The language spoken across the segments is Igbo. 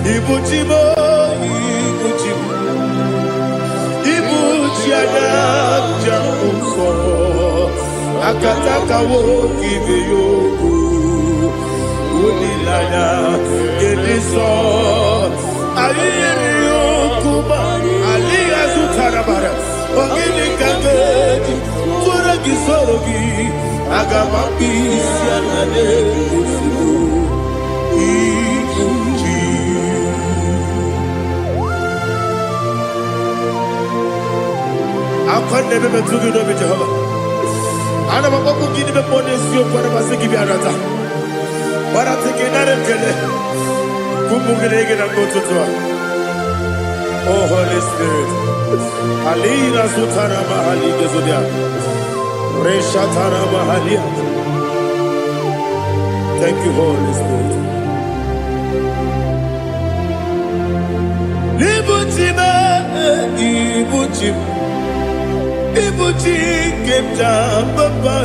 Ibuchimo, Ibuchimo, Ibuchiana, Jamuso, Akataka wo give you, Unilana, Gediso, Aliyo Kuba, Aliya Zutarabara, Ogini Kageti, Turagi Sorogi, Agamapi, Sianade, I can't never be too good over Jehovah. I never go to give the bonus you for the Masiki Arata. But I take another killer. Kumugregin and go to Tua. Oh, Holy Spirit. Alina Sutana Mahali Gezudia. Reshatana Mahalia. Thank you, Holy Spirit. Ibuchima, Ibuchim. Ibuchi kemja papa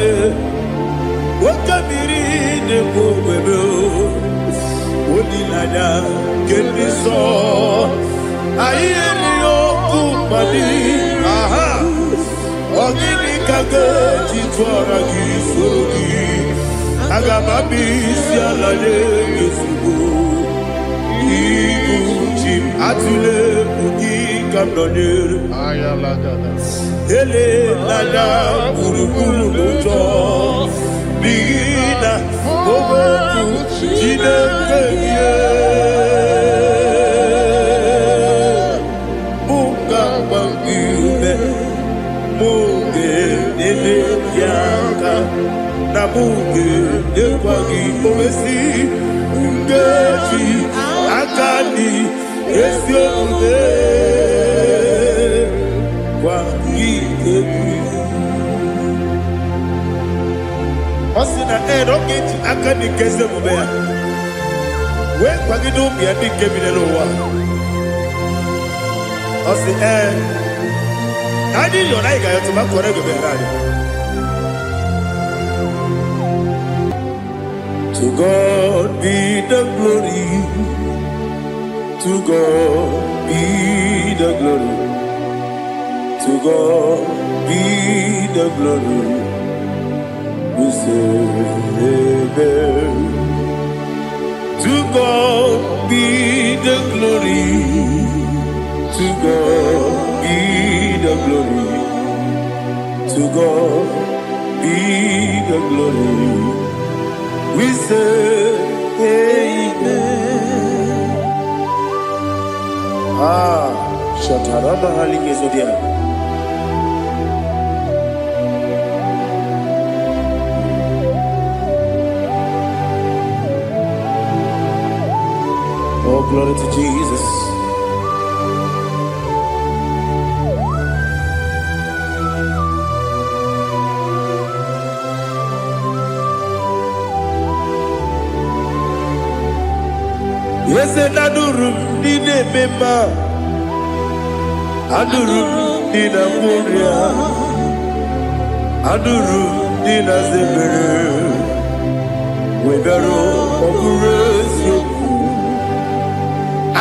wakamiri ne bobebe onilada keniso ayeni okupadi aha ogini kageti twara gisogi agamabi sialade yesugo Ibuchi atule ugi kamdonir ayalagada Ele lada buruburu moto Bina oboku jine kenye Munga bangiume Munge nene yaka Na munge nekwagi owesi Ngeji akani esio ude Osina rocket akani keze mubea. We kwagido bia di kebile wa. Osi Nadi yo na iga yo tuma kore go berari. To God be the glory. To God be the glory. To God be the glory. We say amen. To God be the glory. To God be the glory. To God be the glory. We say amen. Shataraba Haligezodia. Oh, glory to Jesus. Yes, and Adurum did a member. Adurum did a Moria. Adurum did a Zebere. We better operate you.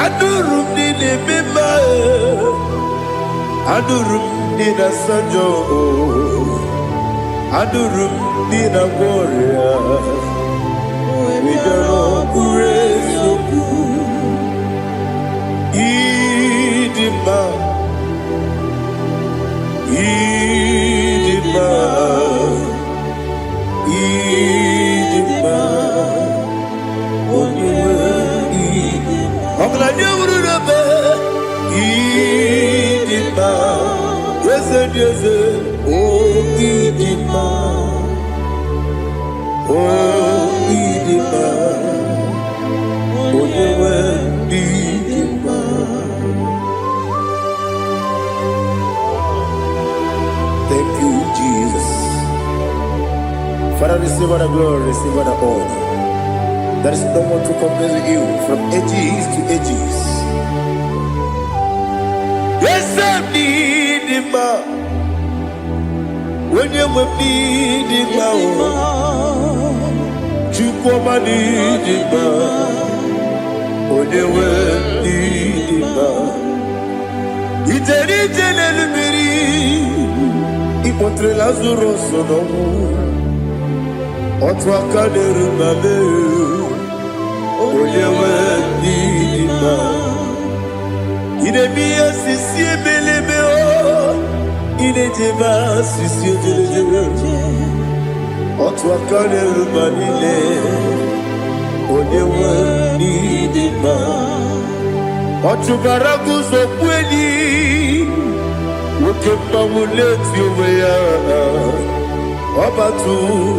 Adurum did a member. Adurum did a Sanjo. Adurum did a Moria. We better operate you. Idima, Idima, Idima, Idima, yes, oh Idima, oh Idima, Thank you, Jesus. Father, receive all the glory, receive all the honor. There is no one to compare with you from ages to ages. Yes, I need him. When you need him, you come and need him. When you wetre Lazarus sonomu otwa kaderu mame oyewe nidima idemiya sisi belebe o idejeba sisi ojelejebe otwa kaderu manile oyewe nidima otubaraguzo kweli Ukemba muleti uweya Wabatu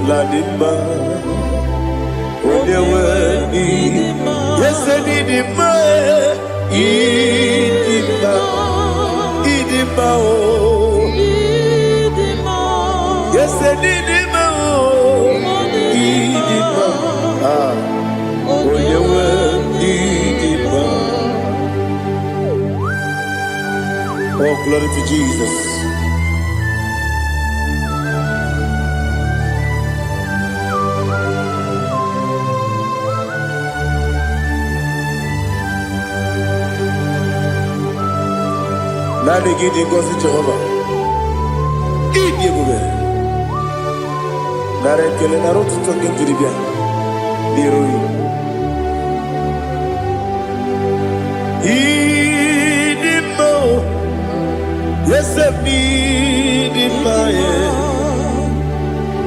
ladima Onewe idima Yese nidima Idima Idima o Yese nidima o Idima Onewe idima Oh, glory to Jesus. Nani gidi ngozi Jehovah. Idi bube. Nare kele naro tutoke turibia. Niroi. Idi mo. Yes, Nidima,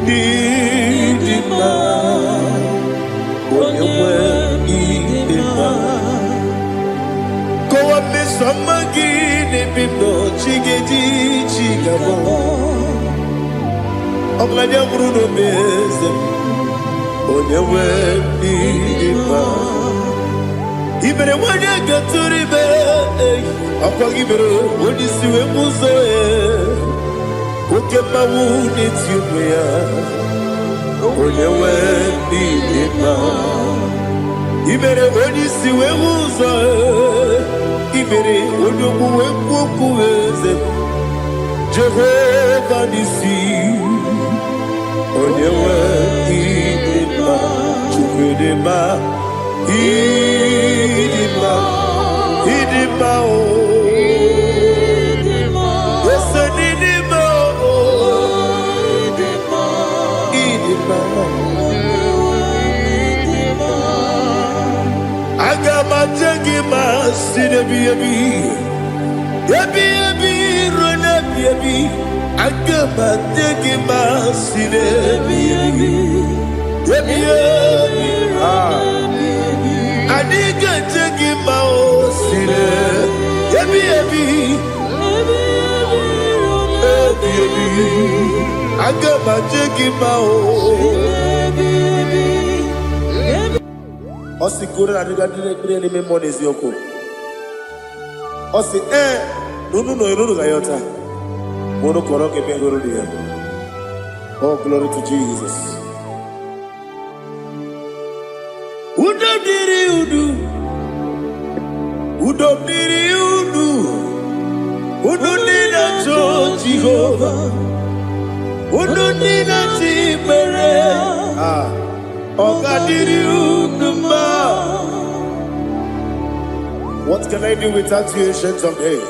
Nidima, Oyewe Nidima. Go up, Miss Amagini, Bimbo, Chigedi, Chigabo. Oglania Bruno Bezem, Oyewe Nidima. Ibere wanya gaturibe akwagibere woni siwe muzoe ukema wuni tiumya onewe nidima ibere woni siwe muzoe ibere onomu wekuweze Jehovah nisi onewe nidima chukwedema Idima, Idima, oh, Idima, yes, Idima, oh, Idima, Idima, Idima. Agama jagima, sinebi yabi, rona yabi. Agama jagima, sinebi yabi, ah. Adiga jagi mao sire Ebi Agama jagi mao Osi kure adiga dire ni me monezi yoko Osi nunu gayota Mono koroke pengoro dia Oh glory to Jesus Udodiri Udodina to Jehovah Udodina Tibere Ogadiri Uduma. What can I do without you, ancient of days?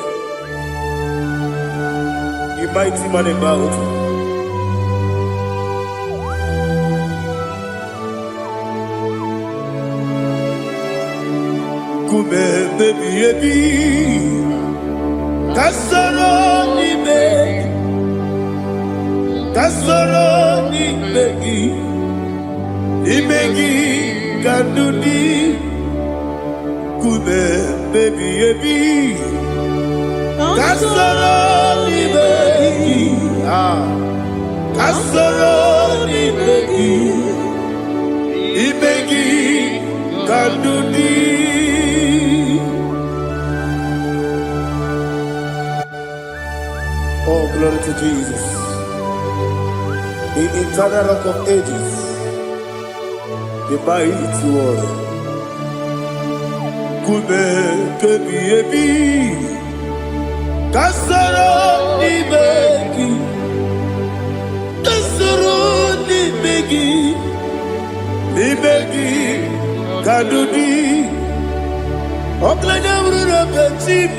You mighty man about Kume baby Kasoro ni begi kandudi Kume baby Kasoro ni begi Kasoro ni begi kandudi Oh, glory to Jesus. The eternal rock of ages, the mighty one. Kume kebi kasaro ni begi kadudi oklanya bruna petit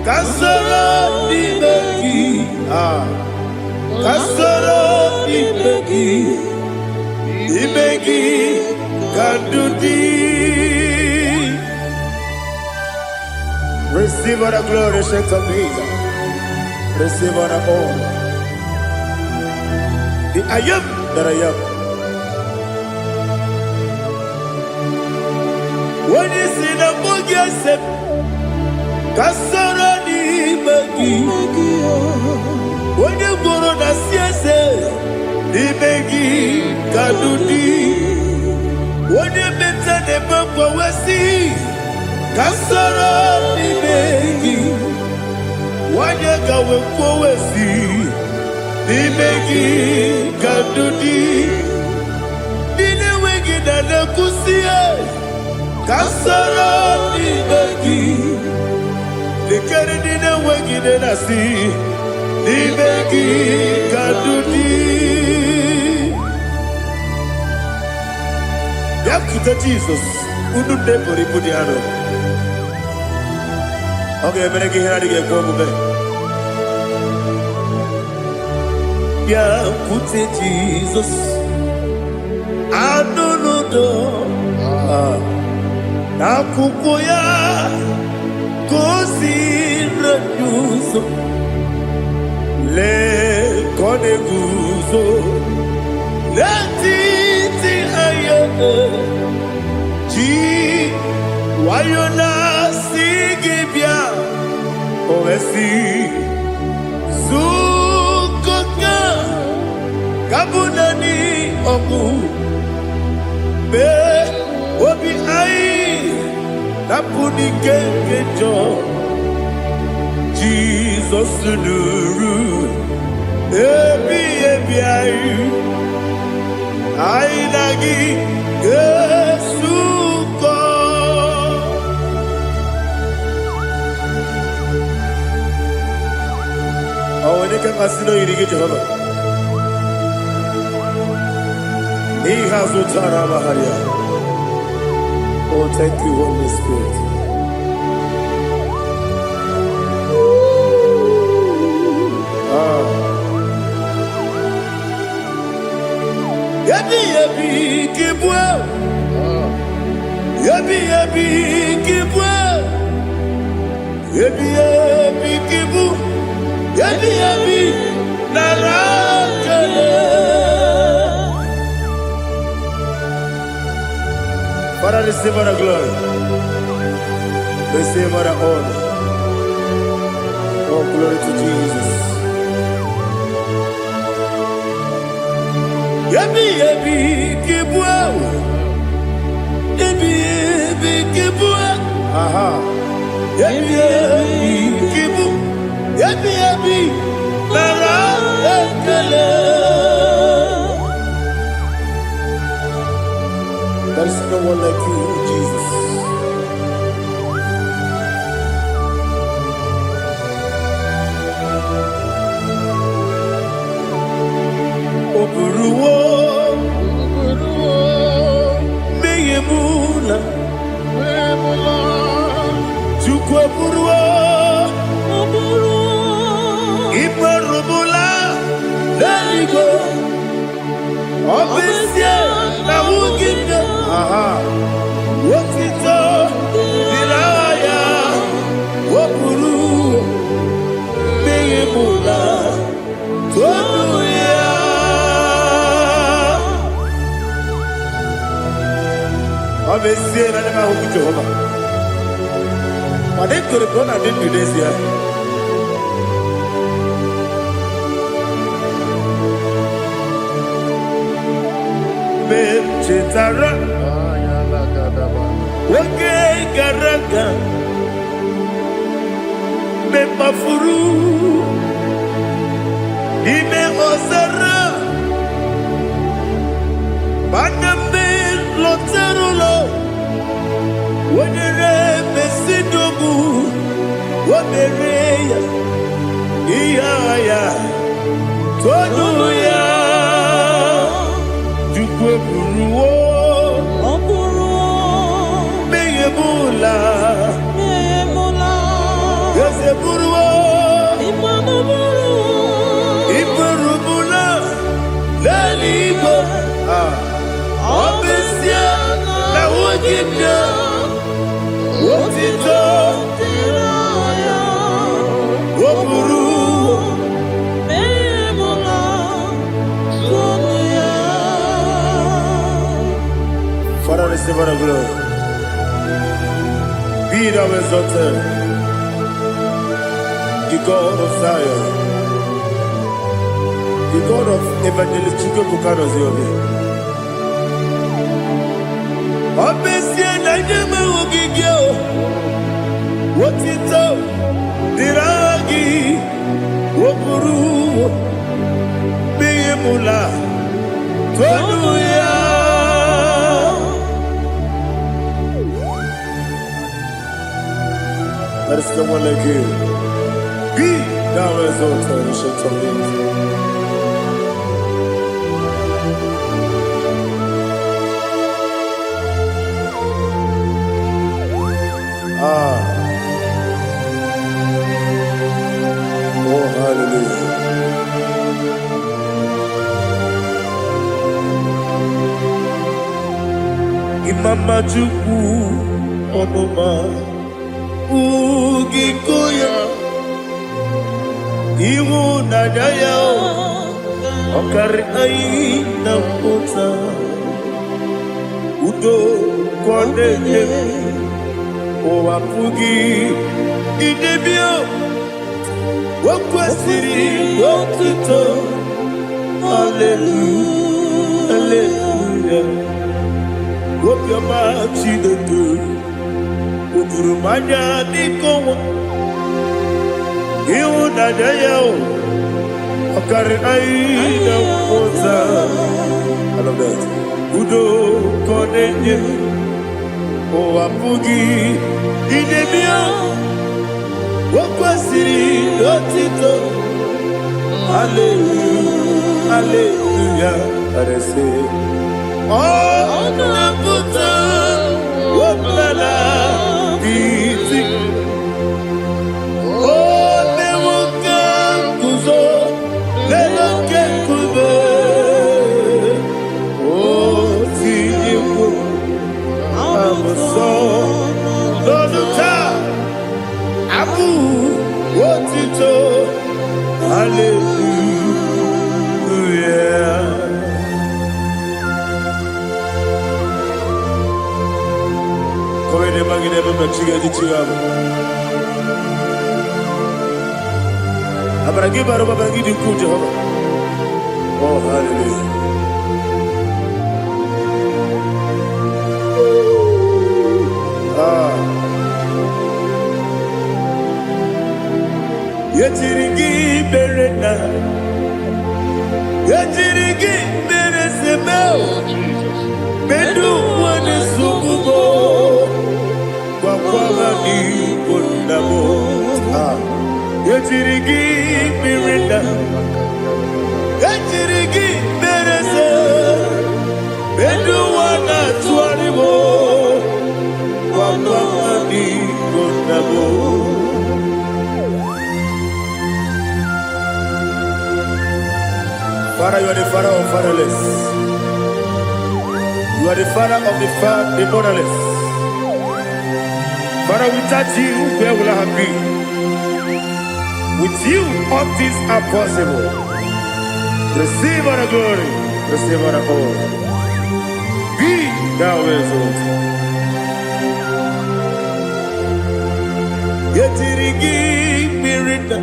kasara ni begi Kasoro imegi kandudi. Receive all the glory, shake of Jesus. Receive all the honor. The I am that I am. When you see the boogie, I said, Kasoro imegi. When you go on the siese, imegi kandudi. When you mention the book, we see. Kasoro imegi. Wanya gawe kwesi nimegi kadudi dine wegi na kusie kasoro nimegi dikere dine wegi na si nimegi kadudi yakuta Jesus unu debori pudiano. Okay, I'm going to get go yeah, put it Jesus. I don't know. Na kukoya kosi renuso le kone guzo le titi ayane ji wayona sigibia oesi zukoka kabunani oku be obi ai napuni kenkejo Jesus nuru ebi ai nagi Yesuko. Oh, when you can consider you get Jehovah. He has no Tarabaharia. Oh, thank you, Holy Spirit. Yabi kibwa. Yabi kibwa. Yabi kibu. Yabi narakale. Father, receive our glory. Receive our honor. Oh, glory to Jesus. Yabi kibwa. Yabi kibwa. Aha. Yabi kibu. Yabi narakale. There is no one like you, Jesus. Oburuwo, meyemula, chukwu oburuwo, ibarubula, leligo, obesie na wugide. Aha, wotito, diraya, oburuwo, meyemula, tonuya. Obesie na nema huku Jehovah. Madem to the brother I did today here. Chetara, okay, Garaga, Mepafuru, Ime Osara, Bandambe, Loterulo, Wadere, Mesidobu, Wadereya, Iaya, Tonuya. Buruwo, meyemula, yose buruwo, iburuwo. Otito Tiraya Woburu Memola Sonia. Father, receive our glory. Be thou exalted, the God of Zion, the God of Evangelist Chike Bukanos Yobi. Obesia na nyama ogigio, wotito diragi, wopuru, beyemula, tonuya. There is no one like you. Be thou exalted, ancient of days. Oh, hallelujah. Imama Juku Onoma Ugikoya Iwu Nadaya Okari Aina Kota Udo Kondeye Owapugi Idebio Wakwasiri Otito. Hallelujah, hallelujah. Wopiama Chidetu Ukurumanya Nikowa Iwu Nadaya Okari Aina Kota. I love that. Udo Kondeye Owapugi Idebio Wakwasiri Otito. Hallelujah, hallelujah. I say, oh, Naputa, Wopala, Biti, oh, Newoka, Kuzo, Leloke Kube, oh, Tiyiku, Amoso, Loduta, Abu, Wotito, hallelujah. Come ne magine per chiga di chigago. Abragi baro babagi di ku Jehovah. Oh, hallelujah. Yachirigi berena, yachirigi beresebel, bedu wane sububo, wakwama ni kondamo. Yachirigi berena, yachirigi berese, bedu wana tuaribo, wakwama ni kondamo. Father, you are the father of fatherless. You are the father of the motherless. Father, without you, where will I have been? With you, all things are possible. Receive our glory, receive our honor. Be thou exalted. Yetirigi mirita,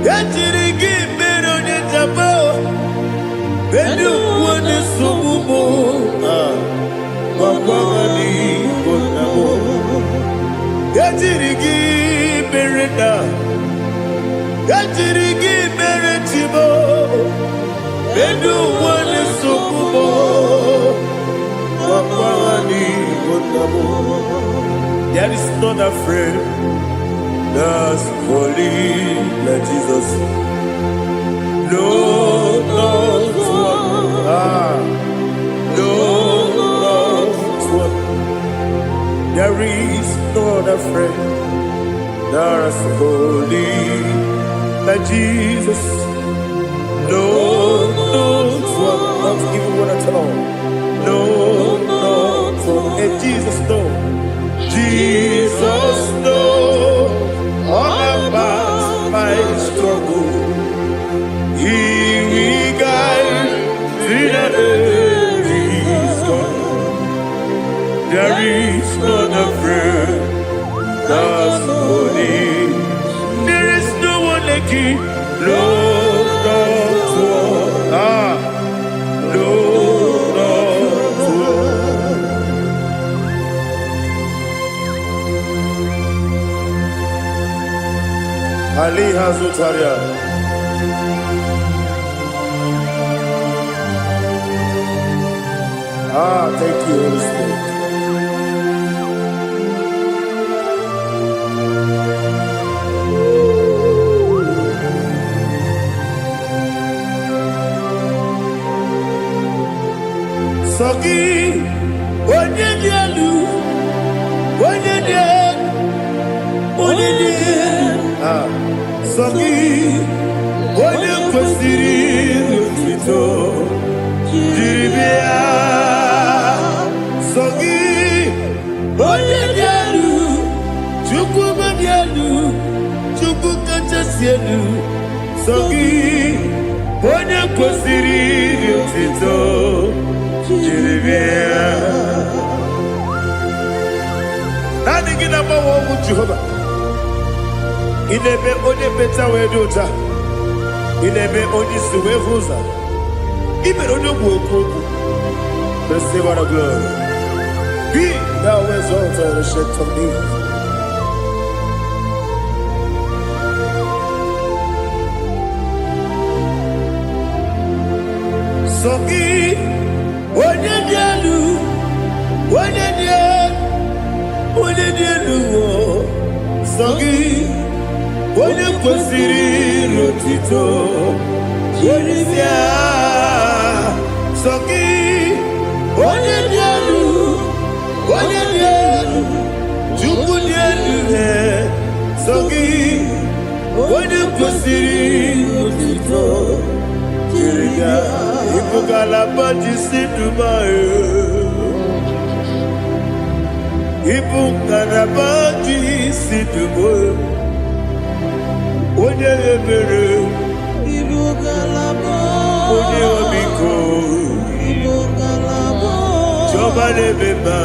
yetirigi mironye jabo, bedu wane sububo, wakwani konamo. Yetirigi mirita, yetirigi miretibo, bedu wane sububo, wakwani konamo. There is not a friend that's holy like Jesus. No, not one. No, not one. There is no other friend that's holy like Jesus. No, not one. Not even one at all. No, not one. And Jesus, no. Ali Hazutaria. Thank you, Holy Spirit. Sogi, onye dielu, onye dielu, onye dielu. Sogi, onye kwesịrị otuto, jiri bịa. Sogi, onye dielu, Chukwu dielu, Chukwu kachasị elu. Sogi, onye kwesịrị otuto. Nani gina mawa omu Jehova. Inebe onye beta wedu uta. Inebe onye siwe vuza. Ibe onye woku. Receive our glory. Be thou exalted and shed from me. Sogi. Onye dielu, onye dielu, Sogi, onye kwesịrị otuto, jiri bịa. Sogi, onye dielu, Chukwu dielu, Sogi, onye kwesịrị otuto, jiri bịa. Ibugalaba jisidumae, Ibugalaba jisidumae, onye ebere, Ibugalaba, onye omiko, Ibugalaba, Jọba nebeba,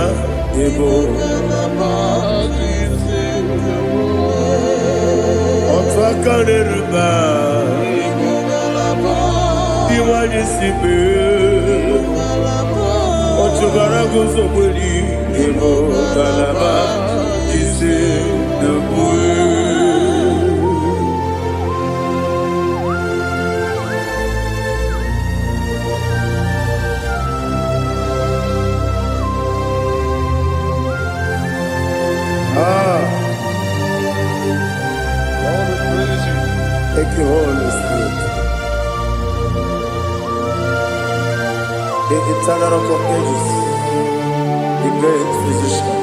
Ibugalaba jisidumae, otu aka neruba. Iwani sibe, otubara gozo mweli, emo kalaba, jise debue. Thank you, Holy Spirit. The eternal rock of ages, the great physician.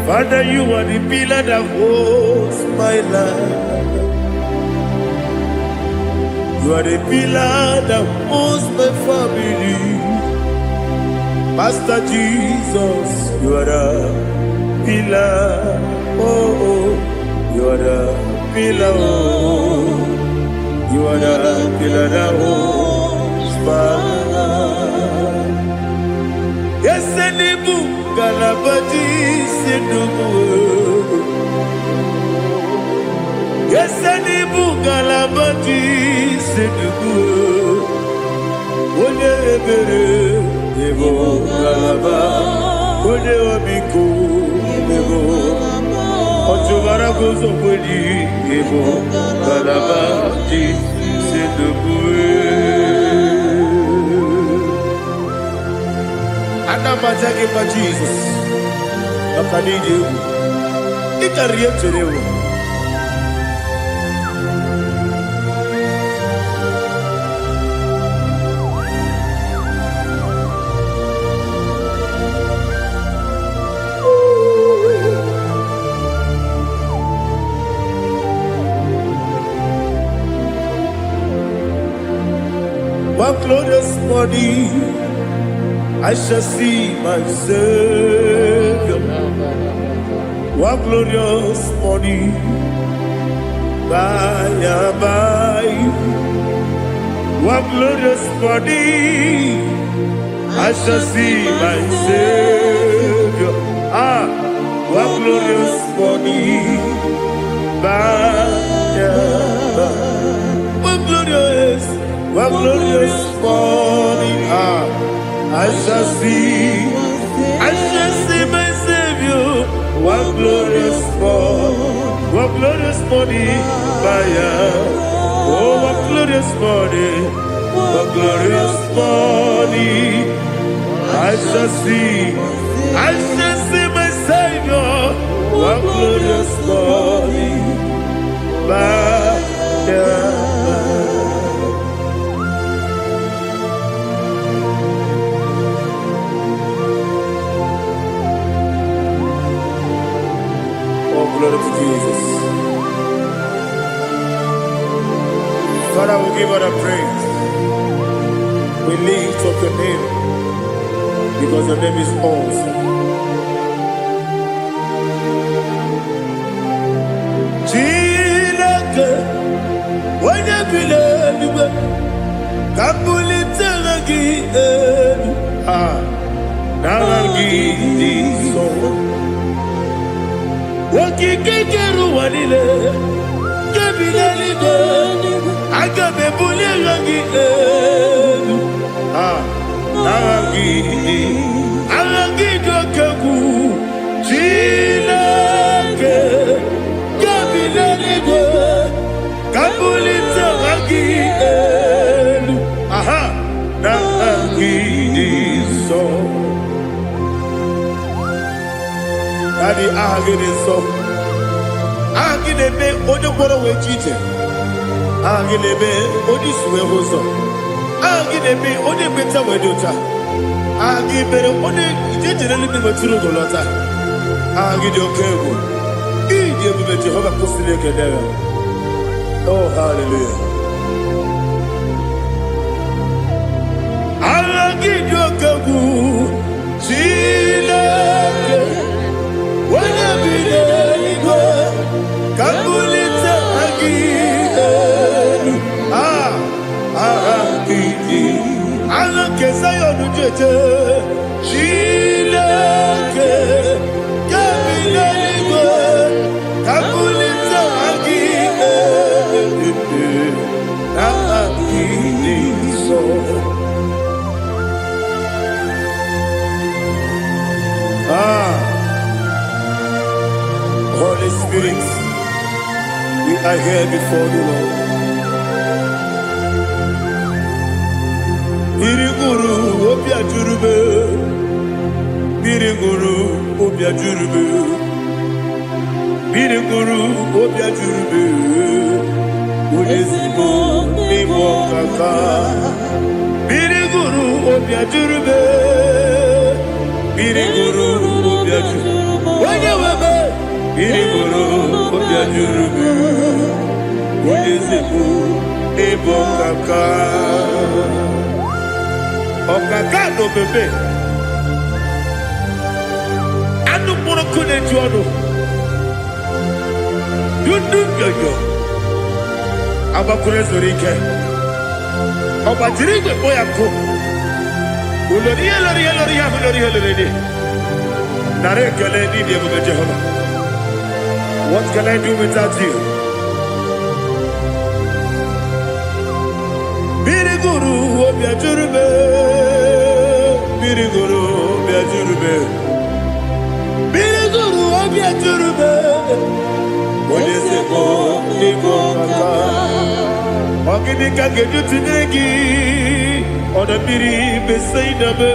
Father, you are the pillar that holds my life. You are the pillar that holds my family. Master Jesus, you are the pillar. Oh, you are the pillar. You are the pillar that holds my life. Yes, Enibu Galabaji Sidubu. Yes, Enibu Galabaji Sidubu. Onye ebere, Ebo Galaba. Onye obiku, Ebo. Otubara gozo mweli, Ebo Galabaji Sidubu. Anamajage pa Jesus. Akanije. Ikariyeterewo. One glorious morning, I shall see my Savior. One glorious morning, by and by. One glorious morning, I shall see my Savior. One glorious morning, by and by. One glorious morning, I shall see my Savior. One morning, oh, what glorious morning, what glorious morning. I shall see my Savior, what glorious morning, Oh, glory to Jesus. Father, we give all the praise. We lift up your name because your name is awesome. Chilake, when you believe, Kabulita Lagi, Nagi, so. Wakikeru wanile, kebilaligo, agabe bulirangi, arangi dokagu, chilake, kebilaligo, kabulita rangi, nangi so. Daddy, so. Agilebe, Odoboro we cheated. Agilebe, Odiswe Hoso. Agilebe, Odebeta Wedota. Agibere, Ode, generally be Maturo Dolota. Agidio Kebu. Idiot Jehovah Postilic. Oh, hallelujah. Agidio Kebu. Chile. Kabulita agil, alake sayonu jeje, chilake, kabilaligo, kabulita agil, so. Holy Spirit, we are here before you, Lord. Biriguru obia jurube, Biriguru obia jurube, Biriguru obia jurube, Udesibo nibo kaka, Biriguru obia jurube, Biriguru obia jurube, Wanyawebe. Biriguru obia jurube, Udesibo nibo kaka. Okaka no bebe. Anu mono kone juano. Yundu yoyo. Abakure zorike. Obajirigwe boyako. Uloriya. Nare kele ni diye Jehovah. What can I do without you? Biriguru obia jurube, Biriguru obia jurube, Biriguru obia jurube. Odesibo nibo kaka, ogini kageju tinegi, oda biri besaidabe.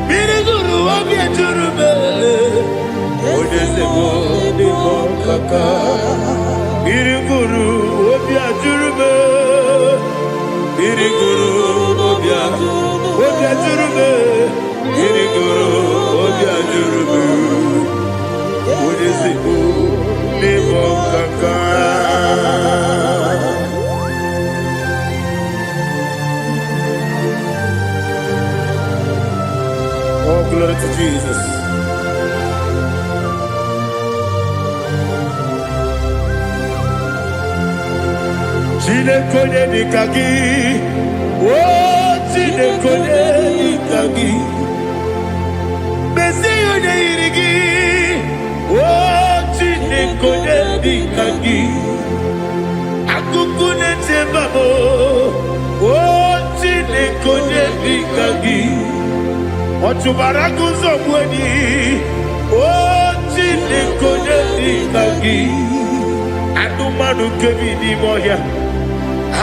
Biriguru obia jurube, Odesibo nibo kaka, Biriguru obia jurube. Biriguru obia jurube, Biriguru obia jurube, Odesibo nibo kaka. Oh, glory to Jesus. Chinekone nikagi, oh Chinekone nikagi, Mesiyo ne irigi, oh Chinekone nikagi, Akukune tembamo, oh Chinekone nikagi, Otubaraku zomweni, oh Chinekone nikagi. Adumanu kebi di moya.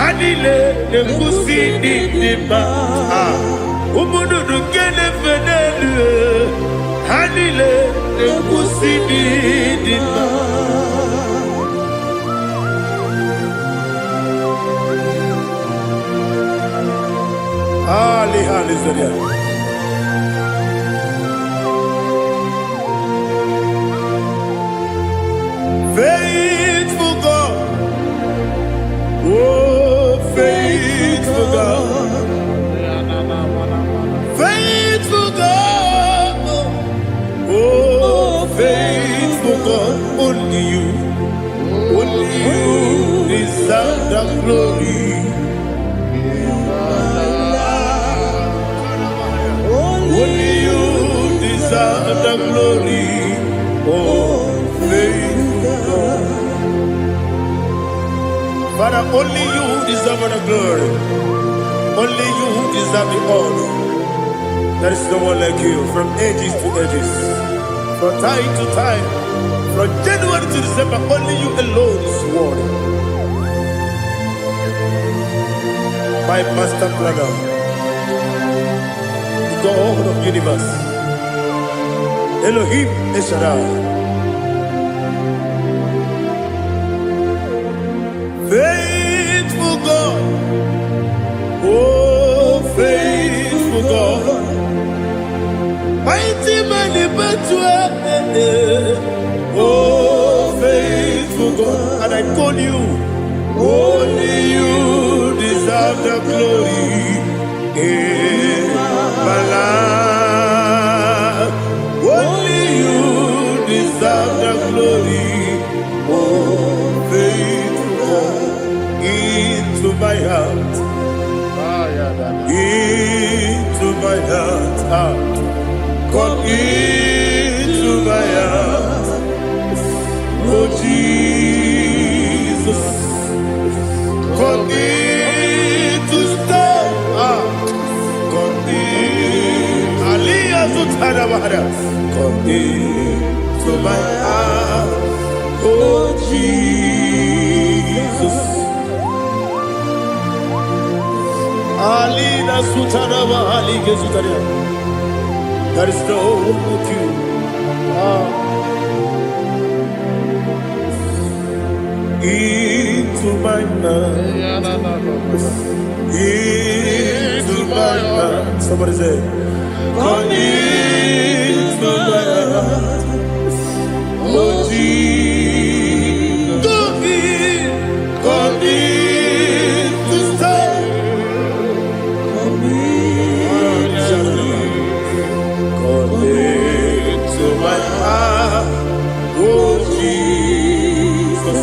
Anile negusi di ma. Umudu kene fenelu. Anile negusi di ma. Ali Zeria. Faithful God, oh faithful God, faithful God, oh faithful God, only you deserve the glory. Only you deserve the glory, oh faithful God. Father, only you deserve the glory. Only you deserve the honor. There is no one like you, from ages to ages, from time to time, from January to December. Only you alone is worthy. My master planner, God of universe, Elohim Eshadai, faithful God, oh faithful God, mighty man in battle, oh faithful God, and I call you, only you deserve the glory. My life, only you deserve the glory, oh faithful God, into my heart, come into my heart, oh Jesus, come in to stay. Come into my heart, oh Jesus. Alina Sutanaba Ali Gesutaria. There is no one like you. Into my heart, into my heart. Somebody say, come into my heart, oh Jesus. Come in to stay. Come into my heart, oh Jesus.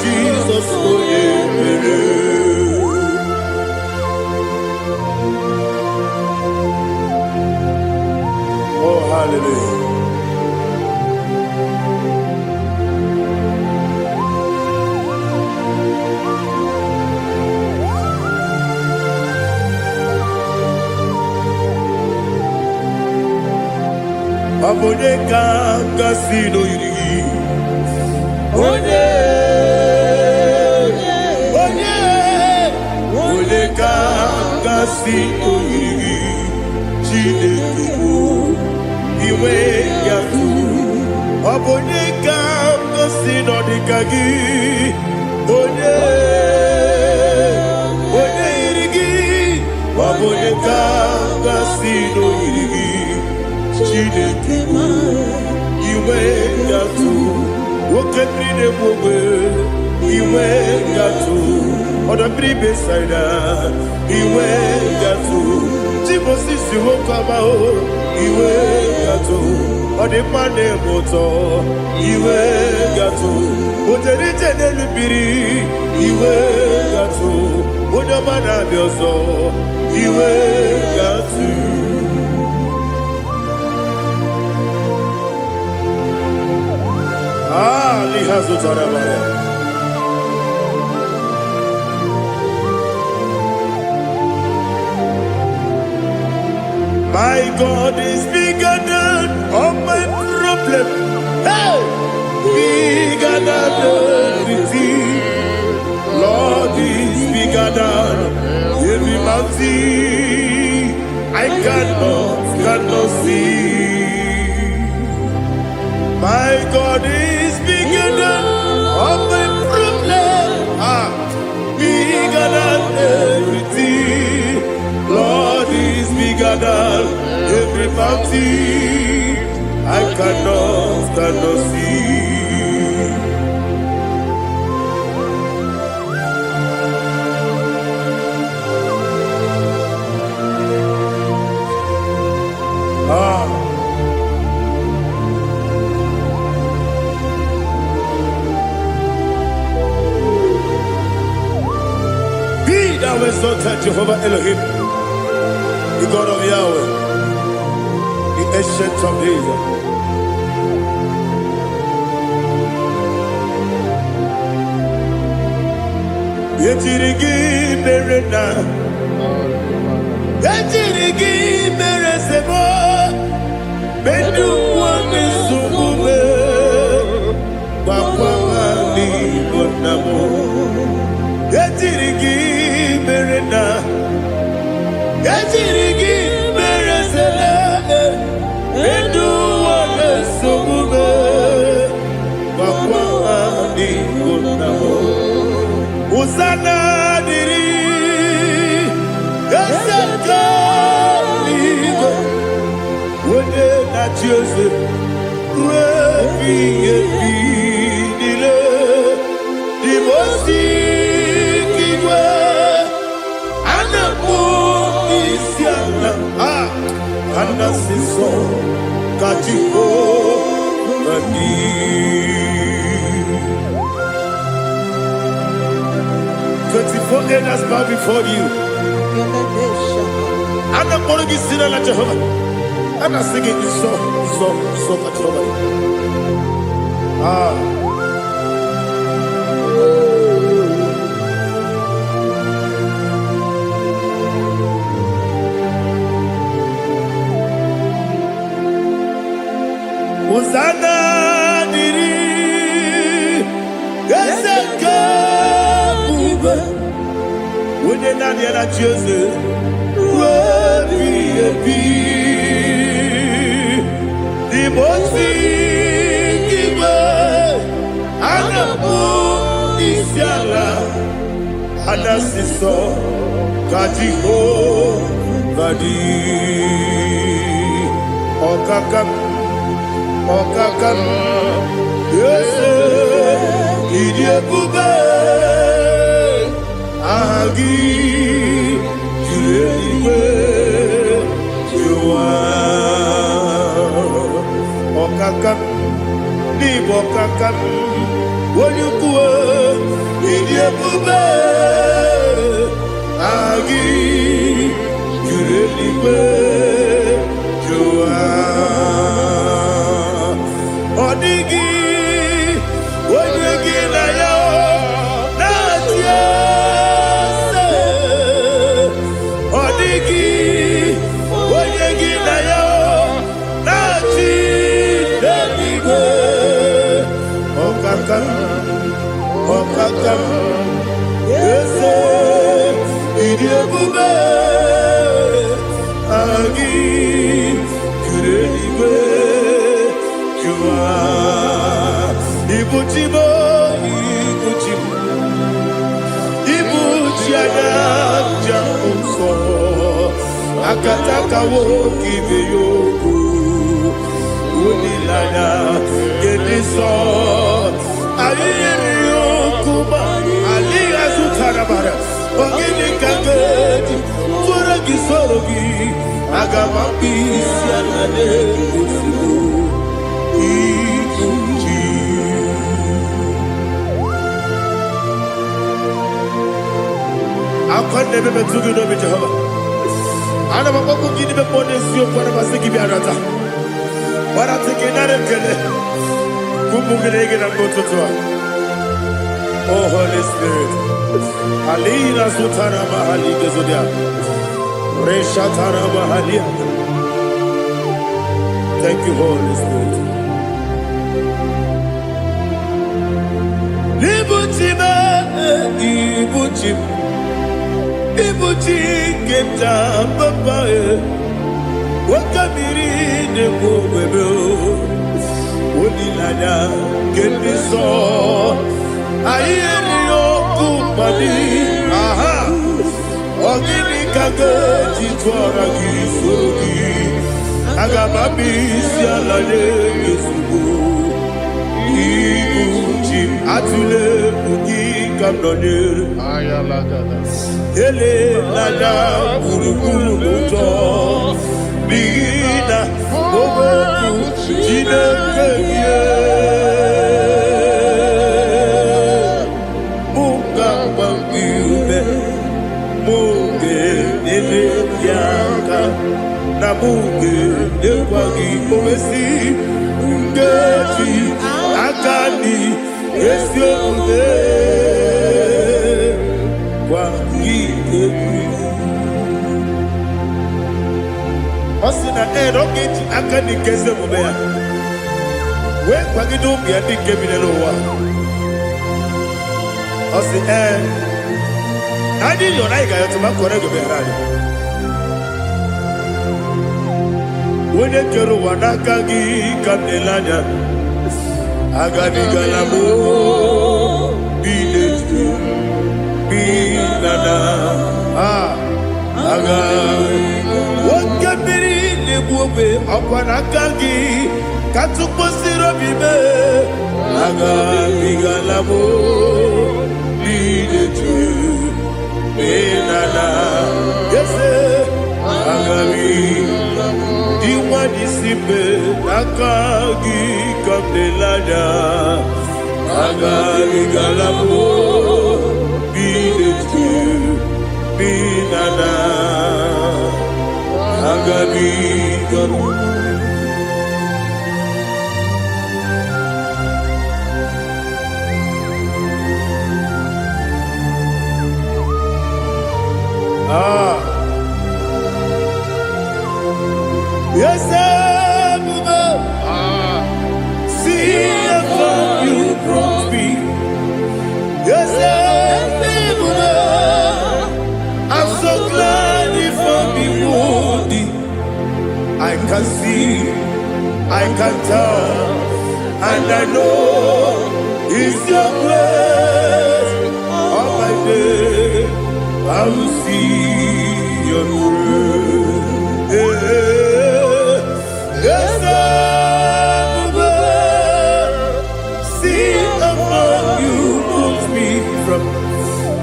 Jesus, oh, hallelujah. Abone kasino yiri. Onye kasino yiri. Chineke iwe yatu. Abone kasino dikagi. Onye yiri. Kangasino iri Chineke iwe ngatu woke brine mwe iwe ngatu oda bribe saida iwe ngatu Timosisi wokama o iwe ngatu ode mane moto iwe ngatu ojeri tenelu biri iwe ngatu oda mana bioso iwe ngatu. Lihazu Tarabaya. My God is bigger than all my problem. Hey, bigger than everything. Lord is bigger than every mountain. I cannot see. My God is bigger than all my problems. Bigger than everything. Lord is bigger than every mountain. I cannot see. Thou exalted Jehovah Elohim, the God of Yahweh, the ancient of days. Yetirigi merena, yetirigi meresemo, bedu wane sumume, bakwa mani bonamo. Yetirigi merena, yetirigi meresele, bedu wane sumume, bakwa mani bonamo. Usana diri, esaka ligo, wode na Joseph, refi nile, dimosi kiwe, anapo isiana, anasiso kajiko gani. 24 elders bow before you. I'm not going to sit like Jehovah. I'm not singing this song like Jehovah. Hosanna diri, eseka. When you're not here at Jesus, the most giver, and the moon is yala, and the sister, Kajiho, Vadi, Okakam, yes, Idiot Bube. Agi julewe juwa okakam ni bokakam wonyukwe idiebube agi julewe juwa odigi wonyegi na yo natie Okakam, yes, Idiabube, Agi, Kureliwe, Jua, Ibuchibo, Ibuchiana, Jamuso, akataka woki beyoku unilaya gediso ayiri yokuba aliya zutarabara ogini kagedi tora gisorogi agamabisi anane ikunji akwande bebe tugi no be Jehovah ana bako gidi be pone sio kwa na basiki bi arata bara teke na rekele kumugirege na gototoa. Oh Holy Spirit alina sutara mahali gezodia resha tara mahali. Thank you Holy Spirit. Libutime ibutim ibuti kenta papa wakamiri ne bobebe onilanya kendiso ayeri okupali aha ogini kage titwara gisogi agamabisi alale yesugo ibuti atule bugi kamdonir ayalagada ele nada burukuru luto bigina ogoku jinekeye muka bangiube muge ele yaka na muge ekwagi owesi ngeji akani esiode Osina rogeji akani keze mubea we kwagido bi adi kebile lowa osi adi yo na iga yo tuma kore go be radi wone kero wanaka gi kamdelanya agadi galamo biletu binana aga wakabiri lebuwe akwanakagi katuposiro bibe aga bigalamo biletu binana yese aga diwa disipe nakagi kamdelanya aga bigalamo biletu binana agabi garu yes see if you brought me yes I'm so glad if I'm wounded. I can see, I can tell, and I know it's your grace. On my day, I will see your grace. Yes, see among you moves me from.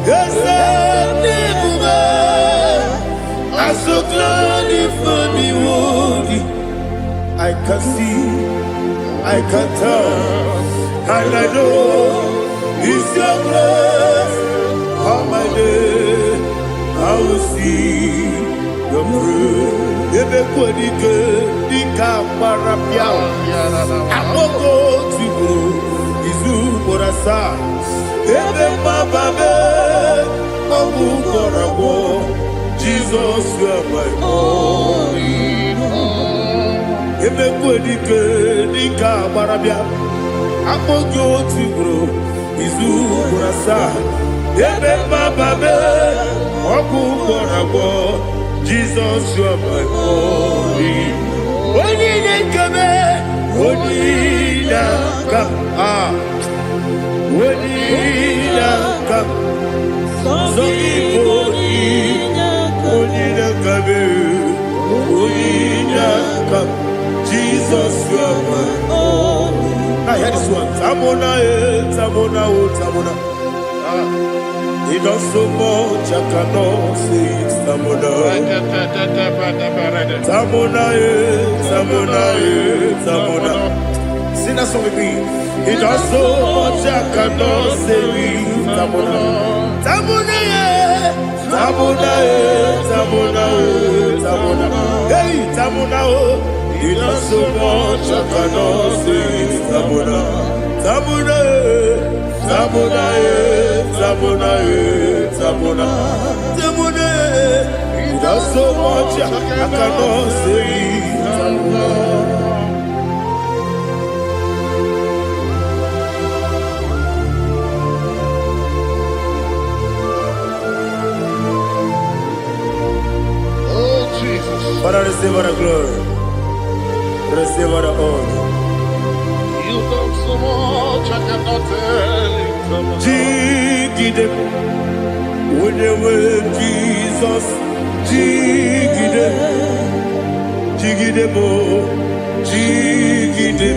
Yes, I'm so glad if me woody. I can see, I can tell, and I know it's your grace. On my day, I will see your grace. Ebe kwenike, dika marapia. Amoko tibu, izu morasa. Ebe mababe, mabu korabo. Jesus, you are my only home. Ebe kwenike, dika marapia. Amoko tibu, izu morasa. Ebe mababe, mabu korabo. Jesus, you are my only. Only come, only come, only come. So only come. this one. Tamona, Tamona, Tamona. He does so much, I cannot say it. Tamona, Tamona, Tamona, Tamona. Sing that song with me. He does so much, I cannot say it. Tamona, Tamona, Tamona, Tamona, Tamona. Hey, Tamona, he does so much, I cannot say it. Tamona, Tamona, Tamona, Tamona, Tamona, Tamona. He does so much, I cannot say it. Tamona. Father, receive all the glory. Receive all the honor. You done so much, I cannot tell it. Jigide, when you were Jesus, Jigide, Jigide mo, Jigide,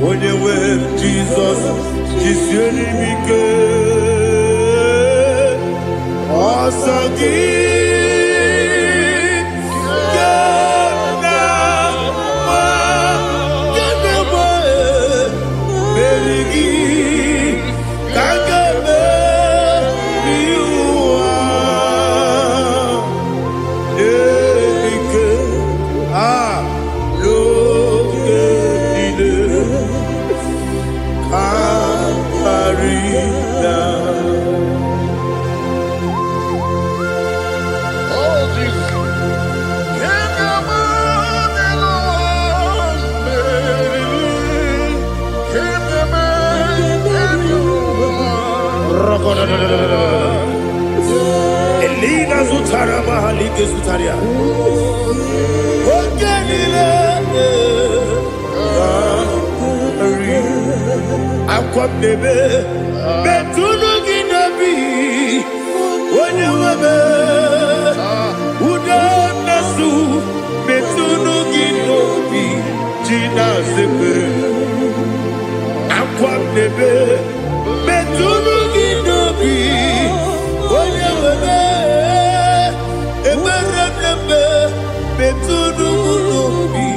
when you were Jesus, Jisyenimike, Asagi. Elina Zutara Mahalike Zutaria. Aquabebe, Betuluginabi, when you were Udanasu, Betuluginobi, Gina Zepe, Aquabebe, Betuluginobi, when you were Betuluginobi,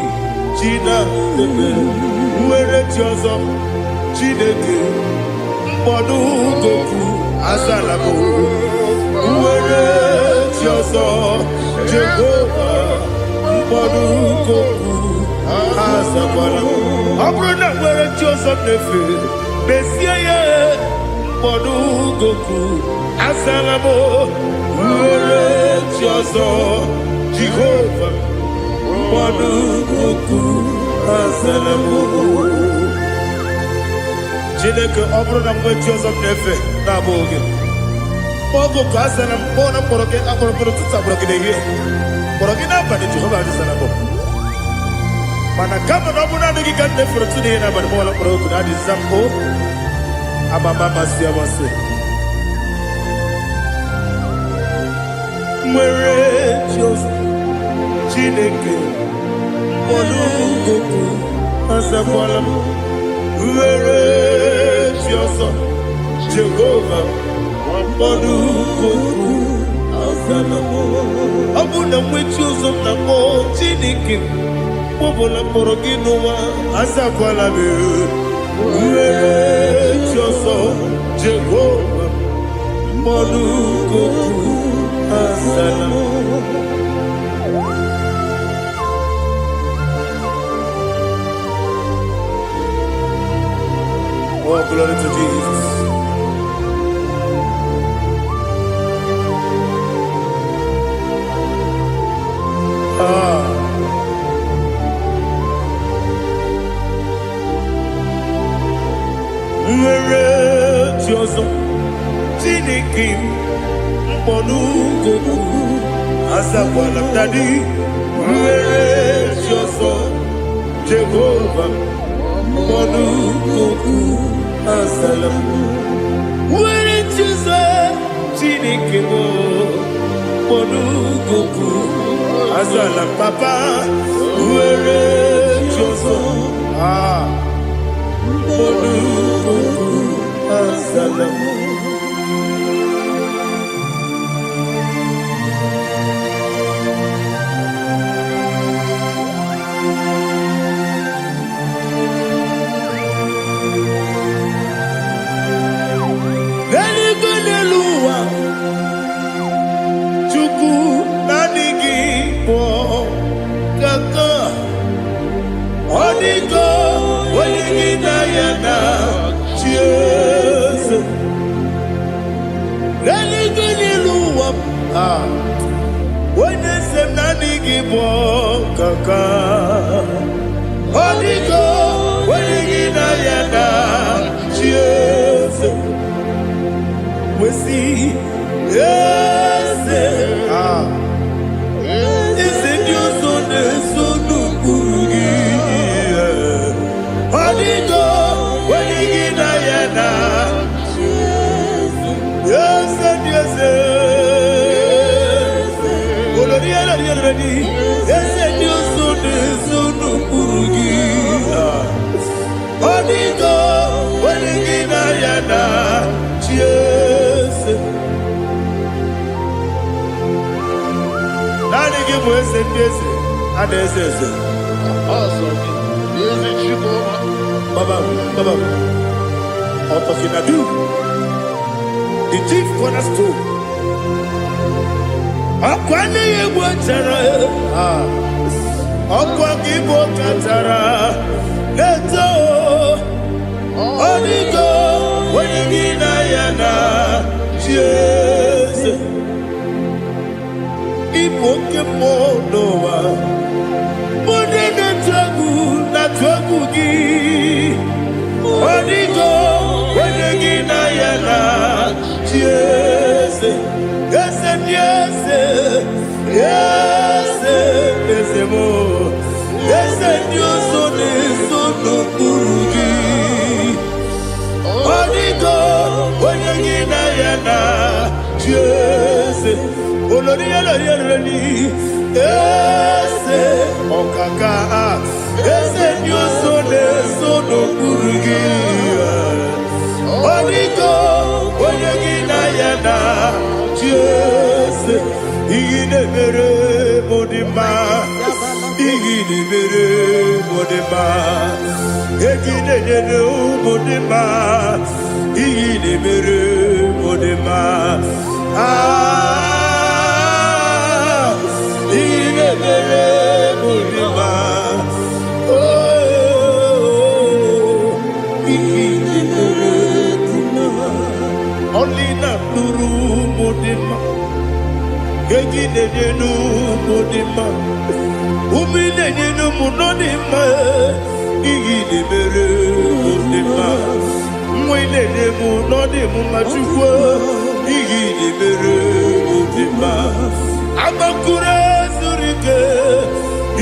Gina Zepe, where it was. Chineke mkpọdụ goku azalabo uwere chioso Jehova mkpọdụ goku azakwala ọ bụrụ na nwere chioso nefe besie ya mkpọdụ goku azalabo uwere chioso Jehova mkpọdụ goku azalabo. Chineke ọ bụrụ na mgbe chi ọzọ na-efe na-abụ oge ogo ka a sara mkpọ na mkpọrọ gị akpọrọ mkpọrọ tụtụ akpọrọ gị n'ehihie mkpọrọ gị n'abalị Jehova adịsara bụ mana kama na ọ bụ naanị gị ka nne fere tụ n'ihe n'abalị mọọla mkpọrọ oku na adịza mpụ amama amasị amasị nwere chi ọzọ Chineke mkpọrọ oku azakwala m were chioso Jehova mkpọdụ goku azalamo ọ bụ na mwechi ụzọ na mkpọ Chineke kpọbụla mkpọrọ gị n'ụwa azakwala m were chioso Jehova mkpọdụ goku azalamo. Oh, glory to Jesus. Nwere chioso Chineke mkpọdụ goku azakwala m dadi nwere chioso Jehova mkpọdụ goku azalamo nwere chioso Chineke mkpọdụ goku azalam papa nwere chioso The chief cornerstone. Akwani Igboworship. Akwani Igboworship. Leto. Onigo. Wenigina yana. Jesus. Ibokemonowa. Monene tragu na tragu gi. Onigo. Wenigina yana. Jesus. Yes, yes, yes, yes, more. Yes, you so no kurugi. Onigo, when you get na Jesus. Olori, yes, okaka. Yes, you so no kurugi. Onigo, when you get na Jesus, Igidebere Modima, Igidebere Modima, Igidebere Modima, Igidebere Modima, Igidebere Modima, oh, Igidebere Modima, only not Nuru Modima. Gejinenu Modima, Uminenu Munodima, Igidebere Modima, Mwinenu Munodimu Machukwa, Igidebere Modima, Amakure Zurike,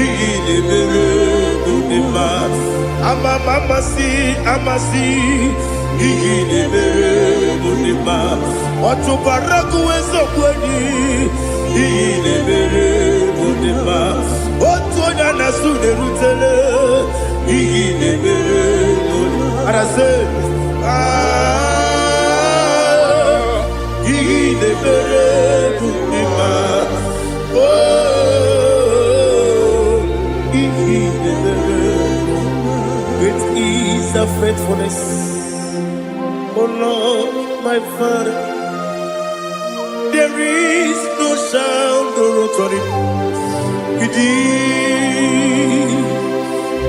Igidebere Modima, Amasi, Igidebere Modima, Watubaraku Ezokweni, Igidebere Modima, Otonya Nasude Rutele, Igidebere Modima. And I say, Igidebere Modima, oh, Igidebere Modima. Great is the faithfulness, oh Lord, my Father. There is no sound or authority.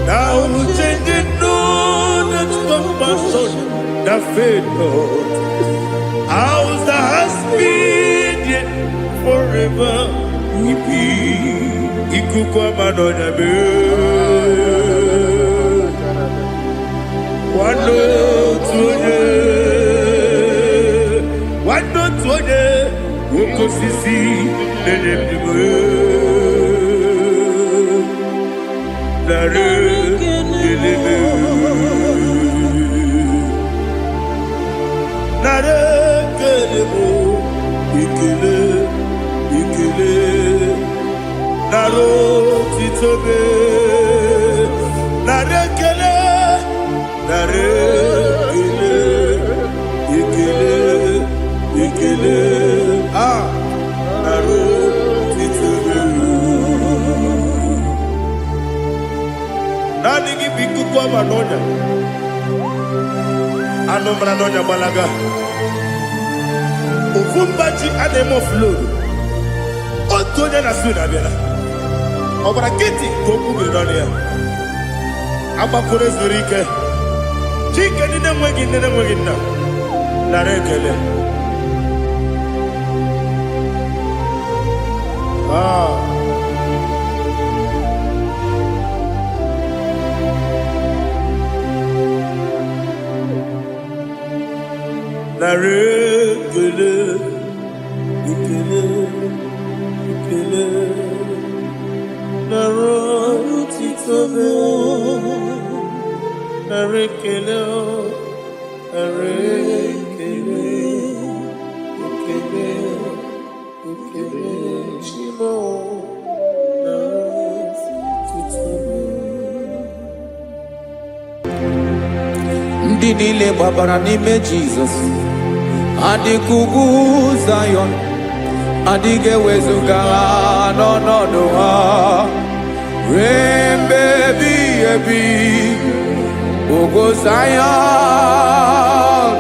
Now changing no that compassion, that faith, Lord. How's the husband yet forever? Ikukwa Madonna be. One note, Ukosisi, Nare, Kelemo, Ikele, Naro, Titobe, Nare Kele, Nare. ikele, naro titubelu. Nani gibiku kwa manonya, anomra nonya balaga. Ufumbaji anemo flow. Otonya na suna bela. Obra kiti koku bironia. Abakure zurike. Chike nine mwegi na. Narekele. Narekele. Ikele. Naro titobe. Narekele. Shimo. Naro titobe. Ndị niile gbabara n'ime Jizọs adịkugwu Zayọn, adịghị ewezuga ha n'ọnọdụ ha ruo mgbe ebighị ebi. Ugwu Zayọn,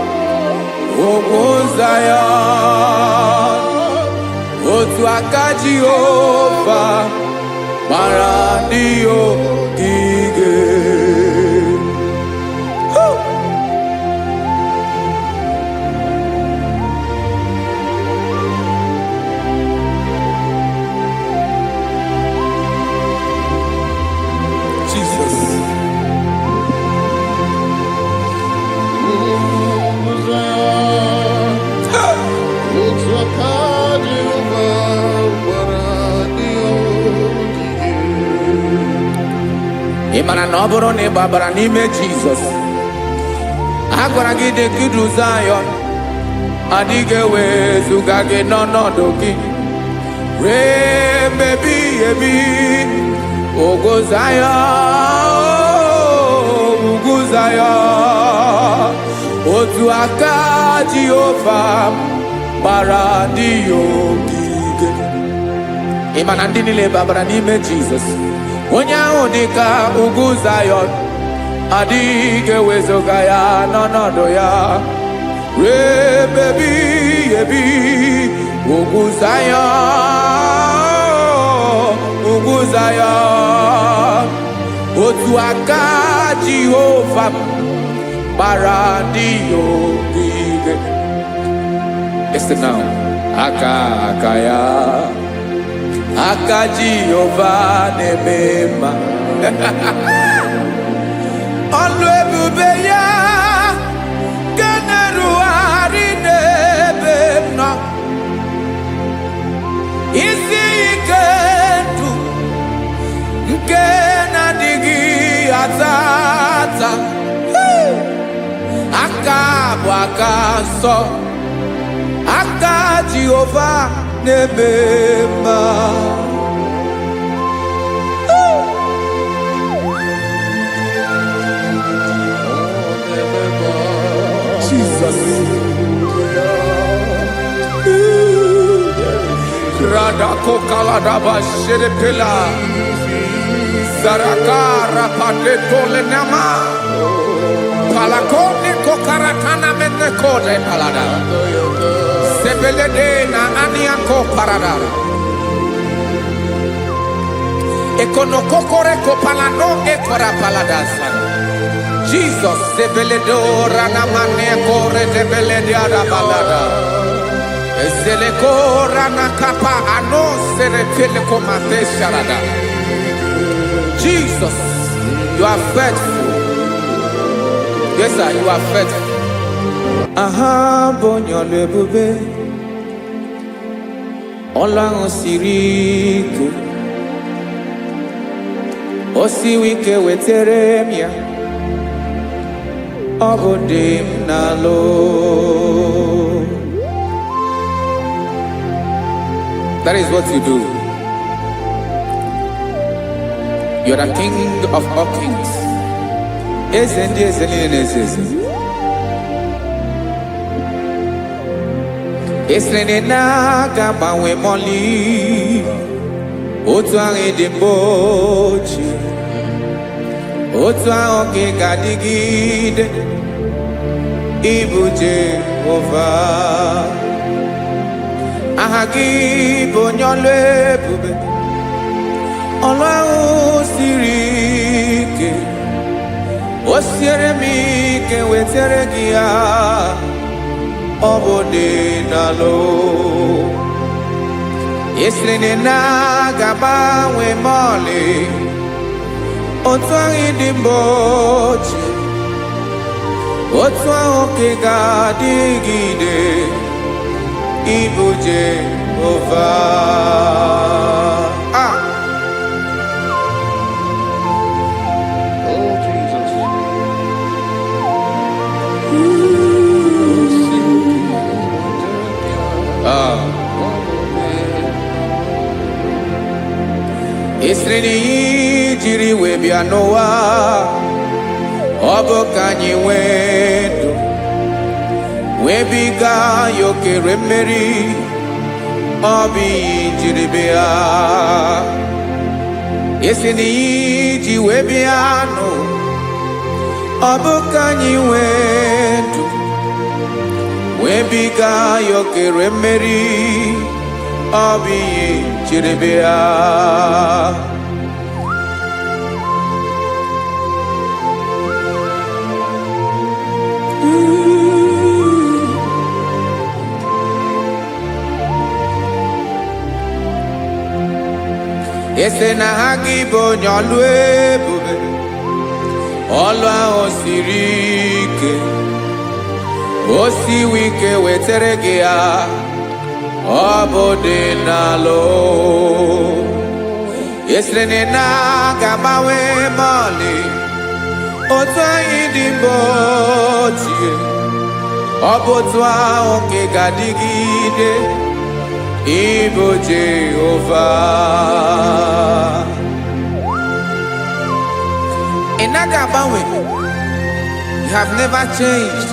otu aka Jehova gbara ndị ogige. Ị mara na ọ bụrụ na ị gbabara n'ime Jizọs, a gwara gị dị ka Zayọn, adịghị ewezuga gị n'ọnọdụ gị ruo mgbe ebighị ebi. Ugwu Zayọn, otu aka Jehova gbara ndị ogige. Ị ma na ndị niile gbabara n'ime Jizọs, onye ahụ dị ka ugwu Zayọn, adịghị ewezuga ya n'ọnọdụ ya ruo mgbe ebighị ebi. Ugwu Zayọn, otu aka Jehova gbara ndị ogige. Listen now, aka ya, aka Jehova na-eme mma. Ọlụ ebube ya ga na-erugharị n'ebe m nọ. Isi ike ndụ nke na-adịghị ata. Aka bụ aka nsọ, aka Jehova na-eme mma. Jesus. Radako kaladaba sherepela. Zarakara padetole nama. Palakone kokaratana mene kode palada. Sebelede na aniako paradara. Ekono kokore kopalano ekora paladasa. Jesus sebeledo rana mane kore sebelede ada balada. Ezele kora na kapa ano serepele komate sharada. Jesus, you are faithful. Yes, sir, you are faithful. Aha, bonyo lebube. Ola osiriku. Osi wike weteremia. Obodim nalo. That is what you do. You are the King of all kings. Esrene na gabanwe moli otu ahụ dị mgbochi otu ahụ ka ị ga-adịgide ịbụ Jehova. Aha gị bụ onye ọlụ ebube, ọlụ ahụ siri ike, o siere m ike wetara gị ya, ọ bụ dị n'alụ. Esiri na ga-agbanwe m ọlị otu ahụ dị mgbochi otu ahụ ka ị ga-adịgide ịbụ Jehova. Oh, Jesus. Esiri na ihe jiri wee bịa n'ụwa ọ bụ ka anyị nwee ndụ wee biga ya okere mmeri, ọ bụ ihe jiri bịa. Esi na ihe ji wee bịa nụ ọ bụ ka anyị nwee ndụ wee biga ya okere mmeri, ọ bụ ihe jiri bịa. Ese na ha gị bụ onye ọlụ ebube, ọlụ ahụ siri ike, o siwe ike wetara gị ya, ọ bụ dị n'alụ. Esere na ga-agbanwe m ọlị otu anyị dị mgbochi, ọ bụ otu ahụ ka ị ga-adịgide ịbụ Jehova. Ị naghị agbanwe, you have never changed.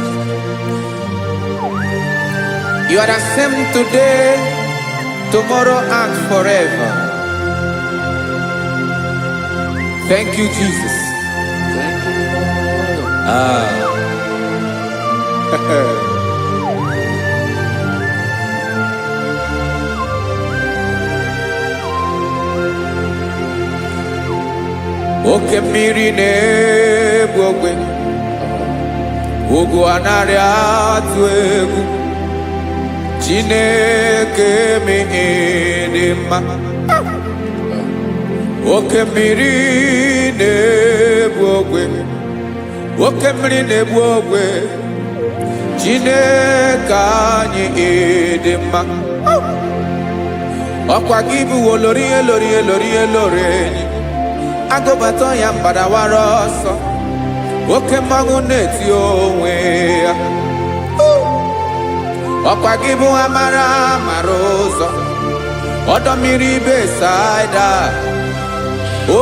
You are the same today, tomorrow and forever. Thank you, Jesus. Thank you, Lord. Oke mmiri na-egbu ogwe, ugwu anaghị atụ egwu, Chineke mee dị mma. Oke mmiri na-egbu ogwe, oke mmiri na-egbu ogwe, Chineke anyị dị mma. Ọkwa gị bụ olori elori elori elori enyi, agụbata ya mbadawara ọsọ, oke mmanwụ na-eti onwe ya. Ọkwa gị bụ amara amara ụzọ, ọdọ mmiri Besaida, o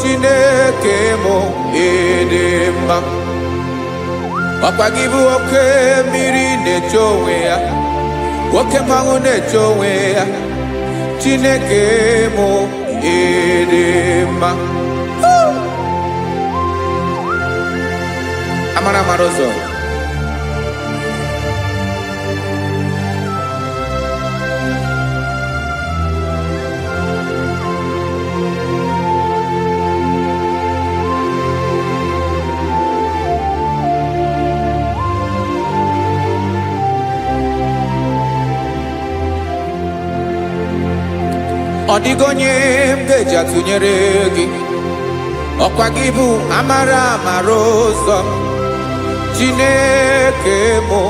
Chineke mụ ịdị mma. Ọkwa gị bụ oke mmiri na-eche onwe ya, oke mmanwụ na-eche onwe ya, Chineke mụ ịdị mma. Amara amara ụzọ, ọ dịghị onye m ga-eji atụnyere gị. Ọkwa gị bụ amara amara ụzọ, Chineke mụ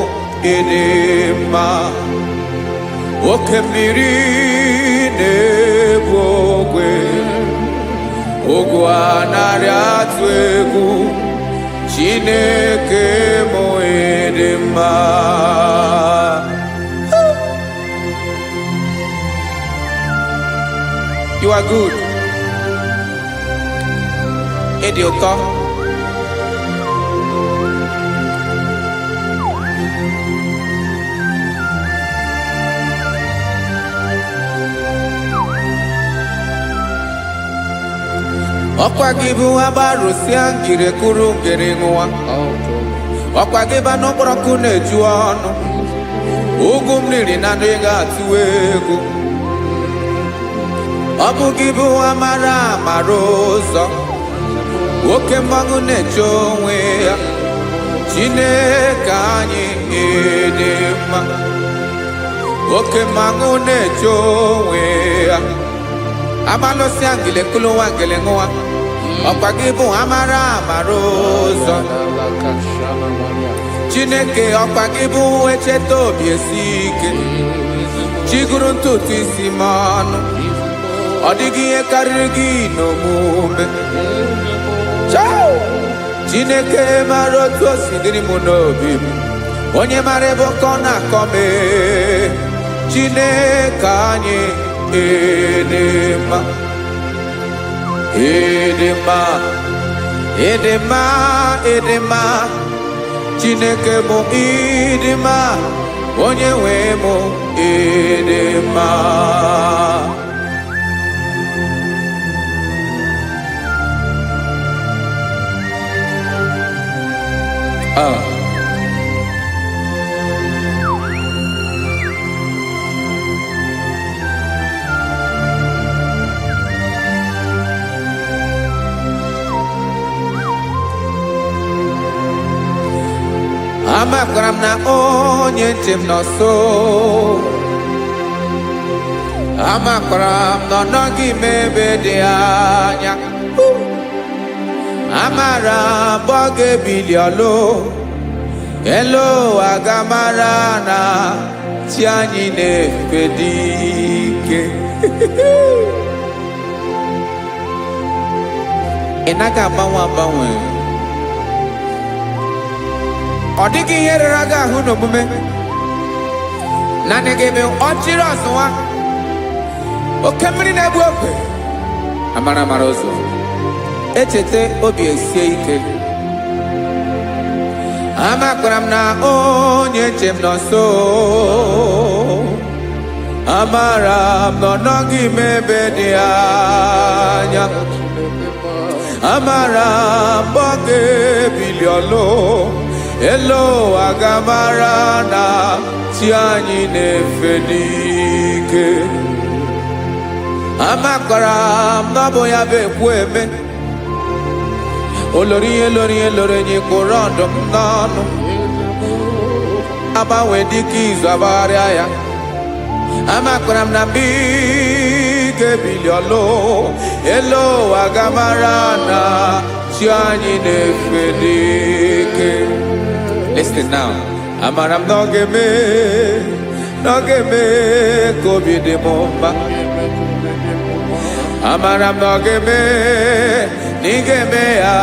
ịdị mma. Oke mmiri na-egbu ogwe, ugwu anaghị atụ egwu, Chineke mụ ịdị mma. You are good. Ịdị ụtọ. Ọkwa gị bụ agbarụsịa ngiri kụrụ ngiri nwa. Ọkwa gị bụ n'ụkpọrọkụ na-eju ọnụ. Ugwu mmiri na ndị ga-atụ egwu. Ọ bụ gị bụ amara amara ụzọ. Oke mmanwụ na-eche onwe ya. Chineke anyị dị mma. Oke mmanwụ na-eche onwe ya. Amalụsịa ngile kụlụ nwa ngile nwa. Ọkwa gị bụ amara amara ụzọ. Chineke ọkwa gị bụ echeta obi esi ike. Chiguru ntutu isi m ọnụ. Ọ dịghị ihe karịrị gị n'omume. Chineke mara otu o si dịrị m n'obi m. Onye mara ebe ọkọ na-akọ m. Chineke anyị dị mma. Ịdị mma, ịdị mma, ịdị mma. Chineke bụ ịdị mma. Onye nwe m ịdị mma. Amakwara m na onye nche m nọ nso. Amakwara m na ọ nọghị m ebe dị anya. Amara m ọ ga-ebili ọlụ. Elu aga mara na chi anyị na-efe dị ike. Ị naghị agbanwe agbanwe. Ọ dịghị ihe rere gị ahụ n'omume. Naanị gị bụ ọchịrị ọzụwa. Oke mmiri na-egbu ogwe. Amara amara ụzọ. Echete obi esie ike. Amakwara m na onye nche m nọ nso. Amara m na ọ nọghị m ebe dị anya. Amara m ọ ga-ebili ọlụ. Elo aga mara na chi anyị na-efe n'ike. Amakwara m na ọ bụ ya bụ ekwu eme. Olori ihe lori ihe lori enyi kwụrụ ọdụm n'ọnụ. Agbanwe dịka izu agbagharịa ya. Amakwara m na mgbe ị ga-ebili ọlụ. Elo aga mara na chi anyị na-efe n'ike. Listen now. Amara m na ọ ga-eme ka obi dị m mma. Amara m na ọ ga-eme na ị ga-eme ya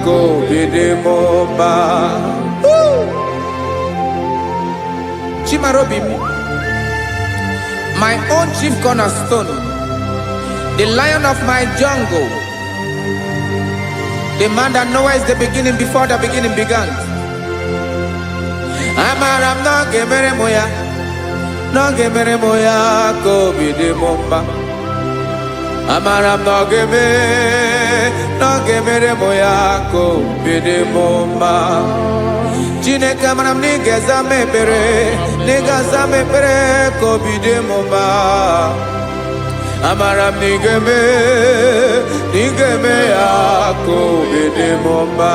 ka obi dị m mma. Chimara obi m. My own chief cornerstone. The lion of my jungle. The man that knows the beginning before the beginning began. Amara m na ọ ga-emere m ya. Na ọ ga-emere m ya ka obi dị m mma. Amara m na ọ ga-emere m ya ka obi dị m mma. Chineke amara m na ị ga-aza m ekpere. Na ị ga-aza m ekpere ka obi dị m mma. Amara m na ị ga-eme ya ka obi dị m mma.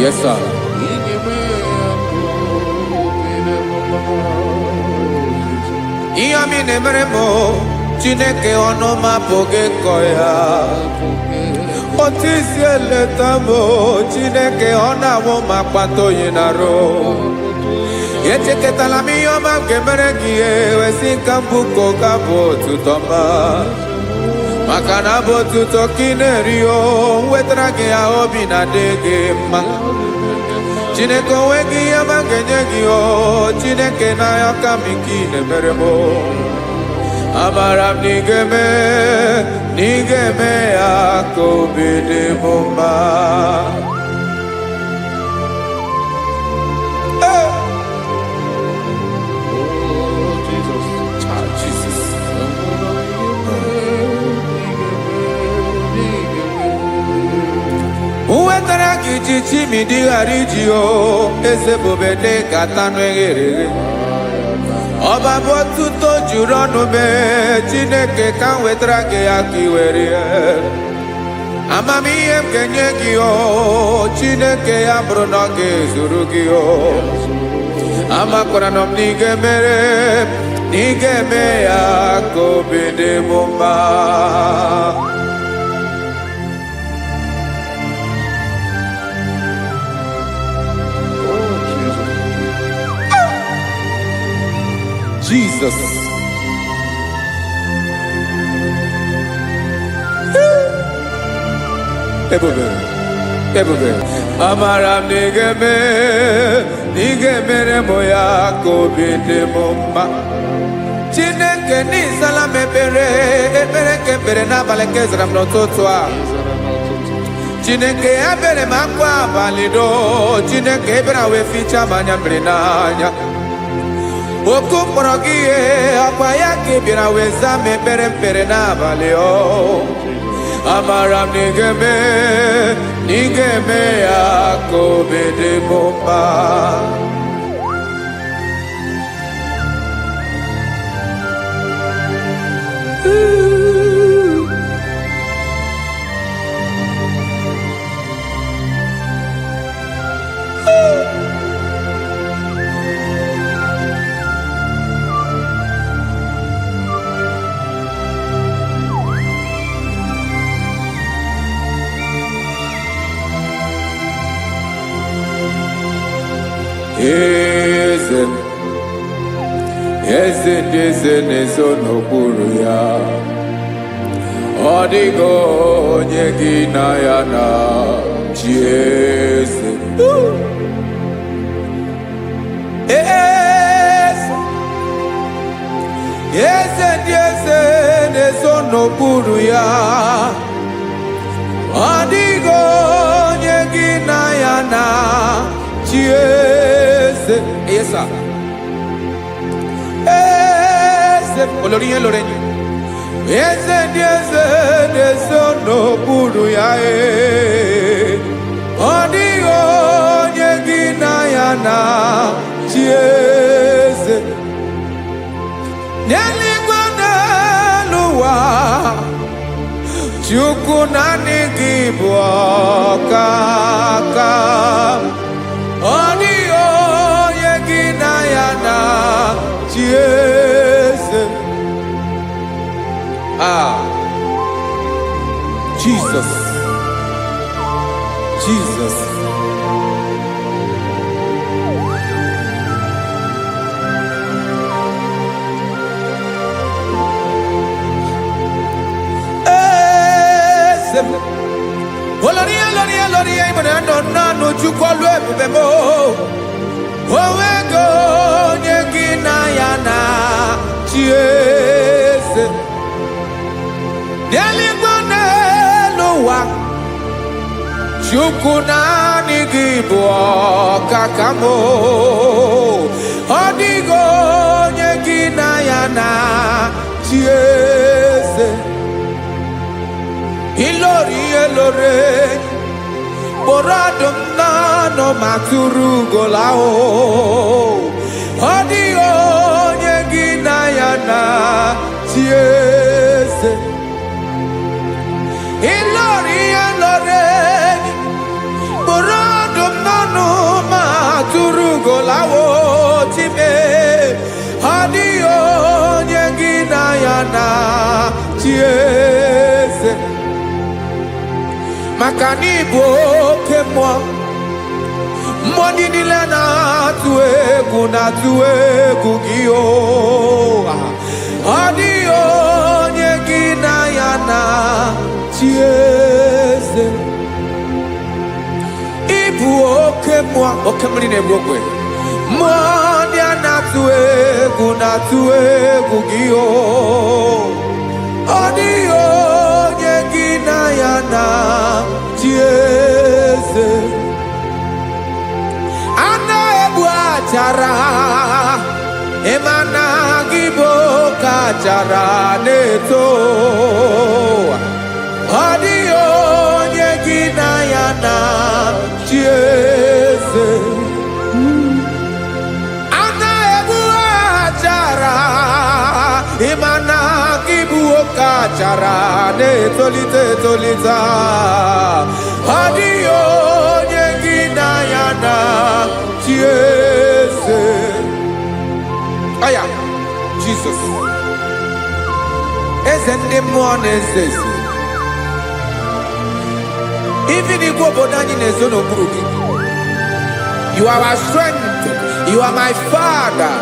Yes, sir. Ihe ọmị na-emere m Chineke ọnụ m apụghị ịkọ ya. Otu isi eleta m Chineke ọ na-awụ m akpata oyi n'arụ. Echeketala m ihe ọma m ga-emere gị ewesị ka m bụkọ ga bụ otuto mma. Maka na bụ otuto ka ị na-eri o wetara gị ya obi na-adị gị mma. Chineke onwe gị ihe ọma m ga-enye gị o Chineke n'anya ka m ike ị na-emere m. Amara m na ị ga-eme ya ka obi dị m mma. chichi mi di harijio eze bobede katanu eghere Ọba bụ otuto juru ọnụ mee Chineke ka m wetara gị ya ka i were amamihe m ga-enye gị o Chineke ya bụrụ na ọ ga-ezuru gị o amakwara na m na ị ga-emere na ị ga-eme ya ka obi dị m mma Jesus. Ebube. Amara m n'ige mere mo ya ka obi dị m mma. Chineke n'ịzala m ekpere ka ekpere n'abalị nke zara m n'ụtụtụ a. Chineke ya bere m akwa abalị do. Chineke ebere wee ficha m anya mmiri n'anya. Oku mkpọrọ gị ihe akwa ya ka ị bịara wee zaa m ekpere n'abalị o amara m na ị ga-eme ya ka obi dị m mma Eze na-eso n'okpuru ya ọ dịghị onye gị na ya na chi eze ndị eze na-eso n'okpuru ya ọ dịghị onye gị na ya na chi eze olórí yẹn lórí eze ndị eze na-eso n'okpuru ya ọ dịghị onye gị na ya na chi eze n'eluigwe n'elu ụwa Chukwu naanị gị bụ ọkaka ọ dịghị onye gị na ya na chi eze Jesus Olórí ìmọ̀nà nánú Chukwu ọlụ ebube mo onwego onye gị na ya na chi eze n'eluigwe n'elu ụwa Chukwu naanị gị bụ ọkaka m ọ dịghị onye gị na ya na chi eze ilori kpọrọ ọdụm n'ọnụ ma tụrụ ugola ọ dịghị onye gị na ya na chi eze ilori kpọrọ ọdụm n'ọnụ ma tụrụ ugola time ọ dịghị onye gị na ya na chi eze maka na ị bụ oke mmụọ niile na-atụ egwu gị ọ dịghị onye gị na ya na chi eze ị bụ oke mmiri na-egbu ogwe mmụọ ndị a na-atụ egwu gị ọ dịghị onye gị na ya na chi eze a na-egbu achara ịmana gị bụ ka achara na-eto ọ dịghị onye gị na ya na chi gara na-etolite etolite ọ dịghị onye gị na ya na chi eze. Aya Jizọs eze ndị mmụọ na-eze eze. Even igwe obodo anyị na-ezo n'okpuru gị. You are our strength. You are my Father.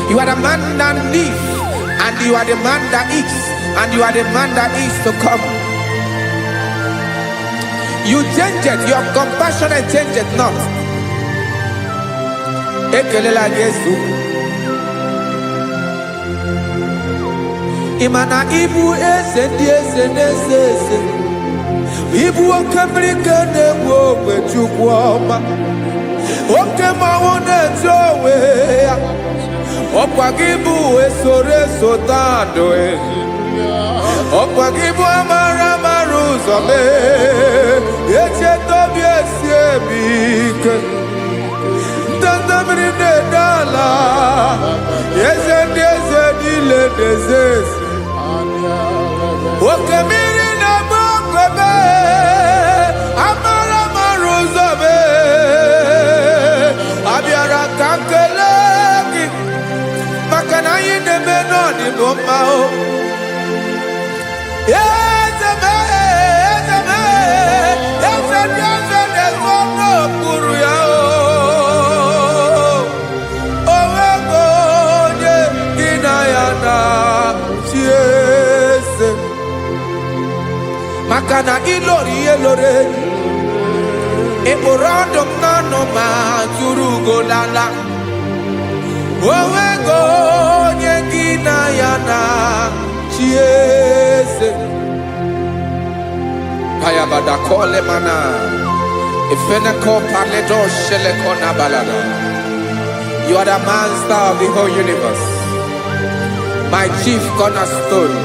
You are the man that lives, and you are the man that eats, and you are the man that is to come. You change it. Your compassion change it not. Ekelela Yesu. Imana ibu eze ndị eze na-eze eze. Ibu oke mmiri ka na-egbu ogbe Chukwu ọma. Oke mmanwụ na-eti onwe ya. Ọkwa gị bụ esoro esota ndụ. Ọkwa gị bụ amara amara ụzọ mee. Echeta obi esi ebi ike. Ndanda mmiri na-ede ala. Eze ndị eze niile na-eze eze. Oke mmiri na-agba okwebe. Amara amara ụzọ mee. Abịara ka nkele gị. Maka na anyị na-eme n'ọdịbụ mma o. Eze mee, eze mee. Eze ndị eze na-ezo n'okpuru ya o. O nwego onye gị na ya na chi eze. Maka na ịlọrọ ihe lọrọ ịkpụrụ ọdụm n'ọnụ ma tụrụ ugo lala. O nwego onye gị na ya na chi eze. Payabada kole mana ifeneko paledo sheleko na balada. You are the master of the whole universe, my chief cornerstone.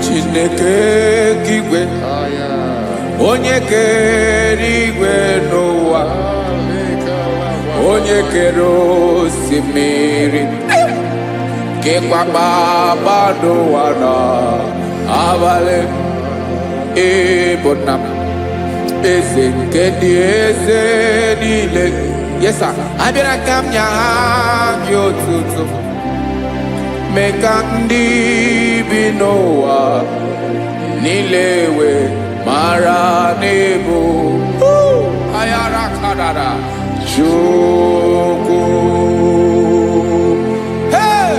Chineke igwe onye kere igwe n'ụwa, onye kere osimiri, kekwa kpakpando ụwa na abalị. Ịbụ nna m, eze nke ndị eze niile. Yes sir, abịara ka m nye gị otuto. Mee ka ndị bi n'ụwa niile wee mara n'ebu ayara kadara Chukwu. Hey!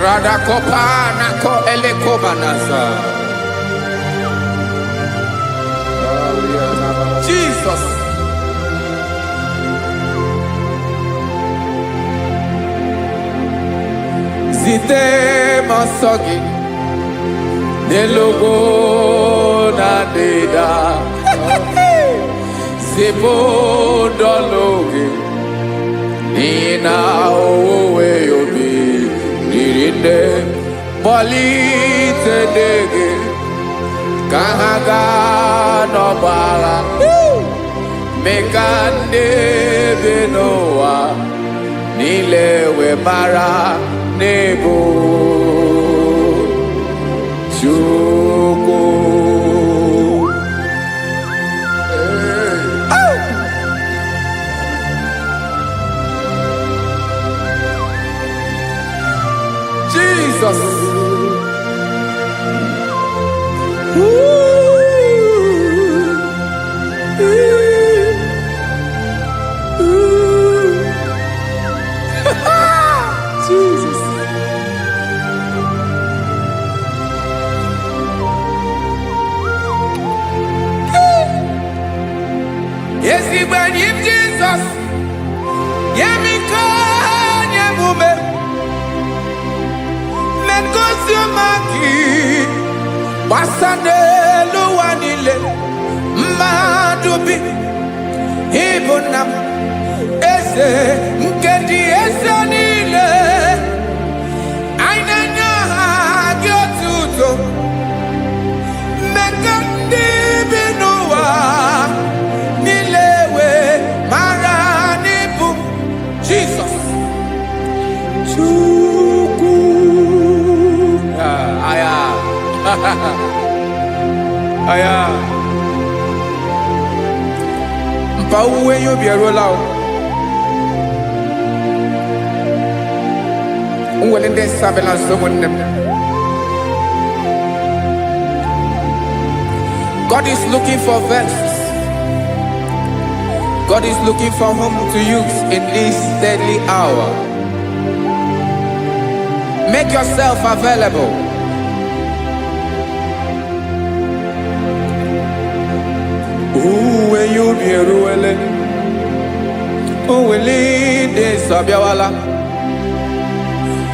Radakopa nako elekobanasa. Jesus. Zite masogi nelogo na deda. Zipo dologi nina owe yobi nirinde polite dege kahaga no bara. Mekande benoa nilewe mara nebo Chukwu. Jesus. Jesus. Obiomaki Basanelu wanile Madubi Ibunam Eze Nkedi Eze nile Ainanya Gyotuto Mekandi Binuwa Nilewe Maranibu Jesus Chuku Aya Aya Mpauwe yo biarola Unwelende sabela someone. God is looking for vessels. God is looking for whom to use in this deadly hour. Make yourself available. When you be ruele, de sabiawala.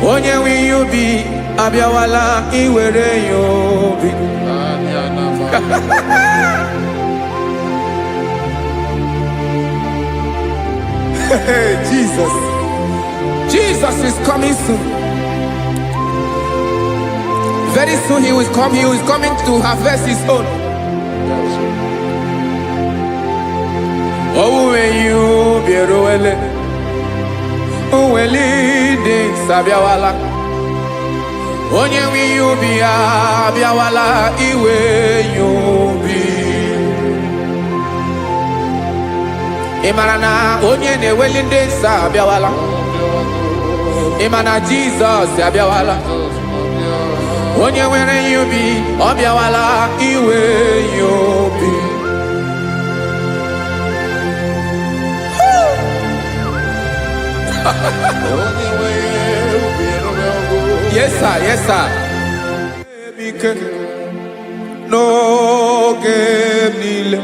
Onye wi you be abiawala iwere you be. Jesus. Jesus is coming soon. Very soon he will come. He is coming to harvest his own. Oh, when you be roele, oh, when leading sabiawala. Onye wi you be abiawala iwe you be. Imarana onye ne welinde sabiawala. Imana Jesus abiawala. Onye were you be abiawala iwe you be. Yes, sir. Yes, sir. No game nile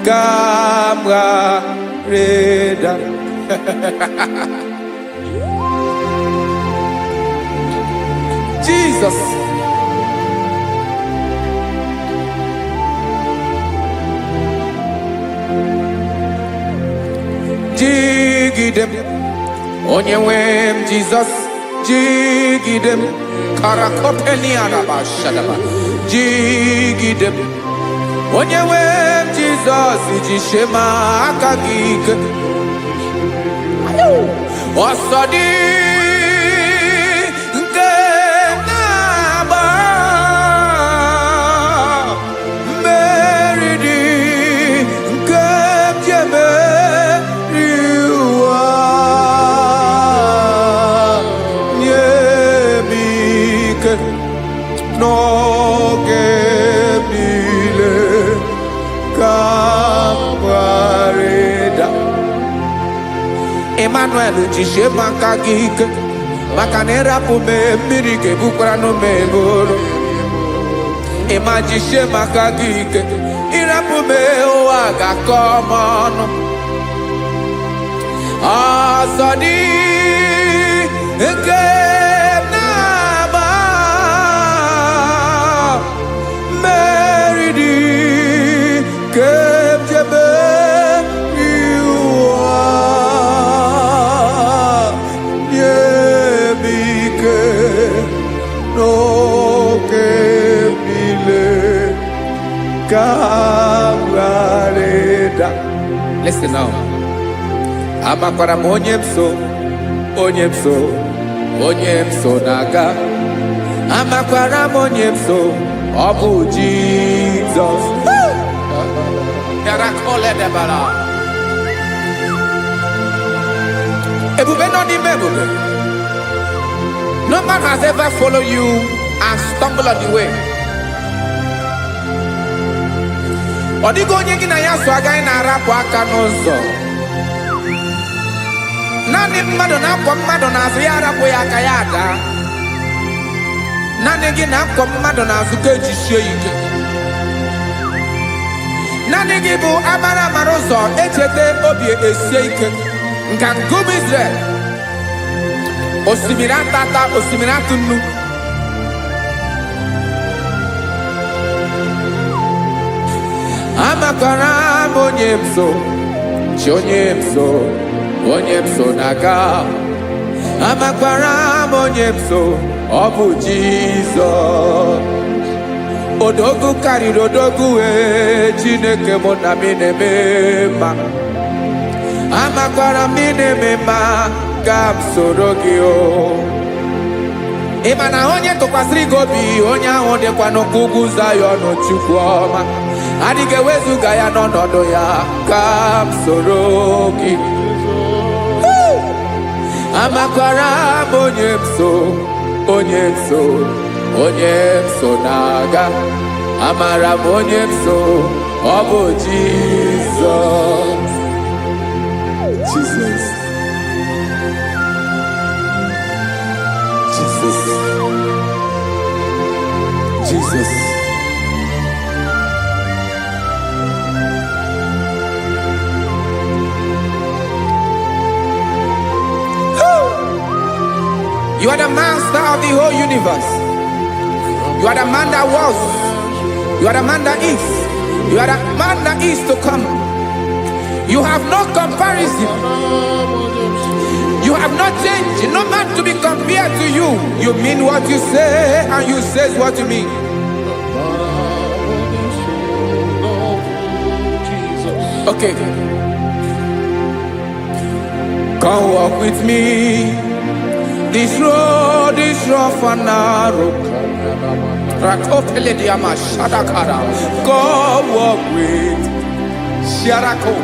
Camera reda. Jesus. Jigidem Onyewem Jesus Jigidem Karakopeni Arabashadaba Jigidem Onyewem Jesus Ijishema Akagik Osodi Nkenaba Meridi Nkemjeme No gemile kamareda Emmanuel jishe makagike Makanera pume mirike bukrano meboro Ema jishe makagike Irapume oaga komono Asadi eke Listen now. Amakwara onyemso naga. Amakwara onyemso obu Jesus. Yarakole debara. Ebube no di mebube. No man has ever followed you and stumbled on the way. Odigo onye gị na ya so agaghị na-arapụ aka n'ụzọ. Naanị mmadụ na-akwọ mmadụ n'azụ ya arapụ ya aka ya ada. Naanị gị na-akwọ mmadụ n'azụ ka ejisie ike. Naanị gị bụ amara ụzọ echete obi esie ike. Nka ngụm Israel. Osimiri atata, osimiri atụ nnu. Amakwara m onye m so, chi onye m so, onye m so na-aga. Amakwara m onye m so, ọ bụ Jizọs. Odogwu karịrị odogwu Chineke mụ na m na-eme mma. Amakwara m na-eme mma ka m soro gị o. Ị ma na onye tụkwasịrị gị obi, onye ahụ dịkwa n'ụkwụ ugwu Zayọn Chukwu ọma. Adịghị ewezuga ya n'ọnọdụ ya ka m soro gị. Amakwara m onye m so, onye m so, onye m so na-aga. Amara m onye m so, ọ bụ Jizọs. Jesus. Jesus. Jesus. You are the master of the whole universe. You are the man that was. You are the man that is. You are the man that is to come. You have no comparison. You have not changed. No man to be compared to you. You mean what you say, and you say what you mean. Okay. Come walk with me. This road is rough and narrow. Come walk with Sharako.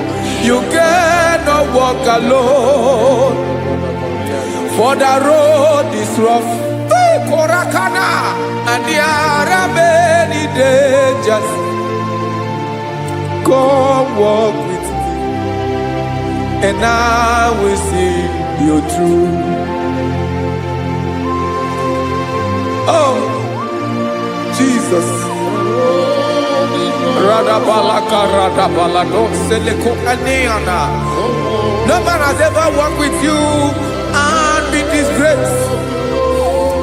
You cannot walk alone. For the road is rough. Korakana. And there are many dangers. Come walk with me, and I will see you through. Oh, Jesus. No man has ever walked with you and been disgraced.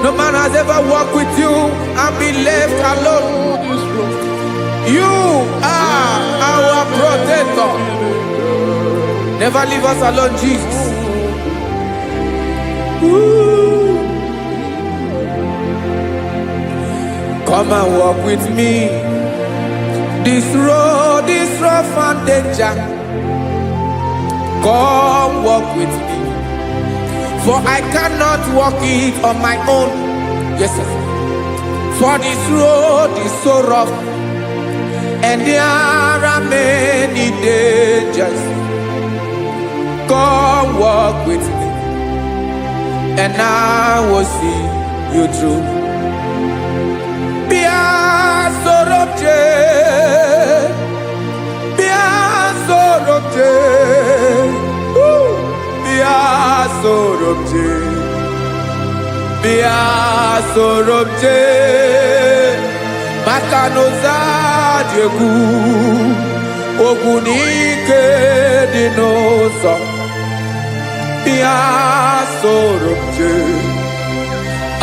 No man has ever walked with you and been left alone. You are our protector. Never leave us alone, Jesus. Ooh. Come and walk with me. This road is rough and danger. Come walk with me. For I cannot walk it on my own. Yes, sir. For this road is so rough, and there are many dangers. Come walk with me, and I will see you through. Be a sorobje, be a sorobje, be a sorobje, be a sorobje. Makanoza diegu, ogunike dinosa. Be a sorobje.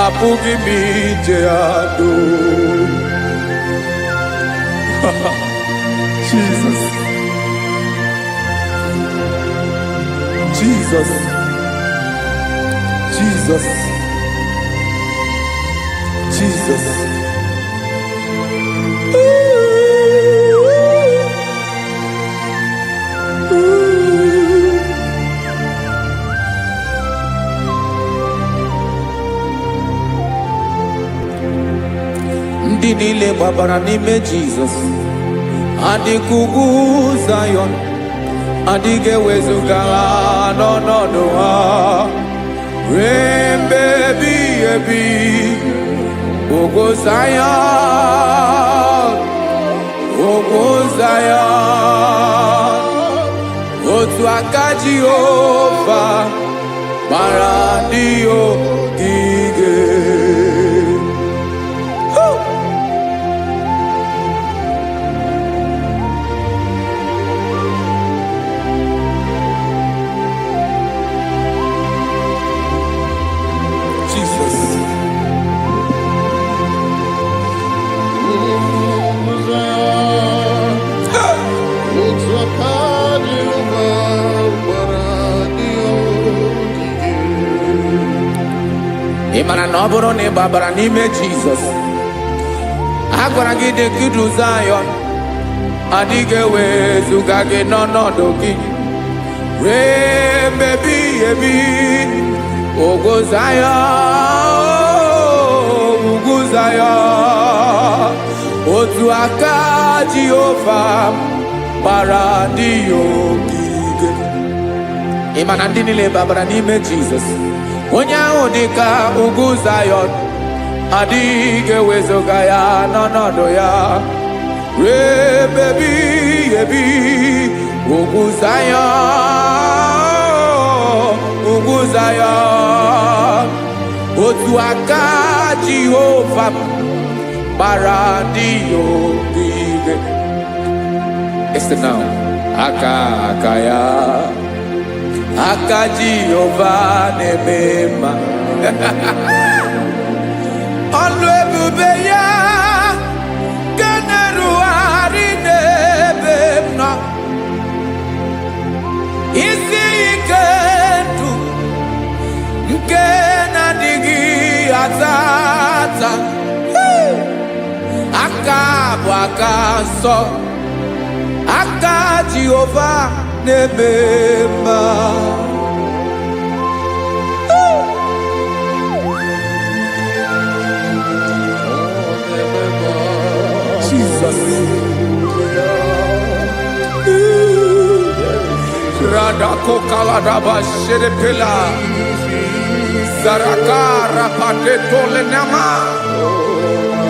Apugi mi jeado. Jesus. Jesus. Jesus. Jesus. Ndị niile gbabara n'ime Jizọs adịghị ugwu Zayọn, adịghị ewezuga ha n'ọnọdụ ha ruo mgbe ebighị ebi. Ugwu Zayọn, ugwu Zayọn, otu aka Jehova gbara ndị ogige. Imana na ọ bụrụ na ị gbabara n'ime Jizọs, a gwara gị dị kudu Zion, adịghị ewezuga gị n'ọnọdụ gị ruo mgbe ebighị ebi. Ugwu Zion, ugwu Zion, otu aka Jehova gbara ndị ya ogige. Ịma na ndị niile babara n'ime Jizọs, onye ahụ dị ka ugwu Zion, adịghị ewezuga ya n'ọnọdụ ya ruo mgbe ebighị ebi. Ugwu Zion, ugwu Zion, otu aka Jehova gbara ndị ya ogige. Listen now. Aka ya, aka Jehova na-eme mma. Ọlụ ebube ya ga na-erugharị n'ebe m nọ. Isi ike ndụ nke na-adịghị ata ata. Aka bụ aka nsọ, aka Jehova na-eme mma. Jesus. Radako kaladaba sherepela zaraka rapate tole nama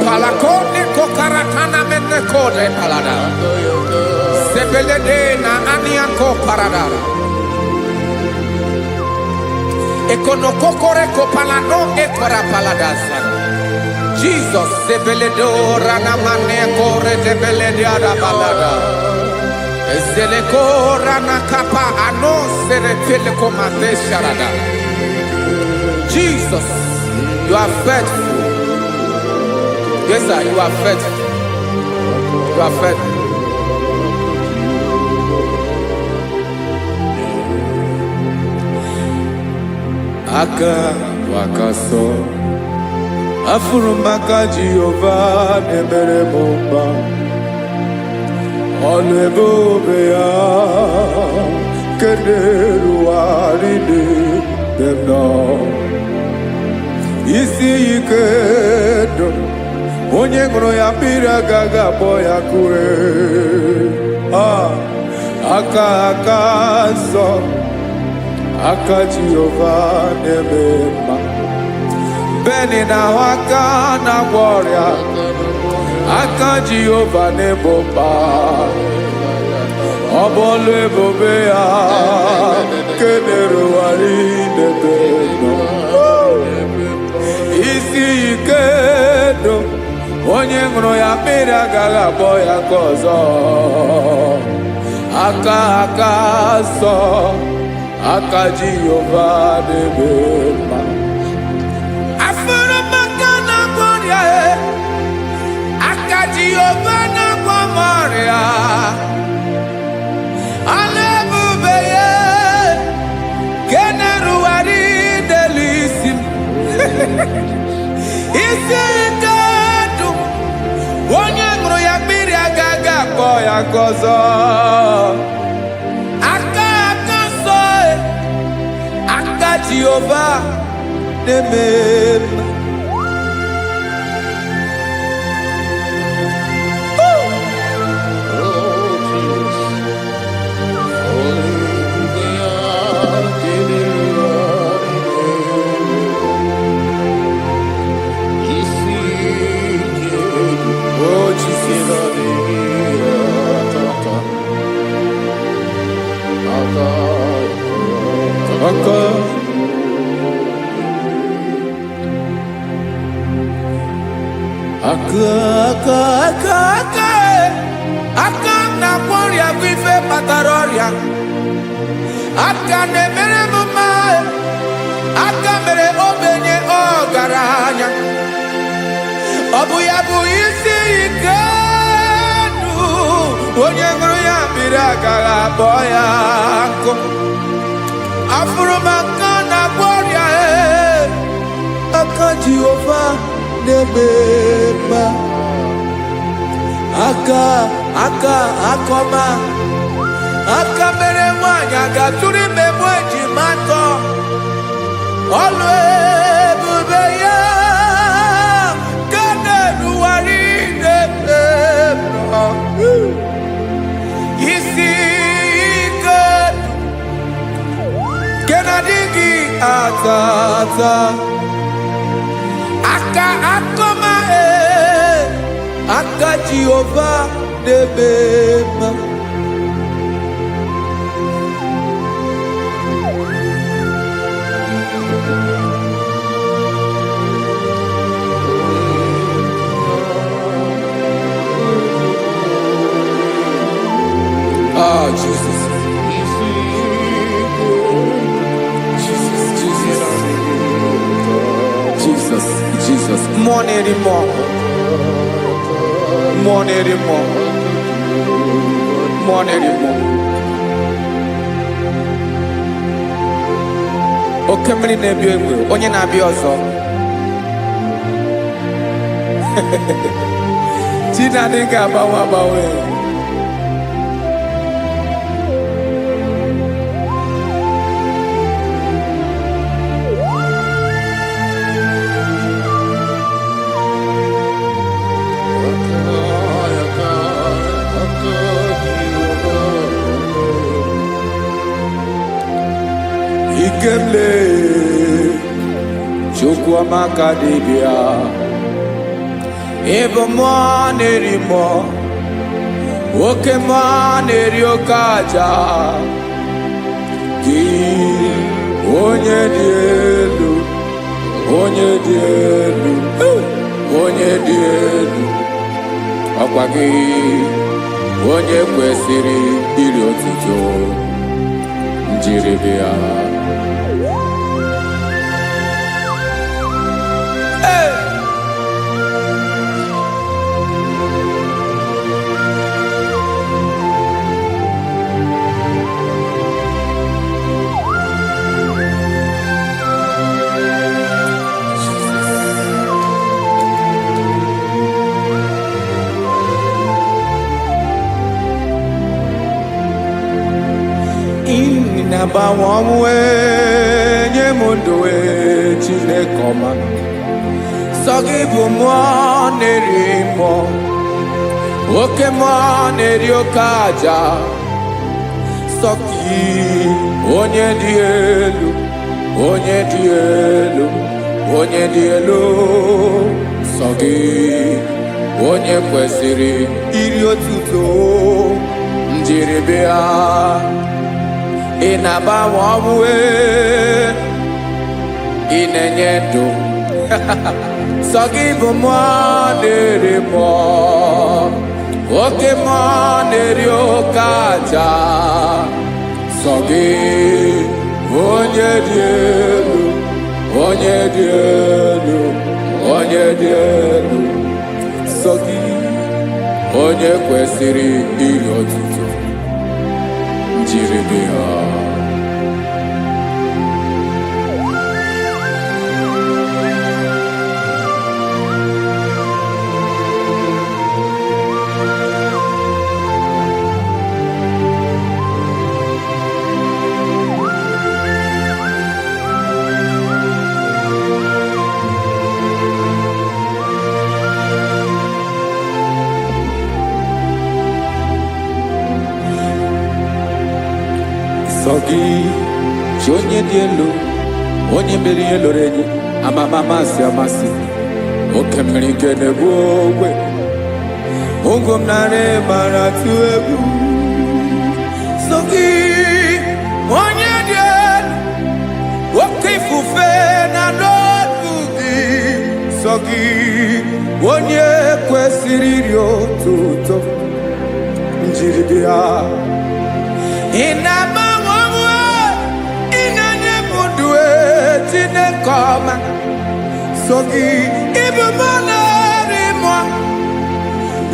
palakone kokaratana menne kode palada sebelede na aniako paradara ekono kokore ko palano ekora paladasa. Jesus sebeledo rana mane kore sebelede ada balada. Ezele kora na kapa ano sere tele komate sharada. Jesus, you are faithful. Yes, sir, you are faithful. You are faithful. Aka wakaso afurumaka Jehova nebere mumba. Ọlụ ebube ya kenerugharị n'ebe m nọ. Isi ike ndụ onye ṅụrụ ya mmiri agaghị akpọ ya kue. Aka nsọ, aka Jehova na-eme mma. Beni na-ahụ aka na-agwọ ọrịa, aka Jehova na-ebo mba. Ọ bụ ọlụ ebube ya kenerugharị n'ebe m nọ. Isi ike ndụ onye ṅụrụ ya mmiri agaghị akpọ ya ka ọzọ. Aka nsọ, aka Jehova na-eme mma. Jehova na-agwọ m ọrịa, ọlụ ebube ya nke na-erugharị n'elu isi m. Isi ike ndụ onye ṅụrụ ya mmiri agaghị akpọ ya ka ọzọ. Aka nsọ, aka Jehova na-eme mma. Aka na-agwọ ọrịa bụ ife kpatara ọrịa. Aka na-emere m mma, aka mere ogbenye ọgaranya. Ọ bụ ya bụ isi ike ndụ onye ṅụrụ ya mmiri agaghị akpọ ya nkụ. Afụrụ m aka na-agwọ ọrịa, aka Jehovah nebema akoma mere nwanyị agatụrụ ime mụ ejimatọ ọlụ ebube ya ka na-eruwari nebema isi ike ke na-adịghị ata akoma aka Jehovah nebema Jesus. Jesus. More anymore. Okemri na-ebi egbe, onye na-abịa ọzọ. Chinadị ga-agbanwe. Ikemle Chukwamaka dibia Ebo nerimo Oke neriokaja Ki onye di elu Ọkwa gị onye kwesịrị iri otuto njiribia Nabawanwe nye mundoe Chineke ọma Sọgị bụ mmụọ na-eri mmụọ Oke mmụọ na-eri oke aja Sọgị onye dị elu Sọgị onye kwesịrị iri otuto njiribịa Inabawanwe inenye ndụ Sọgị bụ mmụọ na-eri mmụọ Oke mmụọ na-eri oke aja Sọgị onye dị elu Sọgị onye kwesịrị iri otuto njiribịa Sọgị chi onye dị elu onye mere ihe lụrụ enyi amasị oke mmiri nke na-egbu ogwe ogo m narị mara tụ egwu Sọgị onye dị elu oke ifufe na n'ọdụ gị Sọgị onye kwesịrị iri otuto njiribịa Inabawanwe inenye mundoe Chineke ọma Sọgị ịbụ mmụọ na-eri mmụọ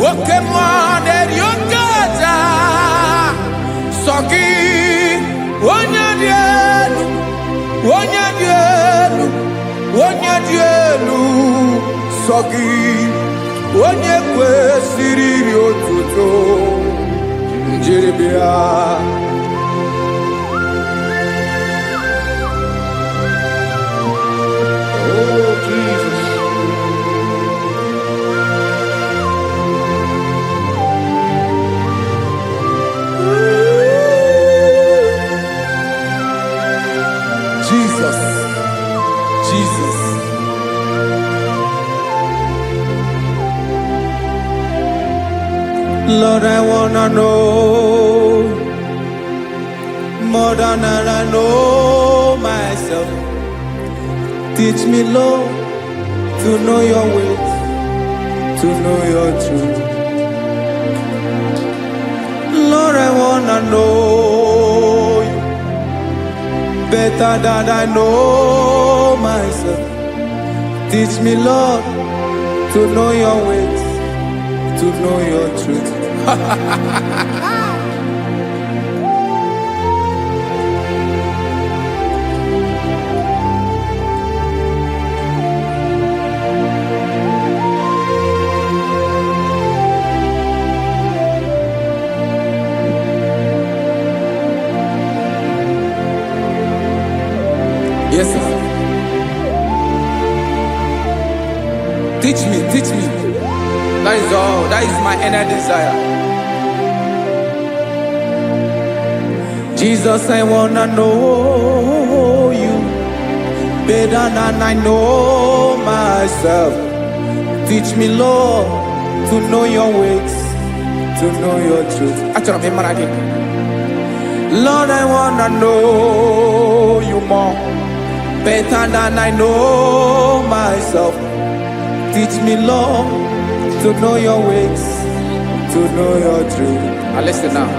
Oke mmụọ na-eri oke aja Sọgị onye dị elu nsọ gị onye kwesịrị iri otuto njiri bịa. Oh, Jesus. Jesus, Jesus. Lord, I wanna know more than I know myself. Teach me, Lord, to know your ways, to know your truth. Lord, I wanna know you better than I know myself. Teach me, Lord, to know your ways, to know your truth. Yes, sir. Teach me, teach me. That is all. That is my inner desire. Jesus, I wanna know you better than I know myself. Teach me, Lord, to know your ways, to know your truth. Actually, I'm in Lord, I wanna know you more better than I know myself. Teach me, Lord, to know your ways, to know your truth. Listen now.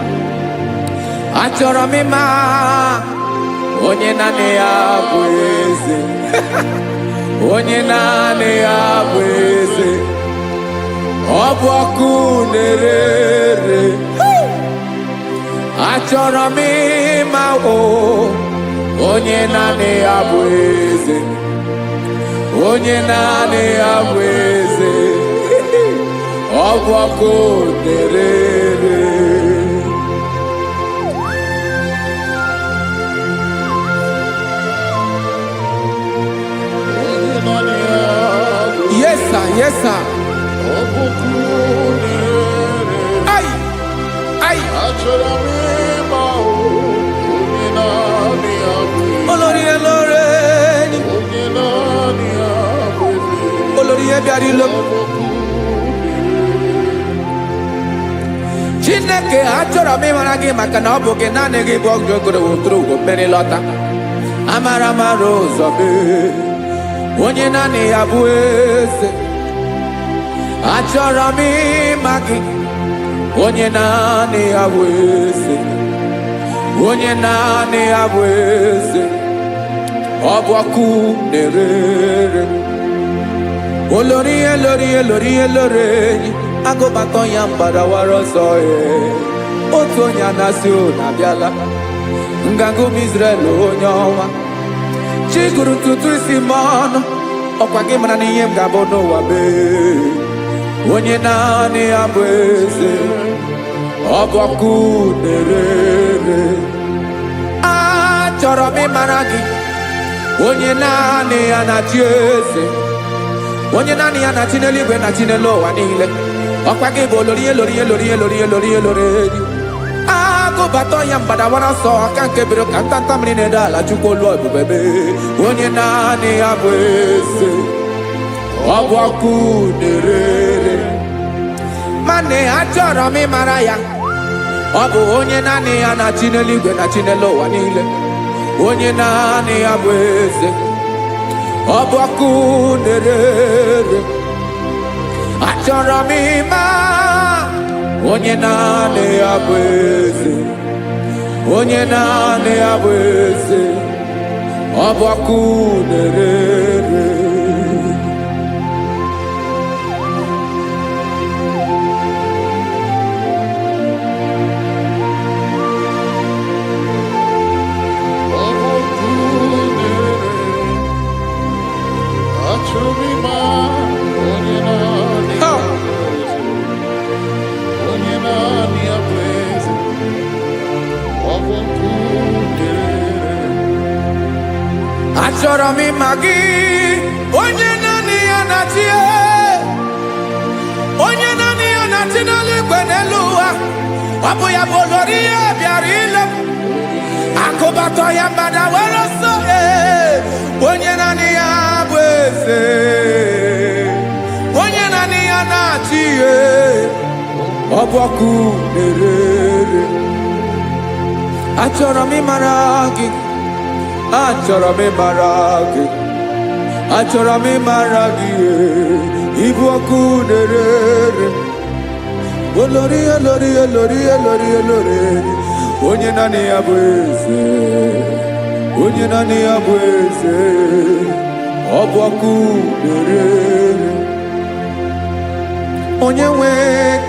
Achọrọ m ịma onye naanị ya bụ eze. Onye naanị ya bụ eze. Ọ bụ ọkụ na-ere. Achọrọ m ịma onye naanị ya bụ eze. Onye naanị ya bụ eze. Ọ bụ ọkụ na-ere. Yes, sir. Yes, sir. Ay, ay. Olórí ẹlọ́rẹ́ ni. Olórí ẹbí àdìlọ́. Chineke achọrọ m ịmara gị maka na ọ bụ gị naanị gị bụ ọgụ ogoro wotoro ugwo mmeri lọta. Amara mara ụzọ mee. Onye naanị ya bụ eze. Achọrọ m ịma gị. Onye naanị ya bụ eze. Onye naanị ya bụ eze. Ọ bụ ọkụ na-ere. Olórí elórí elórí elórí enyi. Agụbatọ ya mgbadawara ọsọ ya. Otu onye anasị na-abịala. Nganga ụmụ Izrel onye ọma. Chi gụrụ ntutu isi m ọnụ. Ọkwa gị mara na ihe m ga-abụ n'ụwa mee. Onye naanị ya bụ eze. Ọ bụ ọkụ na-ere. Achọrọ m ịmara gị. Onye naanị ya na-achị eze. Onye naanị ya na-achị n'eluigwe na-achị n'elu ụwa niile. Ọkwa gị bụ olórí elórí elórí elórí elórí elórí enyi. Agụbatọ ya mgbadawara ọsọ aka nke biri ka ntanta mmiri na-ede ala Chukwu olu ebube mee. Onye naanị ya bụ eze. Ọ bụ ọkụ na-ere. Mane achọrọ m ịmara ya. Ọ bụ onye naanị ya na-achị n'eluigwe na-achị n'elu ụwa niile. Onye naanị ya bụ eze. Ọ bụ ọkụ na-ere. Achọrọ m ịma onye naanị ya bụ eze. Onye naanị ya bụ eze. Ọ bụ ọkụ na-ere. Achọrọ m ịma onye achọrọ m ịma gị onye naanị ya na-achị onye naanị ya na-achị n'eluigwe n'elu ụwa ọ bụ ya bụ olori ya bịara ile m akụbatọ ya mgbada were ọsọ onye naanị ya bụ eze onye naanị ya na-achị ihe ọ bụ ọkụ na-ere achọrọ m ịmara gị achọrọ m ịmara gị achọrọ m ịmara gị ịbụ ọkụ na-ere olori olori olori olori olori onye naanị ya bụ eze onye naanị ya bụ eze ọ bụ ọkụ na-ere onye nwe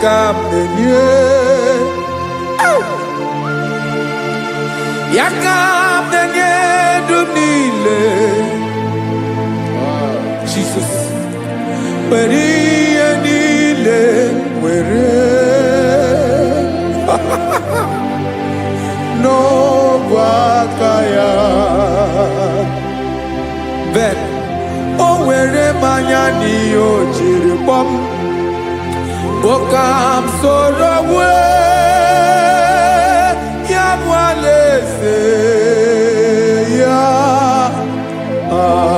ka m na-enye ya ka m na-enye dum niile Jesus were ihe niile were n'ọbụ aka ya ben o were mmanya n'ihe o jiri kpọọ m boka m soro wee ya bụ alaeze ya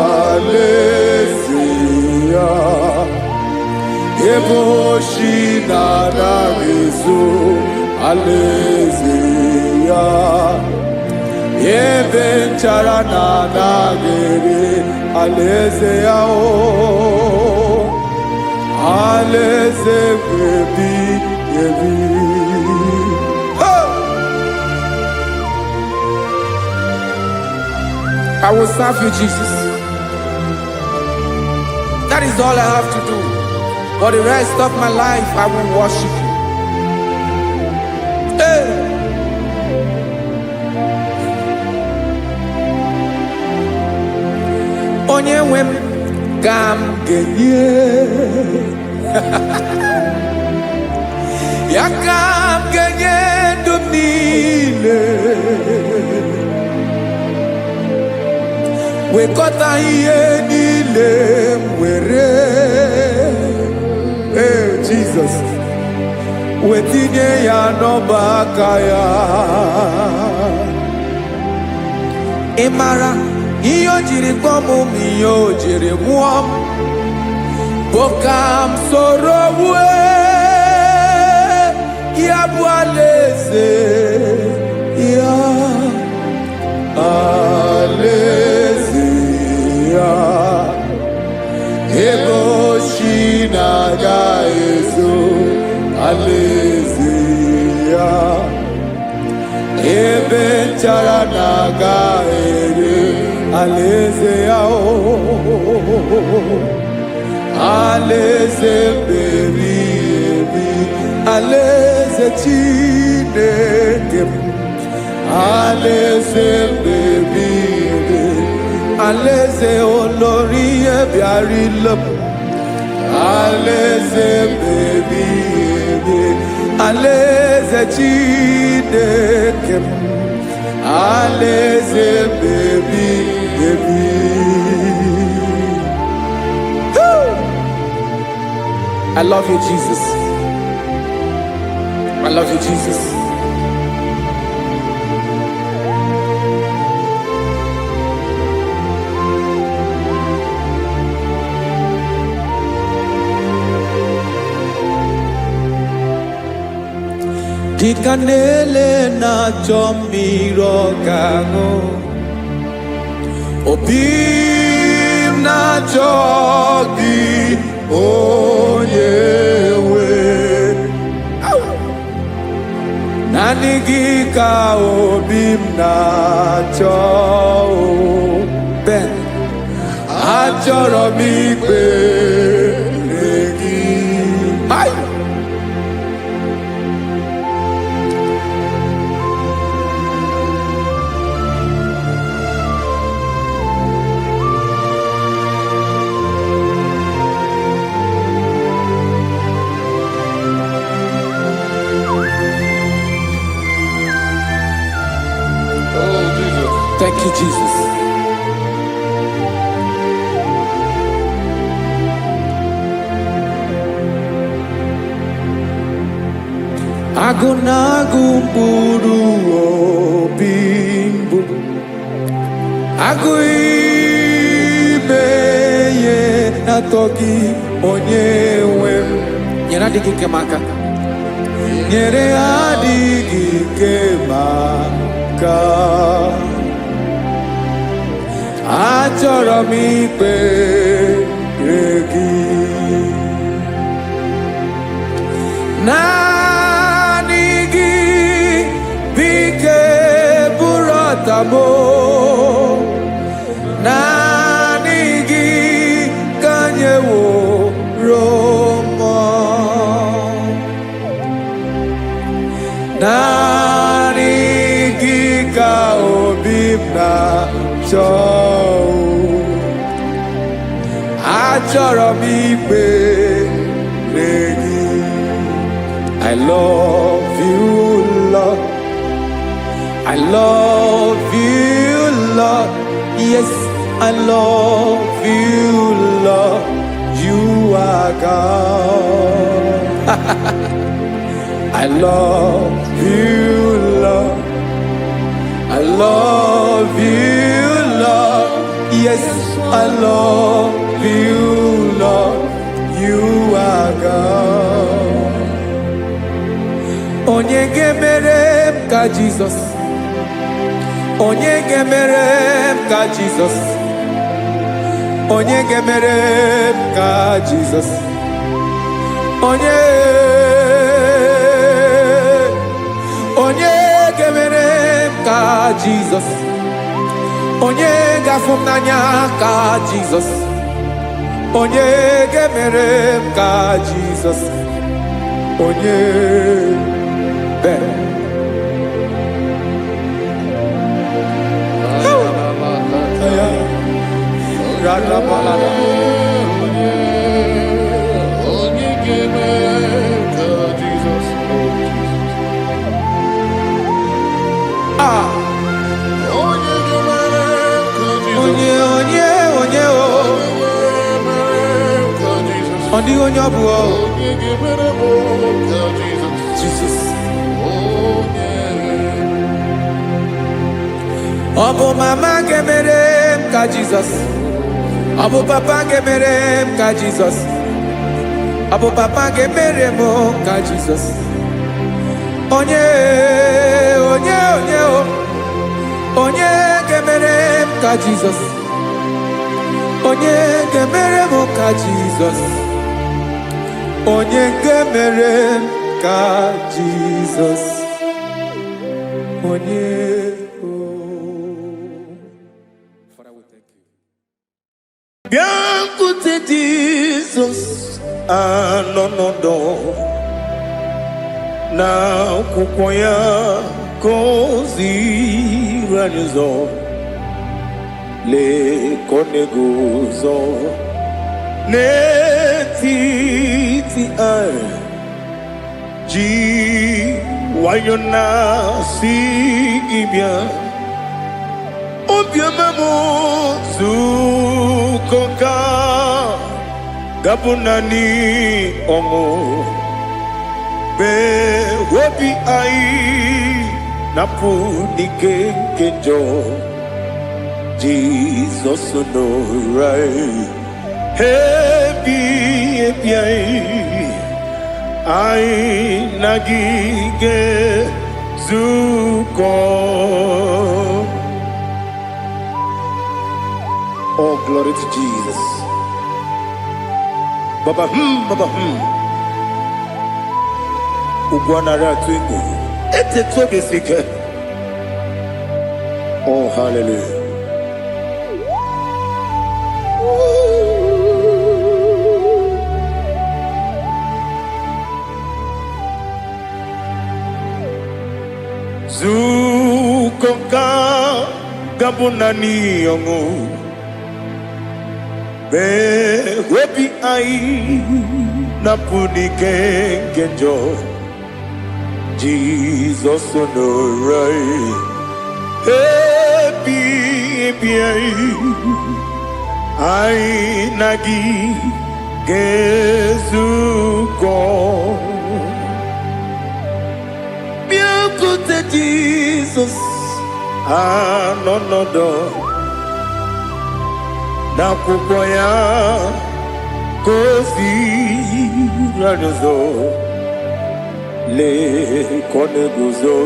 alaeze ya ebe oshi na-anaghị ezo alaeze ya ebe nchara na-anaghị ere alaeze ya alaeze ebi ebi. I will serve you, Jesus. That is all I have to do. For the rest of my life, I will worship you. Hey. Onye nwe m ka m ga-enye ya ka m ga-enye ndụ m niile wekọta ihe niile m were Jesus wetinye ya n'ọba aka ya ị mara ihe o jiri kpọọ m ihe o jiri mụọ m bụ ka m soro wee ya bụ alaeze ya alaeze ya ebe oshi na-aga ezo alaeze ya ebe nchara na-aga ere alaeze ya alaeze ebi ebi alaeze Chineke m alaeze ebi ebi alaeze olori ya bịara ile m alaeze ebi ebi alaeze Chineke m alaeze ebi ebi. I love you, Jesus. I love you, Jesus. Dịka na-ele na-achọ mmiri ọ ga-aṅụ, obi m na-achọ gị onye nwe, naanị gị ka obi m na-achọ. Ben, achọrọ m ikpere gị. Oh, Jesus. Thank you, Jesus. Agụnagụ mkpụrụ obi mbụ agụ ime ihe na-atọ gị onye nwe m nyere adịghị ike m aka nyere adịghị ike m aka achọrọ m ikpere gị naanị gị bike bụrụ ọtamo naanị gị ka nyeworo m naanị gị ka obi m na-achọ achọrọ m ikpere gị I love you, Lord. I love you, Lord. Yes, I love you, Lord. You are God. I love you, Lord. I love you, Lord. Yes, I love you, Lord. You are God. Onye ga-emere m ka Jizọs onye ga-emere m ka Jizọs onye ga-emere m ka Jizọs onye ga-emere m ka Jizọs onye ga-afụ m n'anya ka Jizọs onye ga-emere m ka Jizọs onye Jesus. Obu mama gemere m ka Jesus. Obu papa gemere m ka Jesus. Obu papa gemere m ka Jesus. Onye gemere m ka Jesus. Onye gemere m ka Jesus. Onye gemere m ka Jesus. Onye Biancote Jesus anonodo na kukoya kozi ranizo le konegozo netiti ai ji wayona sigibia obiamamo zukoka gabunani omo be wobi ai napudike kenjo Jesus no right happy ai nagige zuko. Oh, glory to Jesus. Baba Ugwanara twingo. Ete tobe sike. Oh, hallelujah. Zukoka gabunani yongo. Be wepi ai napuni kenjo Jesus no right happy ai nagi gezuko anọnọdọ n'akwụkwọ ya ka o ziri anyị ụzọ lee ka ọ na-eguzo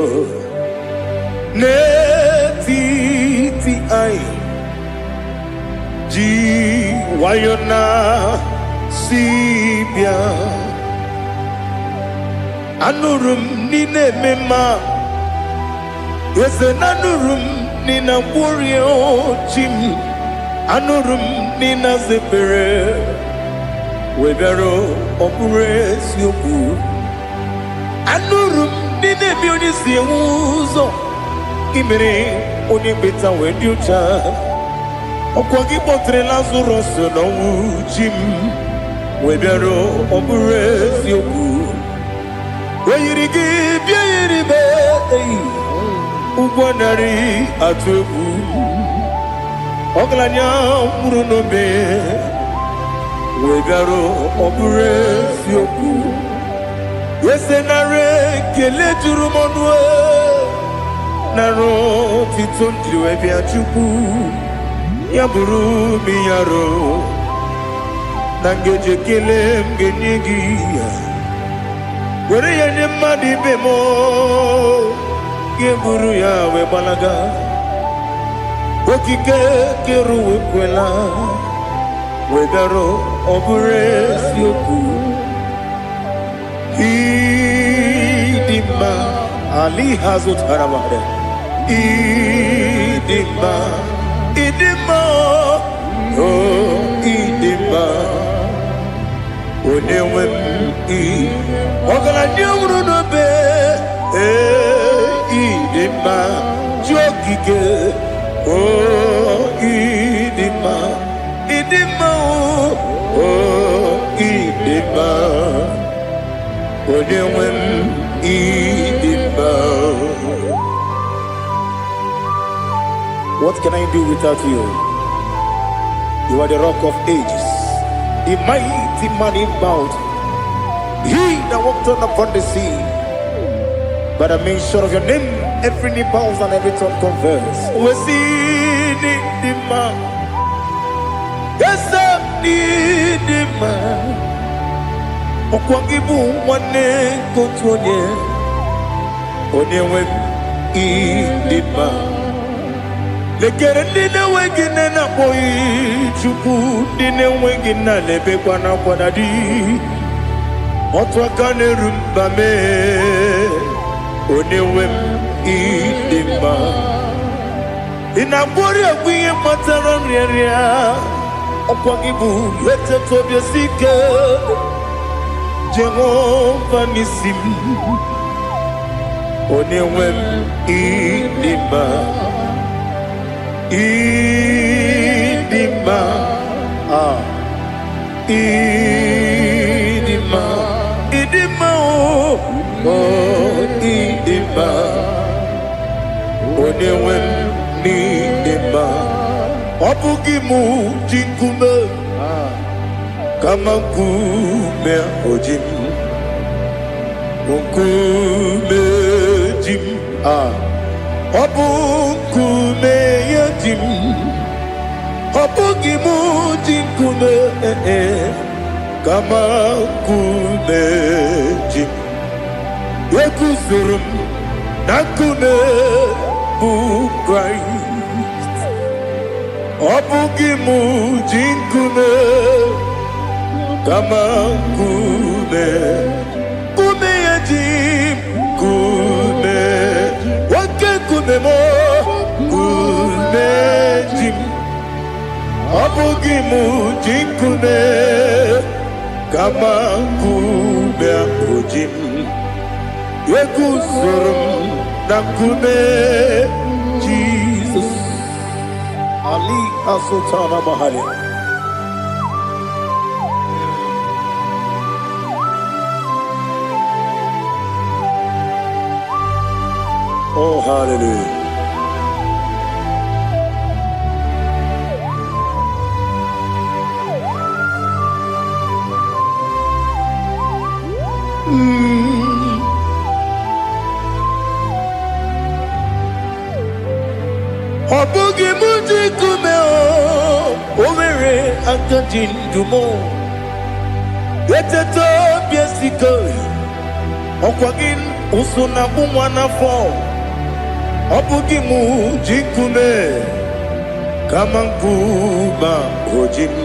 n'etiti anyị ji nwayọọ na si bịa. Anụrụ m n'ime eme mma eze na anụrụ m n'ina mkpụrụ ochi m anụrụ m n'ina zebere wee bịara ọ bụrụ eziokwu. Anụrụ m n'ina ebe onye si enwe ụzọ imere onye kpeta wee dị ụcha. Ọkwa gị kpọtere Lazarọs n'ọnwụ chi m wee bịara ọ bụrụ eziokwu. O yiri gị bịa yiri be ụgbọ narị atụ egwu. Ọgaranya nwụrụ n'obe wee bịara ọ bụrụ eziokwu. Ese nara ekele juru m ọnụ nara otito m jiri wee bịa Chukwu. Ya bụrụ m ya ro na ngeji ekele m ga-enye gị ya. Were ya nye mmadụ ibe m ga-eburu ya wee gbalaga. Okike kere uwe kwela wee bịara ọ bụrụ eziokwu. Ịdị mma Ali ha zụtara mmadụ. Ịdị mma ịdị mma ịdị mma onye nwe m ọgaranya nwụrụ n'obe ịdị mma ji okike ịdị mma ịdị mma ịdị mma onye nwe m ịdị mma. What can I do without you? You are the rock of ages, the mighty man in mountain. He that walked on upon the sea. By the mention of your name, every knee bows and every tongue confess. We see the man. Yes, the man. Okwangibu wane kotonye. Onyewe the man. Lekere ndị na-enweghị nne na-akpọghị Chukwu, ndị na-enweghị nna na-ebekwa n'akwa na di. Otu aka na-eru mba mee onye nwe m ịdị mma. Ị na-agwọrị agwụ ihe kpatara nrịarịa. Ọkwa gị bụ eteta obi esi ike Jehova n'isi m. Onye nwe m ịdị mma. Ịdị mma, ịdị mma, ịdị mma, ịdị mma, onye nwe m n'ịdị mma. Ọ bụghị mụ ji nkume kama nkume oji m, nkume ji m. Ọ bụ nkume ya ji m, ọ bụghị mụ ji nkume kama nkume ji m. Eguzoro m na nkume bụ Kraịst. Ọ bụghị mụ ji nkume kama nkume ya ji m. Nkume nkume mo nkume ji m. Ọ bụghị mụ ji nkume kama nkume ahụ ji m. Eguzoro m na nkume Jizọs. Ali Asotana Mahali. Oh, hallelujah. Obugi muji kume omere akadin dumo. Eteto biesiko. Okwagin usuna umwana fo. Obugi muji kume kamankuma hojim.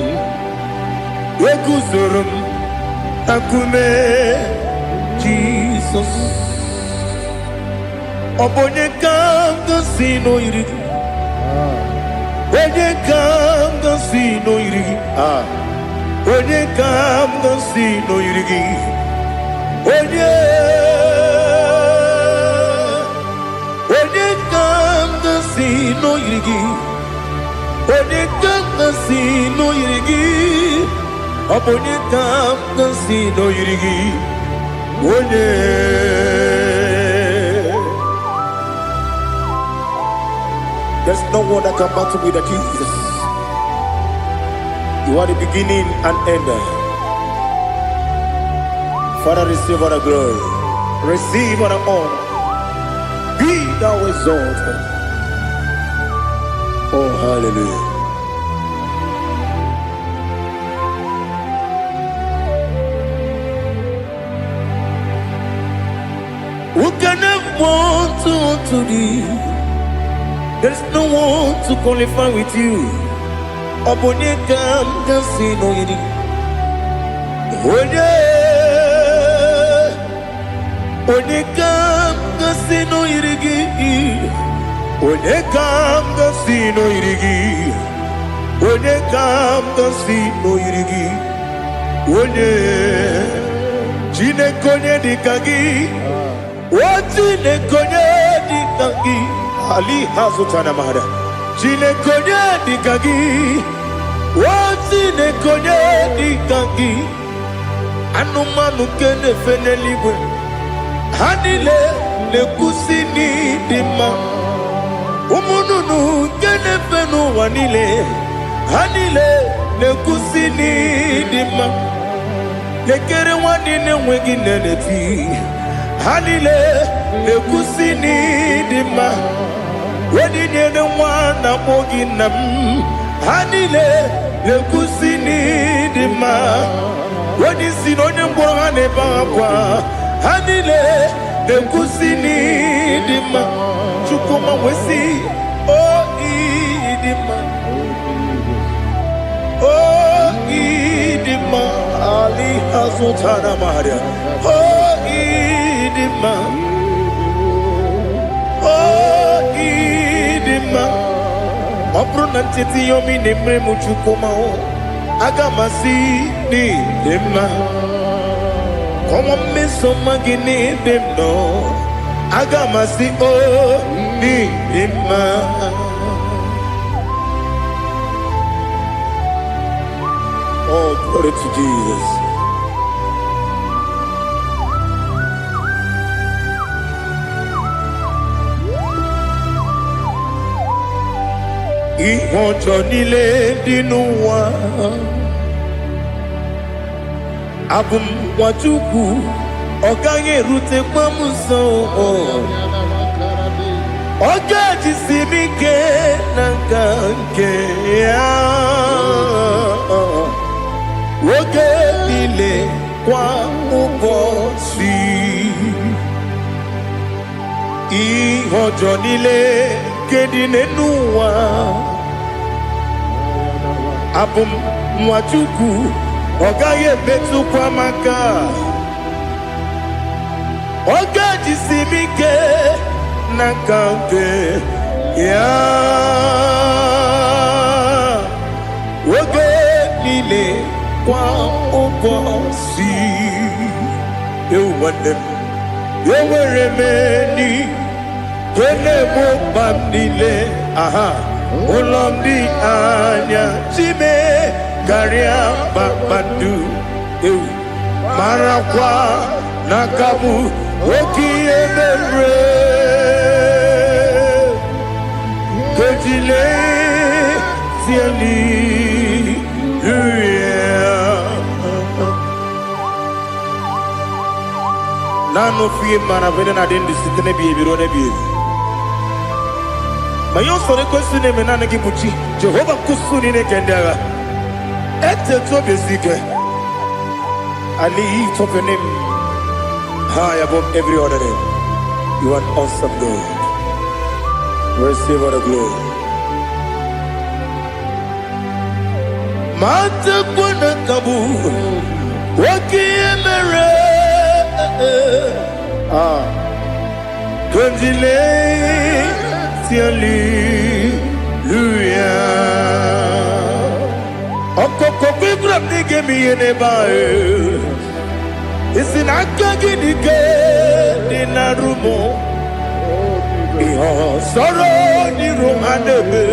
Ekuzurum akume Jesus. Obonye kanga sino irigi. Onye kanga sino irigi. Onye kanga sino irigi. Onye kanga sino irigi. Onye kanga sino irigi. Obonye kanga sino irigi. Onye. There's no one that can battle with Jesus. You are the beginning and end. Father, receive all the glory. Receive all the honor. Be thou exalted. Oh, hallelujah. Who can have one to thee? There's no one to qualify with you. Obonye kam kasino yiri. Onye kam kasino yirigi. Onye kam kasino yirigi. Onye kam kasino yirigi. Onye chine konye dikagi. Chine konye dikagi. Ali hazutana mahada. Chine konye dikagi. Chine konye dikagi. Anumanu kene feneligwe. Hanile ne kusini dima. Umununu kene fenu wanile. Hanile ne kusini dima. Nekere wanine wegi neneti. Hanile ne kusini dima. Wedi nyene wana mogi nam. Hanile ne kusini dima. Wedi sinonye mbwangane bakwa. Hanile ne kusini dima. Chukuma wesi oh idima. Oh idima. Ali hazutana maria. Oh idima. Oh idima. Opro nanteti yomi nemre muchukuma o. Agamasi ni dima. Come on, miss some magini demno. Agamasi o ni dima. Oh, glory to Jesus. Ihojo nile dinuwa. Abum wajuku oganye rute kwamuso. Oga jisimike nangange ya. Woge nile kwa ubosi. Ihojo nile kedinenuwa. Abum wajuku ogaye betu kwa maka. Oga jisimike nakange ya. Woge nile kwa ubosi. You want them. You were remedy. Kene mo bandile. Aha. Olomdi anya. Chime. Garia babandu. Marakwa. Nakabu. Oki emere. Kejile. Siali. Nano fiye mana vene na den disitene biye biro ne biye. Mayo sore kwesune menana kibuchi. Jehovah kusuni ne kendera. Ete to besike. I lift up your name high above every other name. You are an awesome God. Receive all the glory. Mata kuna kabu wakiemere Kondile Hallelujah. Okoko bibra nige mi enebae. Isin akagi nige dinarumo. Iho soro ni romanebe.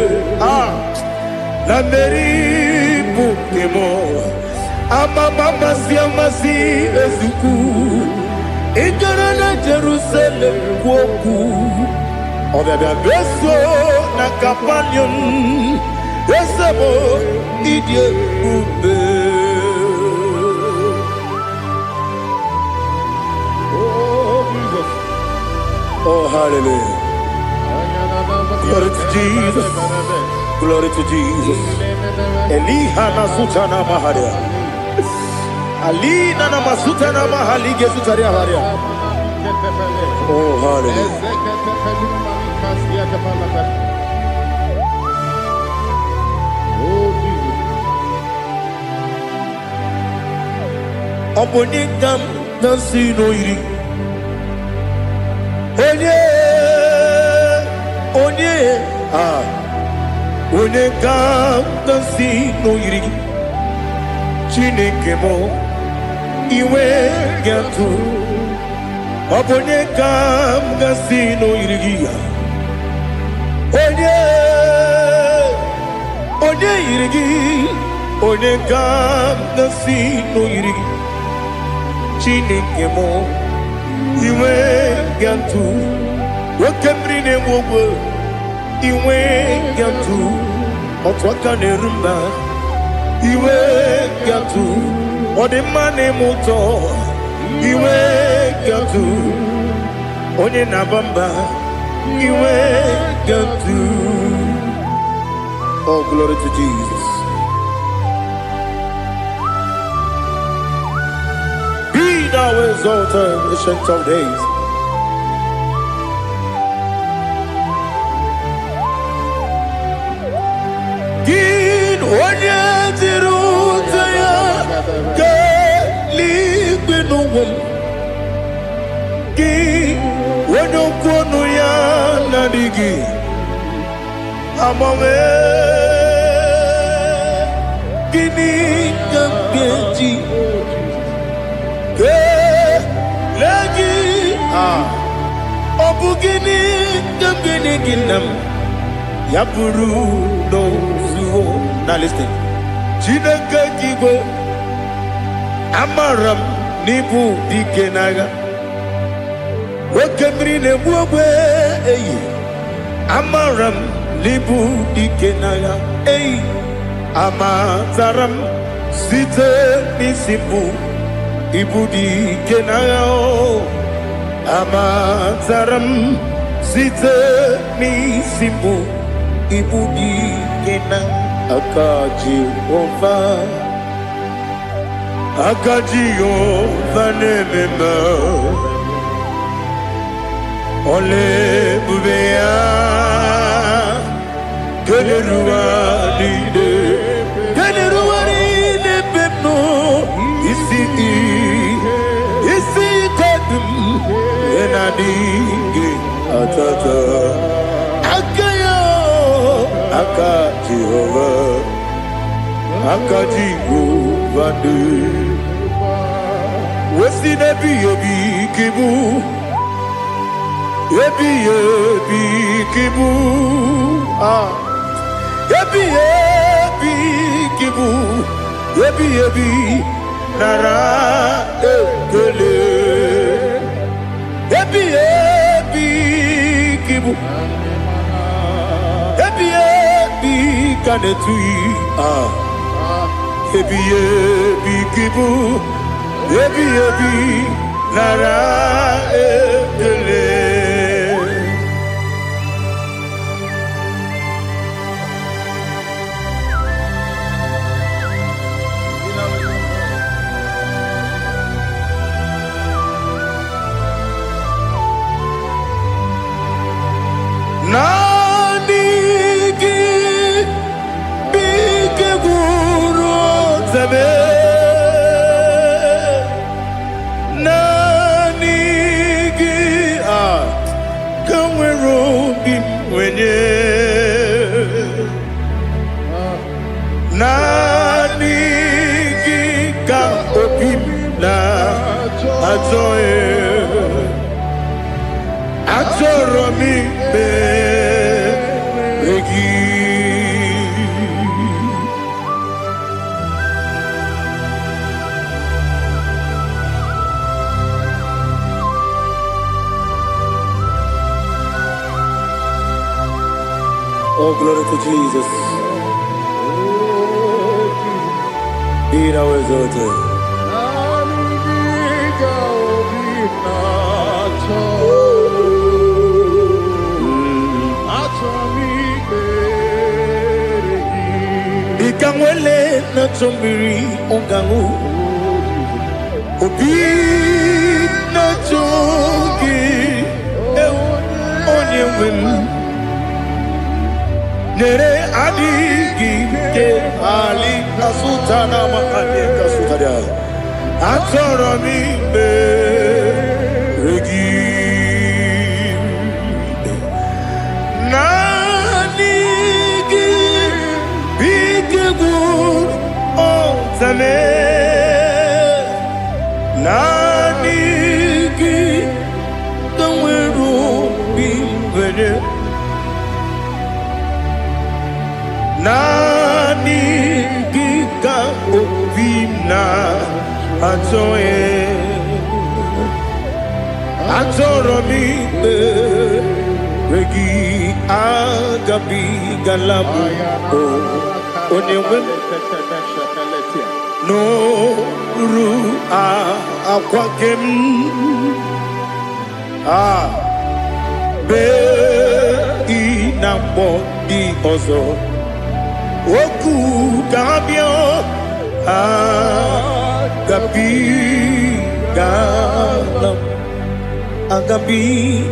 Na meri bukemo. Ama mama si amasi ezuku. Ikarana Jerusalem woku. Obebe beso na kapanion. Esebo idie ube. Oh Jesus. Oh hallelujah. Glory to Jesus. Glory to Jesus. Eliha na sutana maharia. Alina na masutana mahalige sutaria haria. Oh hallelujah. Obonikam nasino iri. Onye Onekam nasino iri. Chineke mo iwe gatu. Obonekam nasino iri. Onye iri. Onekam nasino iri. Chineke mo iwe gatu. Wakemri ne wowo iwe gatu. Otwaka ne rumba iwe gatu. Odemane moto iwe gatu. Onye nabamba iwe gatu. Oh glory to Jesus. Thou exalted, ancient of days. Gin onye tirutaya ke ligbinugum. Gin onye kwonu ya nadigi amame. Gini kambeji. Lagi obugini gambini ginam yapuru no zuho. Now listen. Chineke kigo amaram nibu dikenaga. Wakemri ne buwe amaram nibu dikenaga. Amazaram site nisibu. Ibudi kenao amazaram site ni simbu. Ibudi kena akaji ova nemema ole bubea kenerua lide pepno isi kadum enadinge atata akayo akaji ovande wesi nebi ebi kibu ebi kibu ebi kibu ebi nara ekele ebi kibu ebi kanetui ebi kibu ebi nara ekele Atoro mi beregi. Oh, glory to Jesus. Be thou exalted. Ikangwele na chombiri ongangu obi na chogi onye wem nere adigi ke ali kasutana ma ali kasutaria atoro mi beregi nanigi bigegu otame nanigi kanweru bimvere nani gika obina atoye atoro mi regi agabi galabu onewe no ru akwakem be inambo di ozo Oku Gabio Agabi Galam Agabi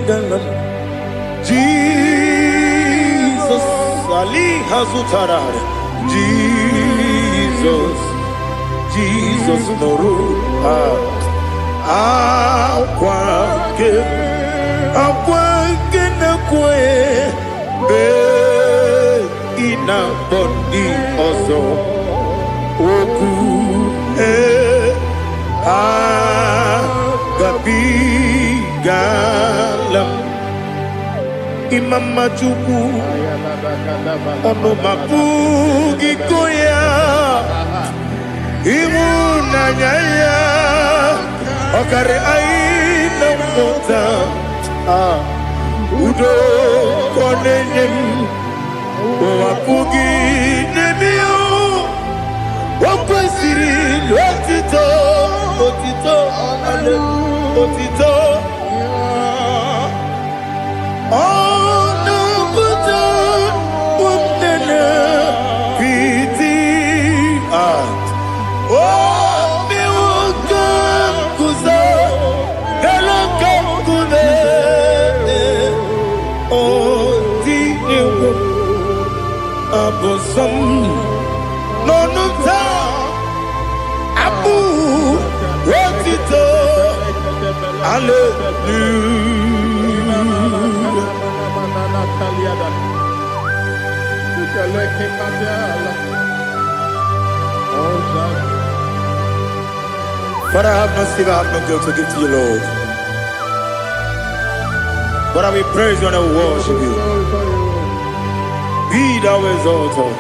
Galam Jesus Ali Hazutarar Jesus Noru Akwake Nakwe Be Ina bondi ozo oku gabi galam imama chuku ono mapugi koya imuna nyaya okare aina mota udo konenyem Wapugi nemio Wakwesiri Otito Otito Ale Otito Ono Buto Umnene Piti Oh Miwoka Kuzo Hello Kakune Oh Dini Abosom Nonuta Abu Rotito Hallelujah Father, I have no sin, I have no guilt to give to you, Lord. But I will praise you and I will worship you. Be thou exalted.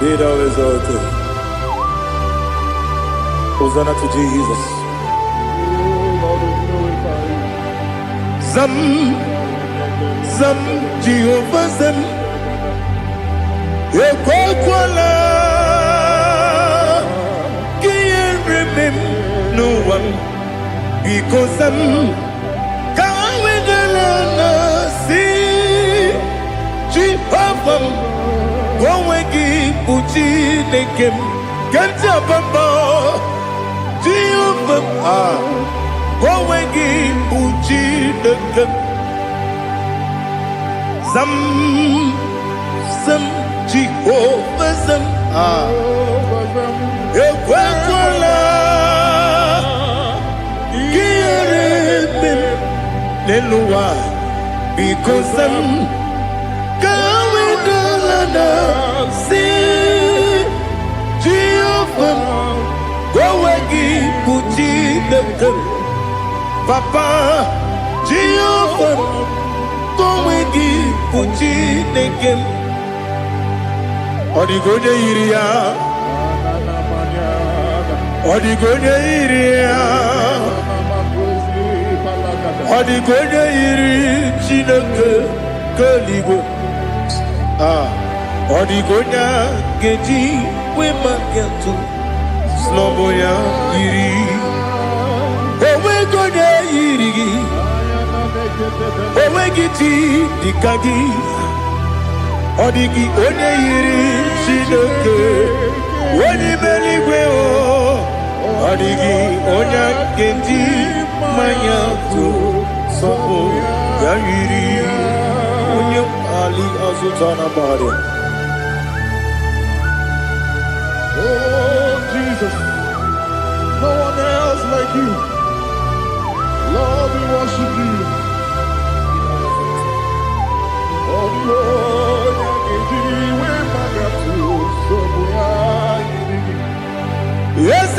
Be thou exalted. Hosanna to Jesus. Zam, Zam, Jehovah Zam. Ekwakwala. Can't remember no one. Because Zam. Can't wait alone. See. Chipapam. Gowegi Uchi Nekem. Kanjabamba. Jehovah. Gowegi Uchi Nekem. Zam. Zam. Jehovah Zam. Ekwakwala. Kiyarebe. Nenua. Because Zam. Kawedalana. See. Jehovah. Gowegi Uchi Nekem. Papa. Jehovah, Towegi, Puchi, Nekem, Odigonya Iria, Odigonya Iria, Odigonya Iri, Chineke, Kaligo, Odigonya Geji, Wemakentu, Sloboya Iri, Owegonya Iri, Owegiti, Dikagi, Odigi, Onye Iri, Chineke, Oni Meligwe, Odigi, Onya Geji, Mayantu, Sopo, Yiri, Onye Ali Azutana Bari. Oh, Jesus. No one else like you. Lord, we worship you. Oh, Lord, yes,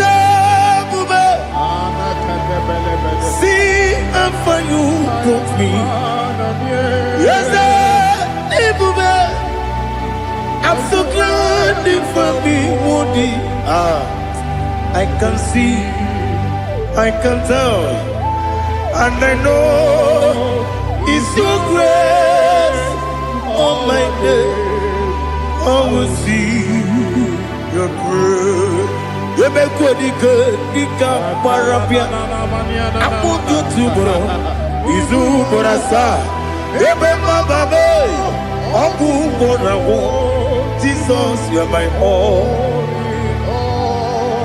Bube. See, I'm for you, got me. Yes, Bube. I'm so glad you for me, Woody. I can see, I can tell, and I know it's your grace. Oh my day, I will see your grace. You make good, Dika Parapia. I put you to bro. Izu Borasa. You make my baby. Oku Borawo. Jesus, you are my all.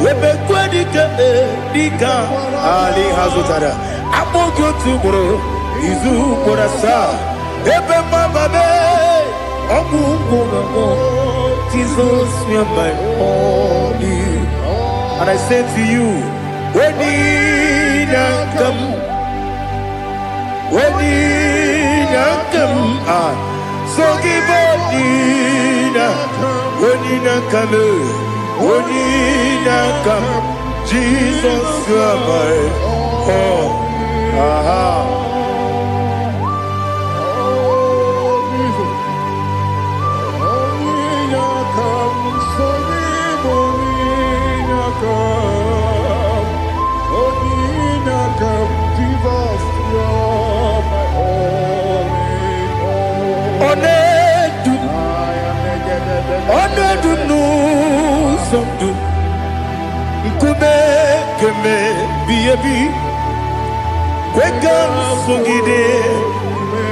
You make good, Dika Ali Hazutara. I put you to bro. Izu Borasa. Ebe mababe, Jesus, you are my only. And I say to you, when you come, so give when you come, Jesus, you are my all.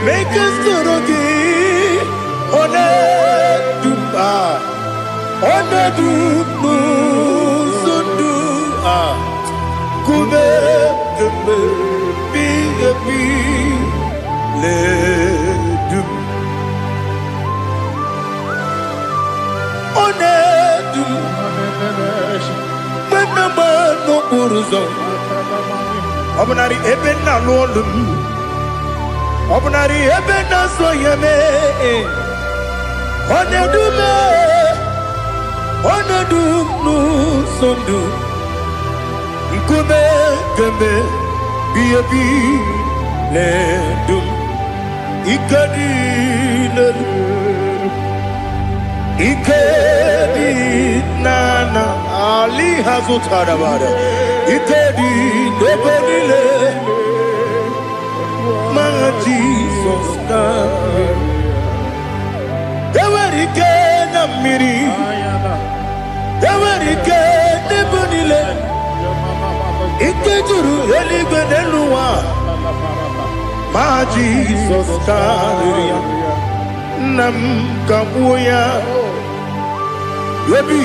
Make us Obnari ebena lolum Obnari ebena soyeme Onedumu sondu Ikume gembe Biyabi ledum Ikadi nana Ali Hazutara Bada Ikadi nebodile My Jesus Ewerike na miri Ewerike nebodile Ikejuru eligwe neluwa My Jesus Nam kabuya Yebi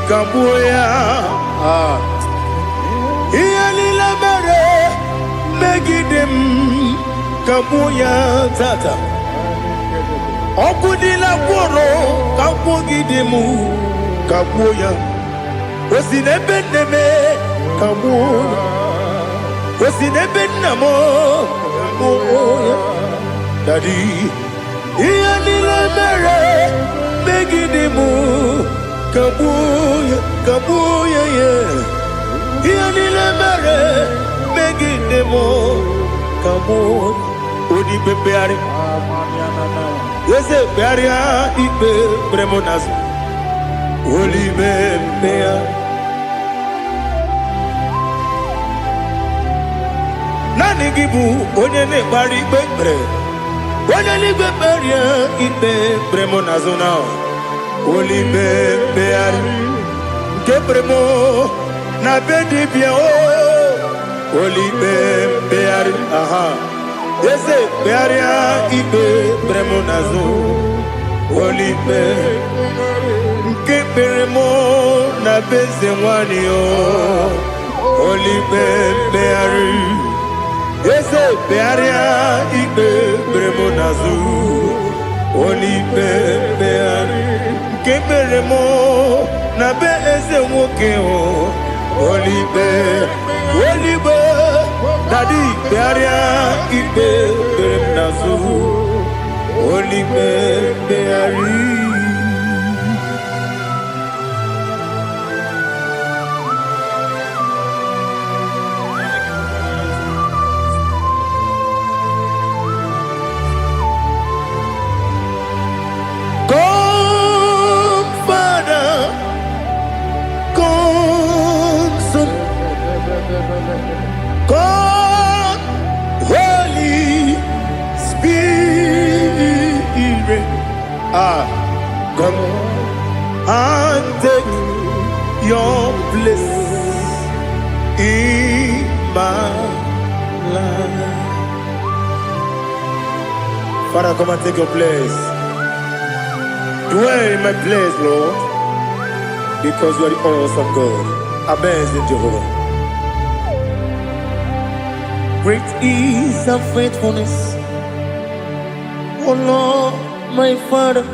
kabuya Iyalila mere Megidem kabuya tata Okudila kworo kabugidemu kabuya Osinebeneme kabuya Osinebenamo kabuya Daddy Iyalila mere Megidemu kabuya yeah Iyalila mere Megidemu mo odi bebeari yese bearia ibe bremonas oli bebea nani gibu onye ne bari bebre onye ni beberia ibe bremonas na oli bebeari kebremo na bedi bia oli bebeari aha yese bearia ibe bremonazo oli be kebremo na beze wani oli bebeari yese bearia ibe bremonazo oli bebeari kebremo na beze woke oli be Daddy, bearia ibe bernazu, oli beari. Come, Father, come, Son, come, Holy Spirit, come and take your place in my life. Father, come and take your place. Dwell in my place, Lord, because you are the awesome God. Amazing Jehovah. Great is thy faithfulness, oh Lord, my Father.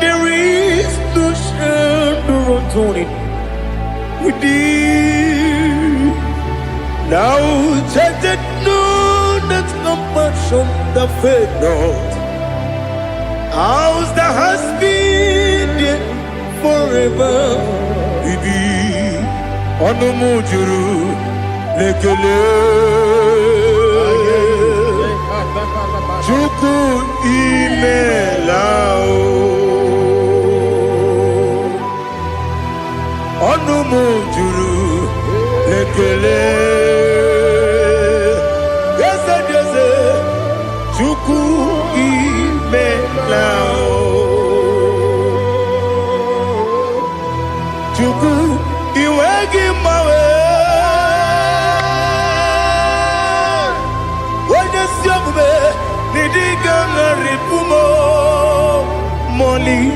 There is no shadow unto it with thee. Now check that no, that compassion that faith not. Ours that has been there forever with thee. On the mujuru. Lekele Chuku imelao Onu mujuru Lekele Yese yese Chuku imelao Chuku iwegi mawe Moli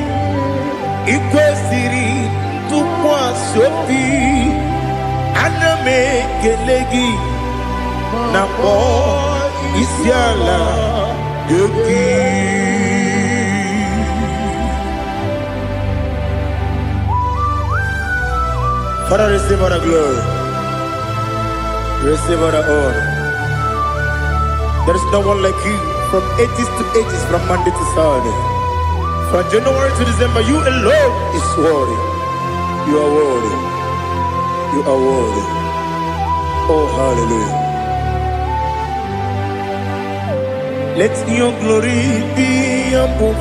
ikwesiri tukwa sopi aname kelegi na po isiala yoki Father, receive all the glory, receive all the honor. There is no one like you. From ages to ages, from Monday to Sunday, from January to December, you alone is worthy. You are worthy. You are worthy. Oh, hallelujah. Let your glory be above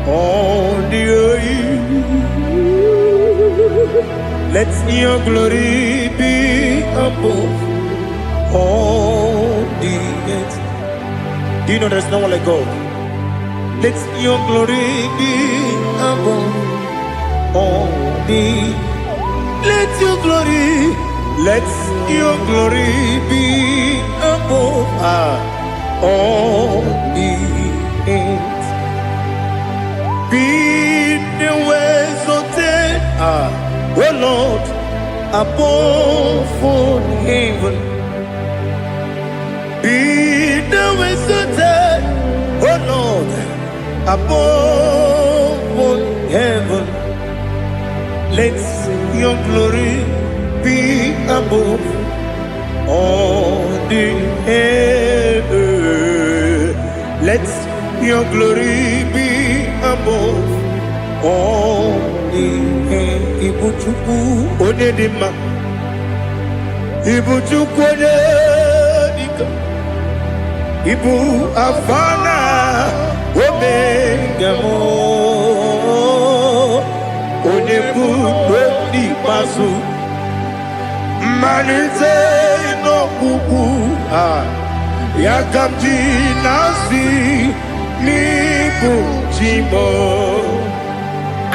all the earth. Let your glory be above all the earth. Do you know there's no one like God? Let your glory be above all the. Let your glory be above all the earth. Be the ways of death, oh Lord, above all heaven. Be the visited, oh Lord, above all heaven. Let your glory be above all the earth. Let your glory be above all the earth. Ibuchuku onedima, Ibuchuku onedima. Ibu afana omega mo onebu di pasu manite no kuku yakamji nasi nibu jimo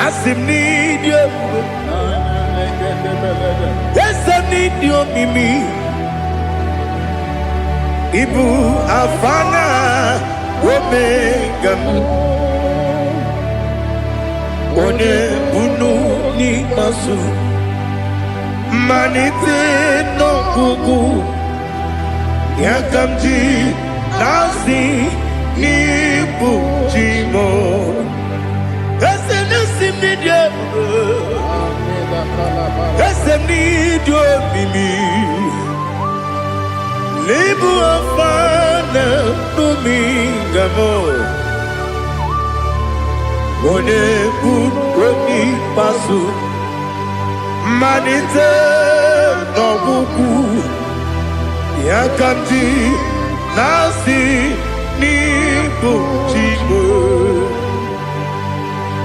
asim ni dio asim ni dio mimi Ibu afana omega one bunu ni masu manite no kuku yakamji nasi ni bujimo ese nasi media ese ni dio mimi Libu afana numingamo One buoni pasu Manite no buku Yakamji nasi ni buchibo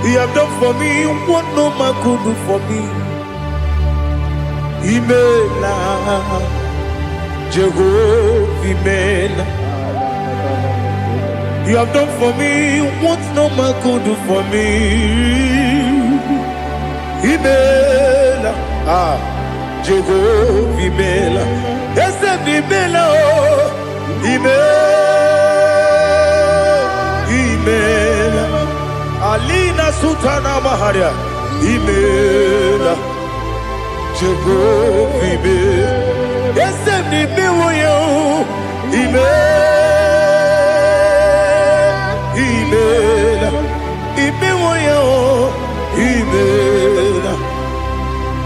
You have done for me what no man could do for me Imela Jehovah Mela. You have done for me what no man could do for me. Imela, Jehovah Mela. Yes, Mela, Imela, Alina Sutana Maharia. Imela, Jehovah Mela. Yes, ni miwoyo imela imiwoyo imela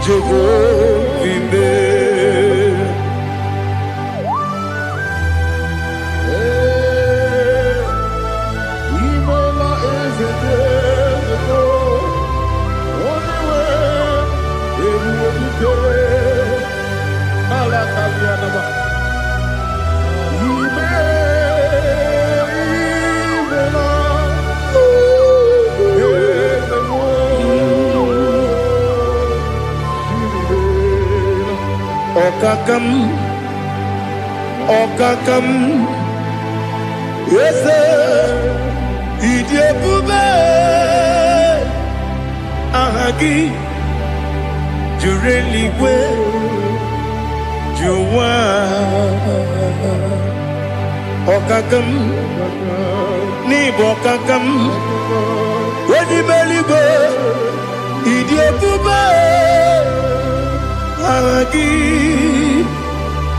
Jehovah imela imela ezedeko only way Alakalianaba Okakam Yes Idiebube Ahagi Jureligwe Juwa Okakam Nibo Okakam Wedi Beligo Idiebube Ahagi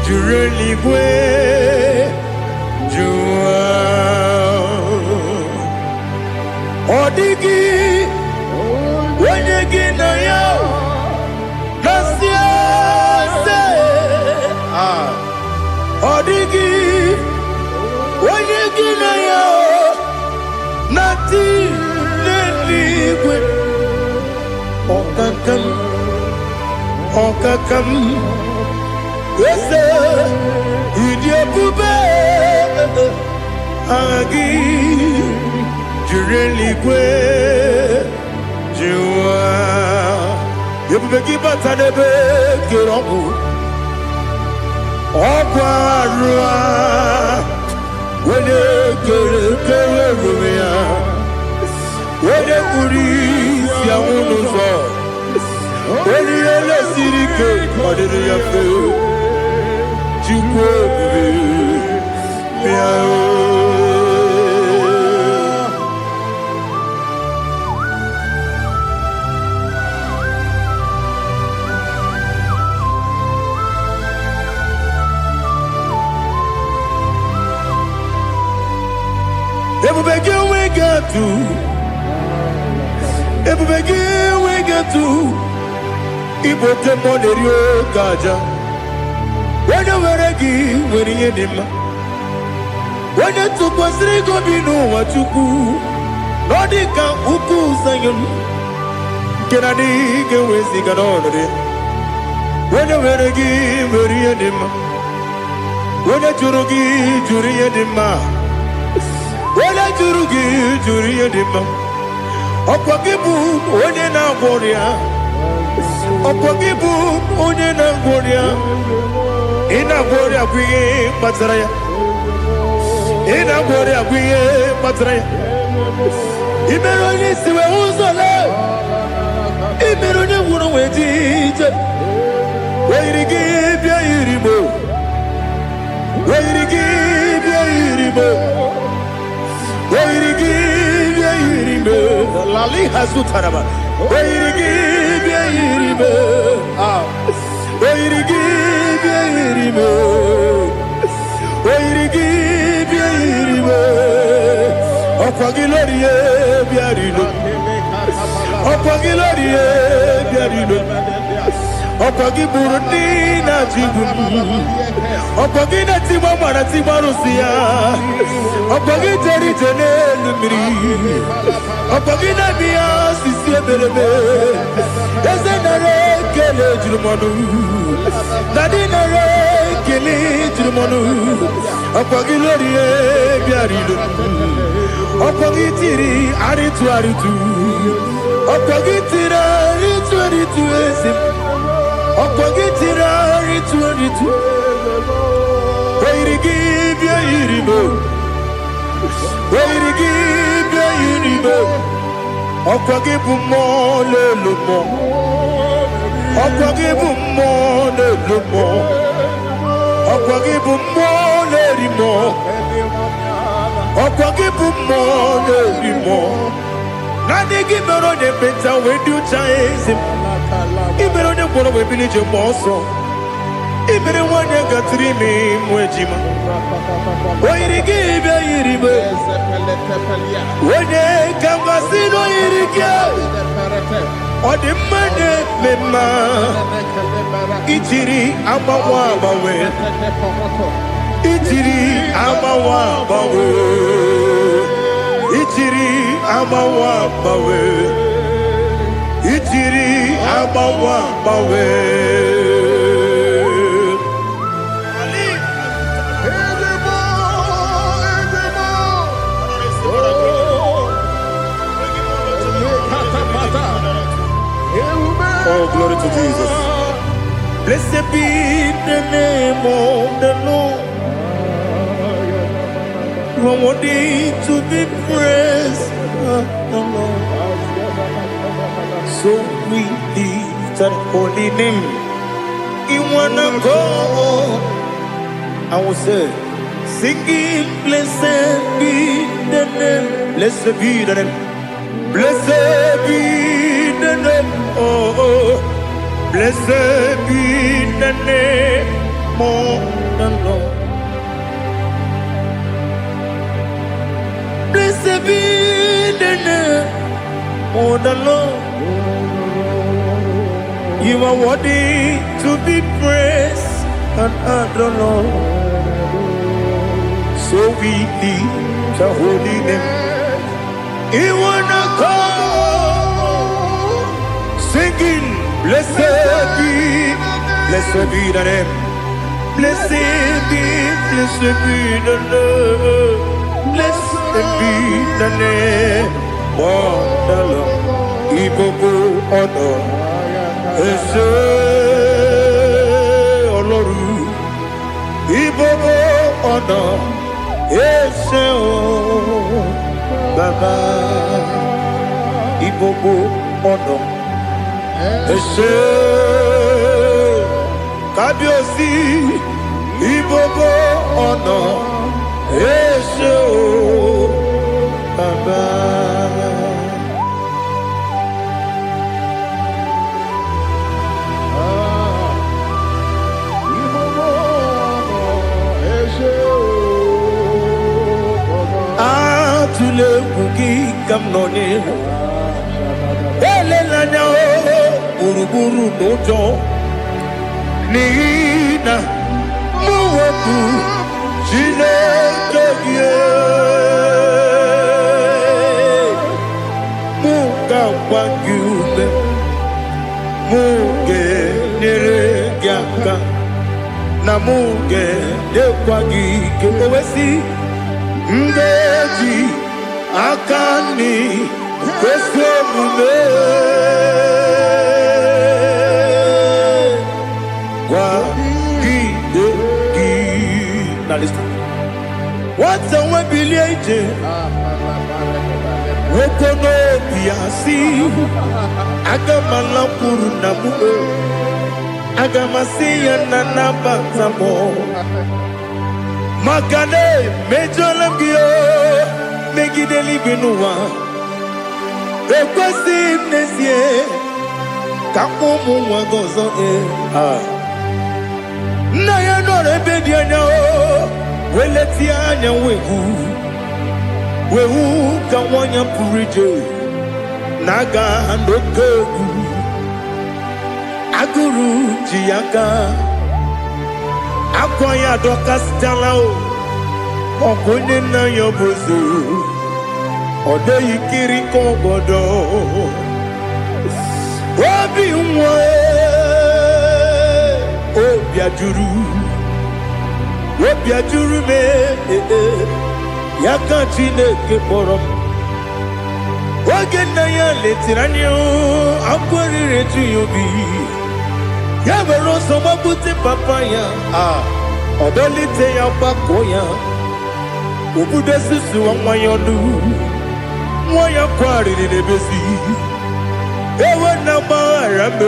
Jureligwe Juwa Odigi Wenyegi na yao Nasiase Odigi Wenyegi na yao Nati Neligwe Okakam Okakam Yese Idiebube Agi Jureligwe Juwa Yebubeki batanebe Kirongu Okwarua Wene kere rumia Wene kuri Siya unuzo Wene ele sirike Madini ya feo Chukwe Miao Everybody we got to Everybody we got to Ibote monerio kaja Wena weregi weri yenima Wena tukwa srigo binu wachuku Nodika uku sayon Kenani gewezi ganonore Wena weregi weri yenima Onye jụrụ gị jụrụ ihe dị mma. Onye jụrụ gị jụrụ ihe dị mma. Ọkwa gị bụ onye na-agwọ ọrịa. Ọkwa gị bụ onye na-agwọ ọrịa. Ị na-agwọ ọrịa bụ ihe kpatara ya. Ị na-agwọ ọrịa bụ ihe kpatara ya. Ị mere onye isi wee ụzọ lee. Ị mere onye nwụrụ wee dị ije. Wee yiri gị bịa yiri m. Wee yiri gị bịa yiri m. Wee yiri gị bịa yiri m. Lali ha zụtara m. Wee yiri gị bịa yiri m. Wee yiri gị bịa yiri m. Wee yiri gị bịa yiri m. Ọkwa gị lori ye bịa rilo. Ọkwa gị lori ye bịa rilo. Ọkwa gị bụrụ ndị na-achịgbu m. Ọkwa gị na-etigbu mara tigbu arụsị ya. Ọkwa gị jere ije n'elu mmiri. Ọkwa gị na-eme ya osisi eberebe. Eze nara ekele juru m ọnụ. Dadi nara ekele juru m ọnụ. Ọkwa gị lori ye bịa rilo. Ọkwa gị tiri arịtụ arịtụ. Ọkwa gị tiri arịtụ arịtụ ezi m. Ọkwa gị tiri arịtụ arịtụ. Wee yiri gị bịa yiri m. Wee yiri gị bịa yiri m. Ọkwa gị bụ mmụọ n'elu mmụọ. Ọkwa gị bụ mmụọ n'elu mmụọ. Ọkwa gị bụ mmụọ n'eri mmụọ. Ọkwa gị bụ mmụọ n'eri mmụọ. Naanị gị mere onye ekpenta wee dị ụcha eze m. Ị mere onye gwọrọ wee bili ije gba ọsọ. Ị mere nwanyị gatụrụ ime mụ ejima. O yiri gị bịa yiri m. Onye ka m gasị na o yiri gị. Ọ dị mma na-eme mma. Ijiri agbanwe agbanwe. Ijiri agbanwe agbanwe. Ijiri agbanwe agbanwe. Ijiri agbanwe agbanwe. Oh, glory to Jesus. Blessed be the name of the Lord. You are worthy to be praised, the Lord. So we lift that holy name. You wanna go? I will say, singing, blessed be the name. Blessed be the name. Blessed be the name. Oh, blessed be the name of the Lord. Blessed be the name of the Lord. You are worthy to be praised and adored, Lord. So we lift the holy name. You wanna call, singing, blessed be the name. Blessed be the name. Blessed be the name of the Lord. Ibobo ono ese oloru. Ibobo ono ese o baba. Ibobo ono ese kabiosi. Ibobo ono ese o baba. Atule kuki kamnoni. Ele lanya o buruburu nojo. Nina muwaku Chineke muga wagyume muge nere gyaka Namuge dekwagi ke owesi Mbeji akani kweswe mume Kwa gide gi. Now listen. What's a webili eje Wokono biasi Agamala puru namu Agamasiya nanabatamo Makane mejolamgio Megideli binuwa Ekwesi mnesie Kamumu wagozo Na ya nore bedi anyao Weleti anya wehu kawanya purije Naga nokegu Aguru jiyaka Akwanya doka stalao Okonye na yobozu Ode yikiri kogodo Obi mwe Obi ajuru Obi ajuru me Yaka Chineke kpọrọ m oge nna ya letiri anya akwarịrị eju ya obi ya were ọsọ gbapute papa ya ọdọlite ya gbakọ ya obodo susuwa nwa ya ọnụ nwa ya kwarịrị n'ebezi ewe na gbaghara m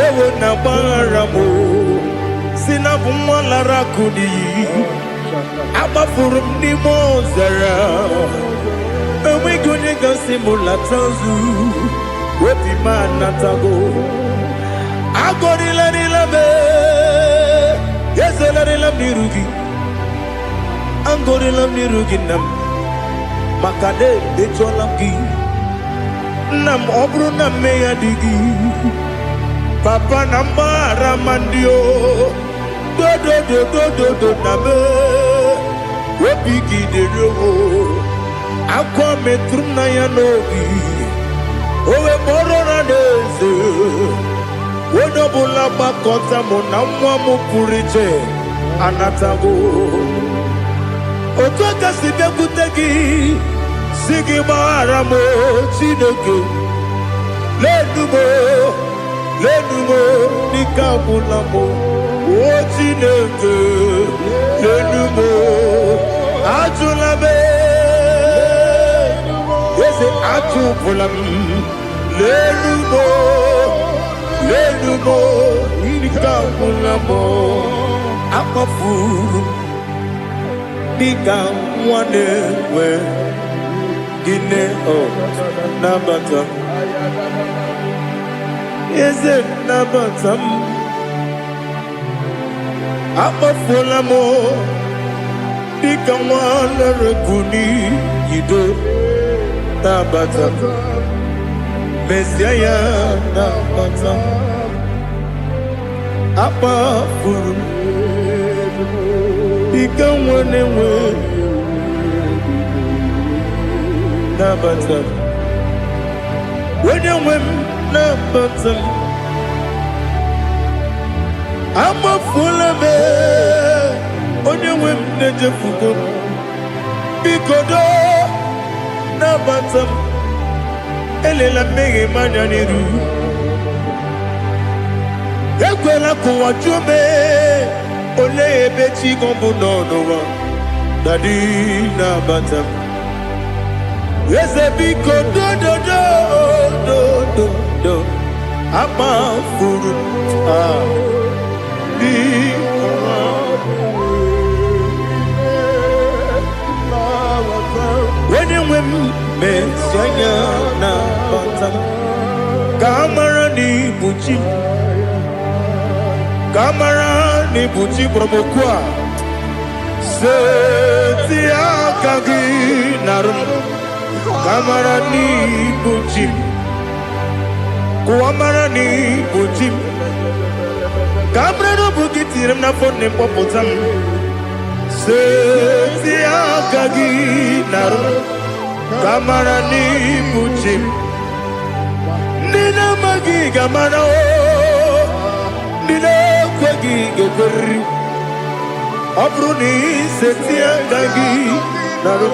ewe na gbaghara m si na bụ nwa lara akụ n'iyi agbafuru m n'ime ọzara enweghị onye gasị m lata nzu obi m anatago agọrịlarịla m ezelarịla m n'iru gị agọrịla m n'iru gị nna m maka na emejọla m gị nna m ọ bụrụ na mmehie dị gị papa na mgbaghara ma ndị o dodododododo na me obi gị dịrị owo akwa metụrụ na ya n'obi owe kpọrọ na n'eze onye ọbụla gbakọta mụ na nwa m pụrụ iche anatago otu aka si bịakwute gị si gị gbaghara m Chineke lenumo dịka agwụla m o Chineke lenumo ajụla m eze ajụpụla m lenumo dịka agwụla m akpafuru dịka nwa na-enwe gịnị nabata m eze nabata m akpafuola m dịka nwa na-erebu n'iyido nabata m mezie ya nabata m akpafuru dịka nwa na-enwe nabata m onye nwe m nabata m amafuola m onye nwe m na-ejefugo m biko do nabata m elela mmehie m anya n'iru ekwela ka ụwa jụọ m olee ebe chi gị bụ n'ụwa dadi nabata m eze biko do akpafuru onye nwe m mesi anya na bata ka amara n'ibu chi ka amara n'ibu chi kpọrọ m okwu a seti aka gị narụ ka amara n'ibu chi kuamara n'ibu chi ka amara n'obu gị tiri m n'afọ na mkpọpụta m seti aka gị narụ ka amara n'ibu chi ndị na-amaghị ga-amara ndị na-ekweghị gị ga-ekweri. Ọ bụrụ na isetie aka gị narụ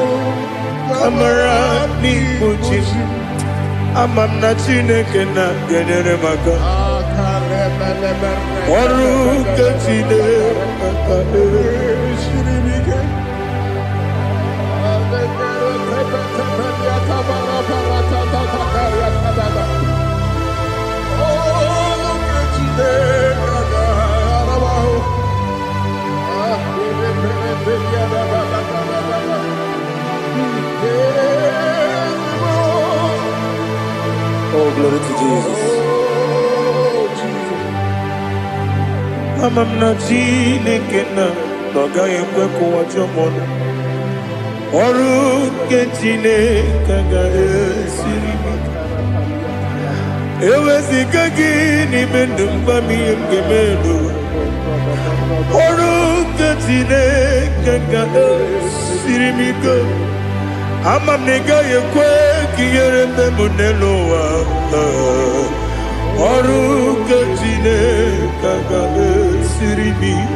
amara n'ikpuchi ama m na Chineke na-enyere m aka. Ọrụ nke Chineke aka esiri m ike. Oh, glory to Jesus. Ama m na Chineke na-agaghị ekwe ka ụwa jọọ m ọnụ. Ọrụ nke Chineke ga-esiri m ike. Eweziga gị n'ime ndụ mgba m ihe m ga-eme n'ụwa. Ọrụ nke Chineke ga-esiri m ike. Ama m na ị gaghị ekwe ka ihere mee m n'elu ụwa. Ọrụ nke Chineke ga-esiri m ike.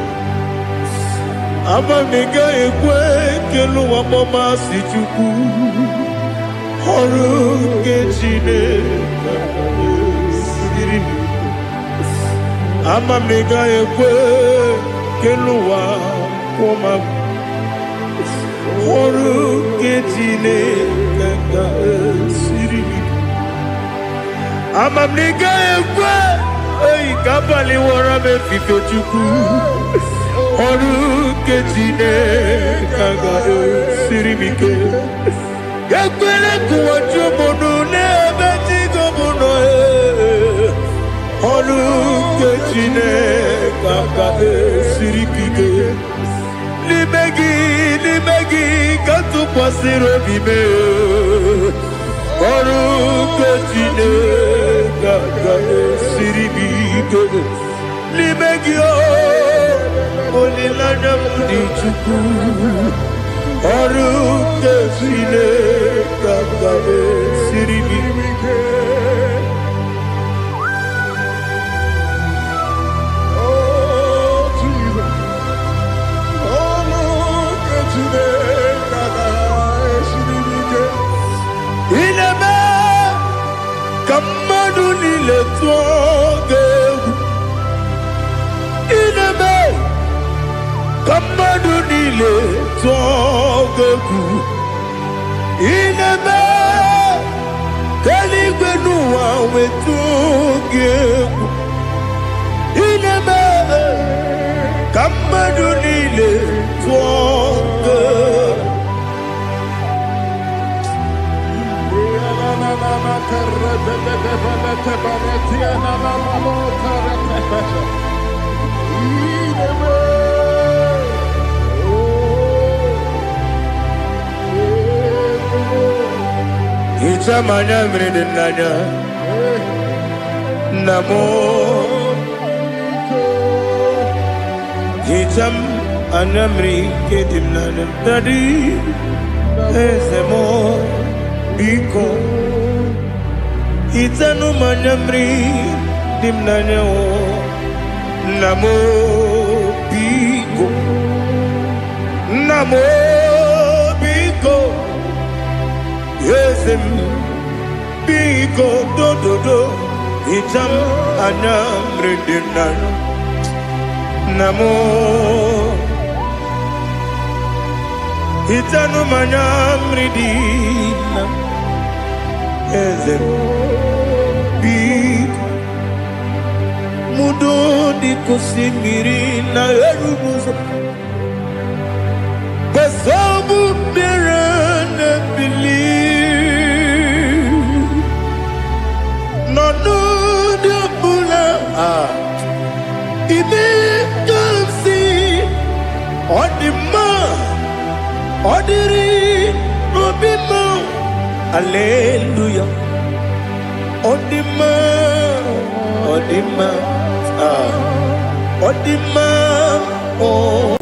Ama m na ị gaghị ekwe ka elu ụwa gbamasị Chukwu. Ọrụ nke Chineke ga-esiri m ike. Ama m na ị gaghị ekwe ka elu ụwa kwụma. Ọrụ nke Chineke ga-esiri m ike. Ama m na ị gaghị ekwe ka abalị wara m efife Chukwu. Ọrụ nke Chineke ga-esiri m ike. Ekwere ka ụwa jụọ m ọnụ n'ebe chi gị bụ nọ. Ọrụ nke Chineke ga-esiri m ike. N'ime gị ka tụkwasịrị obi m. Ọrụ nke Chineke ga-esiri m ike. N'ime gị olileanya m dị Chukwu. Ọrụ nke Chineke ga-esiri m ike. Ineme ka mmadụ niile tụọ gị egwu. Ineme ka mmadụ niile tụọ gị egwu. Ineme ka eluigwe n'ụwa wee tụọ gị egwu. Ineme ka mmadụ niile tụọ gị egwu. Ichamanya mrede nanya namo. Icham anamri kedim nanya dadi ezemo biko. Itanu manyamri dimnanya o namo biko. Namo biko. Yesem biko do do do. Icham anamri dimnanya namo. Itanu manyamri dimnanya. Yesem mudo di kusimiri na erubuzo. Besobu mirane believe. No no de bula. Ibe kansi odima odiri obima. Hallelujah. Odima, Odima, Odima, oh.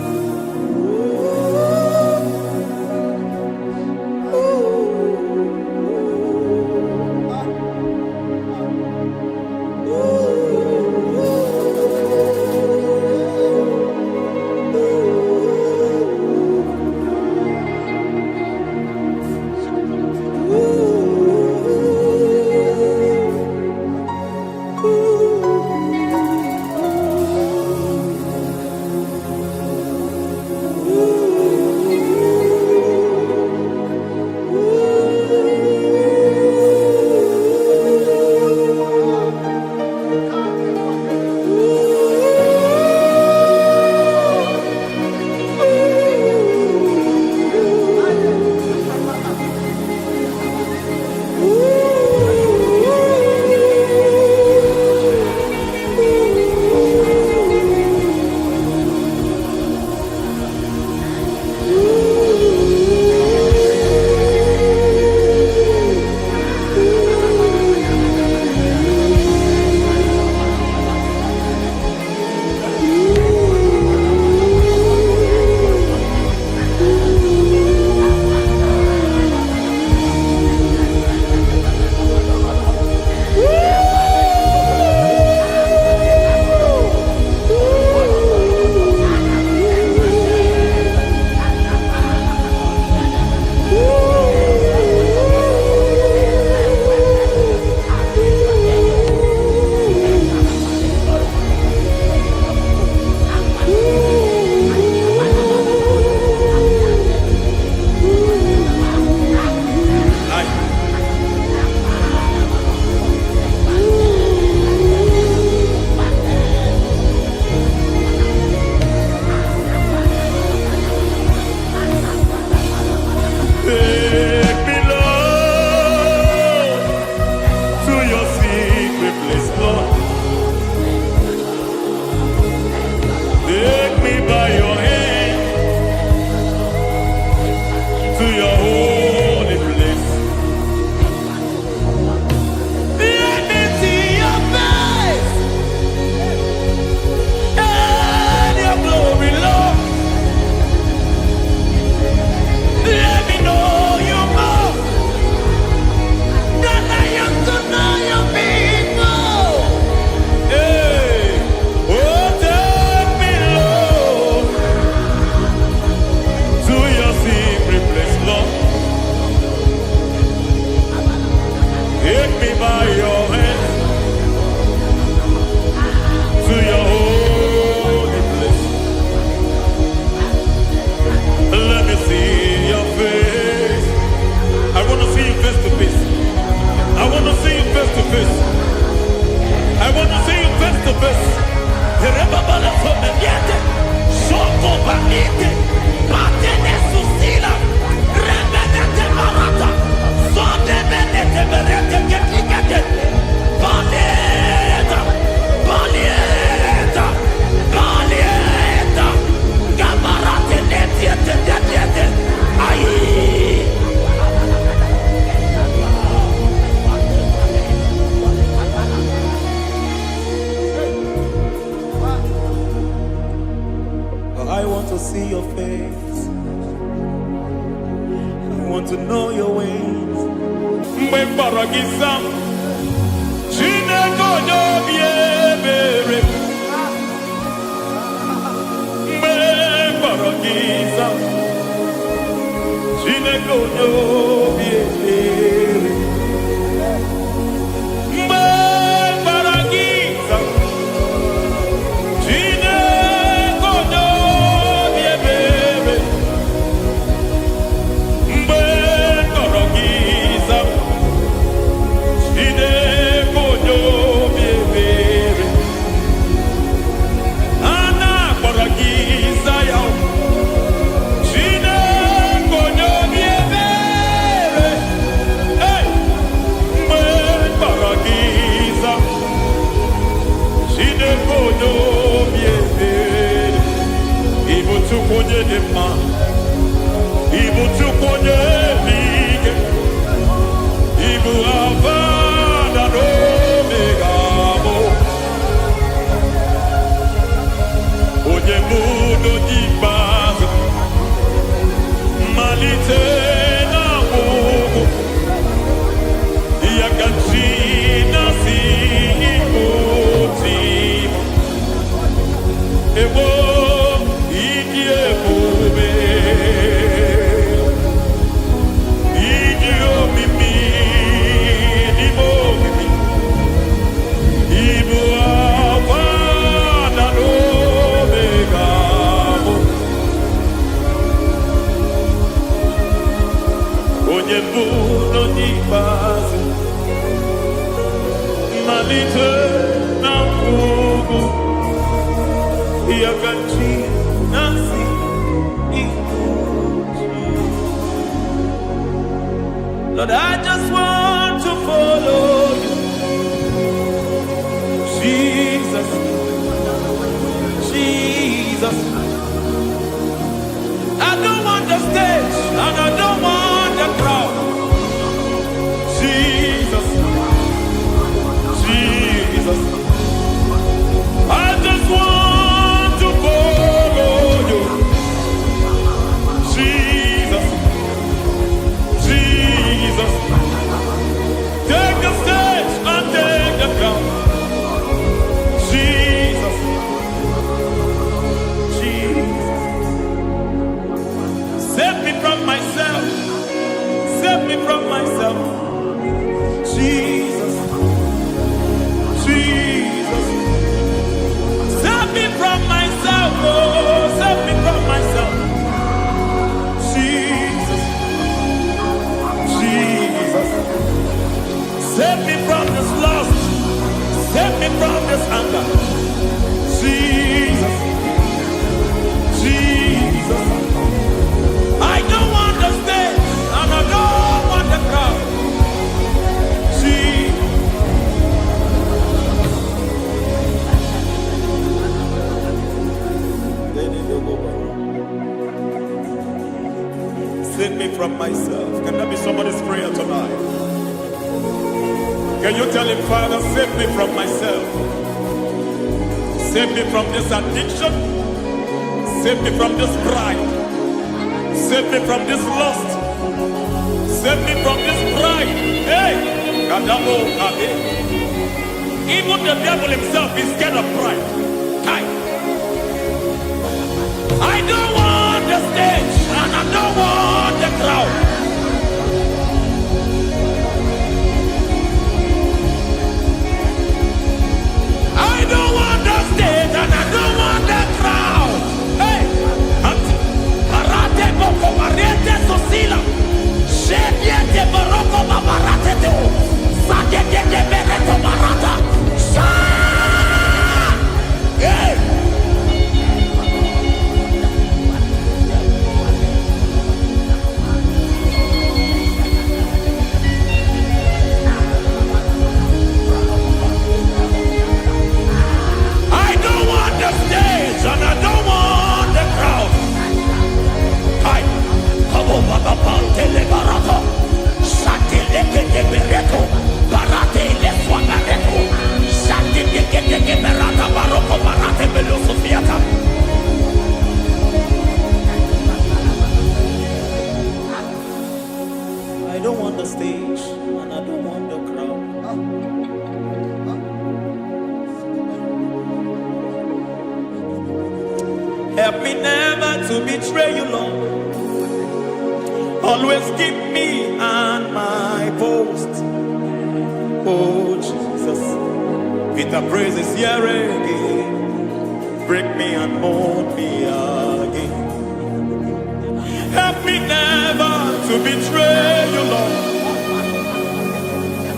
want to see your face. I want to know your ways. Mgbe mkpọrọ gị sam, Chineke onye obi ebere. Mgbe mkpọrọ gị sam, Chineke onye obi ebere. Mgbe mkpọrọ gị sam, Chineke onye obi ebere. Mgbe mkpọrọ gị sam, Chineke onye obi ebere. A na-akpọrọ gị Zion, Chineke onye obi ebere. Hey! Mgbe mkpọrọ gị Zion, Chineke onye obi ebere. Ị bụ Chukwu onye dị mma, ị bụ Chukwu onye dị ike, ị bụ Alfa na Omega bụ onye bụ n'oge ikpeazụ, mmalite na ọgwụgwụ, ya ka chi na-asị Igbo tim. Egbo ịdị ebube, ịdị omimi, ịdị omimi, ịbụ Alfa na Omega bụ onye bụ n'onye ikpeazụ, mmalite na ọgwụgwụ, ya ka chi na-asị Igbo tim. Lord, I just want to follow you, Jesus, Jesus. I don't want the stage and I don't want the crowd. Jesus, Jesus. I just want to follow you, Jesus, Jesus. Take the stage and take the crown. Jesus, Jesus. Save me from myself. Save me from myself. Jesus, Jesus. Save me from myself. Oh, save me from myself. Jesus, Jesus. Save me from this lust. Save me from this anger. Jesus, Jesus. I don't want the stage and I don't want the crowd. Jesus. Save me from myself. Can that be somebody's prayer tonight? Can you tell him, Father, save me from myself. Save me from this addiction. Save me from this pride. Save me from this lust. Save me from this pride. Hey! Kadabo, Kabe. Even the devil himself is scared of pride. Hi. I don't want the stage and I don't want the crowd. I don't want the stage and I don't want the crowd. Hey! Parate boko mariete sosila. Shediete baroko babarate teo. Sadete bereto barata. Hey! Help me never to betray you, Lord. Always keep me on my post. Oh, Jesus. With the praises here again. Break me and mold me again. Help me never to betray you, Lord.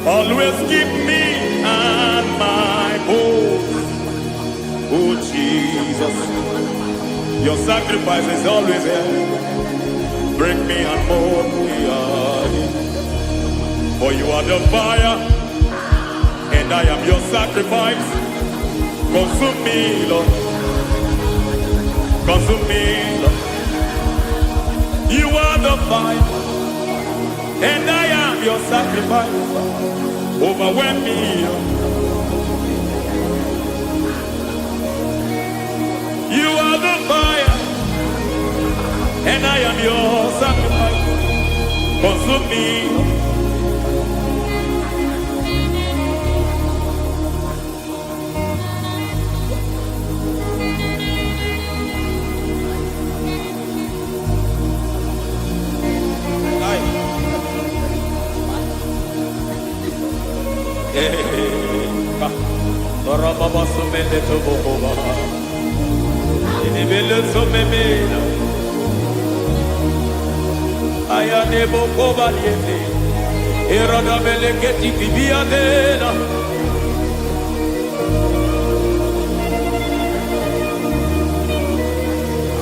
Always keep me on my post. Oh, Jesus. Your sacrifice is always here. Break me and mold me again. For you are the fire, and I am your sacrifice. Consume me, Lord. Consume me, Lord. You are the fire, and I am your sacrifice. Overwhelm me, Lord. You are the fire, and I am your sacrifice. Consume me.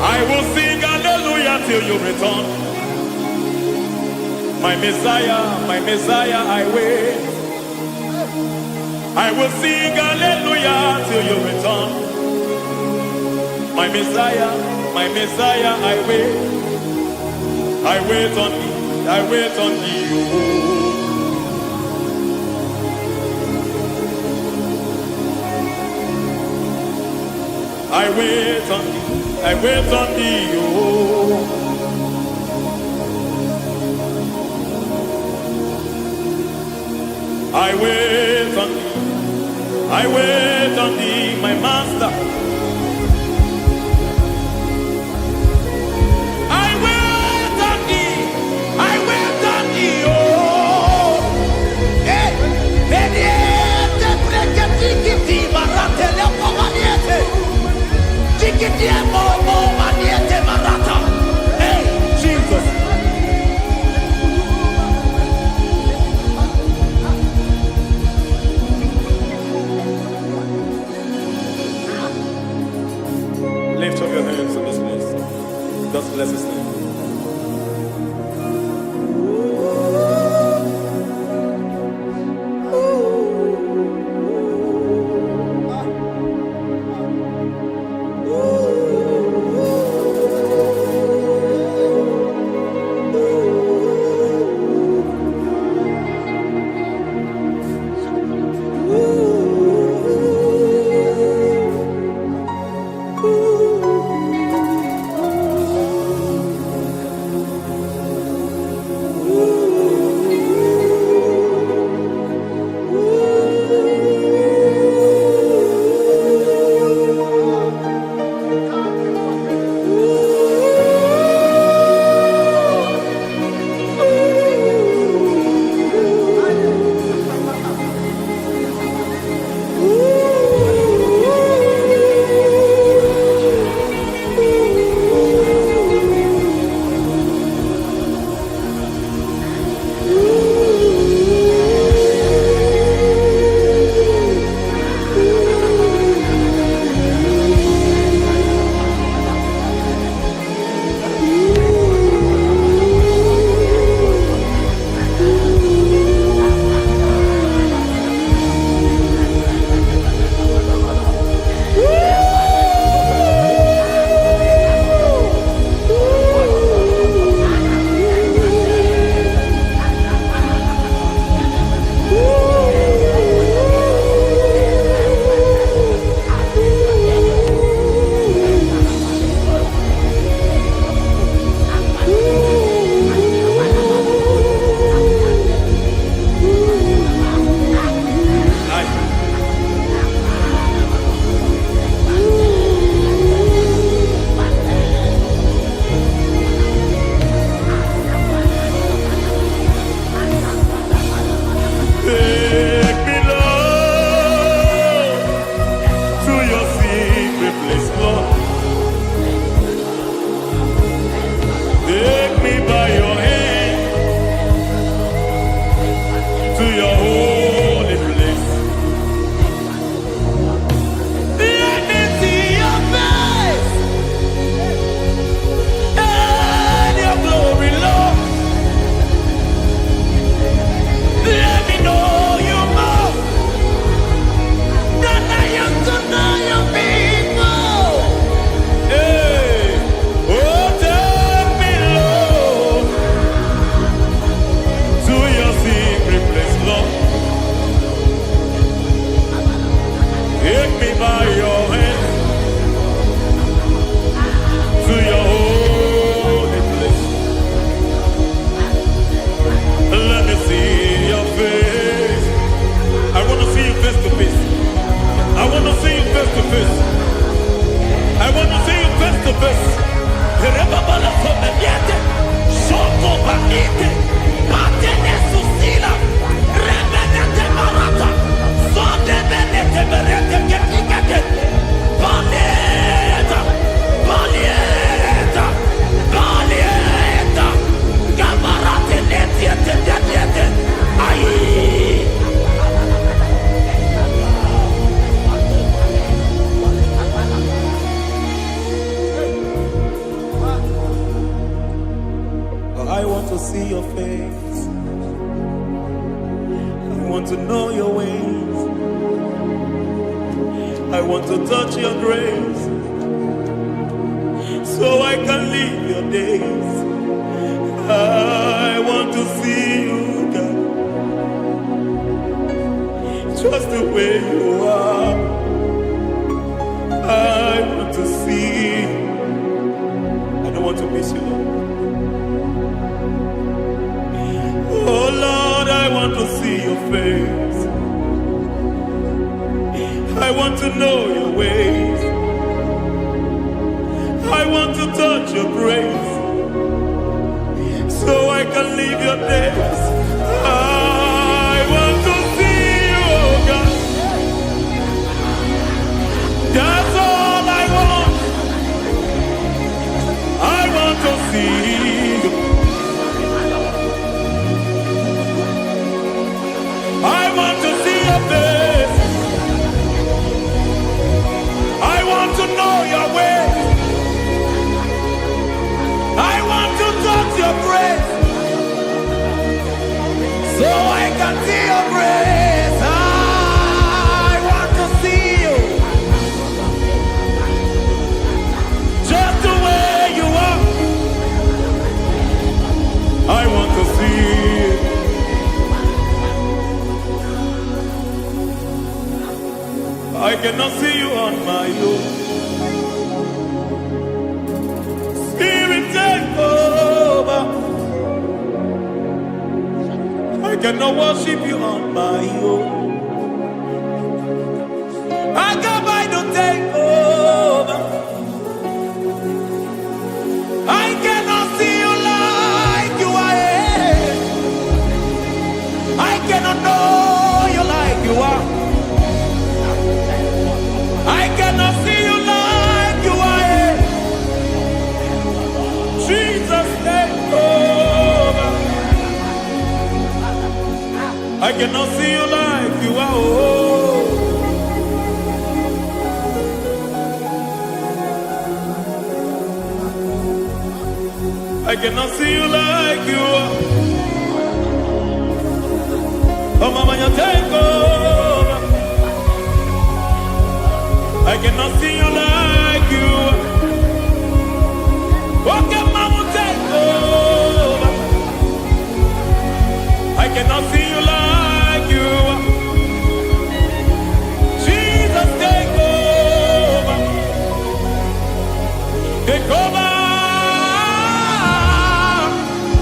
I will sing hallelujah till you return. My Messiah, I wait. I will sing hallelujah till you return. My Messiah, I wait. I wait on thee, I wait on thee, oh. I wait on thee, I wait on thee, oh. I wait on thee, I wait on thee, my master. I wait on thee, I wait on thee, oh. Hey, mediete, breke, tikiti, marate, lepo, maniete. Tikiti, mo, maniete, marata. Hey, Jesus. Lift up your hands in this place. Just bless his name. see your face. I want to know your ways. I want to touch your grace, so I can live your days. I want to see you, God, just the way you are. I want to see you. I don't want to miss you, Lord. Oh Lord, I want to see your face. I want to know your ways. I want to touch your grace, so I can live your days. I want to see you, oh God. That's all I want. I want to see you. I want to see your face. I want to know your ways. I want to touch your grace, so I can see your grace. I want to see you, just the way you are. I want to see you. I cannot see you on my own. Spirit, take over. I cannot worship you on my own. I come by to take over. I cannot see you like you are. I cannot know you like you are. I cannot see you like you are. Jesus, take over. I cannot see you like you are. Oh. I cannot see you like you are. Oh, Mama, you take over. I cannot see you like you are. Okay, Mama, take over. I cannot see you like you are. Jesus, take over. Take over.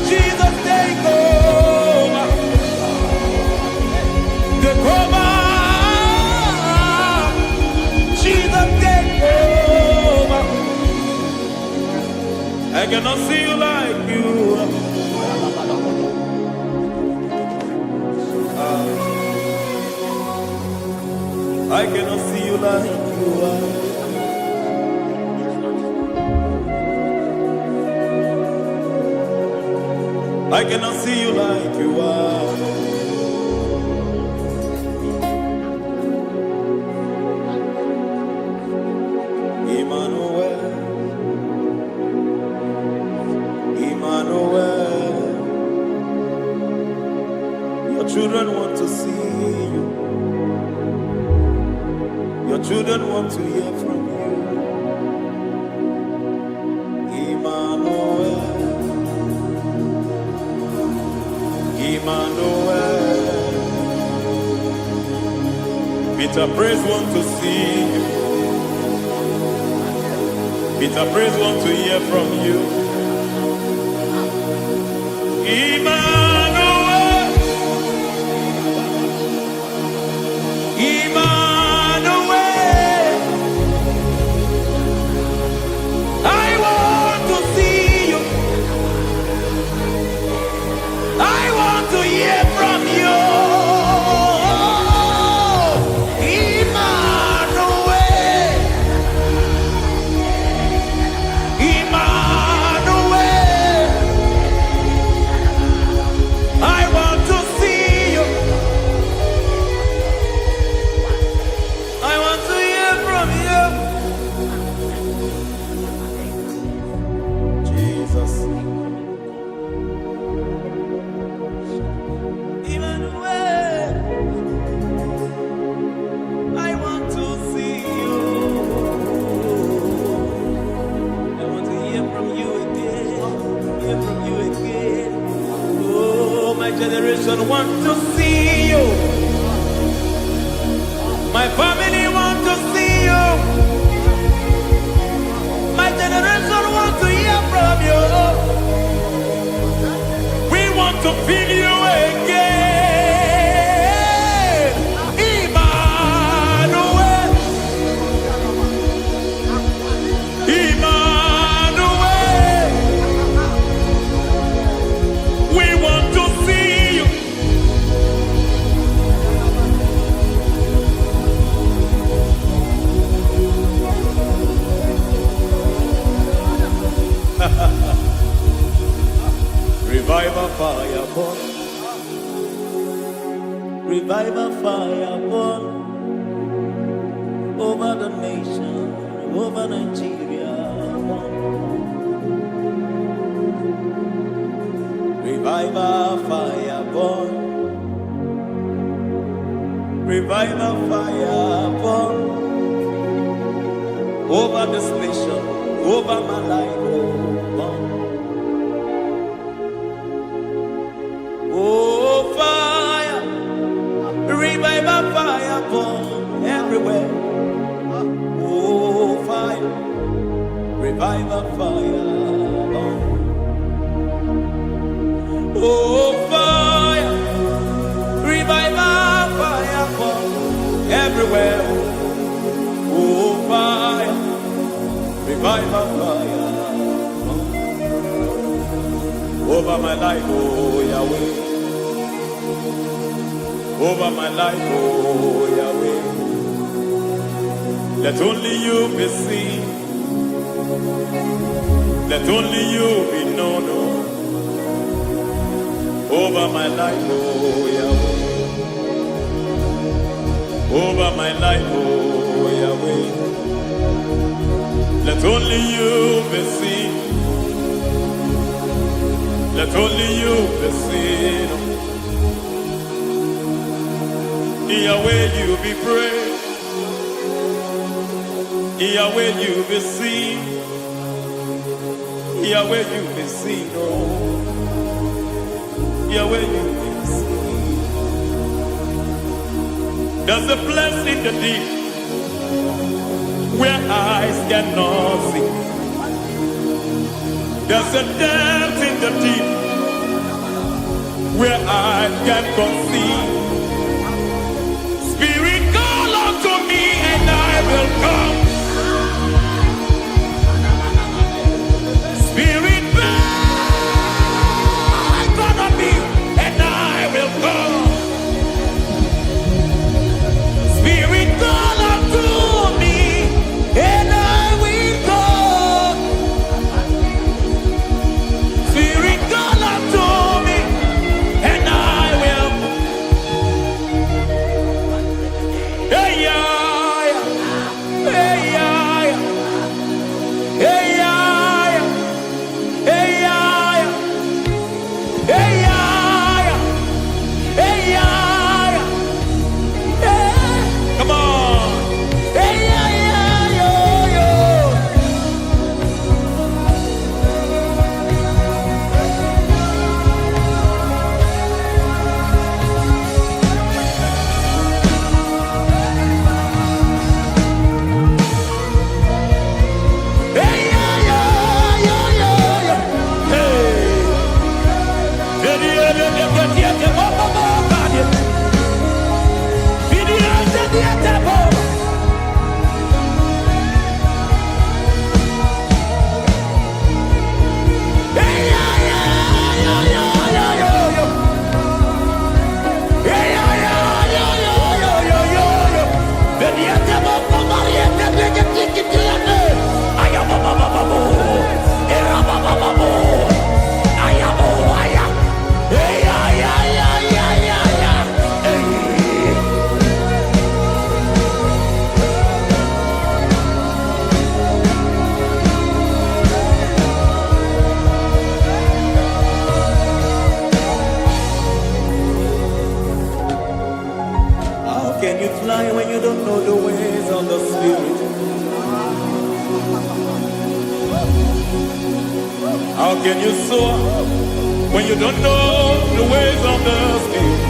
Jesus, take over. Take over. Jesus, take over. I cannot see you like you are. I cannot see you like you are. I cannot see you like you are. Emmanuel, Emmanuel, your children want to see you. Your children want to hear from you. Emmanuel, Emmanuel. Peter Praise want to see you. Peter Praise want to hear from you. Emmanuel, Emmanuel. I want to see you. I want to hear from you. Emmanuel, Emmanuel. from you again. Hear from you again. Oh, my generation want to see you. My family want to see you. My generation want to hear from you. We want to feel you again. Emmanuel. Emmanuel. We want to see you. Revival fire burn. Revival fire burn over the nation, over Nigeria. Revival fire burn. Revival fire burn over this nation, over my life. Burn. Oh, fire, revival fire burn everywhere. Oh, fire, revival fire burn. Oh, fire, revival fire burn everywhere. Oh, fire, revival fire burn over my life, oh Yahweh. Over my life, oh Yahweh. Let only you be seen. Let only you be known. Over my life, oh Yahweh. Over my life, oh Yahweh. Let only you be seen. Let only you be seen. Yahweh, you be praised. Yahweh, you be seen. Yahweh, you be seen. Oh, Yahweh, you be seen. There's a place in the deep where eyes cannot see. There's a depth in the deep where eyes cannot see. Spirit, call unto me and I will come. Spirit, beg unto me and I will come. Spirit, call unto me and I will come. Spirit, call unto me and I will. How can you soar when you don't know the ways of the Spirit?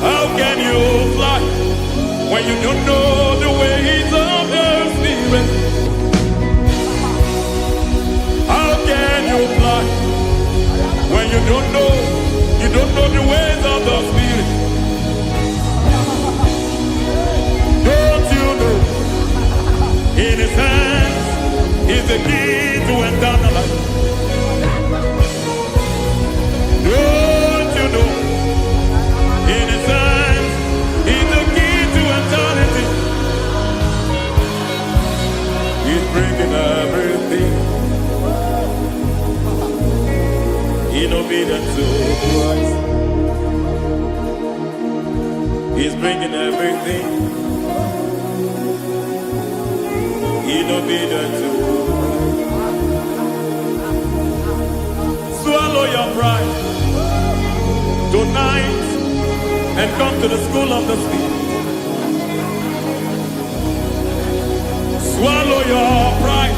How can you fly when you don't know the ways of the Spirit? How can you fly when you don't know the ways of the Spirit? Don't you know in His hands is the key to eternal life? Don't you know in His hands is the key to eternity? He's bringing everything in obedience to Christ. He's bringing everything in obedience to Christ. Swallow your pride tonight and come to the school of the Spirit. Swallow your pride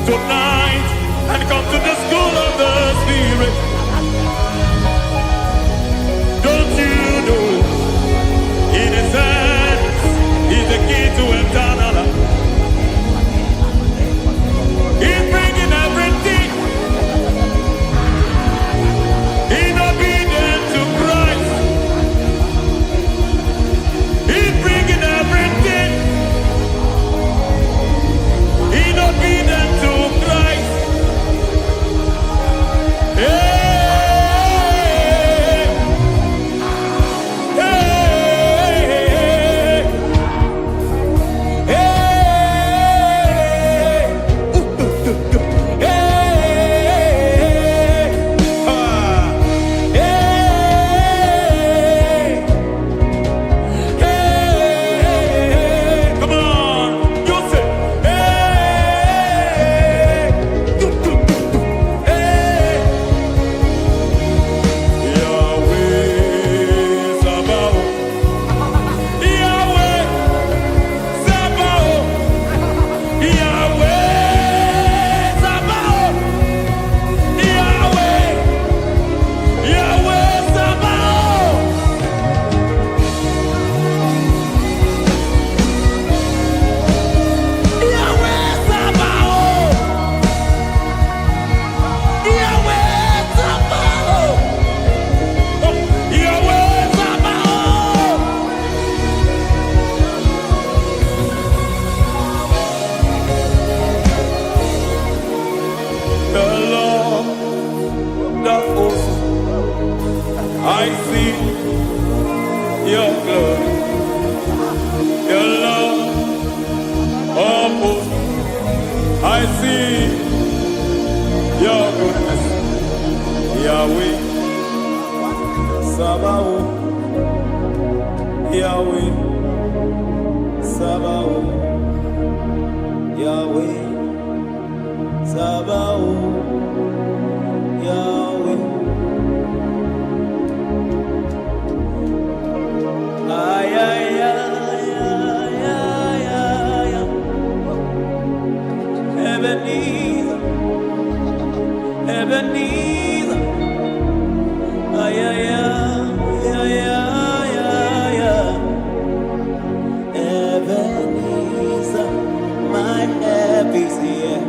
tonight and come to the school of the Spirit. Don't you know in His hands is the key to eternal life? He's bringing everything in obedience to Christ. He's bringing everything in obedience to Christ. Hey, hey, hey, hey, come on, you say, Yahweh Sabaoth, Yahweh Sabaoth, Yahweh Sabaoth, Yahweh, Yahweh Sabaoth. Yahweh Sabaoth, Yahweh Sabaoth, Yahweh Sabaoth. The Lord, the host, I see your glory. The Lord of hosts, I see your goodness. Yahweh Sabaoth, Yahweh Sabaoth, Yahweh Sabaoth, Yahweh. Ay, ay, ay, ay, ay, ay, ay. Ebenezer, Ebenezer. Ay, ay, ay, ay, ay, ay, ay. Ebenezer, my help is here.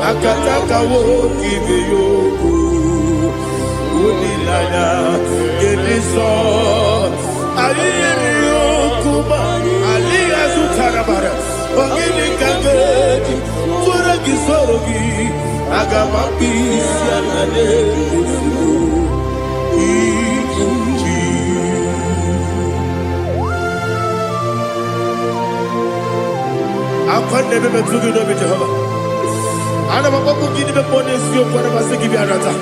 akataka woki beyoku unilaya geliso aliyeri yokuba aliya zutarabara ogini kageti forogi sorogi agamapisi anane kusugu ikuji akwande bebe tugi no be Jehovah ana makoku gidi be ponesi okwana basiki bi arata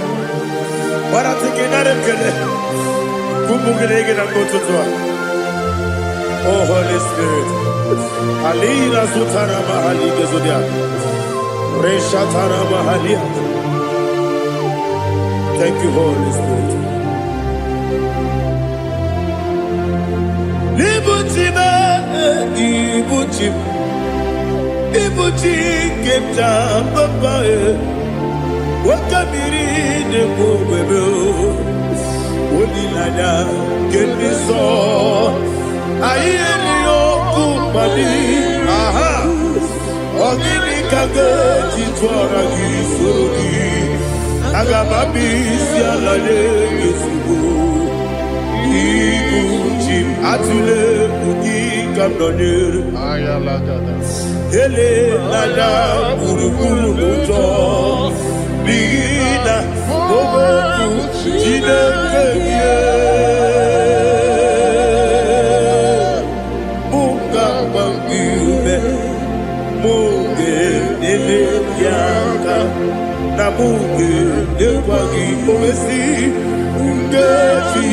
wara tekenare kele kumugirege na kototwa. Oh Holy Spirit alira sutara mahali gezodia reshatara mahali. Thank you Holy Spirit. Ibuchi kemta papa wakamiri de bobebe onilada keniso ayeni okupali aha ogini kage titwara gisorogi agababi sialale yesugo ibuchi atule ugi kamdonir Ayalagada. ele lada buruburu moto bigina oboku jinekeye munga bangibe munge ele yaka na munge dekwagi omesi ngeji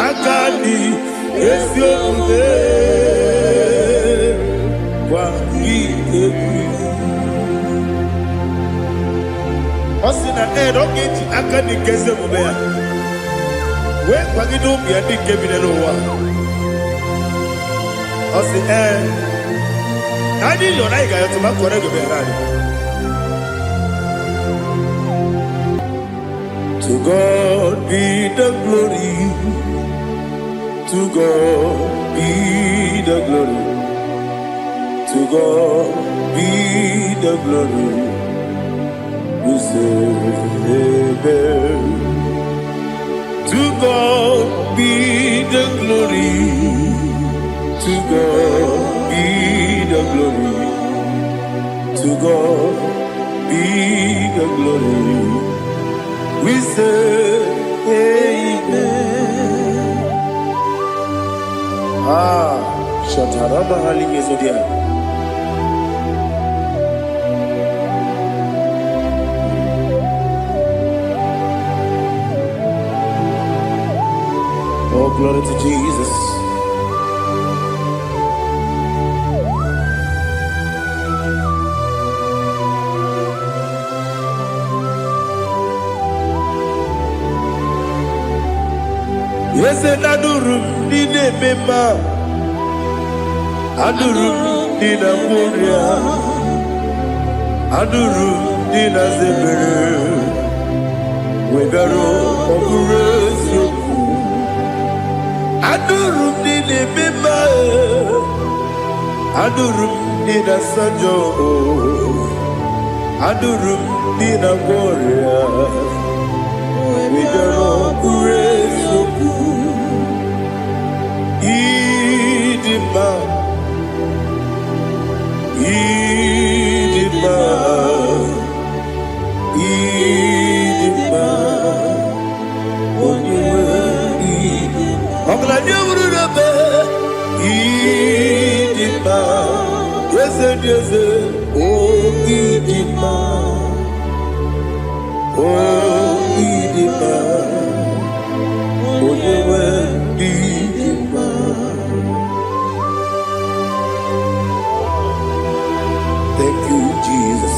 akani esiobe Osina rogeji akani keze mubea we kwagido bia dike binelo wa osi nadi yo na iga yo tuma kore go berani. To God be the glory, to God be the glory, to God be the glory. We say amen. To God be the glory, to God be the glory, to God be the glory. We say amen. Shataraba halinge zodia. Oh, glory to Jesus. Yes, and adurum dine mema, adurum dina muria, adurum dina zebere, wegaro okurezio. Adurum dine mema, adurum dina sanjo, adurum dina muria, wegaro okurezio. Idima, Idima, Idima, Oniwe Idima. Ogla nyurube Idima, yeze, oh Idima, oh Idima, Oniwe Idima. Thank you, Jesus.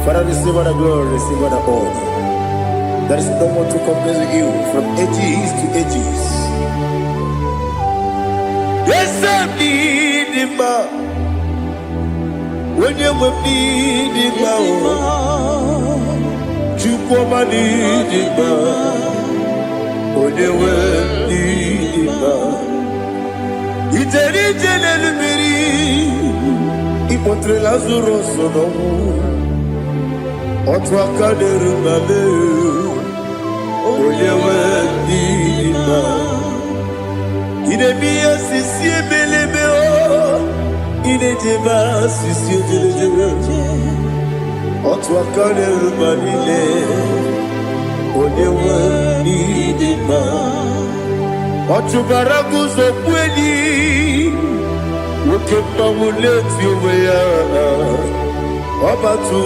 Father, receive all the glory, receive all the honor. There is no one to compare with you from ages to ages. Yes, I need him. When you will need him, you come and need him. When you will need him, it's a little. Ipotre Lazaro sono Otwakaderu mame, onyewe ndima. Idemiya sisi ebelebe o, idejeba sisi ojelejebe. Otwakaderu manile, onyewe ndima. Otubaraguzo kweli, ukemba muleti uweya. Obatu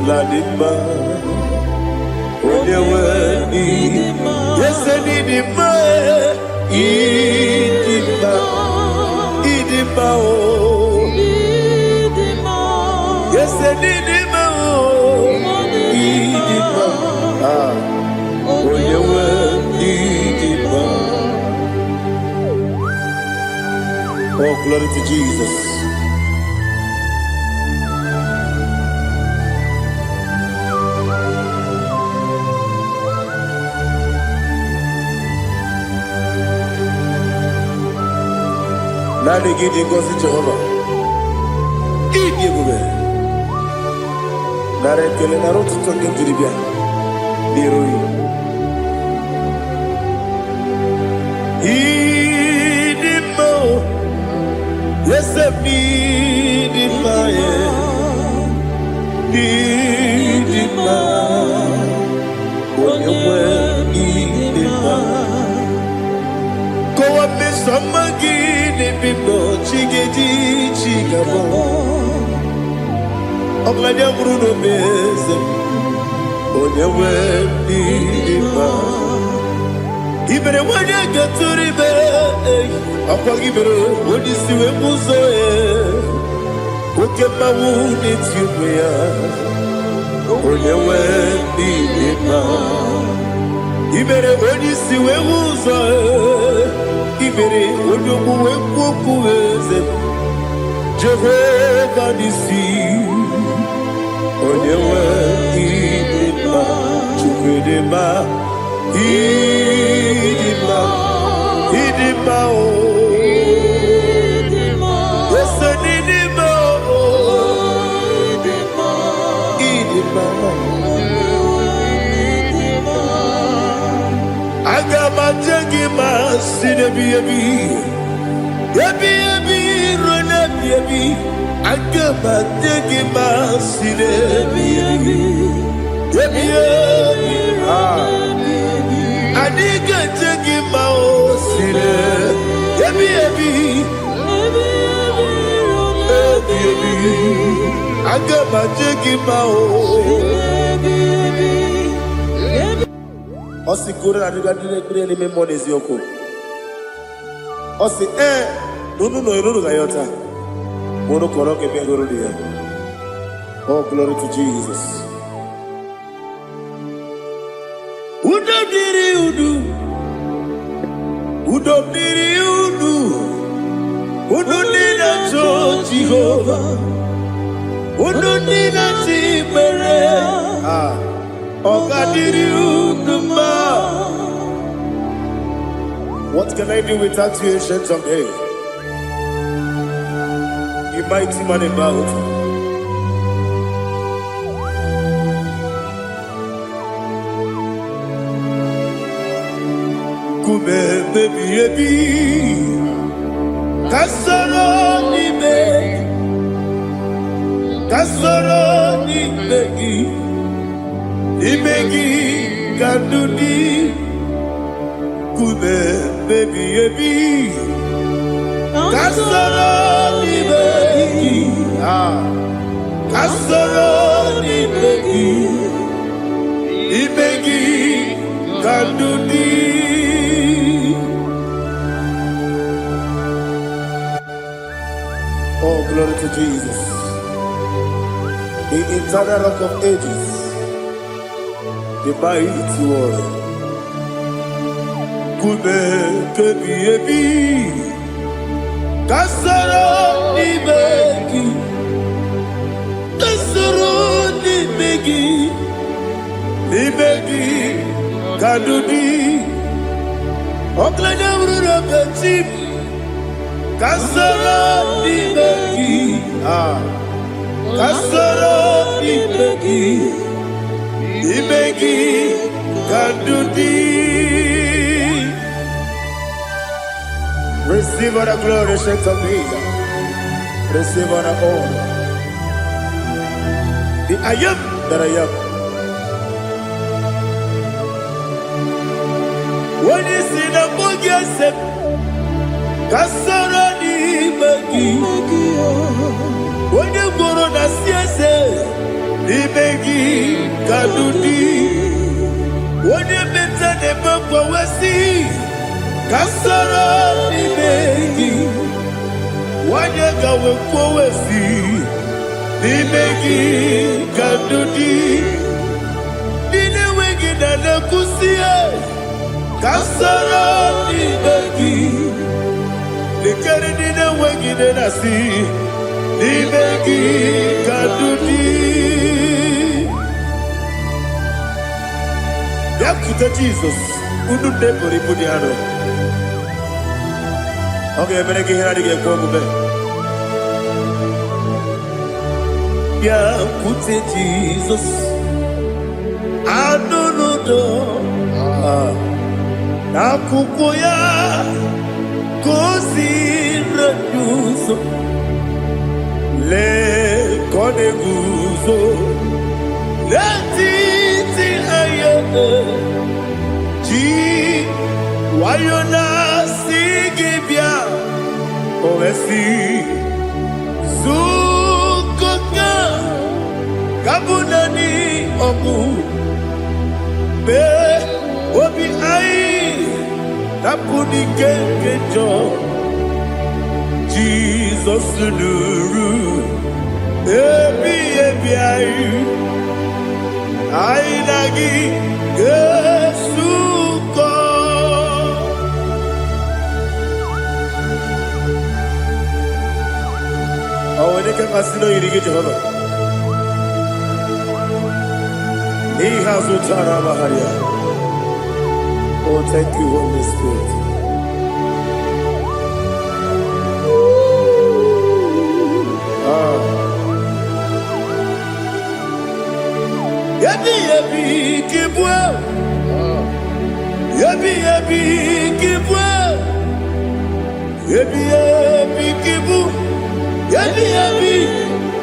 la dima, onyewe ndima. Yese ndima, idima, idima o. Yese ndima o, idima. Onyewe ndima. Oh, glory to Jesus. Nani gidi ngozi Jehovah. Gidi gube. Nare kele naro tutonge diribia. Niroi. Idimo. Yesem idima ye. Idima. Onyewe idima. Kowa mesamagi. Bibo chigeji chigabo Oglanya bruno beze Onyewe ndima Ibere wanya gaturibe Akwa gibere Odisiwe muzoe Ukema wuni tiumya Onyewe ndima Ibere odisiwe muzoe Ibere ojomu wekuweze Jehovah nisi Onyewe idima Chukwedema Idima Idima o Yese idima o Idima Agama jengima sinebi yebi rona yebi Agama jengima sinebi yebi Adiga jengima o sine yebi Agama jengima o Osi kure na diga dire ni me monezi yoko. Osi nunu iruru gayota. Mono koroke be iruru dia. Oh, glory to Jesus. Udo diri udu. Udo nina to Jehovah. Udo nina tibere. What can I do without you, ancient of days? You mighty man about. Kume baby, kasoro ni begi. Ibegi kadudi Kube baby ebi Kasoro ni begi Kasoro ni begi Ibegi kadudi Oh, glory to Jesus. The eternal rock of ages, the mighty one. Kube kebi ebi, kasoro ni begi, ni begi, kadudi, oklanya urura beti, kasoro ni begi, kasoro ni begi. Imegi Kadudi. Receive all the glory, strength of Jesus. Receive all the honor. The I am that I am. When you see the book, you say, Kasarani Magi. When you go on the CSA, Imegi Kadudi. When you mention the book, we see Kasarani Magi. When you go we see Imegi Kadudi. Dine wegi na kusia Kasarani Magi. Nikari dine wegi na si Imegi Kadudi. Yakuta Jesus, unu debori pudiano. Okay, meneki hiradi ke kogube. Yakute Jesus, anunudo. Nakukoya kosi reduso le koneguzo le titi ayane ji wayona sigibia oesi zukoka kabunani omu be obi ai napuni kenkejo Jesus nuru ebi ai ai nagi Yesuko awene ke masino yirige Jehova ni hazu tara baharia. Oh, thank you, Holy Spirit. Yabi yabi kibwa, yabi yabi kibwa, yabi yabi kibu, yabi yabi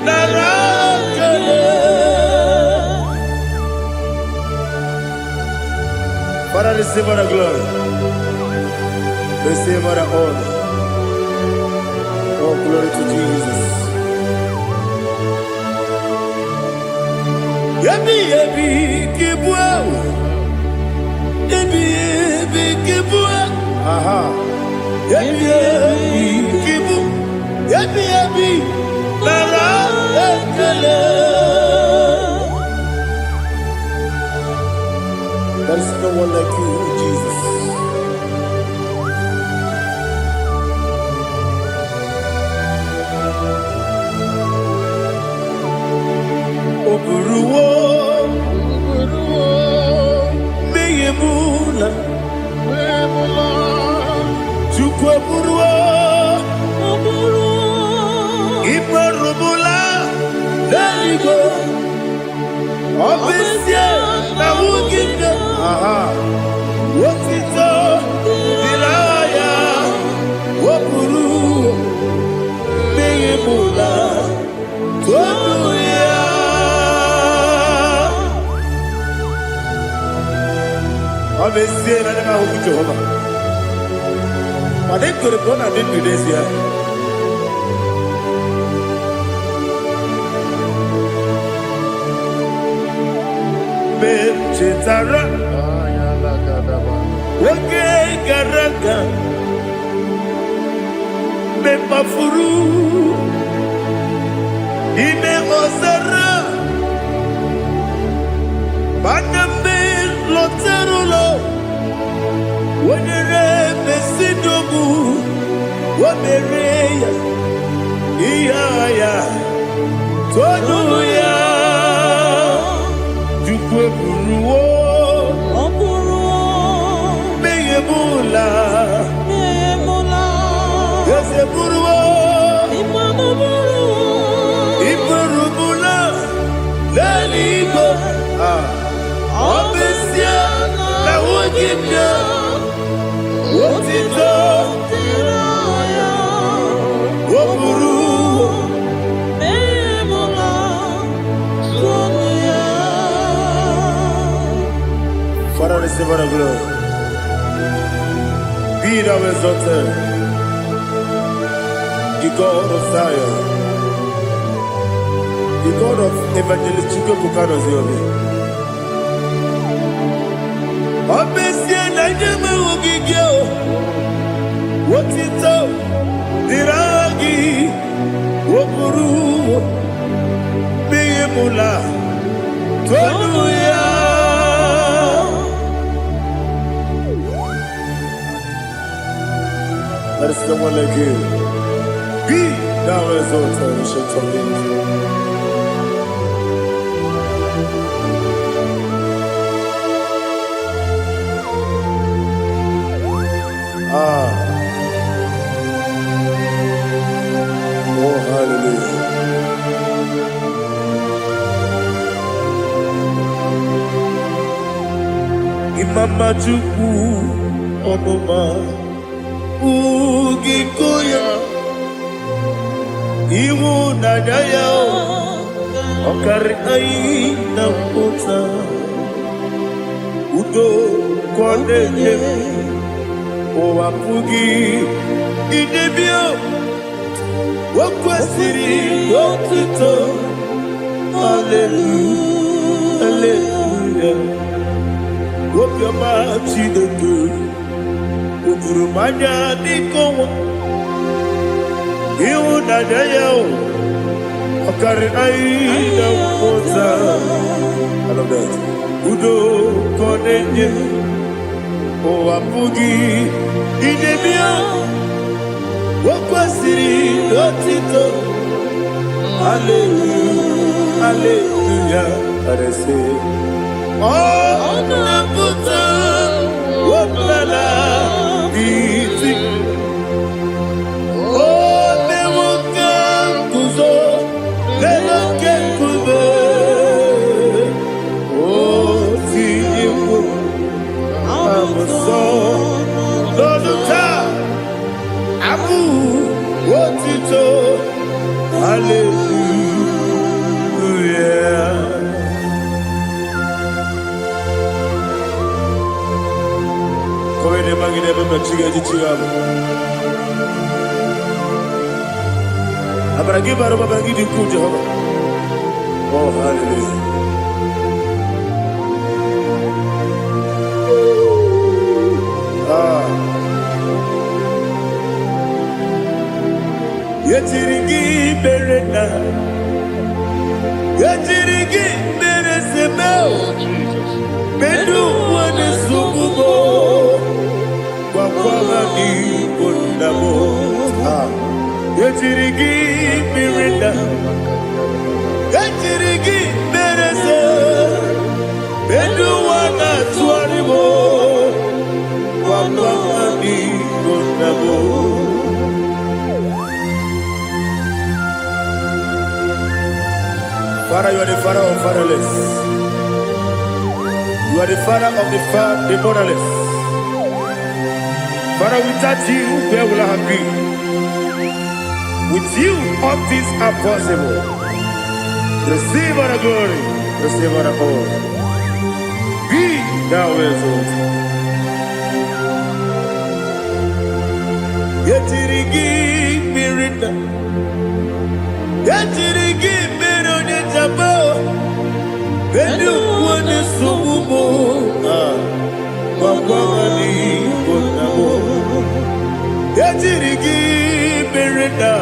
narakale. Father, receive all the glory. Receive all the honor. Oh, glory to Jesus. Yabi yabi kibwa, yabi yabi kibwa, aha, yabi yabi kibu, yabi yabi nara ekele. There is no one like you, Jesus. Oburuwo, meyemula, chukwu oburuwo, imarubula, leligo, obesie na wugide, aha, wotito, diraya, oburuwo, meyemula, toduya. Obesie na nema huku Jehova. But they could have gone and did this year. Chetara, Wake Garaka, Mepafuru, Ime Osara, Baname Loterulo, Wenere Mesidobu, Wamereya, Iaya, Toduya. Buruwo, meyemula, yese buruwo, imarubula, leligo, Waburu. Father, receive our glory. Be thou exalted, the God of Zion, the God of Evangelist Chico Pucano Ziobi. Obviously, I never will give you what it's up, Diragi, Waburu, Bimula, Tonuya. There is no one like you. Be thou exalted, ancient of days. Oh, hallelujah. Imama Chukwu Onoma Ugikoya Iwu Nadaya Okari Aina Kota Udo Kwaneye Owapugi Idebio Wakwasiri Wakito Hallelujah Hallelujah Wopioma Chideke Ukurumanya Nikowa Iwu Nadaya Okari Aina Kota I love that Udo Kwaneye Owapugi Idebio Wakwasiri Lotito Hallelujah Hallelujah I say Oh Nabuta Wapala Biti Oh Newoka Kuzo Leloke Kube Oh Tiyimu Amuso Loduta Abu Wotito Hallelujah Koine magine baba chiga chiga Abaragi baro babaragi diku Jehovah Oh hallelujah Yetirigi berena Yetirigi beresebel Bedu wane sububo Wakwama ni kondamo Yetirigi berena Yetirigi berese Bedu wana tuaribo Wakwama ni kondamo Father, you are the father of fatherless. You are the father of the motherless. Father, without you, where will I have been? With you, all things are possible. Receive our glory, receive our honor. Be thou exalted. Yetirigi mirina, yetirigi mirone jabo, bedu wane subumo, wakwani bonamo. Yetirigi mirina,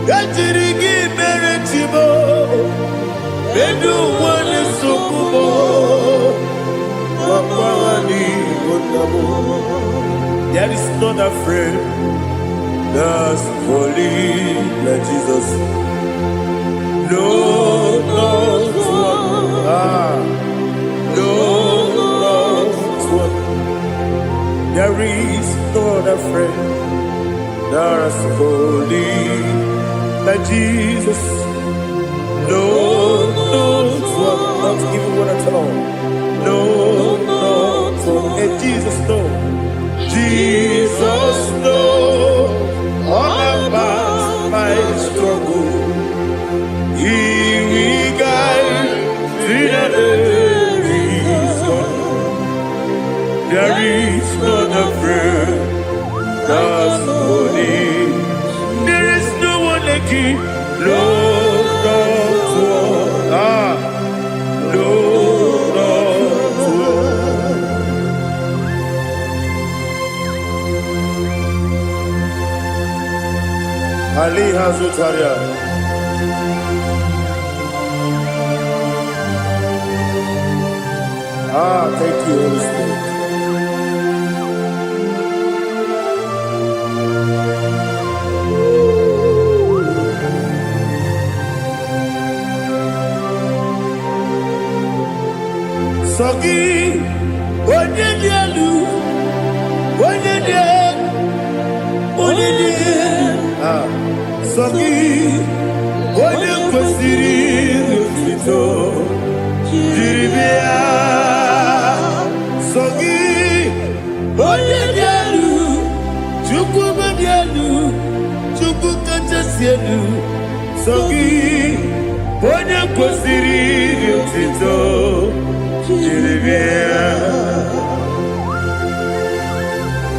yetirigi miretibo, bedu wane subumo, wakwani bonamo. There is not a friend that's holy like Jesus. No, not one. No, not one. There is no other friend that's holy like Jesus. No, not one. Not even one at all. No, not one. And Jesus, no. Jesus, no, all about struggle. He will guide through the there is not a friend that's holy. There is no one like him. Lord, Ali Hazutaria. Thank you, Holy Spirit. Sogi, Sogi, kwesiri rufito, jiribia. Sogi, chukwu babialu, chukwu kachasielu. Sogi, kwesiri rufito, jiribia.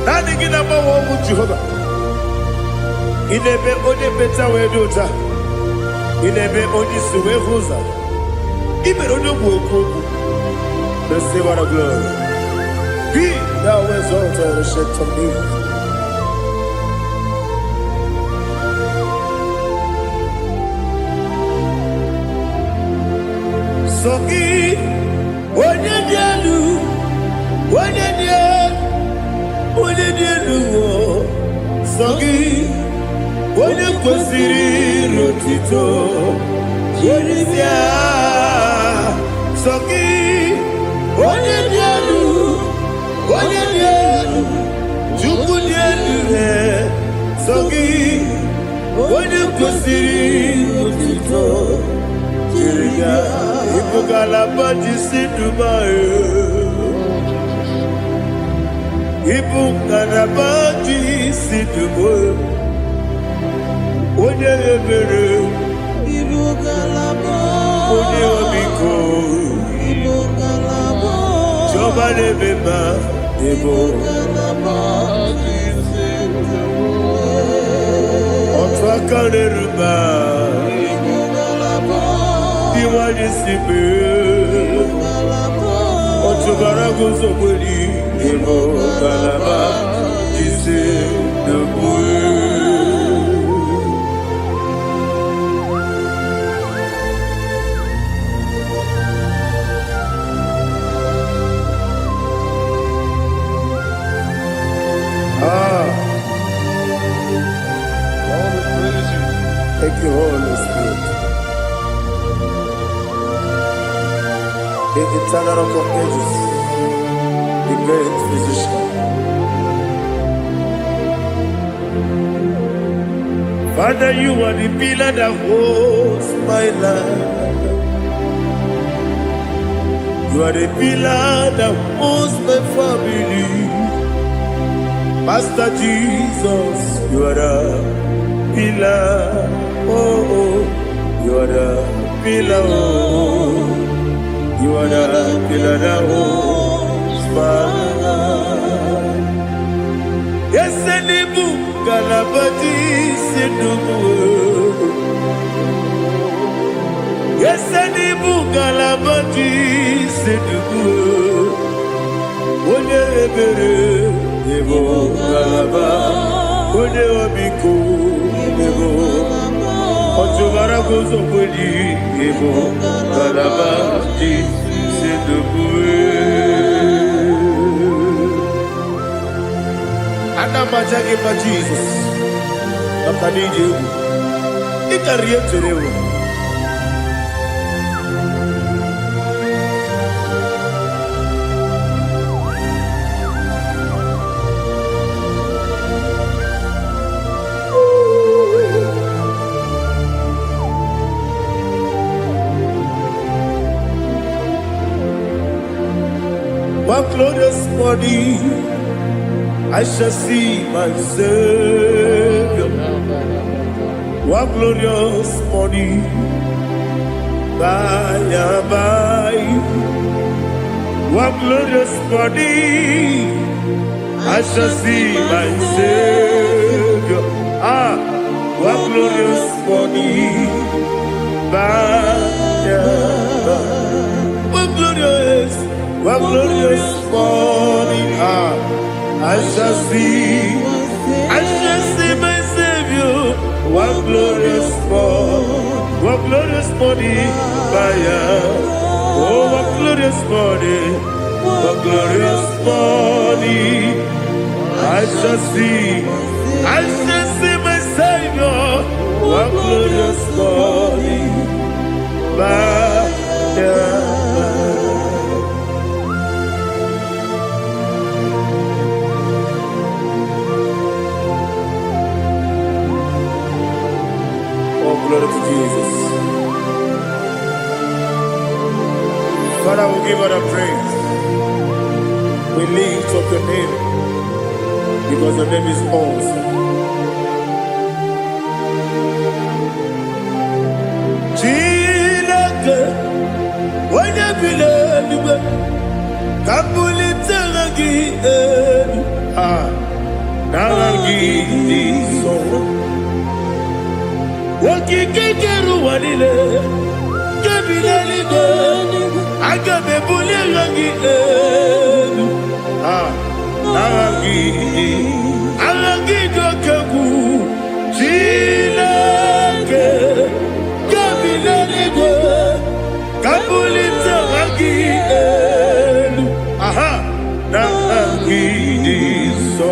Nani gina mawa mu Jehovah. Inebe onye beta we dota. Inebe onye suwe huza. Ibe onye buoku. Receive our glory. Be thou exalted and shake to me. Sogi, onye dialu, onye dialu, Sogi, onye kwesiri rotito, Jeribia. Sogi, onye dialu, chukwu dialu, Sogi, onye kwesiri rotito, Jeribia. Ibugalaba jisi Dubai. Ibugalaba jisi Dubai. Onye ebere. Ibugalaba. Onye obiko. Ibugalaba. Joba lebeba. Ibugalaba jisi Dubai. Otwaka leruba. Iwaje sibe Otubara gozo kweli Ebo kalaba Jise debue Thank you, Holy Spirit. The eternal rock of ages, the great physician. Father, you are the pillar that holds my life. You are the pillar that holds my family. Master Jesus, you are the pillar. Oh, you are the pillar. Oh. You are the pillar that holds my life. Yes, and the book, Galabati, Sidubu. Yes, and the book, Galabati, Sidubu. One ebere, Evo Galaba, One Obiku, Evo. Otubara gozo kweli, Evo Galaba, c'est debout. Anna Majagi ma Jesus. Nakaniji. Ikariye terewo. One glorious morning, I shall see my Savior. What glorious morning, by and by. What glorious morning, I shall see my Savior. Ah, what glorious morning, by and by. What glorious morning, ah, I shall see my Savior. What glorious morning, fire. Oh, what glorious morning, I shall see my Savior. What glorious morning, fire. Glory to Jesus. Father, we give all the praise. We lift up your name because your name is awesome. Chilake, when you believe, Kabuli Telagi, Naragi, so. Wakikekeru walile Kebilaligo Agabe bulilangi Alangi dokeku Chilake Kebilaligo Kabulita rangi Narangi so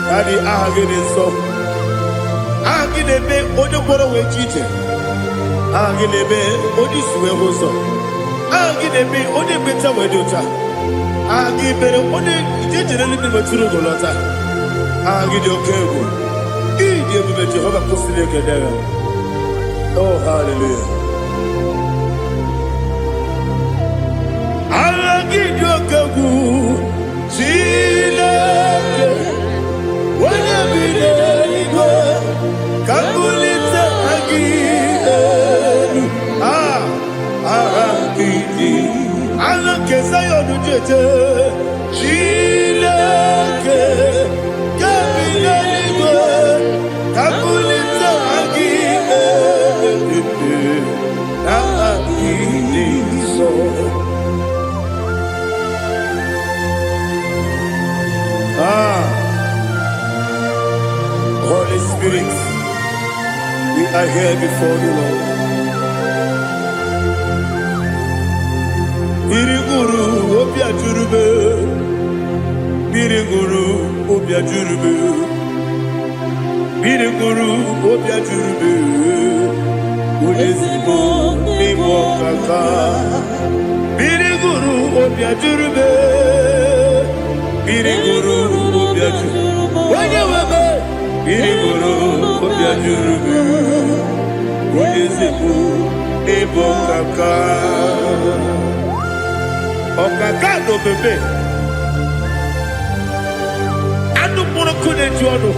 Daddy, agide so. Agide be odoboro we chite. Agide be odisuwe hoso. Agide be ode beta we dota. Agide be ode jejere ni maturu golota. Agide okego. Ide be Jehovah kosile kedera. Oh, hallelujah. Agide okego. Chileke. Kabulita agidelu agidi alakeza yodujete Chileke kabileligo kabulita agidelu agidi so. Holy Spirit, we are here before you, Lord. Biriguru obia jurube, Biriguru obia jurube, Biriguru obia jurube, Ulesibo nibo kaka, Biriguru obia jurube, Biriguru obia jurube, Wanyawebe. Biriguru obia jurube, Ulesibo nibo kaka. Okaka do bebe. Anu mono kone juano.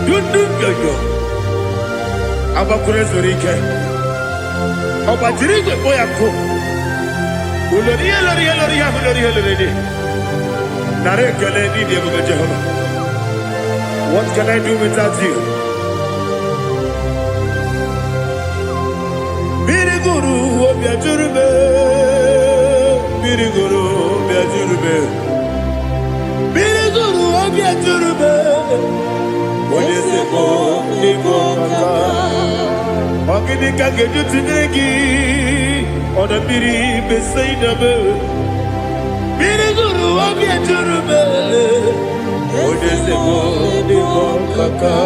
Dundu yoyo. Abakure zorike. Obajirige boyako. Uloriya. Nare kele ni diye Jehovah. What can I do without you? Biriguru obia jurube, Biriguru obia jurube, Biriguru obia jurube. Olesibo nibo kaka, ogini kageju tinegi, ona biri besaidabe. Biriguru obia jurube, Olesibo nibo kaka,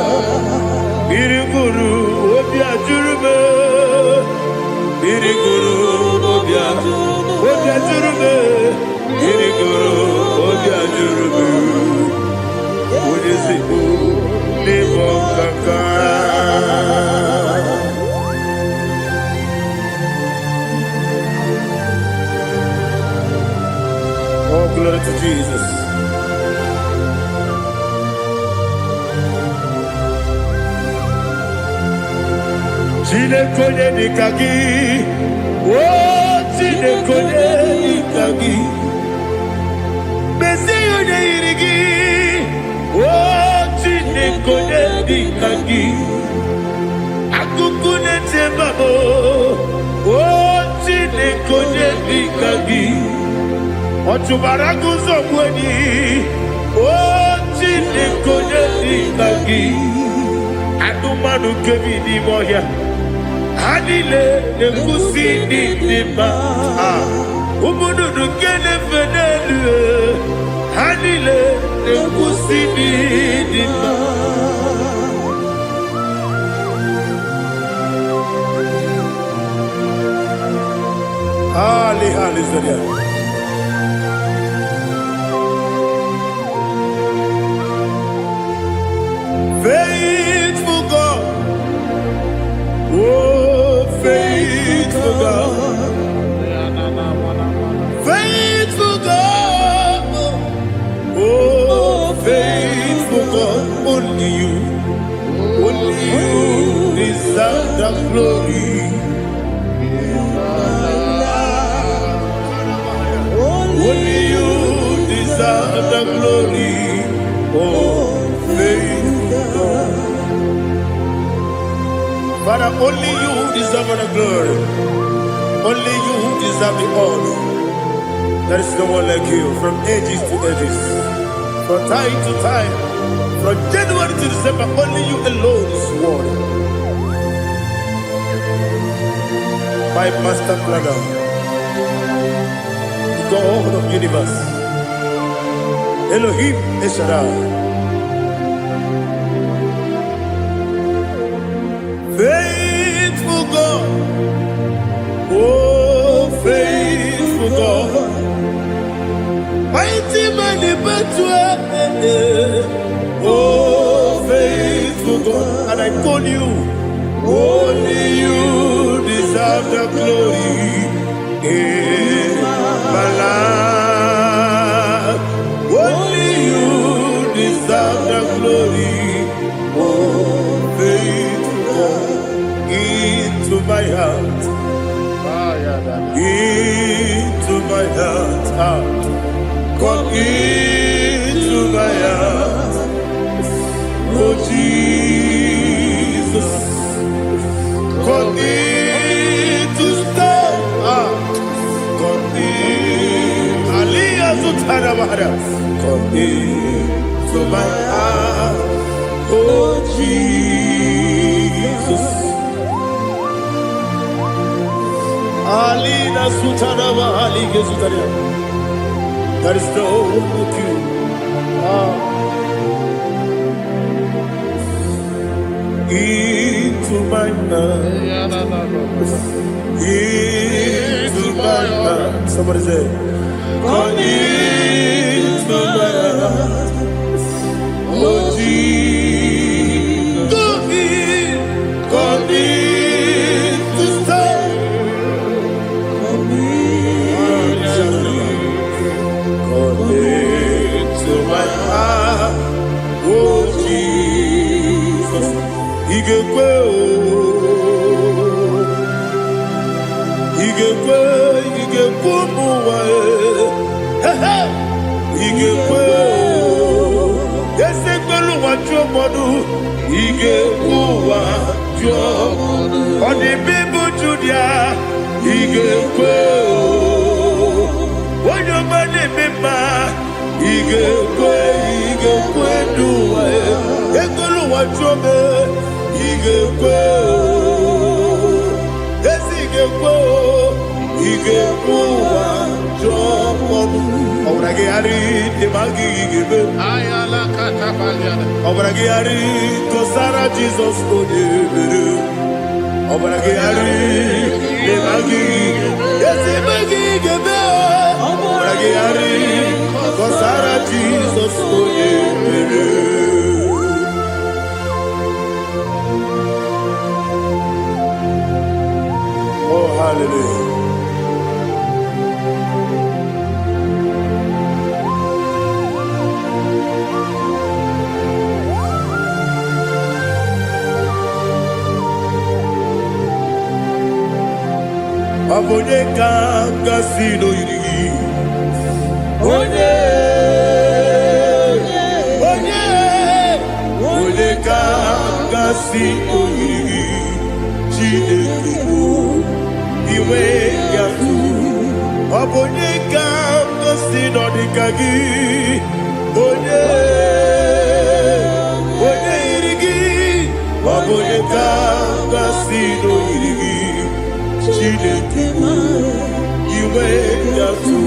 Biriguru obia jurube. Biriguru obia jurube, Biriguru obia jurube, Olesibo nibo kaka. Oh, glory to Jesus. Chinekonye nikagi, oh chinekonye nikagi. Mesiyo ne irigi, oh chinekonye nikagi. Akukune tembabo, oh chinekonye nikagi. Otubaraguzo kweni, oh chinekonye nikagi. Adumanu kevini moya. Hanile ne kusini nima, umudu nukene fenelu. Hanile ne kusini nima. Hali zodia. Faithful God, oh faithful God, faithful God, oh faithful God, only you deserve the glory. Only you deserve the glory, oh faithful God. Father, only you deserve the glory. Only you deserve the honor. There is no one like you, from ages to ages, from time to time, from January to December. Only you alone is worthy. My master planner, the God of the universe, Elohim Eshadai. Faithful God, oh faithful God, mighty man in battle, oh faithful God, and I call you, only you deserve the glory in my life, only you deserve the glory, oh faithful God. Into my heart, into my heart, come into my heart, oh Jesus, come in to stay, come in, Aliyah to Tanamara, come into my heart, oh Jesus. Alina Sutanaba Ali Gesutaria. There is no one like you. Into my heart. Into my heart. Somebody say, come into my heart. Oh Jesus. Come in to stay. To my heart, oh Jesus, Igekwe, Igekwe, Esekwelu wachomodu, Igekwe wachomodu, Odi bibu Judia, Igekwe, Wanyomane mema. Igekwe duwa, Ekolu wachome, Igekwe, Igekwe wachomodu. Obrage ari demagi igebe. Ayala katapaliana. Obrage ari kosara Jesus odebere. Obrage ari demagi igebe. Obrage ari kosara Jesus odebere. Oh hallelujah. Obonye kanga sino yirigi. Onye kanga sino yirigi. Chineke iwe yatu. Obonye kanga sino dikagi. Onye yirigi. Obonye kanga sino yirigi. Chineke iwe yatu.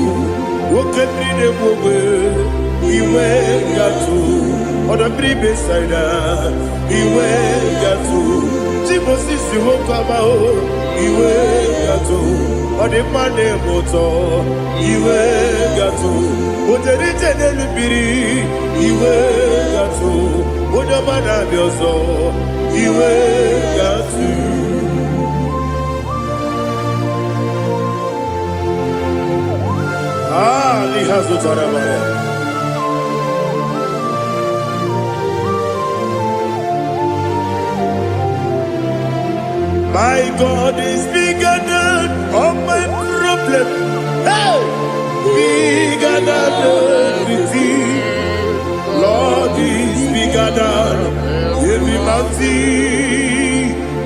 Wokenine mwe iwe yatu. Oda bribe saida iwe yatu. Timosisi wokama o iwe yatu. Ode mane moto iwe yatu. Oderite nelubiri iwe yatu. Oda mana biozo iwe yatu. Lihazu tarabaya. My God is bigger than all my problem. Hey, bigger than everything. Lord is bigger than every mountain.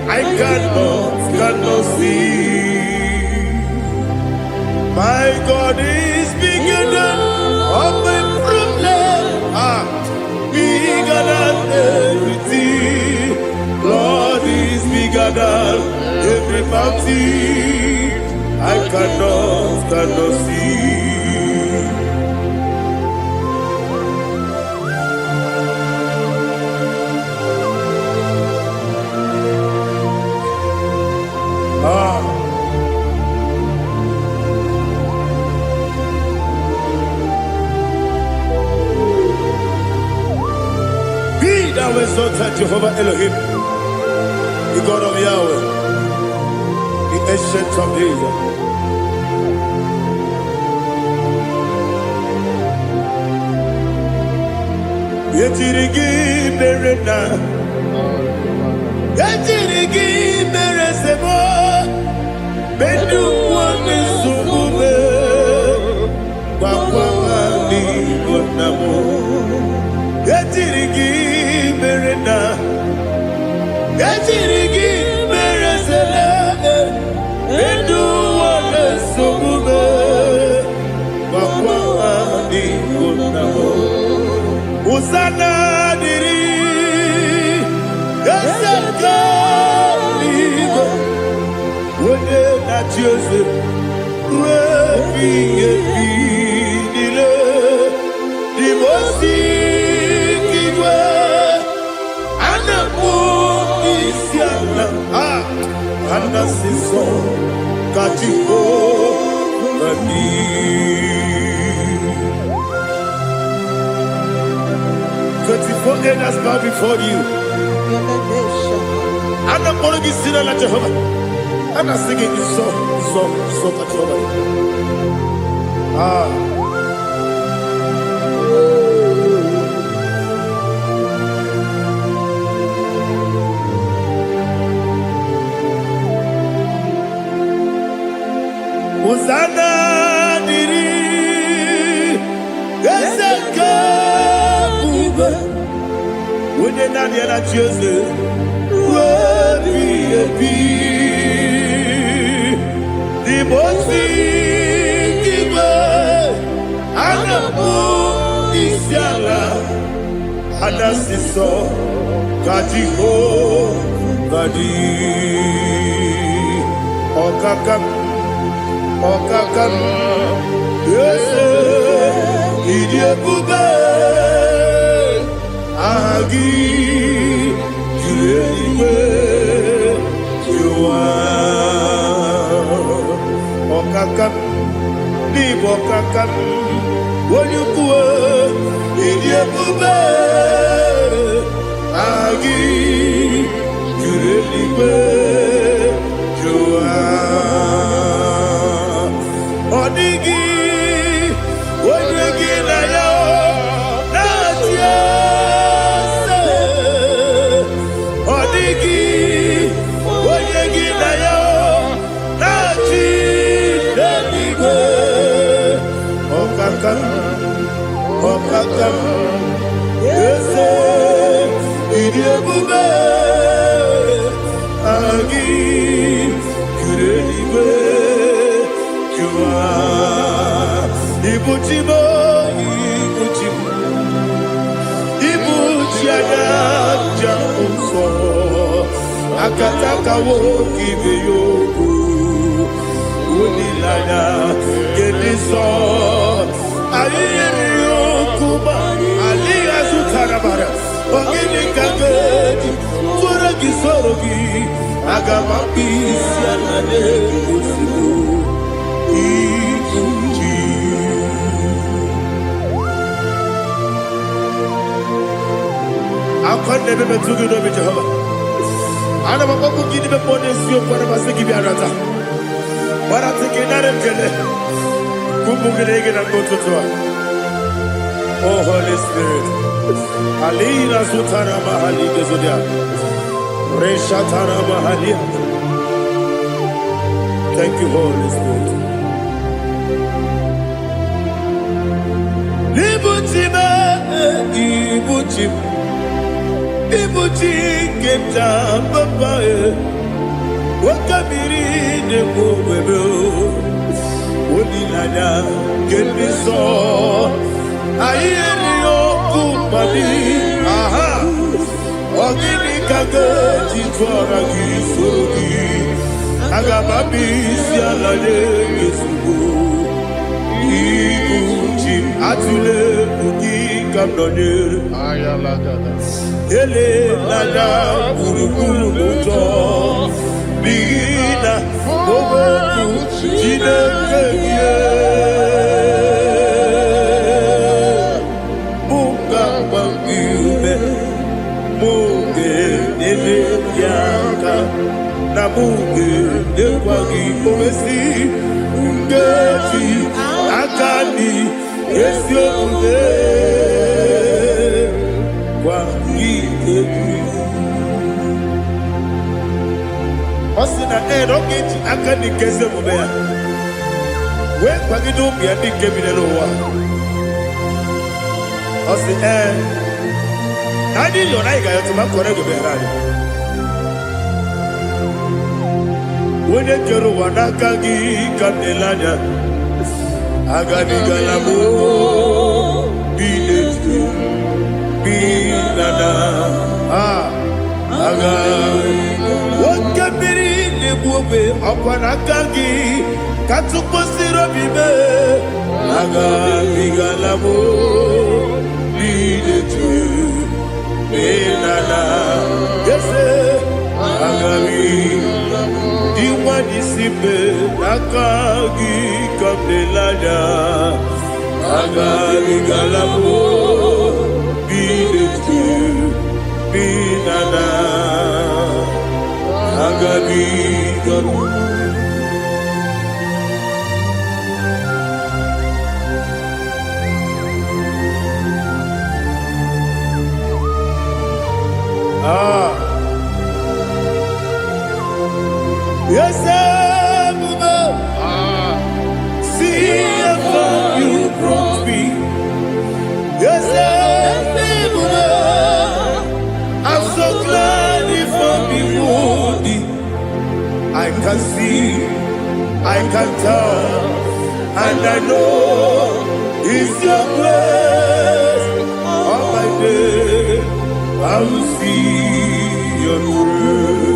I cannot see. My God is bigger than all my problem. Bigger than everything. Lord is bigger than every mountain. I cannot see. Thou exalted Jehovah Elohim, the God of Yahweh, the ancient of days. Yetirigi merena, yetirigi meresemo, bedu wane sumube, wakwa mani gonamo. Yetirigi merena, yetirigi meresele, bedu wane sumube, wakwa mani gonamo. Usana diri, yeseka ligo, wone na Joseph, wepi dile, dimosi kiwe, anamu isiana, anasiso katiko bani. 24 elders bow before you. And I'm going to be singing like Jehovah. And I'm singing this song like Jehovah. Hosanna diri, Ezeka. When you're not yet at Joseph, will be a bee. The most giver, and the moon is yalla, and that's the song, Katiho, Kadi, Okakam, yes, Idiabube. Agi, Juliwe, Jua, Okakam, Libo Kakam, Wonyukue, Idiabube, Agi, Juliwe, Jua, Odigi, Wonyuki na yo. ese idi ebube agi kureliwe jua ibuchimo ibuchianya jamuso akataka wo kibe yoku unilaya gediso ayeri yokuba aliya sutarabara ogini kagedi fura gisorogi agama pisia na negusibu ikunji akwande bebe tugi no bi Jehova ana maboku gidi be pone sio kwa basiki bi arata bara tiki nare kele kumugirege na kototoa. Oh Holy Spirit alina sutara mahali gezodia resha tara mahali. Thank you Holy Spirit. Libutime ibutim ibuti keta papa wakamiri de bobebe onilanya kemiso ayeri okupadi aha ogini kage jitwara gisorogi agababi sialade yesugo ibuti atule bugi kamdonir ayala gada ele lada burukuru muto bina oboku jinekeye munga bangiume munge nele yaka na munge nekwagi omesi ungefi akani esiomune Osina rogeji akani keze mubea we kwagido bia di kebile wa osi nadi yo na iga yo tuma kore go berani wone kero wanaka gi kanelanya agadi galamo biletu binana aga wakabiri nebuobe akwanakagi katuposiro bibe aga bigalamo biletu binana yese aga diwani sibe nakagi kabelanya aga bigalamo biletu binana agabi gabu yes see how you brought me. Yes I'm so glad if I'm wounded. I can see, I can tell, and I know it's your grace. On my day, I will see your grace.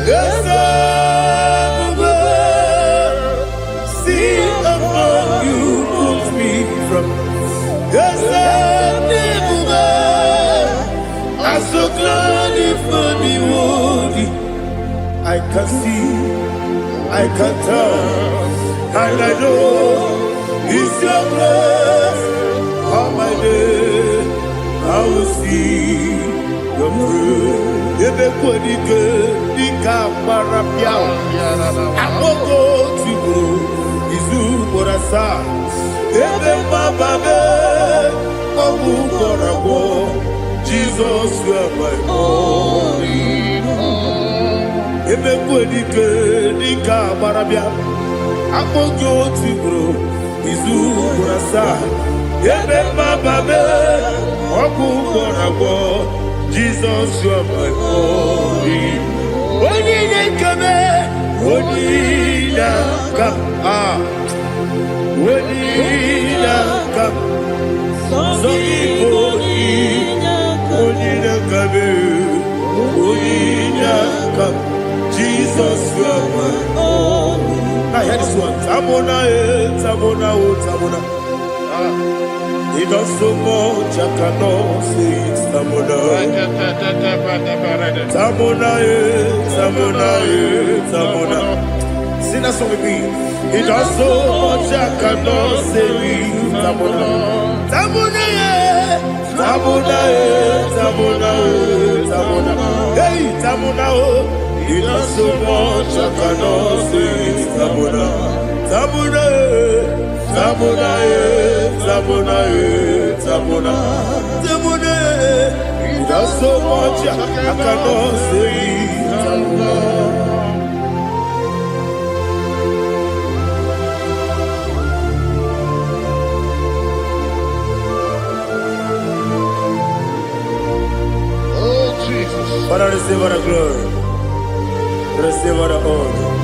Yes, see above you put me from. Yes, I'm so glad if only would. I can see, I can tell, and I know it's your grace. On my day, I will see your grace. Everybody good, the camera piao. I will go to you, Izu Borasa. Everybody, Obu Korabo. Jesus, you are my only home. Everybody good, the camera piao. I will go to you, izu burasa ebe mababe ọkụ gbọrọgbọ Jesus you are my glory onye na-ekebe onye na-aka onye na-aka sọ Igbo onye na-akabe onye na-aka Jesus you are my glory. Now hear this one. Tamona, Tamona, Tamona. He does so much, I cannot say it. Tamona, Tamona, Tamona, Tamona. Sing that song with me. He does so much, I cannot say it. Tamona, Tamona, Tamona, Tamona, Tamona. Hey, Tamona, he does so much, I cannot say it. Tamona, Tamona, Tamona, Tamona, Tamona, Tamona. He does so much, I cannot say it. Tamona. Oh, Jesus. Father, receive all the glory. Receive all the honor.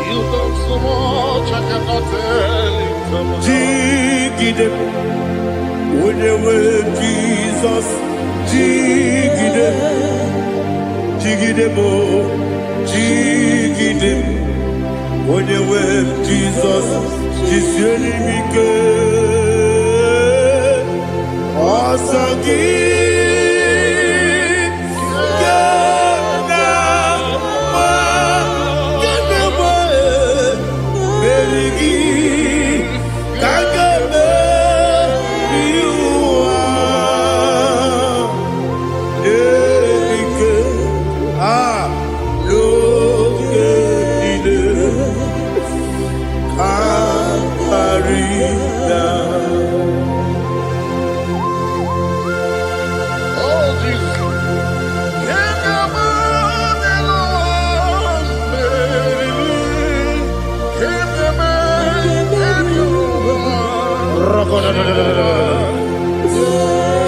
You done so much, I cannot tell you. Jigide, when you were Jesus, Jigide, Jigide mo, Jigide, when you were Jesus, Jiseli mike, Asagi.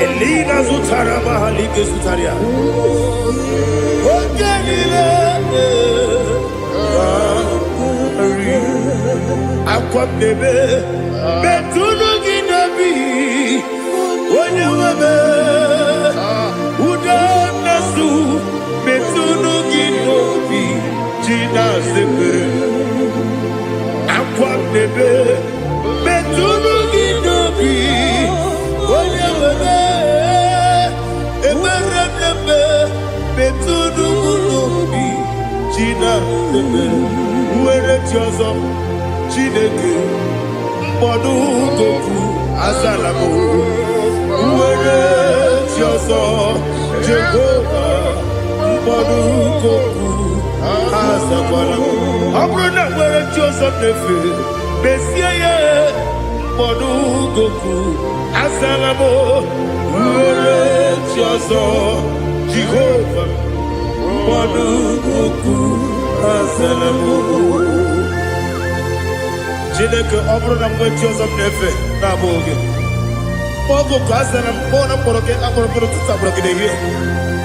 Elina Zutara Mahalike Zutaria. Aqua bebe, Betunu Ginabi, when you were Udanasu, Betunu Ginobi, Gina Zebe, Aqua bebe, Betunu Ginobi, when you were Emerebe, Betunu Ginobi, Gina Zebe, where it was Chineke mkpọdụ goku azalamo nwere chi ọzọ Jehova mkpọdụ goku azakwala ọ bụrụ na nwere chi ọzọ na-efe mesie ya mkpọdụ goku azalamo nwere chi ọzọ Jehova mkpọdụ goku azalamo Chineke ọ bụrụ na mgbe chi ọzọ m na-efe na-abụ oge ogo ka a zara m kpọọ na mkpọrọ gị akpọrọ mkpọrọ tutu akpọrọ gị n'ehihie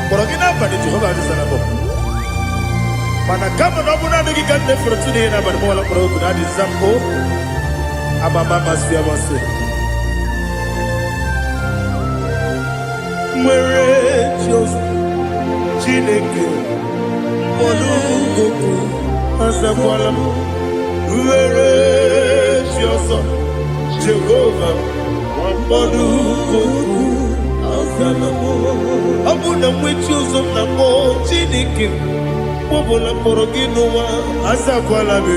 mkpọrọ gị n'abalị Jehova adịzara m mana kama na ọ bụrụ naanị gị ka m na-efere tu n'ihe n'abalị mọla mkpọrọ ogu na adịza m o amama amasị amasị nwere chi ọzọ Chineke mkpọrọ ogu azakwala m nwere chi ọzọ Jehova mkpọdụ goku azala m ọ bụ na nwe chi ọzọ na mbọ Chineke kpọbụla mkpọrọ gị n'ụwa azakwala m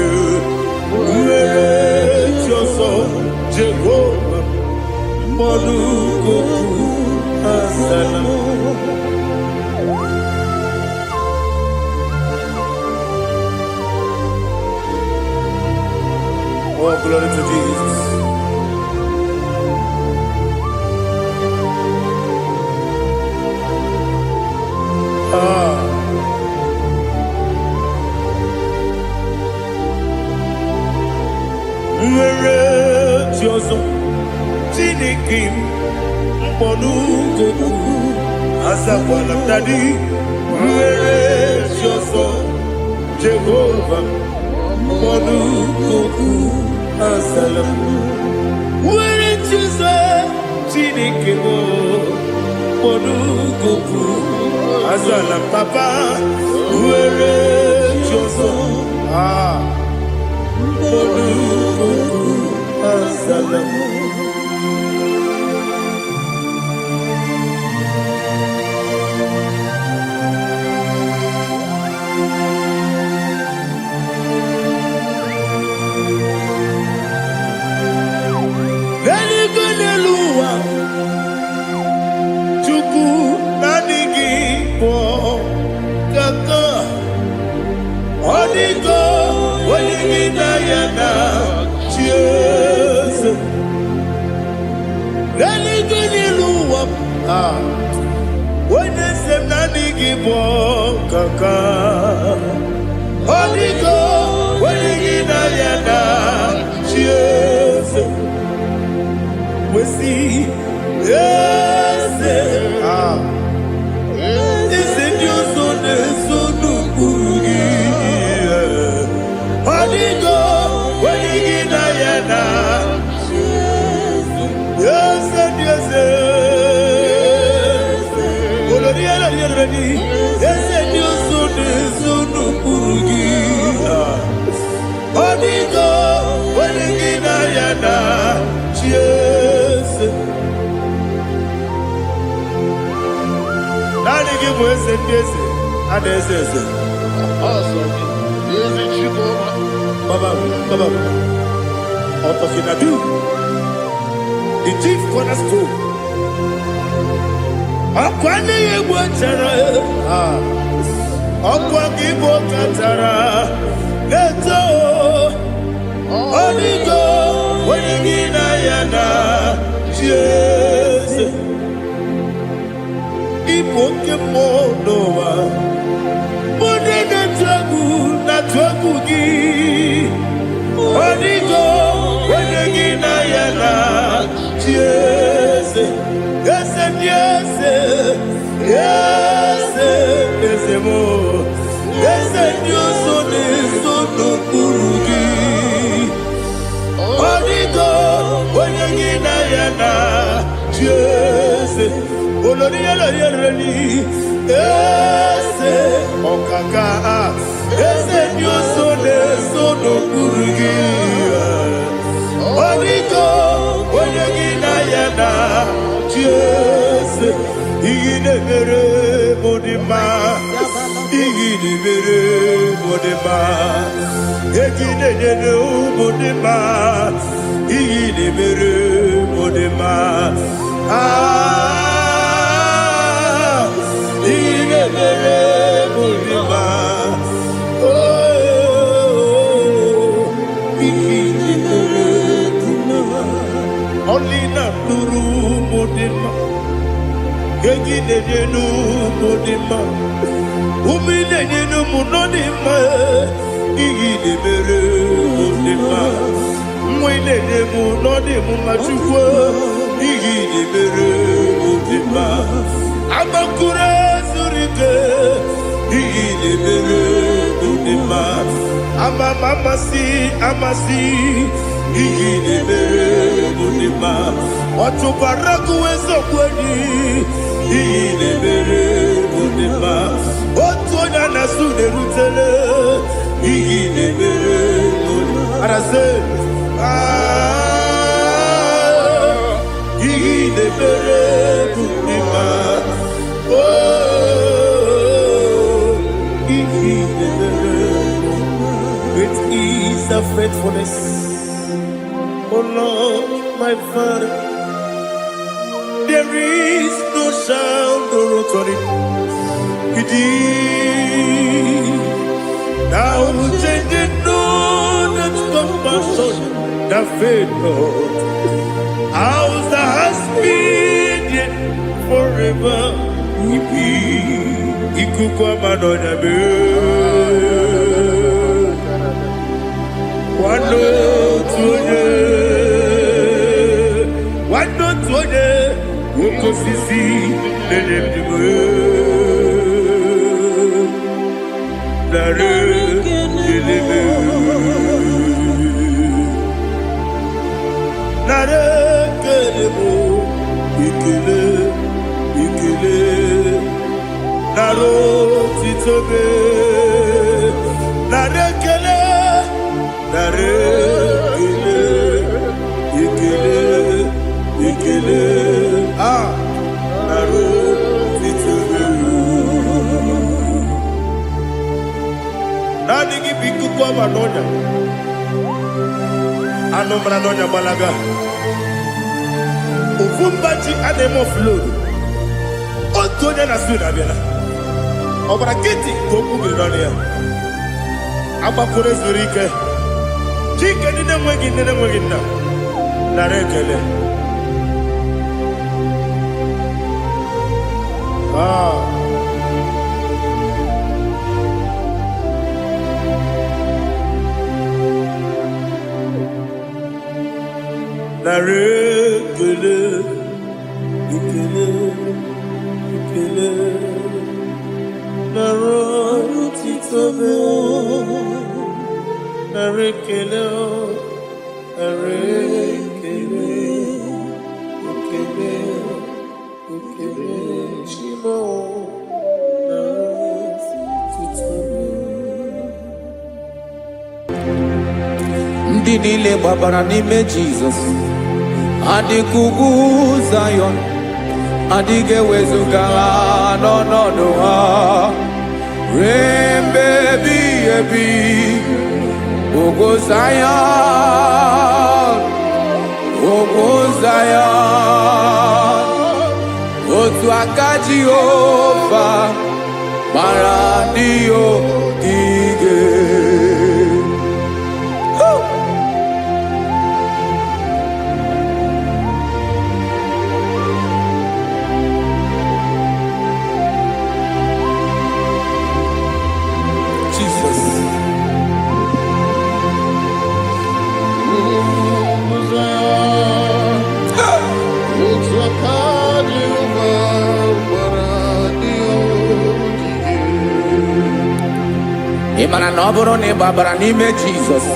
nwere chi ọzọ Jehova mkpọdụ goku azala m. Oh, glory to Jesus. Where Monugoku Azakwala Daddy Where is your son Jehovah Monugoku Azalam Where is your son Chinikemo Monugoku Azalam Papa Where is your son Monugoku Azalam we see, yes, is it your son, son of Bugi? Holy God, when you get Diana, yes, yes, yes, your son, son of Bugi. Holy God, when you get Diana, yes. Nani give us a yes, and yes, yes. Awesome. Is it you, Baba, Otokinadu, the chief cornerstone. Akwani Igbochara, Akwani Igbochara, Leto, Onigo, Wenigina Yana, Jesus. Ipokemonoa, Monene Tragu, Natwagugi, Onigo, Wenigina Yana, Jesus. Yes, and yes, yes, yes, more. Yes, and your son is so no Gurugi. Onigo, Wenigina Yana, Jesus. Oloria Rani, yes, Okaka, yes, and your son is so no Gurugi. Onigo, Wenigina Yana, yes, Igidebere Modima, Igidebere Modima, Egidebere Modima, Igidebere Modima, Igidebere Modima, oh, Igidebere Modima, only not Guru Modima. Egidenu Modima, Umidenu Munodima, Igidebere Modima, Mwidenu Nodimu Machukwa, Igidebere Modima, Amakure Zurike, Igidebere Modima, Amasi, Igidebere Modima, Watubaraku Ezokweni, Igidebere Modima, Otonya Nasude Rutele, Igidebere Modima, Arase, Igidebere Modima, oh, Igidebere Modima, great is the faithfulness, oh Lord, my Father. There is no sound or authority. Now changing no that's compassion, the faith Lord. How's the husband yet forever? Ikukwa Madonna be. One not to osisi na-enyebigo nara kelebe nara kelebo ikele ikele nara otitobe nara kele nara kele ikele ikele nara otitobe nani gi bikuko manonya anomra nonya balaga Ufumbaji anemo flood. Otonya na suna biela. Obra kiti koku bironia. Aba kore zurike. Chike nine mwegi na. Narekele. Narekele, ikele, ikele, narotitobe, narekele, narekele, ikele, ikele, chimo, narotitobe. Ndị niile gbabara n'ime Jizọs adịghị ugwu Zayọn, adịghị ewezuga ha n'ọnọdụ ha ruo mgbe ebighị ebi. Ugwu Zayọn, ugwu Zayọn, otu aka Jehova gbara ndị ogige. Ị mara na ọ bụrụ na ị gbabara n'ime Jizọs,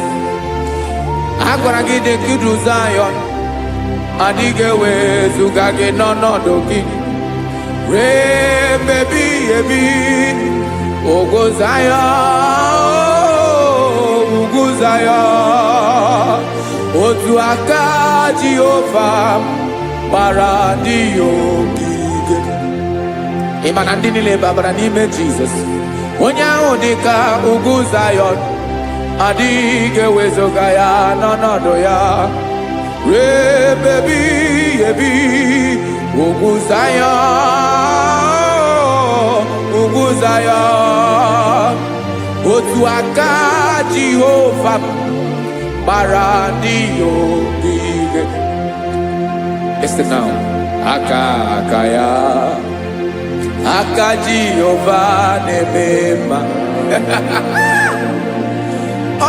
a gwara gị dị ka Zayọn, adịghị ewezuga gị n'ọnọdụ gị ruo mgbe ebighị ebi. Ugwu Zayọn, ugwu Zayọn, otu aka Jehova gbara ndị ogige. Ị ma na ndị niile gbabara n'ime Jizọs, onye ahụ dị ka ugwu Zayọn, adịghị ewezuga ya n'ọnọdụ ya ruo mgbe ebighị ebi. Ugwu Zayọn, ugwu Zayọn, otu aka Jehova gbara ndị ogige. Listen now, aka ya, aka Jehova na-eme mma.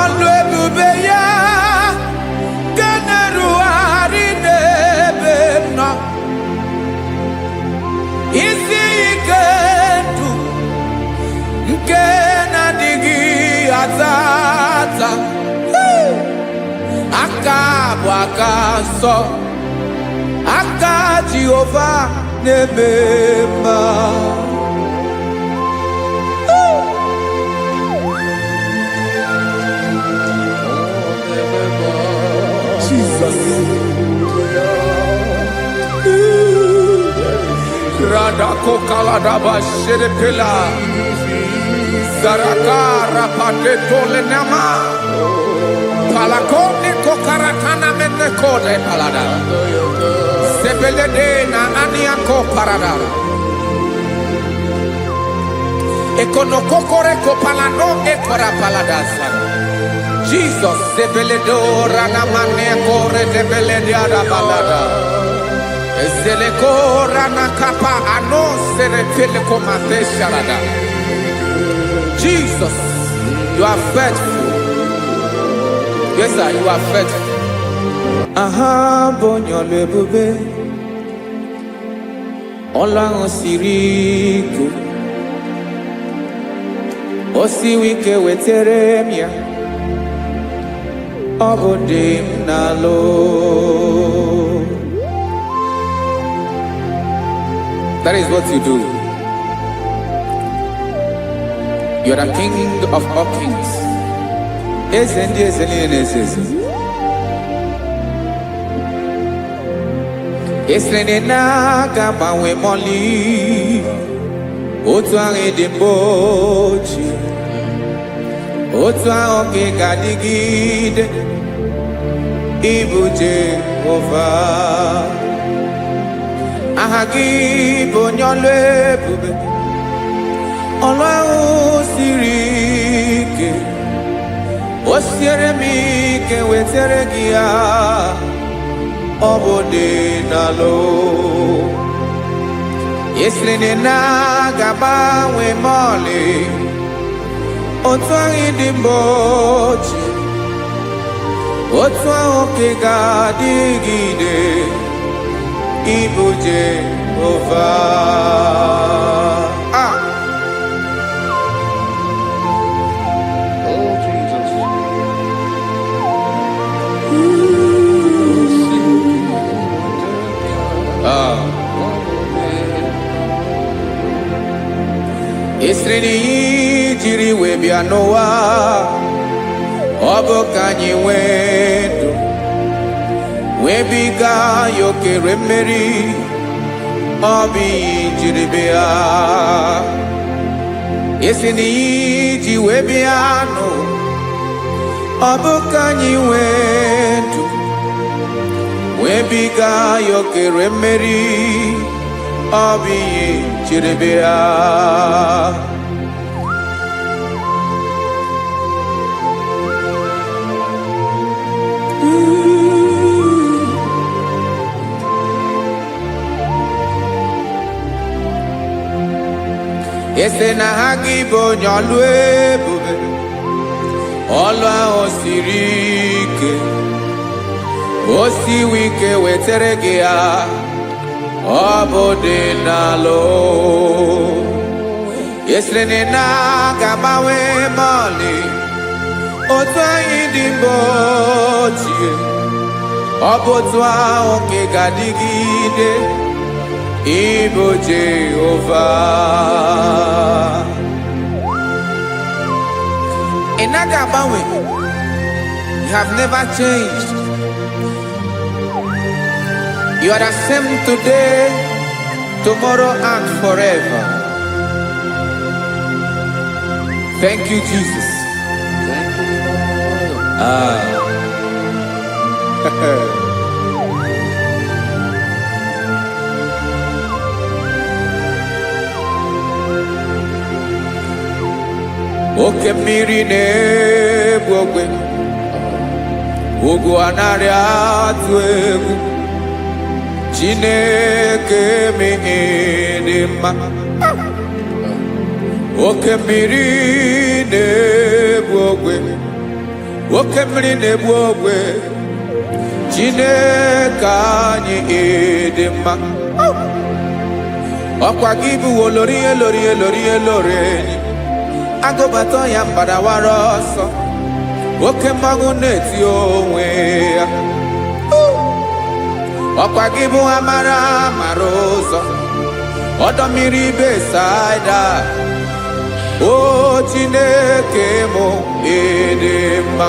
Ọlụ ebube ya ga na-erugharị n'ebe nọ. Isi ike ndụ nke na-adịghị ata ata. Aka bụ aka nsọ, aka Jehova na-eme mma. Jesus. Radako kaladaba sherepela zarakara patetole nama palakone kokaratana mene kode palada sebelede na aniako parada ekonokokore kopalano ekora paladasa. Jesus sebeledo rana mane kore debelede ada balada. Ezeleko rana kapa ano serepele komate sharada. Jesus, you are faithful. Yes, sir, you are faithful. Aha bonyo lebube. ọlụ ahụ siri ike o siwe ike wetere m ya ọ bụ dị m n'alụ. That is what you do. You are the king of all kings. Eze ndị eze niile na-eze eze. Esere na-aga gbanwe mọlị otu ahụ dị mgbe ochie, otu ahụ ka ị ga-adịgide ịbụ Jehova. Aha gị bụ onye ọlụ ebube, ọlụ ahụ siri ike o siere m ike wetere gị ya ọ bụ dị n'alụ. Esiri na-agbanwe mọlị otu ahụ dị mgbe ochie, otu ahụ ka ị ga-adịgide ịbụ Jehova. Oh, Jesus. Esiri na ihe jiri wee bịa n'ụwa ọ bụ ka anyị nwee ndụ wee biga ya okere mmeri, ọ bụ ihe jiri bịa. Esi na ihe ji wee bịa nụ ọ bụ ka anyị nwee ndụ wee biga ya okere mmeri, ọ bụ ihe jiri bịa. Ese na ha gị bụ onye ọlụ ebube, ọlụ ahụ siri ike o siwe ike wetere gị ya ọ bụ dị n'alụ. Esere na-agbanwe mọlị otu anyị dị mgbe ochie, ọ bụ otu ahụ ka ị ga-adịgide ịbụ Jehova. Ị naghị agbanwe. You have never changed. You are the same today, tomorrow and forever. Thank you, Jesus. Thank you, Lord. Oke mmiri na-egbu ogwe, ugwu anaghị atụ egwu, Chineke mee dị mma. Oke mmiri na-egbu ogwe, oke mmiri na-egbu ogwe, Chineke anyị dị mma. Ọkwa gị bụ olori elori elori elori enyi, agụbata ya mbadawara ọsọ, oke mmanwụ na-eti onwe ya. Ọkwa gị bụ amara amara ụzọ, ọdọ mmiri Besaida, o Chineke mụ ịdị mma.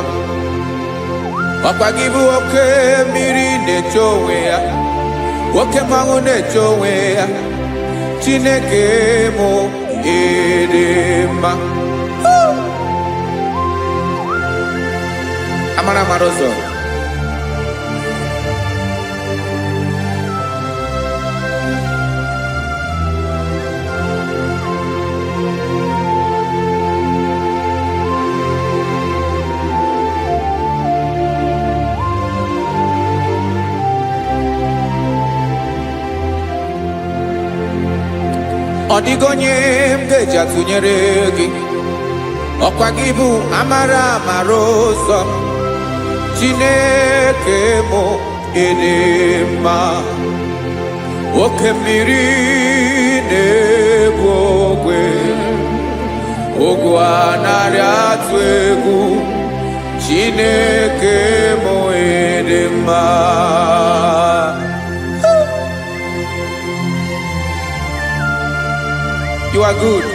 Ọkwa gị bụ oke mmiri na-eche onwe ya, oke mmanwụ na-eche onwe ya, Chineke mụ ịdị mma. Amara amara ụzọ, ọ dịghị onye m ga-eji atụnyere gị. Ọkwa gị bụ amara amara ụzọ, Chineke mụ ịdị mma. oke mmiri na-egbu ogwe ogwu anarị atụ egwu Chineke mụ ịdị mma. You are good.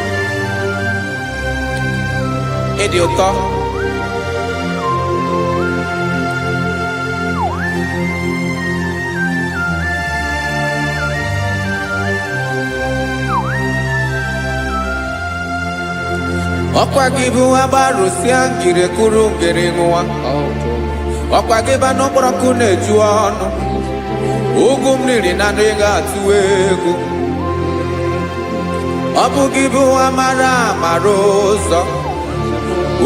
Ịdị ụtọ. Ọkwa gị bụ agbarụsịa ngire kụrụ ngere nwa. Ọkwa gị ba n'ụkpọrọkụ na-eju ọnụ. Ugwu mmiri na ndị ga-atụ egwu. Ọ bụ gị bụ amara amara ụzọ.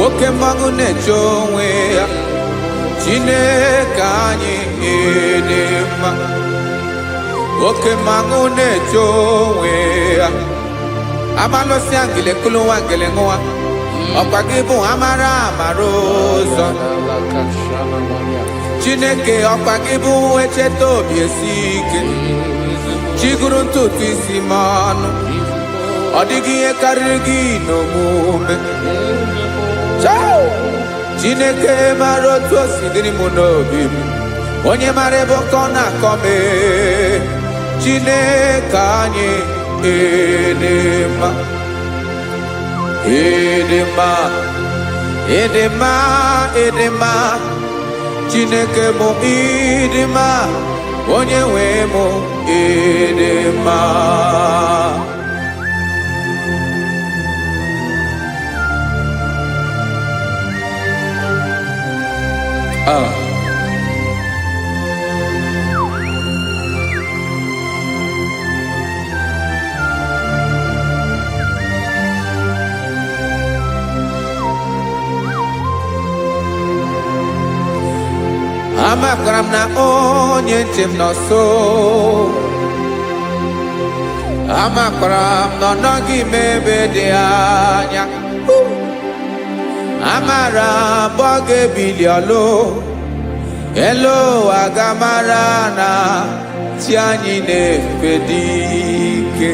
Oke mmanwụ na-eche onwe ya. Chineke anyị ịdị mma. Oke mmanwụ na-eche onwe ya. Abalụsịa ngile kụrụ nwa ngele nwa. Ọkwa gị bụ amara amara ụzọ. Chineke ọkwa gị bụ echeta obi esi ike. Chiguru ntutu isi m ọnụ. Ọ dịghị ihe karịrị gị n'omume. Chineke mara otu o si dịrị m n'obi m. Onye mara ebe ọkọ na-akọ m. Chineke anyị ịdị mma. Ịdị mma. Ịdị mma. Ịdị mma. Chineke mụ ịdị mma. Onye nwe mụ ịdị mma. Amakwara m na onye nche m nọ nso. Amakwara m na ọ nọghị m ebe dị anya. Amara m ọ ga-ebili ọlụ. Elu aga mara na chi anyị na-efe dị ike.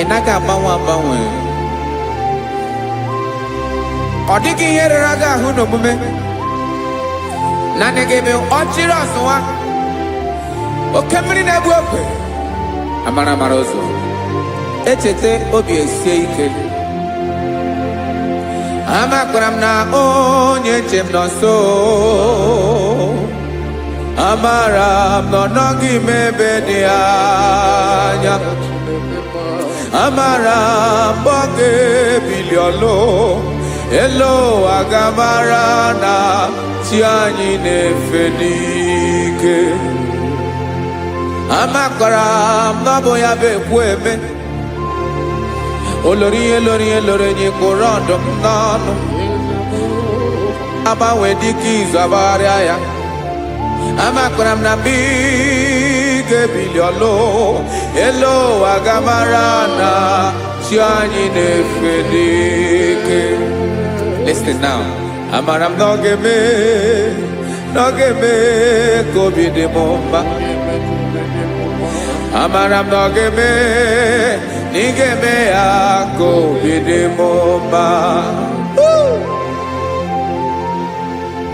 Ị naghị agbanwe agbanwe. Ọ dịghị ihe rere gị ahụ n'omume. Naanị gị bụ ọchịrị ọzụwa. Oke mmiri na-egbu ogwe. Amara amara ụzọ. Echete obi esie ike. Amakwara m na onye nche m nọ nso. Amara m na ọ nọghị m ebe dị anya. Amara m ọ ga-ebili ọlụ. Elu aga mara na chi anyị na-efe n'ike. Amakwara m na ọ bụ ya bụ ekwu eme. Olori ihe lori ihe lori enyi kwụrụ ọdụm n'ọnụ. Agbanwe dịka izu agbagharịa ya. Amakwara m na mgbe ị ga-ebili ọlụ. Elu aga mara na chi anyị na-efe n'ike. Listen now. Amara m na ọ ga-eme ka obi dị m mma. Amara m na ọ ga-eme na ị ga-eme ya ka obi dị m mma.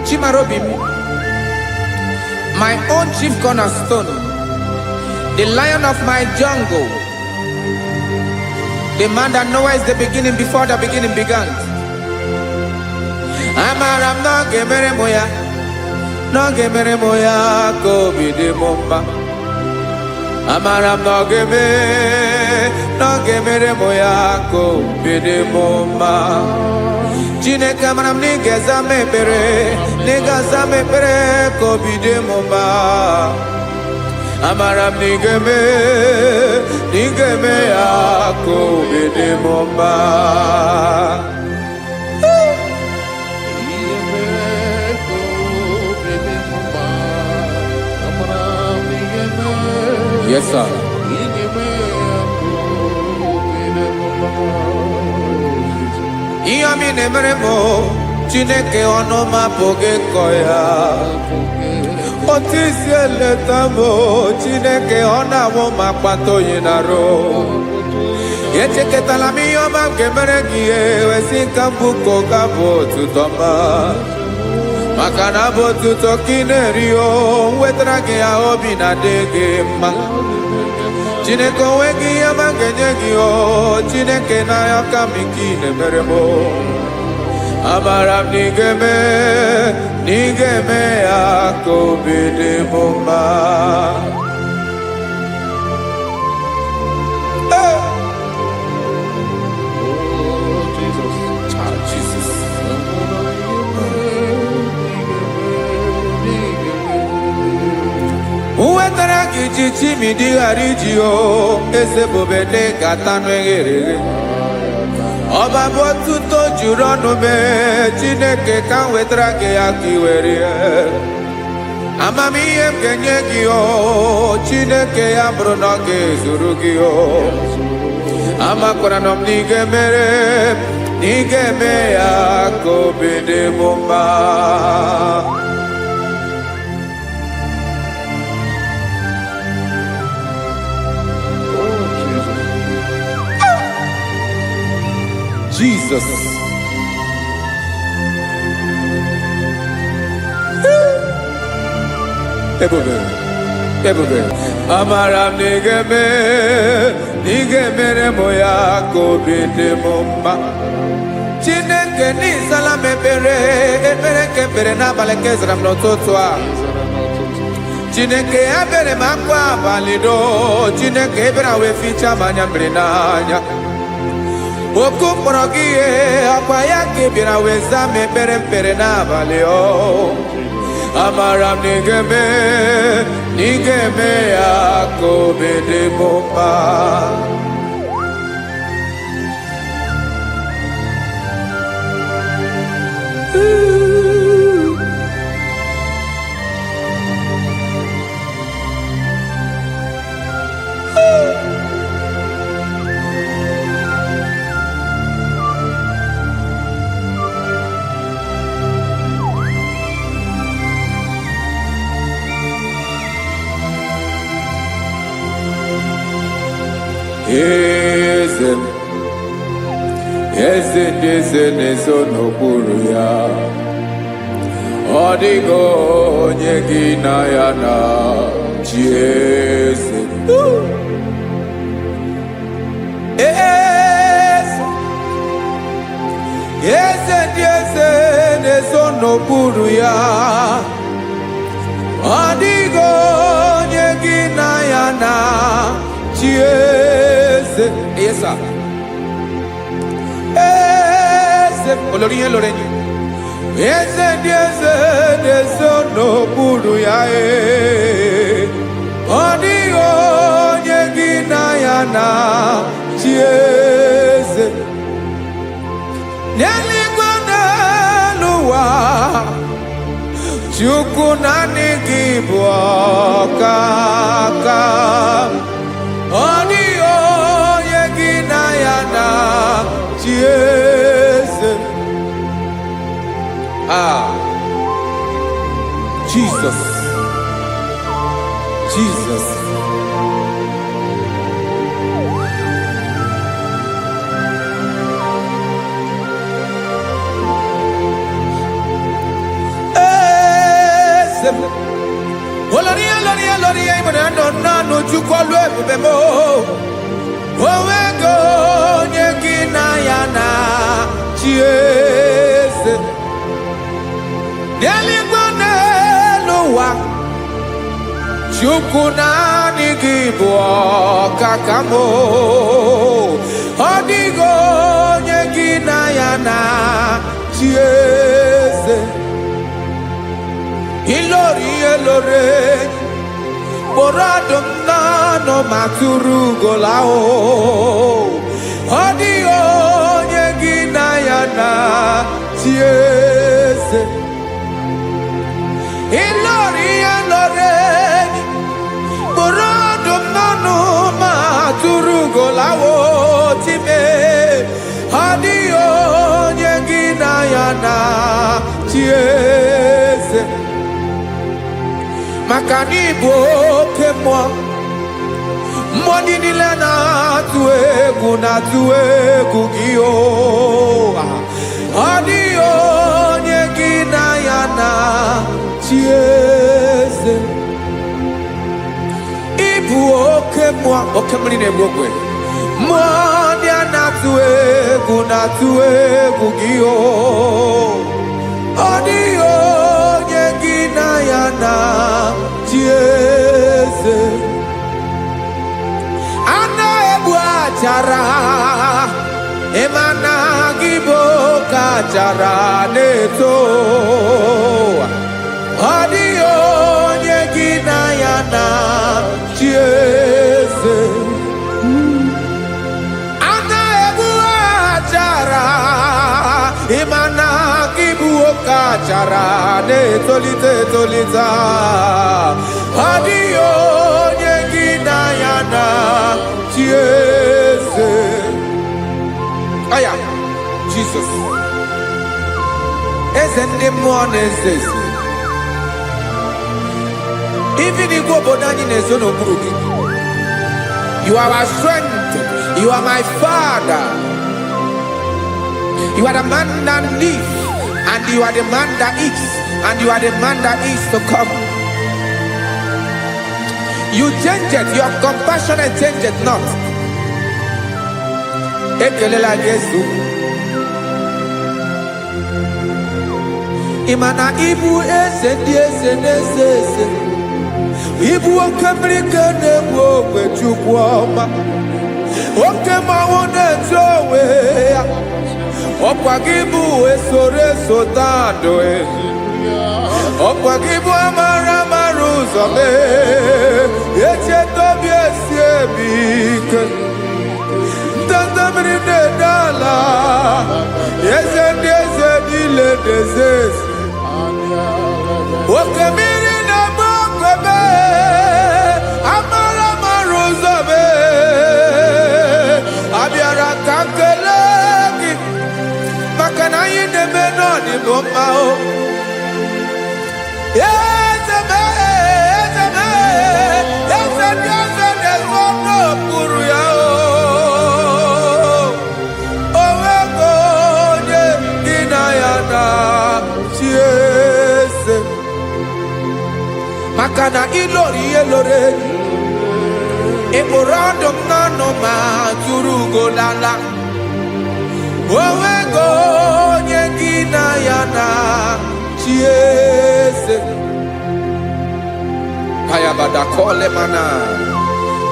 Chimarobi m, my own chief cornerstone, the lion of my jungle, the man that knows the beginning before the beginning began. Amara m na ọ ga-emere m ya, na ọ ga-emere m ya ka obi dị m mma. Amara m na ọ ga-emere m ya ka obi dị m mma. Chineke amara m na ị ga-aza m ekpere, na ị ga-aza m ekpere ka obi dị m mma. Amara m na ị ga-eme ya ka obi dị m mma. Yes, sir. Ihe ọmị na-emere m Chineke ọnụ m apụghị ịkọ ya. otisi eletamo Chineke ọ na-awụ ma kpata oyi na ro echeketala m ihe ọma nke mere gị ewesi nka mbụ ka ọ ga-abụ otuto ma maka na bụ otuto ka ị na-eri o wetara gị ya obi na-adị gị mma Chineke onwe gị ihe ọma ga-enye gị o Chineke n'anya ka m ike ị na-emere m amara m na ị ga-eme ya ka obi dị m mma. Uwetara gị chichi mi dịghara iji o eze bobede gata n'eghere ọba bụ otuto juru ọnụ mee Chineke ka m wetara gị ya ka i were amamihe m ga-enye gị o Chineke ya bụrụ na ọ ga-ezuru gị o amakwara na m na ị ga-eme ya ka obi dị m mma. Jesus. Ebube. Amara m na ị ga-emere m ya ka obi dị m mma. Chineke n'ịzala m ekpere nke ekpere n'abalị nke zara m n'ụtụtụ a. Chineke ya bere m akwa abalị do Chineke ebere wee fichaa m anya mmiri n'anya oku kpọrọ gị ihe akwa ya ka ị bịara wee zaa m ekpere mpere n'abalị o amara m na ị ga-eme ya ka obi dị m mma. Eze ndị eze na-eso n'okpuru ya ọ dịghị onye gị na ya na chi eze eze ndị eze na-eso n'okpuru ya ọ dịghị onye gị na ya na chi eze esa olórí yẹn lórí ẹni eze ndị eze na-eso n'okpuru ya ọ dịghị onye gị na ya na chi eze n'eluigwe n'elu ụwa Chukwu naanị gị bụ ọkaka ọ dịghị onye gị na ya na chi eze. Jesus. Oloria ibona no Chukwu olu ebube mo owego onye gị na ya na chi eze n'eluigwe n'elu ụwa Chukwu naanị gị bụ ọkaka m ọ dịghị onye gị na ya na chi eze ilori kpọrọ ọdụm n'ọnụ ma tụrụ ugola ọ dịghị onye gị na ya na chi eze ilori kpọrọ ọdụm n'ọnụ ma tụrụ ugola time ọ dịghị onye gị na ya na chi eze maka na ịbụ oke mmụọ. Mmụọ ndị niile na-atụ egwu gị o. Ọ dịghị onye gị na ya na-achị eze. Ịbụ oke mmụọ, oke mmiri na-egbu ogwe. Mmụọ ndị a na-atụ egwu gị o. Ọ dịghị onye gị na ya na-achị eze. A na-egbu achara, ịmana gị bụ oke achara na-eto. Ọ dịghị onye gị na ya na-achị eze. A na-egbu achara, ịmana gị bụ oke achara na-etolite etolite. Ọ dịghị onye gị na ya na-achị eze. Aya, Jesus. Eze ndị mmụọ na-eze eze. Even igwe obodo anyị na-ezo n'okpuru gị. You are our strength. You are my Father. You are the man that lives, and you are the man that eats, and you are the man that is to come. You change it. Your compassion change it not. Ekelela Yesu. Imana ibu eze ndị eze na-eze eze. Ibu oke mmiri ka na-egbu ogwe Chukwu ọma. Oke mmanwụ na-eche onwe ya. Ọkwa gị bụ esoro esota ndụ. Ọkwa gị bụ amara amara ụzọ mee. Echeta obi esi ebi ike. Ndanda mmiri na-ede ala. Eze ndị eze niile na-eze eze. Oke mmiri na-agba ogwe mee. Amara amara ụzọ mee. Abịara ka m kelee gị maka na anyị na-eme n'ọdịbụ mma o. Eze mee, eze mee, eze ndị eze na-ezo n'okpuru ya o. O nwego onye gị na ya na-achị eze. Maka na ịlọrọ ihe lọrọ enyi. Ịkpụrụ ọdụm n'ọnụ ma tụrụ ugo n'ala. O nwego onye gị na ya na-achị eze. Kayabada kole mana.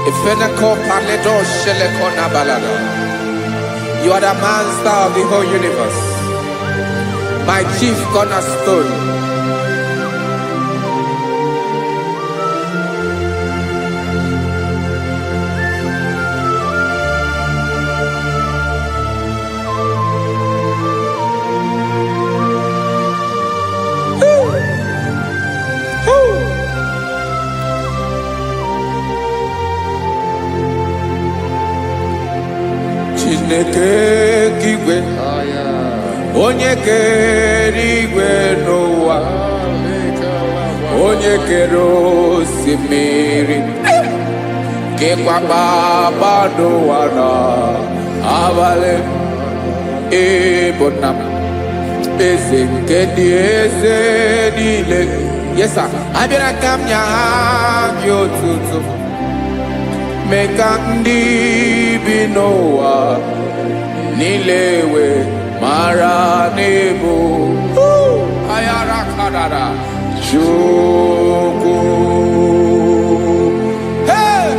Ifeneko paledo sheleko na balada. You are the master of the whole universe. My chief cornerstone. Chineke kigwe, onye kere igwe n'ụwa, onye kere osimiri, kekwa kpakpando ụwa n'abalị. Ịbụ nna m, eze nke ndị eze niile. Yes sir, abịara ka m nye gị otuto. Mee ka ndị bi n'ụwa niile wee mara n'ịbụ ayara kadara Chukwu. Hey!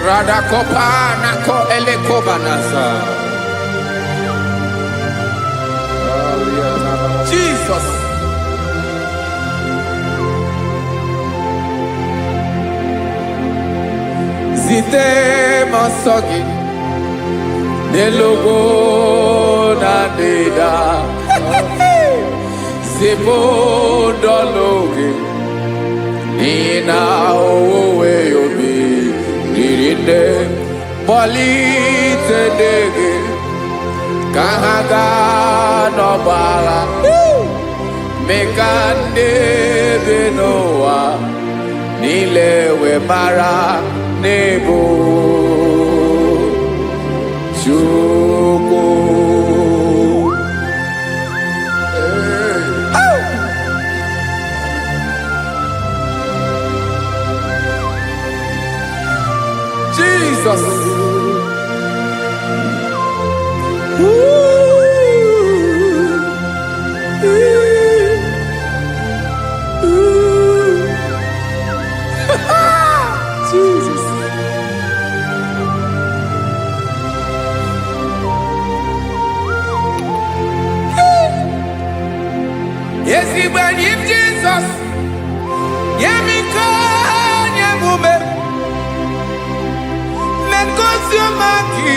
Radakopa nako elekobanasa. Jesus. Zite masogi nelogo na deda. Zipo dologe nina owe yobi nirinde polite dege kahaga no bala mekande benoa nilewe mara nebo chuko Jesus. Jesus. Yes, he went in Jesus. Yemiko, Yamume. Men consumaki.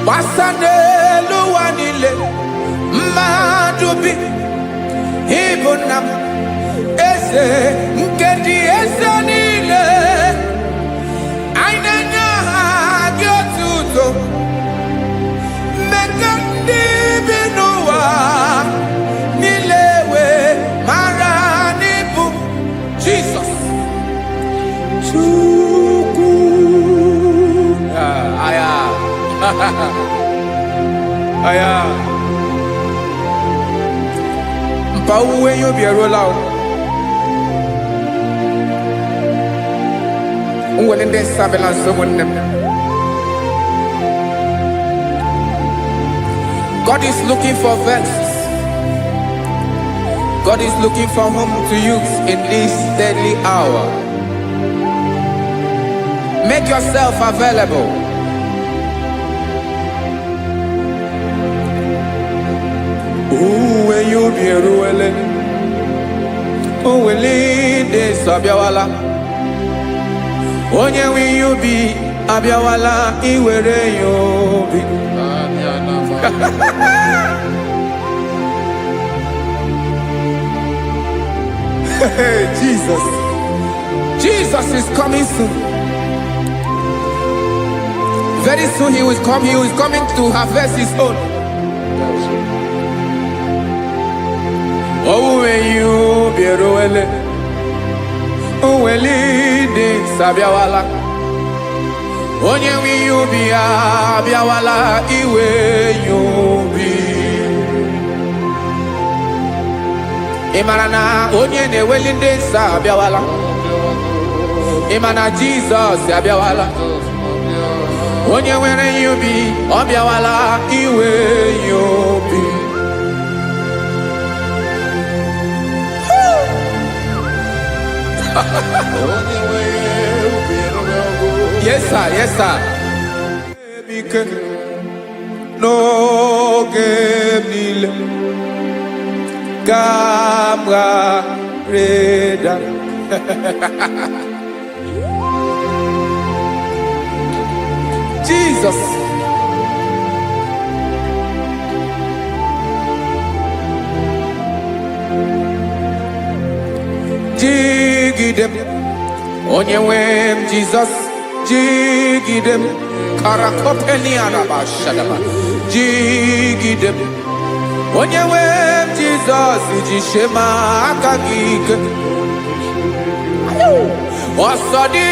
Wasane luwanile. Madubi. Ibunam. Ese. Nkedi ese nile. Ainanya hagyotuto. Mekandi binuwa. Nilewe maranibu. Jesus. Chuku. Aya. Aya. Mpauwe yo bierola. Unwelende sabela someone. God is looking for vessels. God is looking for whom to use in this deadly hour. Make yourself available. When you be ruling, oh, will lead this Abiawala. Onye will you be Abiawala? Iwere you be. Jesus. Jesus is coming soon. Very soon he will come. He is coming to harvest his own. Oh, when you be ruling, oh, will lead this Abiawala. Onye will you be Abiawala? Iwe you be. Imana onye ne welinde sa Abiawala. Imana Jesus Abiawala. Onye were you be Abiawala iwe you be. Yes sir, yes sir. No game Gamra Reda. Jesus. Jigidem. Onyewem Jesus. Jigidem. Karakopeni araba shadaba. Jigidem. Onyewem Jesus. Jishema akagike. Osodi.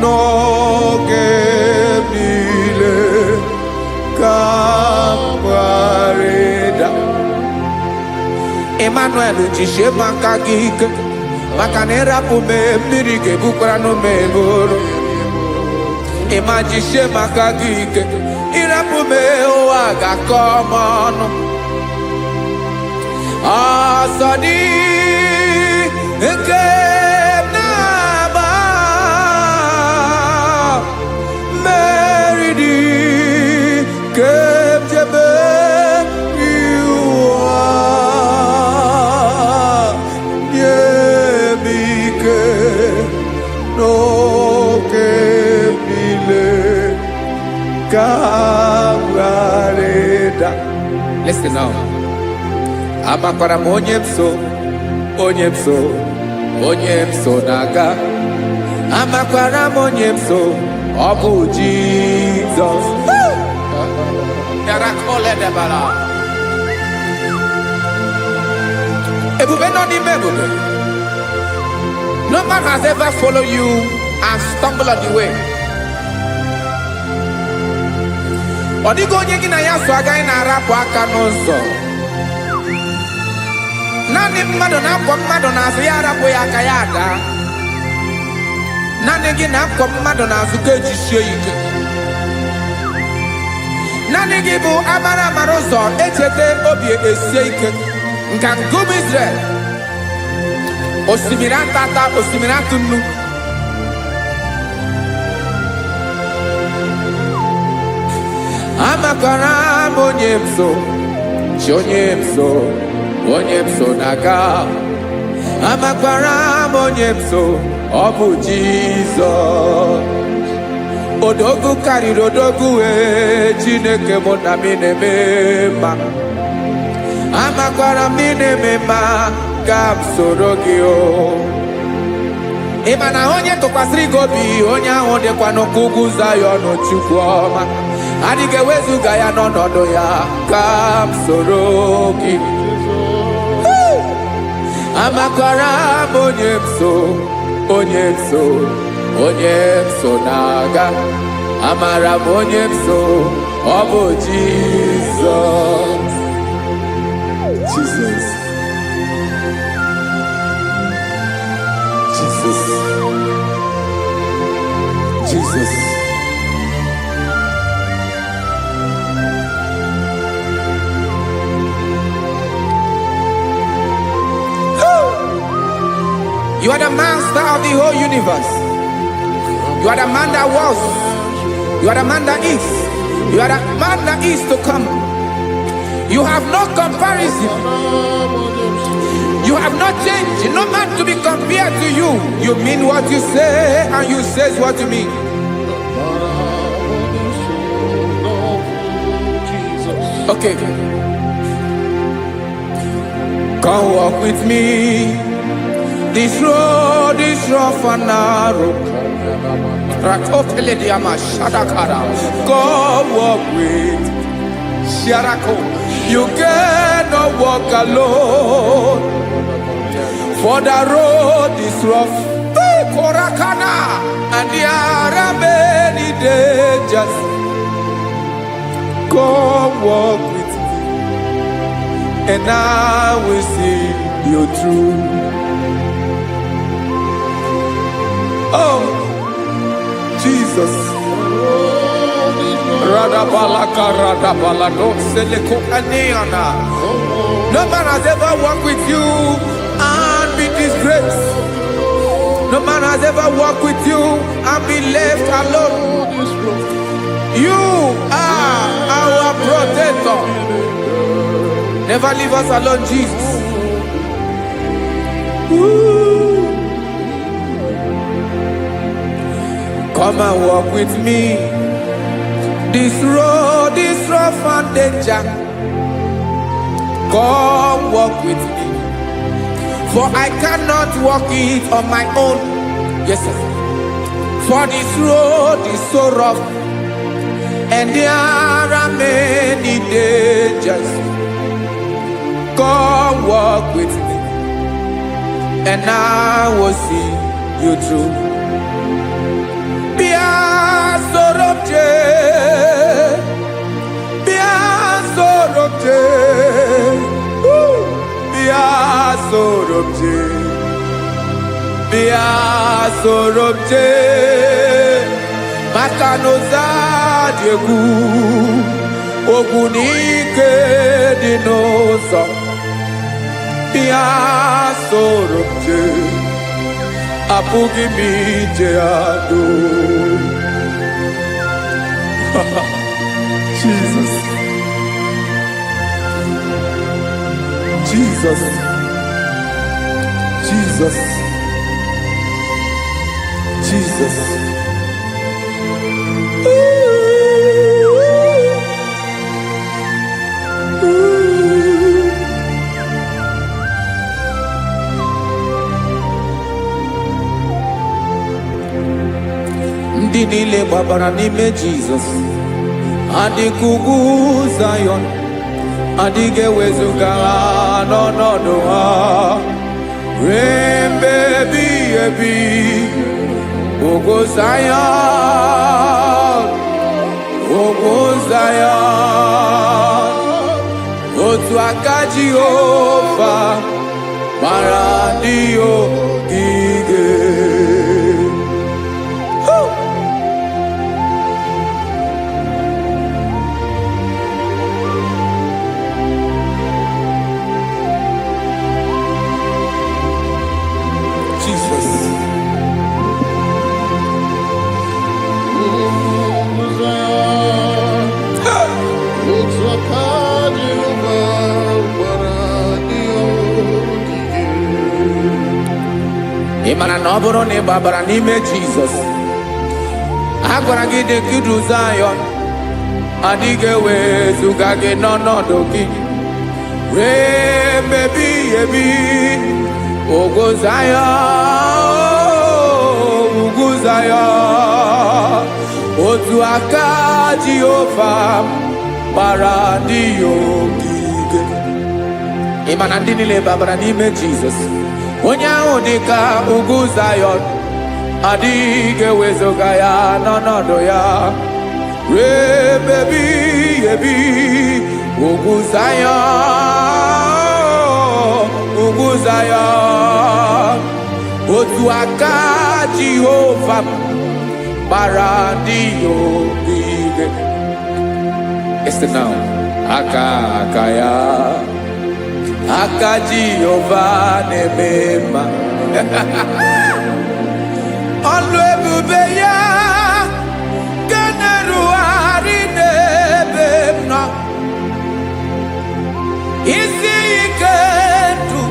No gemile kambareda Emmanuel jishe makagike makanera pume mirike bukrano meboro Ema jishe makagike irapume oaga komono Asadi eke no que Kawareda. Listen now. Amakwara m onye m so, onye m so, onye m so na-aga. Amakwara m onye m so, ọ bụ Jizọs. Yarakoledebara. Ebube nọ n'ime ebube. No man has ever followed you and stumbled on the way. Ọ dịghị onye gị na ya so agaghị na-arapụ aka n'ụzọ. Naanị mmadụ na-akwọ mmadụ n'azụ ya arapụ ya aka ya ada. Naanị gị na-akwọ mmadụ n'azụ ka ejisie ike. Naanị gị bụ amara amara ụzọ echete obi esie ike. Nka ngụm Israel. Osimiri atata, osimiri atụ nnu. Amakwara m onye m so, chi onye m so, onye m so na-aga. Amakwara m onye m so, ọ bụ Jizọs. Odogwu karịrị odogwu wee Chineke mụ na mi na-eme mma. Amakwara m ị na-eme mma ka m soro gị o. Ị ma na onye tụkwasịrị gị obi, onye ahụ dịkwa n'ụkwụ ugwu Zayọn Chukwu ọma. Adịghị ewezuga ya n'ọnọdụ ya ka m soro gị. Amakwara m onye m so, onye m so, onye m so na-aga. Amara m onye m so, ọ bụ Jizọs. Jesus. Jesus. Jesus. You are the master of the whole universe. You are the man that was. You are the man that is. You are the man that is to come. You have no comparison. You have not changed. No man to be compared to you. You mean what you say and you say what you mean. Okay. Come walk with me. This road is rough and narrow. Come walk with Sharako. You cannot walk alone. For the road is rough. Korakana. And there are many dangers. Come walk with me. And I will see you through. Oh, Jesus. No man has ever walked with you and been disgraced. No man has ever walked with you and been left alone. You are our protector. Never leave us alone, Jesus. Woo. Come and walk with me. This road is rough and danger. Come walk with me. For I cannot walk it on my own. Yes, sir. For this road is so rough. And there are many dangers. Come walk with me. And I will see you through. Sorobje Makanoza Diegu Ogunike Dinosa Bia Sorobje Apugi Mijeado. Jesus. Jesus. Jesus. Jesus. Ooh. niile gbabara n'ime Jizọs. Adịghị ugwu Zayọn, adịghị ewezuga ha n'ọnọdụ ha. Ruo mgbe ebighị ebi, ugwu Zayọn, ugwu Zayọn, otu aka Jehova mara ndị ogige. Ị mara na ọ bụrụ na ị gbabara n'ime Jizọs, a gwara gị dị ka Zayọn, adịghị ewezuga gị n'ọnọdụ gị. Ruo mgbe ebighị ebi, ugwu Zayọn, ugwu Zayọn, otu aka Jehova gbara ndị ogige. Ị ma na ndị niile gbabara n'ime Jizọs, onye ahụ dị ka ugwu Zayọn, adịghị ewezuga ya n'ọnọdụ ya. Ruo mgbe ebighị ebi, ugwu Zayọn, ugwu Zayọn, otu aka Jehova gbara ndị ogige. Ese now, aka ya, aka Jehova na-eme mma. Ọlụ ebube ya ga na-erugharị n'ebe m nọ. Isi ike ndụ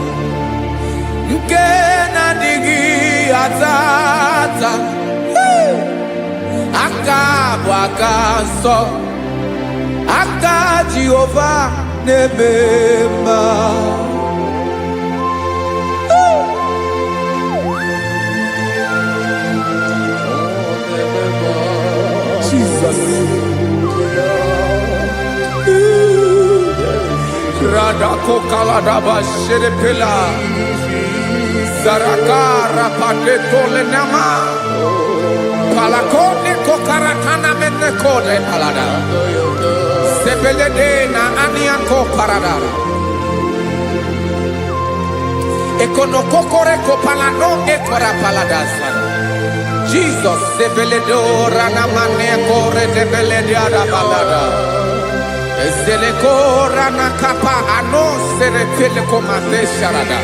nke na-adịghị ata ata. Aka bụ aka nsọ, aka Jehova na-eme mma. Jesus. Radako kaladaba sherepela, zarakara patetole nama, palakone kokarakana mene kode palada, sebelede na aniako paradara. Ekono kokore kopalano ekora paladasa. Jesus, sebeledora na mane kore debelediada balada. Eselekora na kapa ano serepele komate sharada.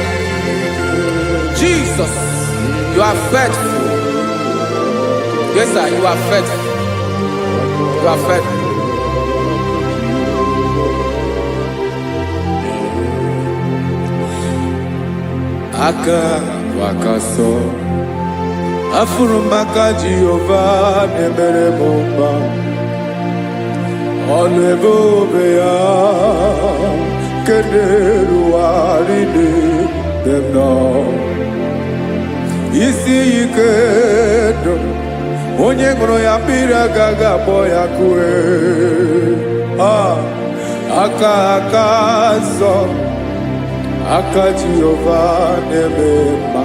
Jesus, you are faithful. Yes, sir, you are faithful. You are faithful. Aka wakaso, afurumaka Jehova nemere bomba. Ọlụ ebube ya keneruwarị n'ebe m nọ. Isi ike ndụ, onye ṅụrụ ya mmiri agaghị akpọ ya kue. Aka nsọ, aka Jehova na-eme mma.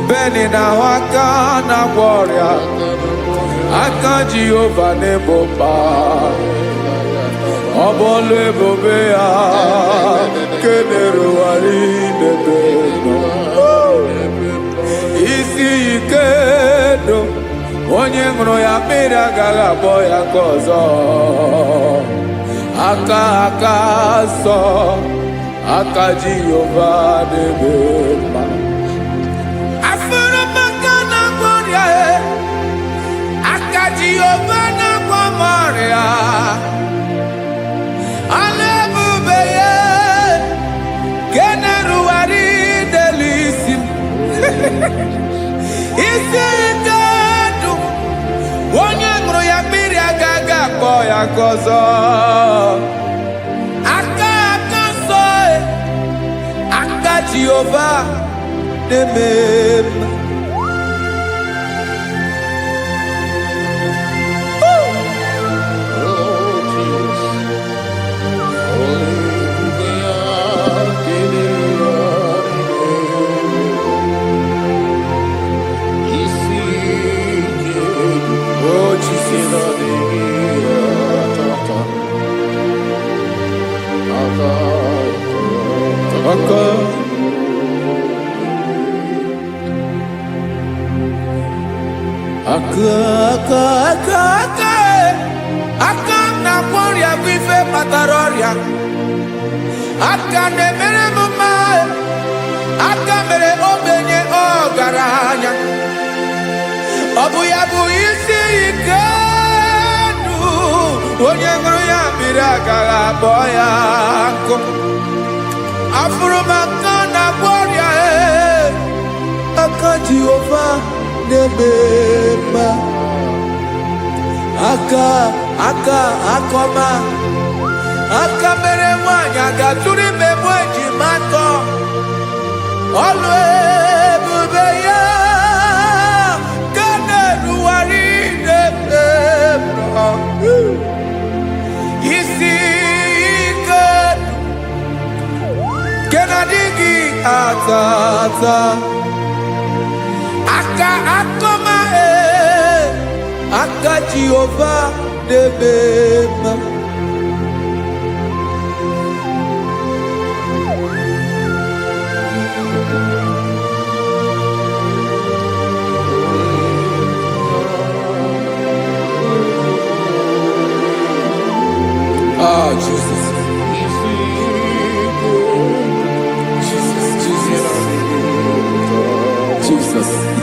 Beni na-ahụ aka na-agwọ ọrịa, aka Jehova na-ebo mba. Ọ bụ ọlụ ebube ya kenerugharị n'ebe nọ. Isi ike ndụ, onye ṅụrụ ya mmiri agaghị akpọ ya nke ọzọ. Aka nsọ, aka Jehova na-eme mma. Jehova na-agwọ m ọrịa, ọlụ ebube ya ka na-erugharị n'elu isi m. Isi ike ndụ, onye ṅụrụ ya mmiri agaghị akpọ ya nke ọzọ. Aka nsọ, aka Jehova na-eme mma. aka na-emere m mma, aka mere ogbenye ọgaranya. Ọ bụ ya bụ isi ike ndụ, onye ṅụrụ ya mmiri agaghị akpọ ya nkụ. Afụrụ m aka na-agwọ ọrịa, aka Jehova na-eme mma. Aka akọma, aka mere nwanyị agatụrụ ime mụ ejima atọ. Ọlụ ebube ya ka na-erugharị n'ebe m nọ. Isi ike nke na-adịghị ata ata. Aka akọma, aka Jehova na-eme mma. Oh, Jesus.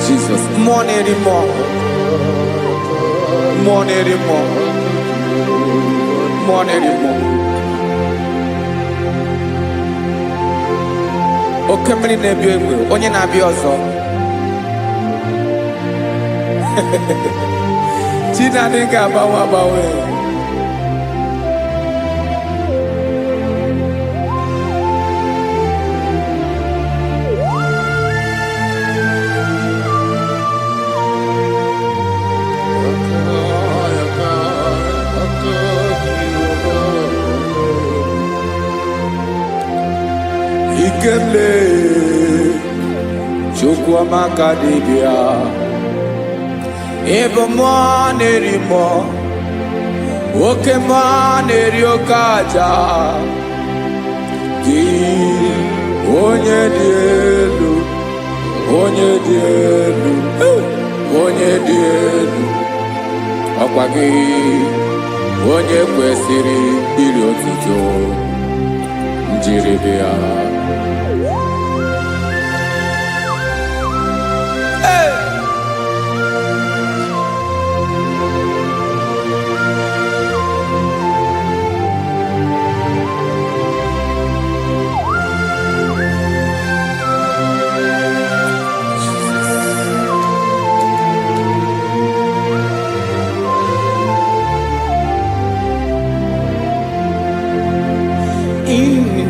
Jesus. More anymore. More anymore. More anymore. Oke mmiri na-ebi egbe, onye na-abịa ọzọ. Chinadị ga-agbanwe agbanwe. Ikemle Chukwuamaka dibịa, ebe mmụọ na-eri mmụọ, oke mmụọ na-eri oke aja. Gị onye dị elu, onye dị elu, onye dị elu, ọkwa gị onye kwesịrị iri otuto. Njiri bịa.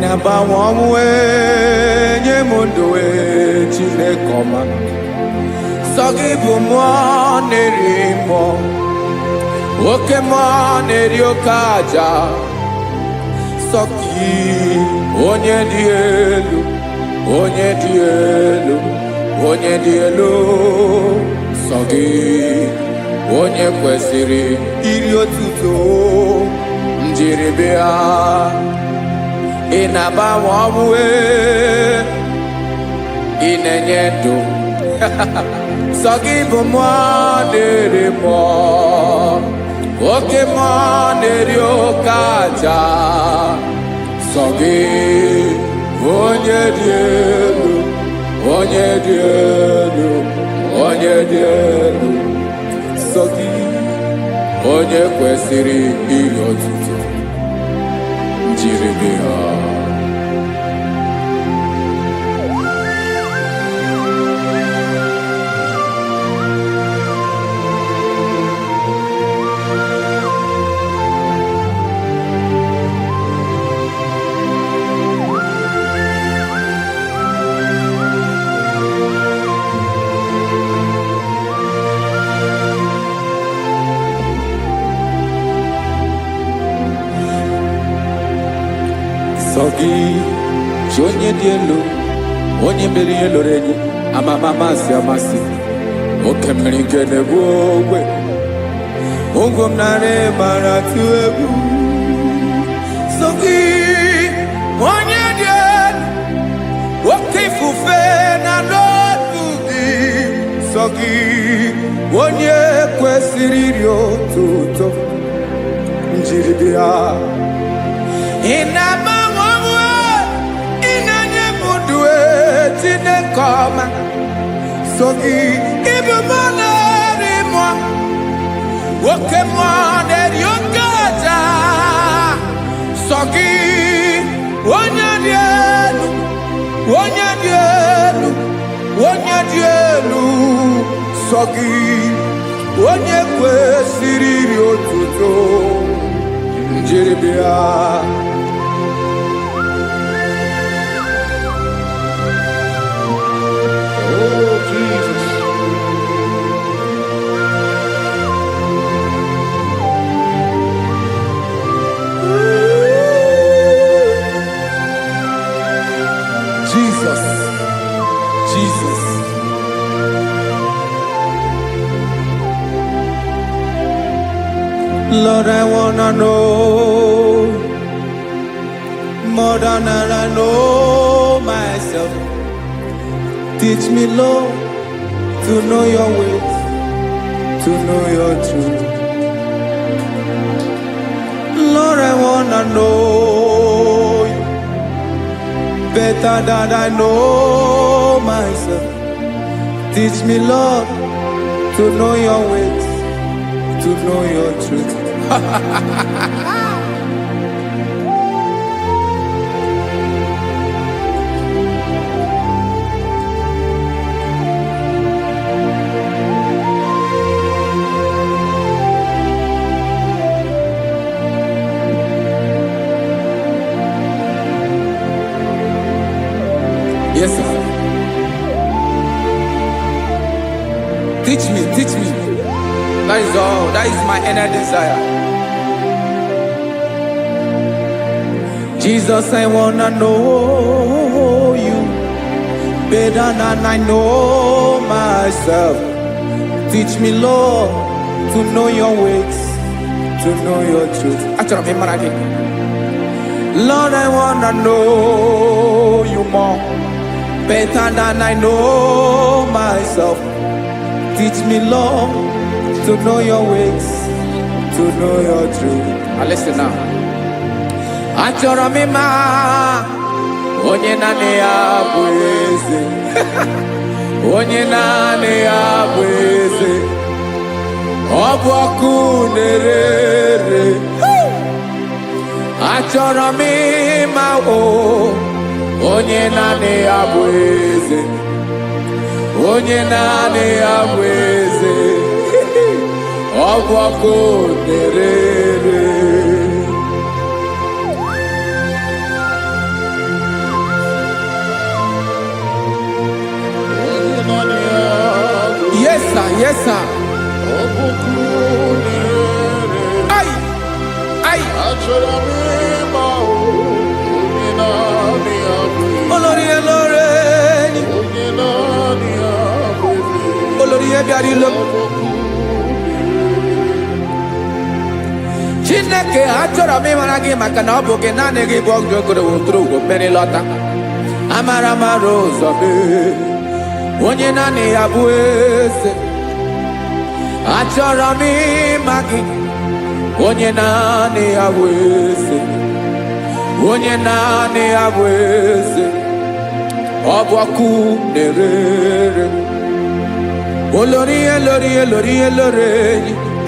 Na-agbanwe ọnwụ nye m ndụ Chineke ọma. Sọ gị bụ mmụọ na-eri mmụọ, oke mmụọ na-eri oke aja. Sọ gị onye dị elu, onye dị elu, onye dị elu. Sọ gị onye kwesịrị iri otuto. Njiri bịa. Ị na-agbanwe ọnwụ, ị na-enye ndụ. Sọ gị bụ mmụọ na-eri mmụọ, oke mmụọ na-eri oke aja. Sọ gị onye dị elu, onye dị elu, onye dị elu. Sọ gị onye kwesịrị iri otuto. Njiri bịa. Sọ gị chi onye dị elu, onye mere ihe loro enyi, amama amasị amasị. Oke mmiri nke na-egbu ogwe, ụgwọ m narị mara atụ egwu. Sọ gị onye dị elu, oke ifufe na n'otu gị. Sọ gị onye kwesịrị iri otuto. Njiri bịa. Ị na-agbanwe ọnwụ, Chineke ọma so gị ịbụ mmụọ na-eri mmụọ oke mmụọ na-eri oke aja so gị onye dị elu onye dị elu onye dị elu so gị onye kwesịrị iri otuto njiribịa. Jesus, Jesus. Lord, I wanna know more than I know myself. Teach me, Lord, to know your ways, to know your truth. Lord, I wanna know you better than I know myself. Teach me, Lord, to know your ways, to know your truth. Yes, sir. Teach me, teach me. That is all. That is my inner desire. Jesus, I wanna know you better than I know myself. Teach me, Lord, to know your ways, to know your truth. Lord, I wanna know you more better than I know myself. Teach me, Lord, to know your ways, to know your truth. Listen now. Achọrọ m ịma onye naanị ya bụ eze. Onye naanị ya bụ eze. Ọ bụ ọkụ na-ere. Achọrọ m ịma onye naanị ya bụ eze. Onye naanị ya bụ eze. Ọ bụ ọkụ na-ere. Yes, sir. Yes, sir. Ay, ay. Olórí Olórí. Olórí Ebiari lo. Chineke achọrọ m ịmara gị maka na ọ bụ gị naanị gị bụ ọgụ ogoro wotoro ugwo mmeri lọta. Amara mara ụzọ mee. Onye naanị ya bụ eze. Achọrọ m ịma gị. Onye naanị ya bụ eze. Onye naanị ya bụ eze. Ọ bụ ọkụ na-ere. Olórí Olórí Olórí Olórí.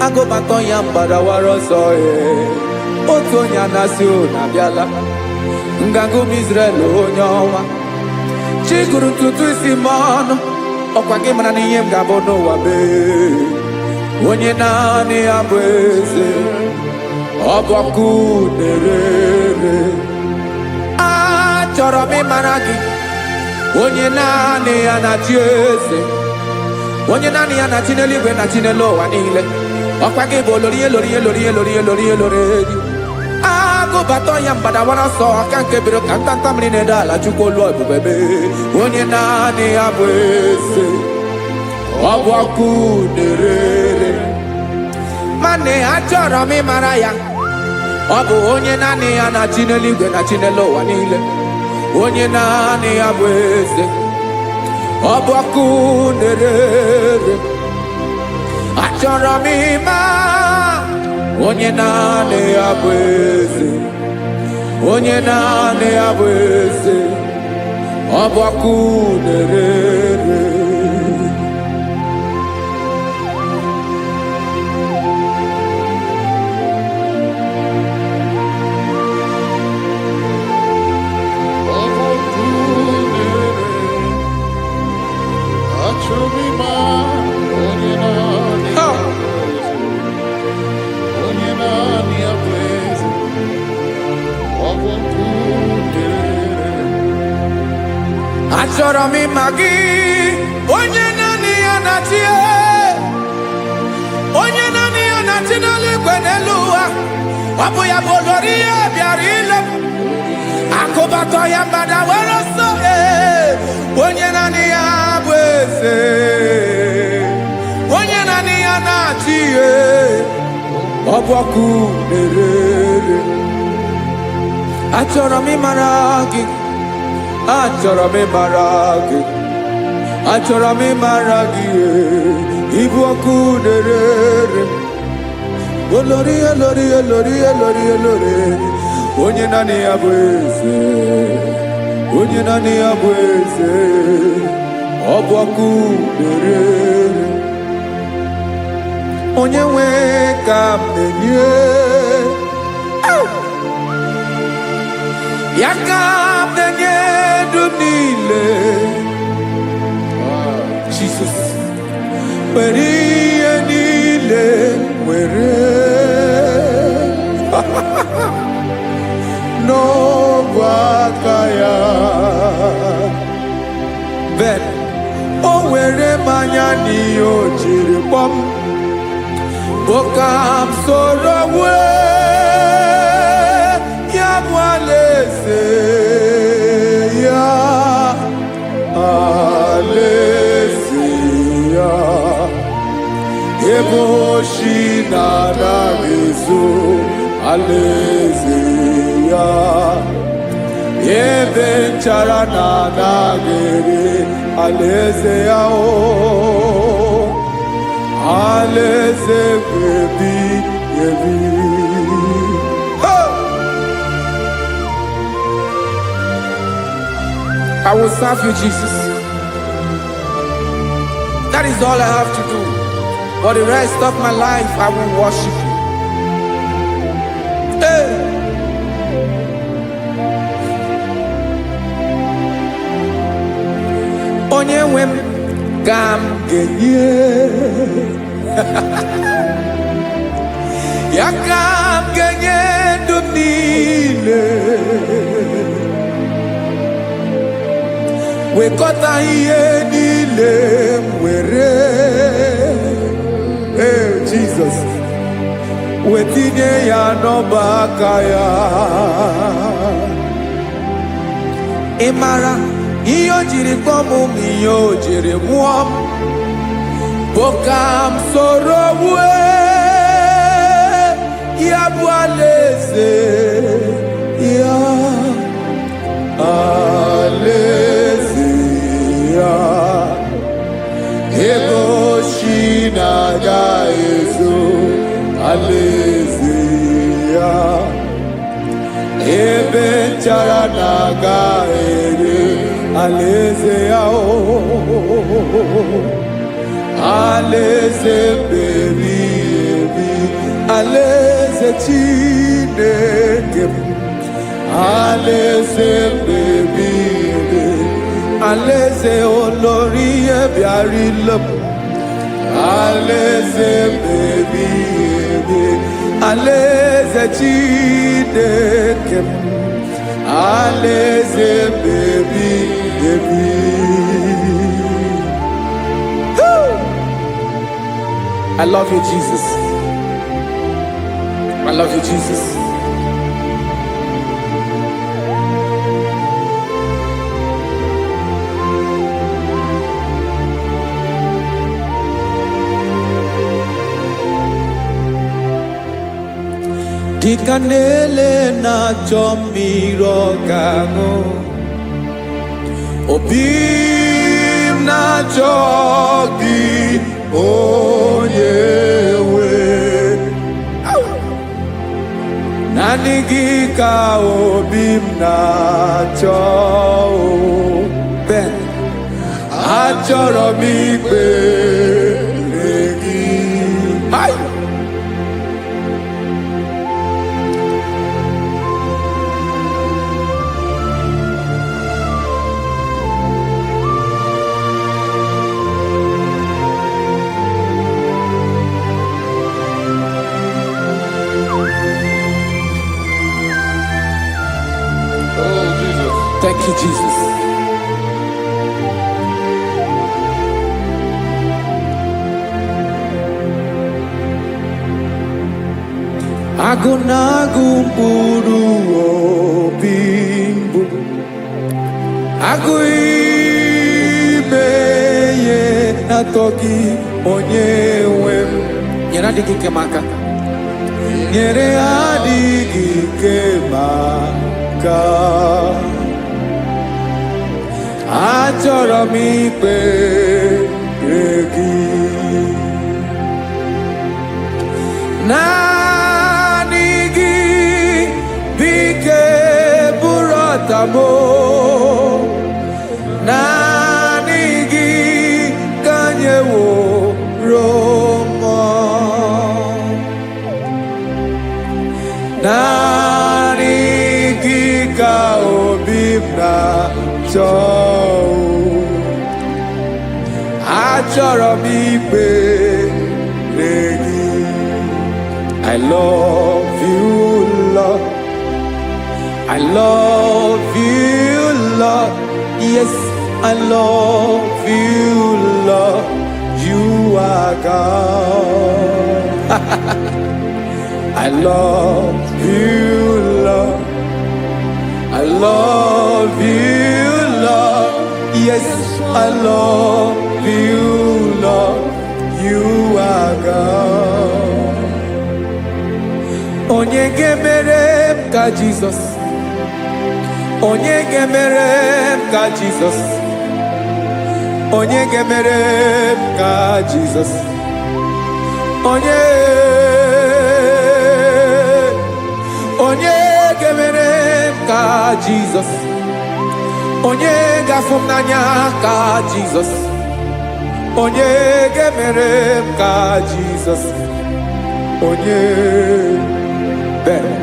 Agụbatọ ya mgbadawara ọsọ ya. Otu onye anasị na-abịala. Nganga ụmụ Izrel onye ọnwa. Chiguru ntutu isi m ọnụ. Ọkwa gị mara na ihe m ga-abụ n'ụwa mee. Onye naanị ya bụ eze. Ọ bụ ọkụ na-ere. Achọrọ m ịmara gị. Onye naanị ya na-achị eze. Onye naanị ya na-achị n'eluigwe na-achị n'elu ụwa niile. Ọkwa gị bụ Olórí Olórí Olórí Olórí Olórí Olórí. Agụbatọ ya mgbadawara ọsọ aka nke biro ka ntanta mmiri na-ede ala Chukwu olu ebube mee. Onye naanị ya bụ eze. Ọ bụ ọkụ na-ere. Mane achọrọ m ịmara ya. Ọ bụ onye naanị ya na-achị n'eluigwe na-achị n'elu ụwa niile. Onye naanị ya bụ eze. Ọ bụ ọkụ na-ere. Achọrọ m ịma onye naanị ya bụ eze. Onye naanị ya bụ eze. ọbọkụ na-ere. Achọrọ m ịma gị, onye naanị ya na-achị, onye naanị ya na-achị n'eluigwe n'elu ụwa. Ọ bụ ya bụ olori ya bịara ile m, akụbatọ ya mgbada were ọsọ. Onye naanị ya bụ eze, onye naanị ya na-achị, ọ bụ ọkụ na-ere. Achọrọ m ịmara gị, achọrọ m ịmara gị, achọrọ m ịmara gị, ịbụ ọkụ na-ere. Olori olori olori olori olori, onye naanị ya bụ eze, onye naanị ya bụ eze, ọ bụ ọkụ na-ere. Onye nwe ka m na-enye, ya ka m na-enye ndụ niile. Jesus, were ihe niile were n'ọbụ aka ya. Ben, o were mmanya n'ihe o jiri kpọọ m, bụ ka m soro wee ya bụ alaeze ya, alaeze ya. Ebe oshi na-adaghị ezo, alaeze ya. Ebe nchara na-adaghị ere, alaeze ya. Alaeze ebi ebi. I will serve you, Jesus. That is all I have to do. For the rest of my life, I will worship you. Hey. Onye nwe m ka m ga-enye, ya ka m ga-enye ndụ m niile. Wekọta ihe niile m were, Jesus, wetinye ya n'ọba aka ya. Ị mara ihe o jiri kpọọ m, ihe o jiri mụọ m, bụ ka m soro wee ya bụ alaeze ya, alaeze ya. Ebe oshi na-agaghị ezo, alaeze ya. Ebe nchara na-agaghị ere, alaeze ya. Alaeze ebi ebi, alaeze Chineke m, alaeze ebi ebi, alaeze olori ya bịara ile m, alaeze ebi ebi, alaeze Chineke m, alaeze ebi ebi. I love you, Jesus. I love you, Jesus. Dịka na-ele na-achọ mmiri ọ ga-aṅụ, obi m na-achọ gị, onye nwe. Naanị gị ka obi m na-achọ. achọrọ m ikpere gị. Hai! Oh, Jesus. Thank you, Jesus. Agụ na-agụ mkpụrụ obi mbụ, agụ ime ihe na-atọ gị onye nwe m. Nyere adịghị ike m aka, nyere adịghị ike m aka. Achọrọ m ikpere gị. Naanị gị bike bụrụ ọtamo. Naanị gị ka anyị wụrụ mmụọ. Naanị gị ka obi m na-achọ. Achọrọ m ikpere gị. I love you, Lord. I love you, Lord. Yes, I love you, Lord. You are God. I love you, Lord. I love you, Lord. Yes, I love you, Lord. You are God. Onye ga-emere m ka Jesus. Onye ga-emere m ka Jesus. Onye ga-emere m ka Jesus. Onye ga-emere m ka Jesus. Onye ga-afụ m n'anya ka Jesus. Onye ga-emere m ka Jesus. Onye better.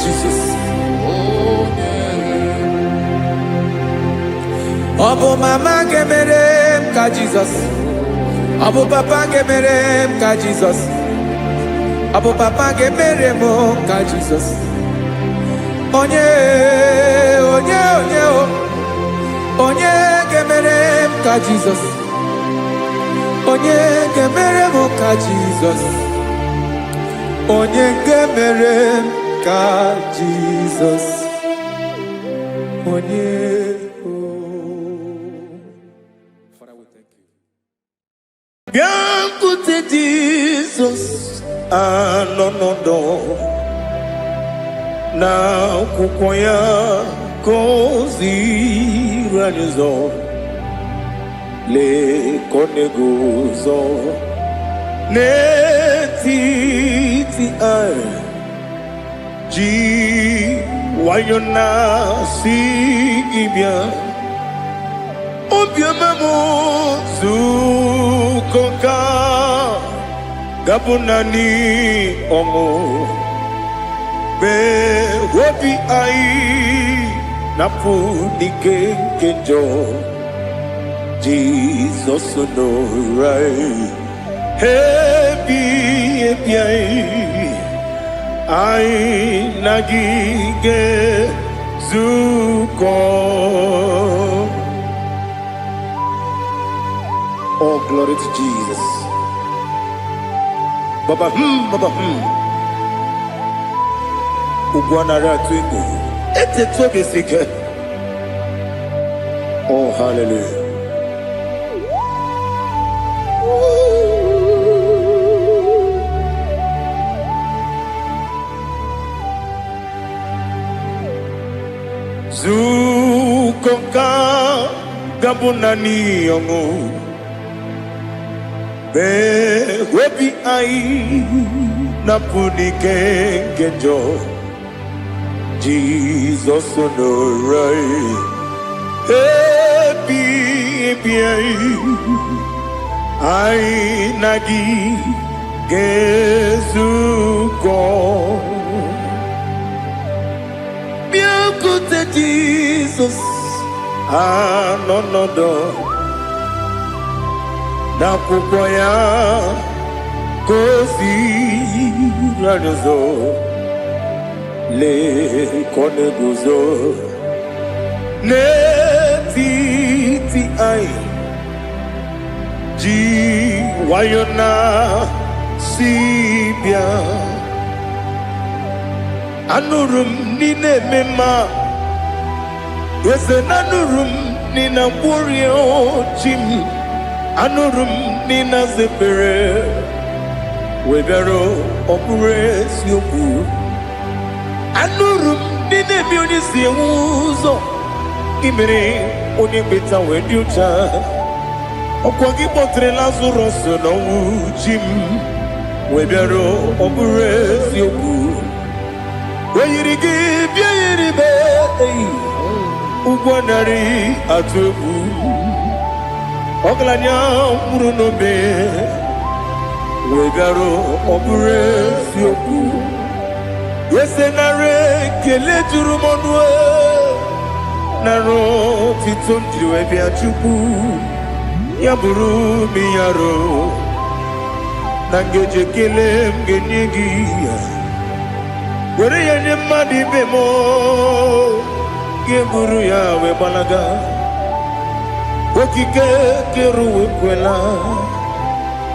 Jesus. Ọbụ mama ga-emere m ka Jesus. Ọbụ papa ga-emere m ka Jesus. Ọbụ papa ga-emere m ka Jesus. Onye ga-emere m ka Jesus. Onye ga-emere m ka Jesus. Onye ga-emere m ka Jesus. Onye. Bịakwute Jizọs anọnọdụ n'akwụkwọ ya ka o ziri anyị ụzọ. Lee ka ọ na-eguzo n'etiti anyị, ji nwayọọ na-asị gị bịa. Obiọma m nzukọ ka ga-abụ naanị ọṅụ. Mee obi anyị na-apụ n'ike nke njọ. Jizọs nọrọ anyị ebi anyị na gị ga-ezukọ. Oh, glory to Jesus. Baba, Ugwanara twingo. Ete tobe sike. Oh, hallelujah. Zukonka gabunani yongu be webi ai na punike genjo Jesus no right happy ai nagi gezuko Biakute Jesus no na kukoya kosi radozo le koneguzo ne ti ai ji wayona sibia anurum nine mema yese nanurum nina burio chim anurum nina zepere webero opure sioku anurum nine bioni siuzo imere oni beta wediucha okwagi potre lazarus no chim webero opure sioku Weyirigi biayiribe ugwanari atubu oglanya murunobe wegaro obure sioku yesenare kele turumonwe naro titondriwe biachuku yaburu miyaro nangeje kele mgenyigia Were yenye madi bemo Geburu ya we balaga Wokike keru wekwela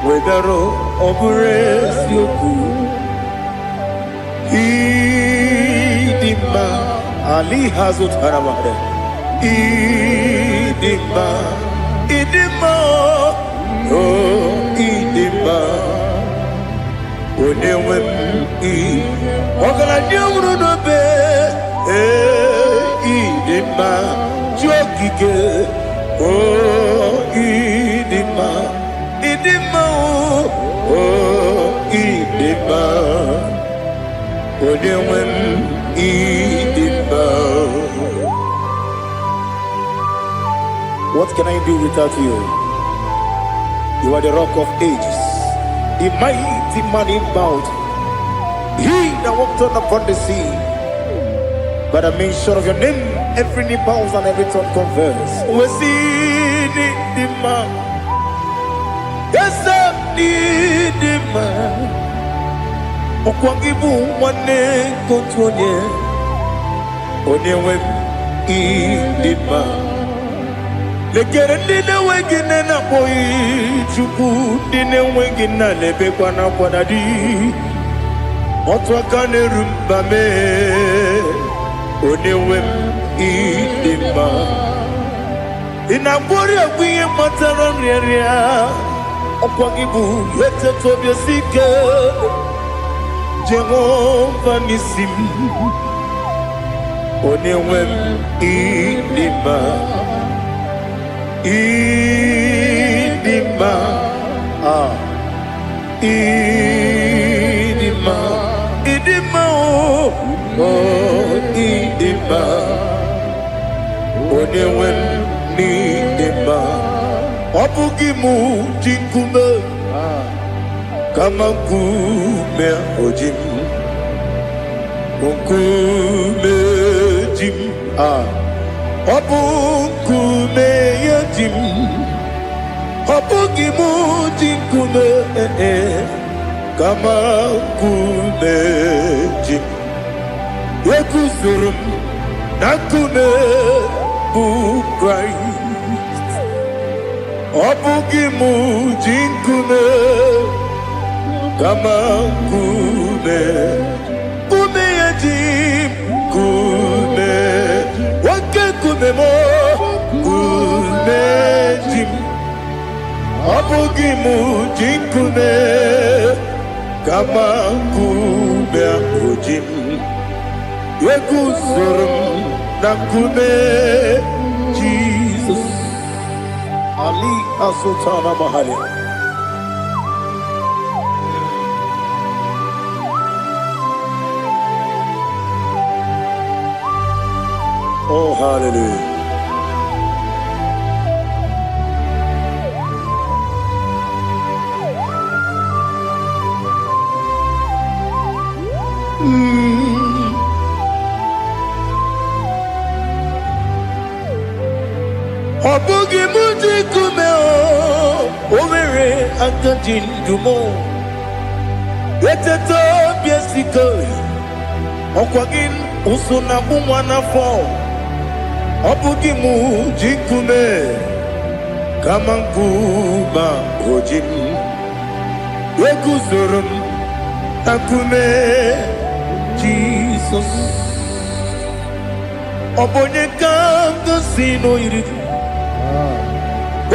Wegaro obure sioku Idima Ali hazut haramare Idima Oh idima Onewem Ogala nyamru no be idima jokike idima idima Onewem idima. What can I do without you? You are the rock of ages, the mighty man in mountain. He that walked on upon the sea. By the mention of your name, every knee bows and every tongue confess. We see the man. Yes, the man. Okwangibu wane kotonye. Onyewe idima. Lekere nina wengine na boy chuku nina wengine lebe kwa na kwanadi. Otwakane rumbame Onewem idima Inabori agwiye matara nyeria Okwagibu yete tobye sike Jehova nisim Onewem idima Idima Idima Idima idima Onewem idima Obugimu jinkume Kama kume ojim Kume jim Obukume yajim Obugimu jinkume Kama kumeji Wekuzurum Nakune Christ Obugimu jinkume Kama kume Kume yajim Kume Wake kume mo Kume jim Obugimu jinkume Kama kume ojim Wekuzurum Nakume Jesus. Ali Asultana Mahali. Oh, hallelujah. Obugi muji kume o mere akajin dumo. Eteto biesiko okwagin usuna bumwana fo. Obugi muji kume kamanguma ojin. Wekuzurum akume Jesus. Obonye kanga sino irigi.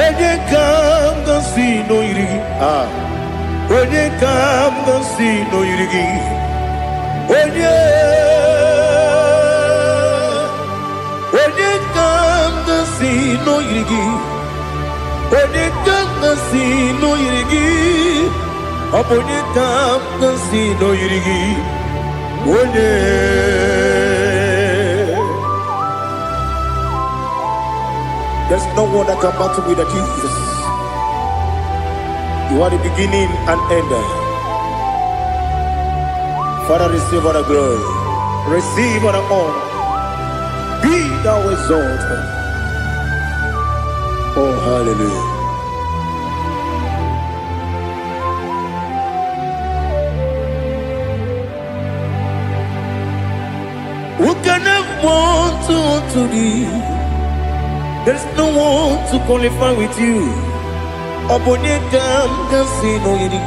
Onye kanga sino irigi. Onye kanga sino irigi. Onye kanga sino irigi. Onye kanga sino irigi. Onye kanga sino irigi. Onye. There's no one that can battle with Jesus. You are the beginning and end. Father, receive all the glory. Receive all the honor. Be thou exalted. Oh, hallelujah. Who can have one to thee? There's no one to qualify with you. Obonye kam kasino yiri.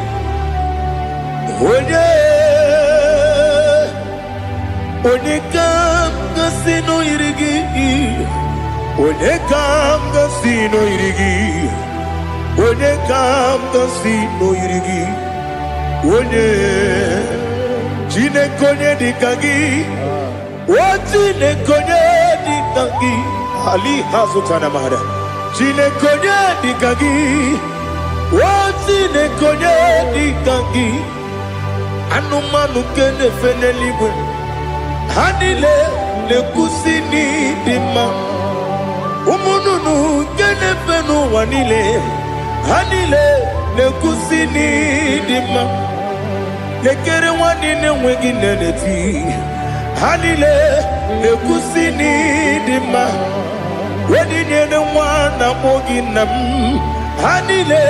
Onye kam kasino yiri. Onye kam kasino yiri. Onye kam kasino yiri. Onye jine konye dikagi. Wajine konye dikagi. Ali Hazutana Mahada. Jine konye dikagi. Wajine konye dikagi. Anumanu kene fene libwe. Hanile le kusini dima. Umununu kene fenu wanile. Hanile le kusini dima. Lekere wanine wengi neneti. Hanile le kusini dima. Wedi nyene mwana moginam. Hanile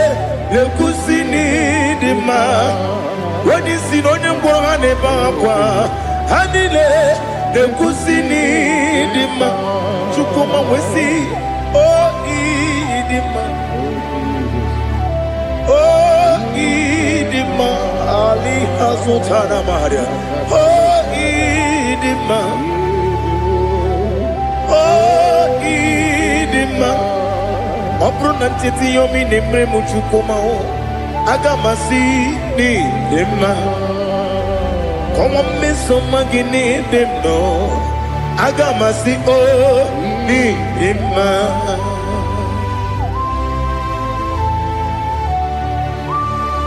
le kusini dima. Wedi sinonye mbwagane bakwa. Hanile le kusini dima. Chukuma wesi oh idima. Oh idima. Ali Hazutana Maria. Oh idima. Oh idima. Obruna titi yomi nemre muchukoma o. Agamasi ni dema. Como meso magini demno. Agamasi o ni dema.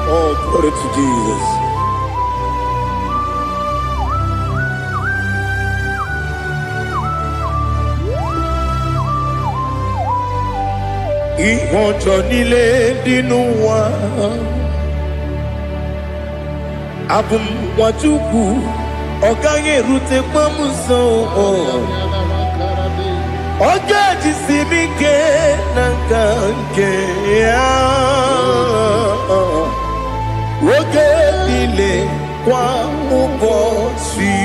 Oh, glory to Jesus. Ihojo nile dinuwa. Abum wajuku oganye rute pamuso. Oga jisimike nankanke ya. Oge nile kwa ubosi.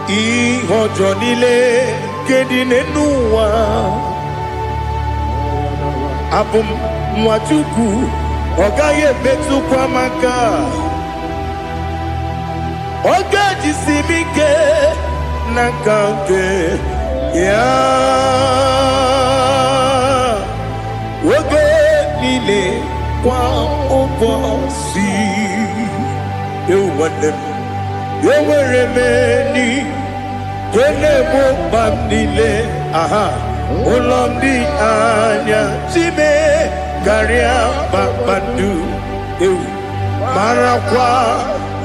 Ihojo nile kedine nuwa. Abum wajuku ogaye betu kwa maka. Oga jisimike nakanke ya. Oge nile kwa ubosi. You want them. You were many. Kenemo bandile, aha, ulomdi anya, chime, garia babandu, marakwa,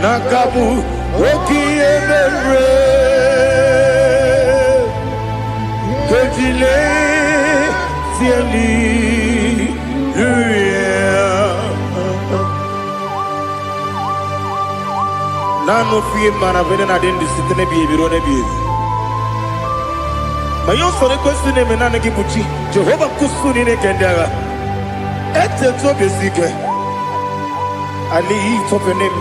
nakabu, oki emere, kejile, siali, Nano fiye mana vene na den disitene biye biro ne biye. Mayon sore kwesune menane kibuchi. Jehova kusuni ne kendera. Ete to besike. I lift up your name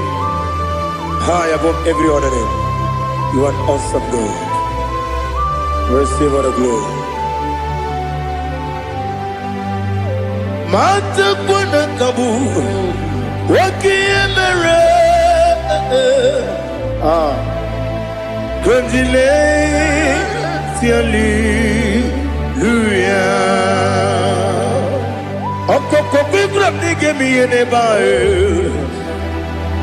high above every other name. You are awesome God. Receive all the glory. Mata kuna kabu. Waki emere. Gondile, hallelujah. Okoko bigram nige mi enebae.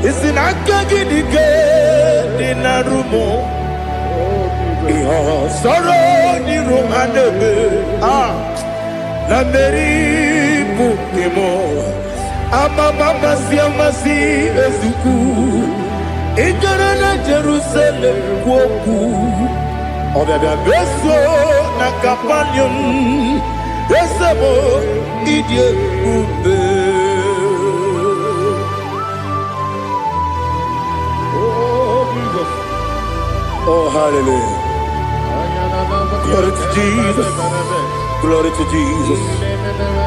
Isin akagi nige dinarumo. Iho soro ni romanebe. La meri bukimo. Amama siamasi ezuku. Igarana Jerusalem woku Obebe beso na kapanium Esebo idye ube Oh, Jesus. Oh, hallelujah. Glory to Jesus. Glory to Jesus.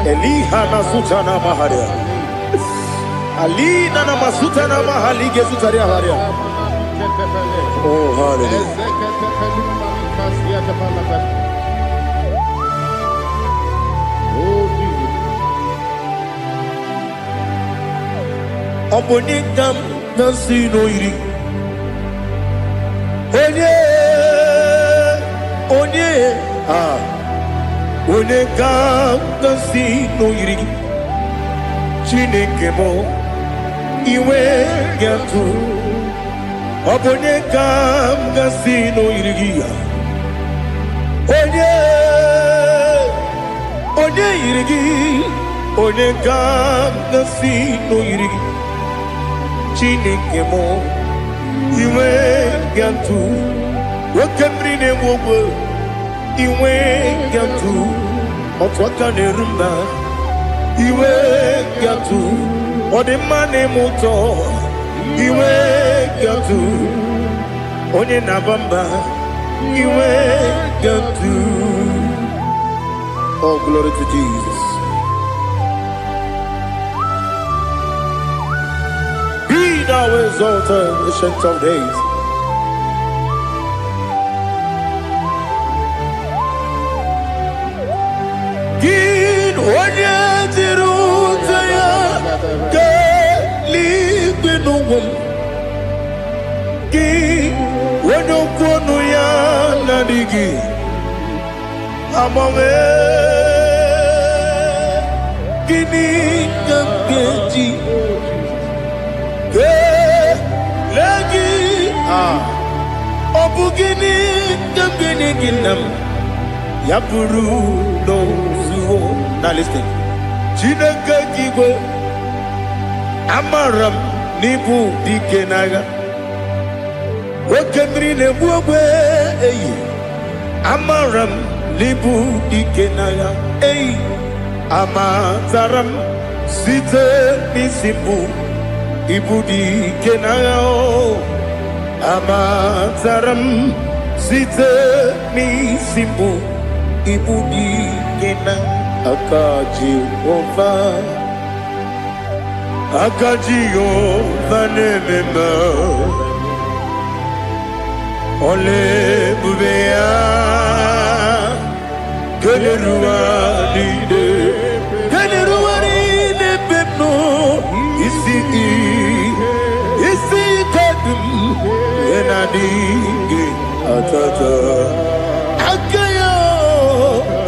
Elihana sutana maharia. Ali nana masuta na mahali gesutaria haria. Oh, hallelujah. Oh, Jesus. Obonikam nasino iri. Onye, onekam nasino iri. Chineke mo. Iwe gatu Obone kam gasino irigia Onye irigi Onye kam gasino irigi Chineke mo Iwe gatu Wakemrine wogo Iwe gatu Otwaka nerumba Iwe gatu Ode mane muto Iwe gatu Onye nabamba Iwe gatu. Oh, glory to Jesus. Be thou exalted, ancient of days. Gid onye tirutaya Nuwum Ki Weno Kono ya Nadigi Amame Gini Kamkeji Ke Lagi Obugini Kamgini Ginam Yapuru No Zuho. Now listen Chinaka Kigwe Amaram Nibu Dikenaga Wakemri Nebuwe Amaram Nibu Dikenaga Amazaram Site Nisimbu Ibu Dikenaga Amazaram Site Nisimbu Ibu Dikenaga Akaji Ova Akajiyo vanemema Ole bubea Keleruwa nide pepno Isi kadum Enadingi atata Akayo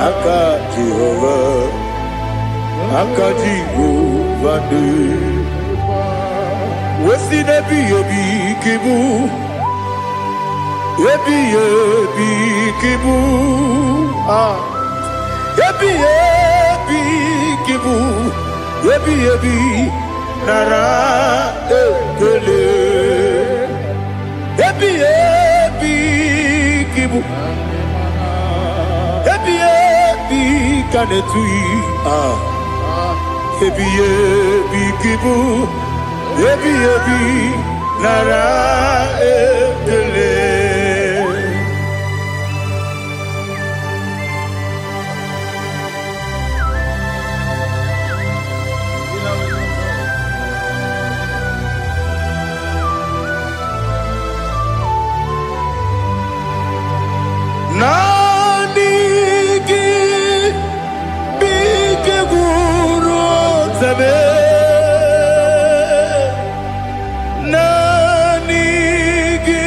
Akajihova Akajihova Wesi nebi yobi kibu Ebi ebi kibu. Ah. Ebi ebi kibu. Ebi ebi nara ekele. Ebi ebi kibu. Ebi ebi kanetui. Ah. Ebi ebi kibu. Ebi ebi nara ekele. Nanigi bige guru zabe. Nanigi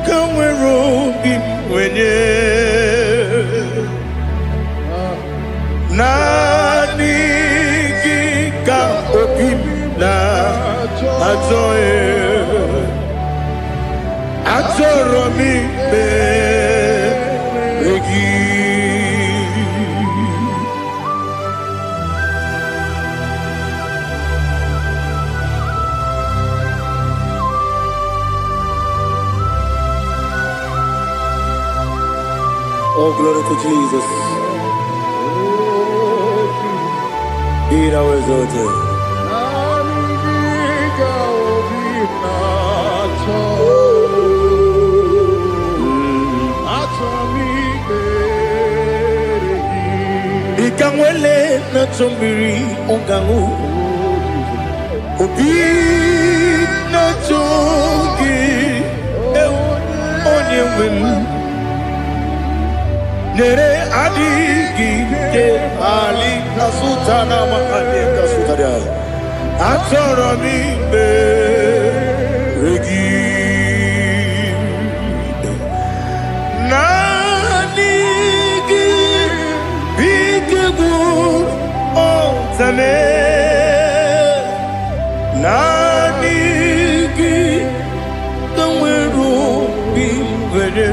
kamweru bimwenye. Nanigi ka opim na ajoe. Ajoro mi be regi. Oh, glory to Jesus. Be thou exalted. Ikangwele na chombiri ongangu. Obi na chongi onye wim. Nere adigi ke ali kasutana mahane kasutaria. Achoro mi be regi. Nanigi bigegu otame. Nanigi kamweru bimwene.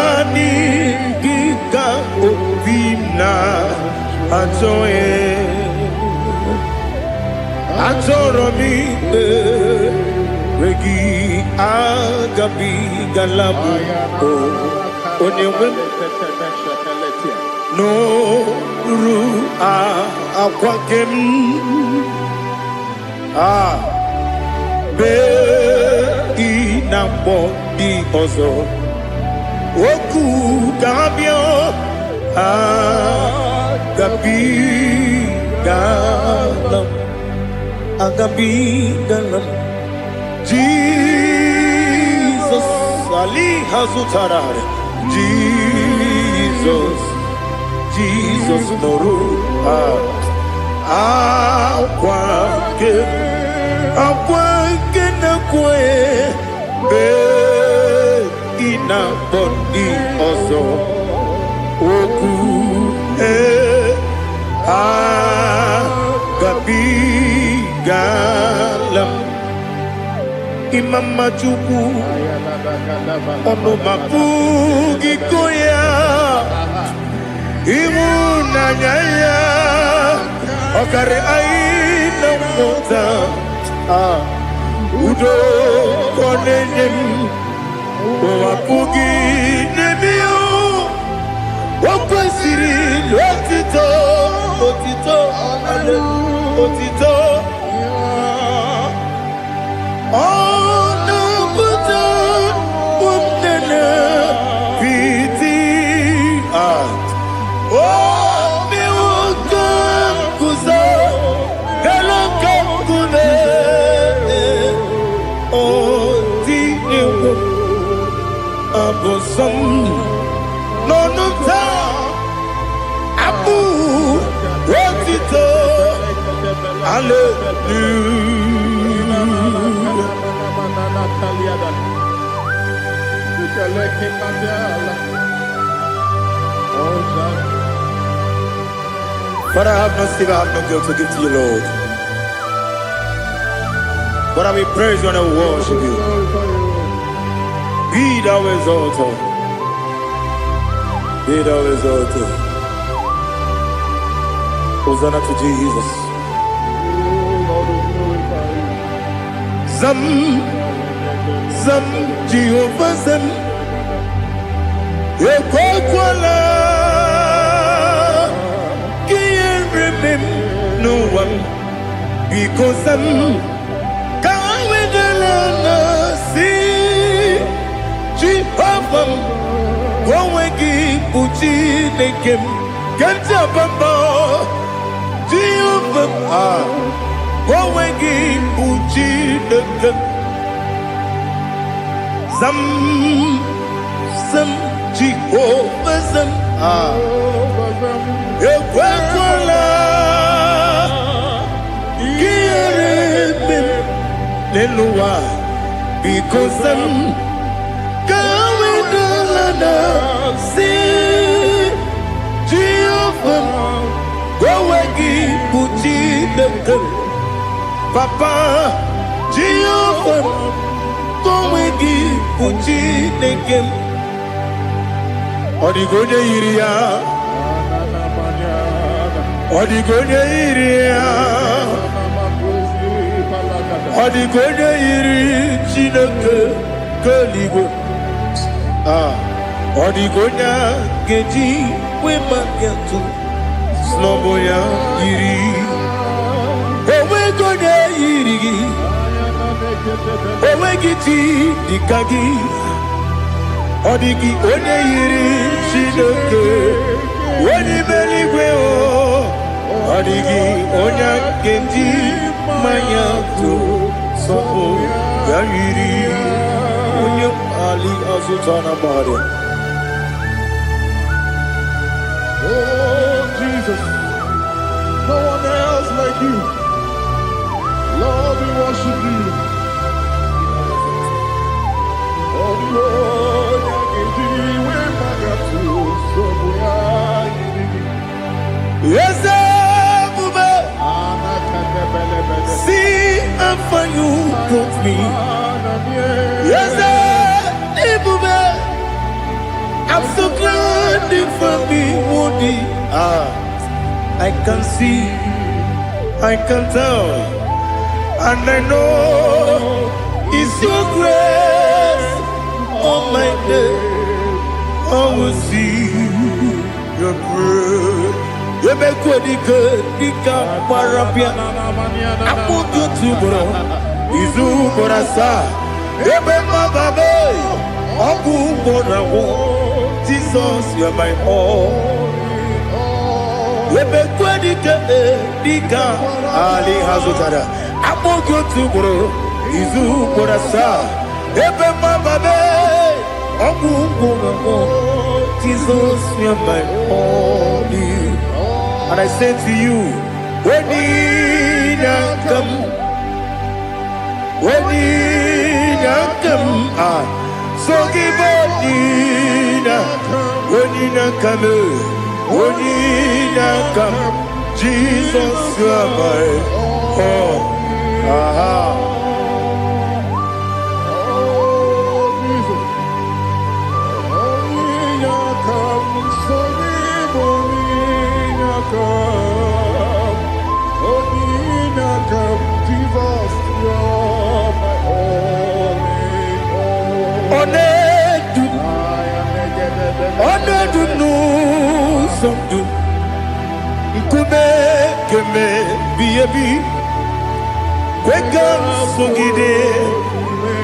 Nanigi ka obina atoe. Atoro mi regi agabi galabu onyewe no ru akwakem be inambo di ozo oku gabio agabi galam agabi galam. Jesus Ali Hazutarare. Jesus Jesus Noru Akwake na kwe be ina bondi ozo oku gabi galam. Imam majuku ono mapugi koya imu nanyaya okare aina mota udo konenem mapugi nebio wakwasiri lotito otito ale otito. Oh no, but piti oh me uka kuzo hello kakune oh tini abosom no no ta abu otito But I have no still, I have no guilt to give to you, Lord. But I will praise you and I will worship you. Be thou exalted. Be thou exalted. Hosanna to Jesus. Zam, Zam, Jehovah Zam. Ekwakwala, can't remember no one because I'm going with the Lord. See, Jehovah, go and give Puchi the game. Can't jump on Jehovah, go and give Puchi the game. Some Jehovah Zam, Ekwakwala, Leluwa, because I'm going to London. See, Jehovah, go and give Puchi the girl. Papa, Jehovah, go and give Puchi the girl. Odigonya iria, Odigonya iria, Odigonya iri chineke keligo. Odigonya geji wema getu sloboya iri. Owe gonya iri, owe giti dikagi. Odigi onye yiri chineke onye meligwe o. Odigi onye genji manya to sopo ya yiri onye ali azutana bari. Oh Jesus, no one else like you. Lord, we worship you. Yes, see how far you brought me. Yes, I'm so glad you found me worthy. I can see, I can tell, and I know it's your grace. On my day, I will see your grace. You make what you could, you can't parapia. I'm going to bro. Izu Borasa. You make my baby. I'm going to walk. Jesus, you're my all. You make what you could, you can't. Ali Hazutara. I'm going to bro. Izu Borasa. You make my baby. Jesus, you're my only. And I say to you, when you come, so give up, when you come, Jesus, you're my all.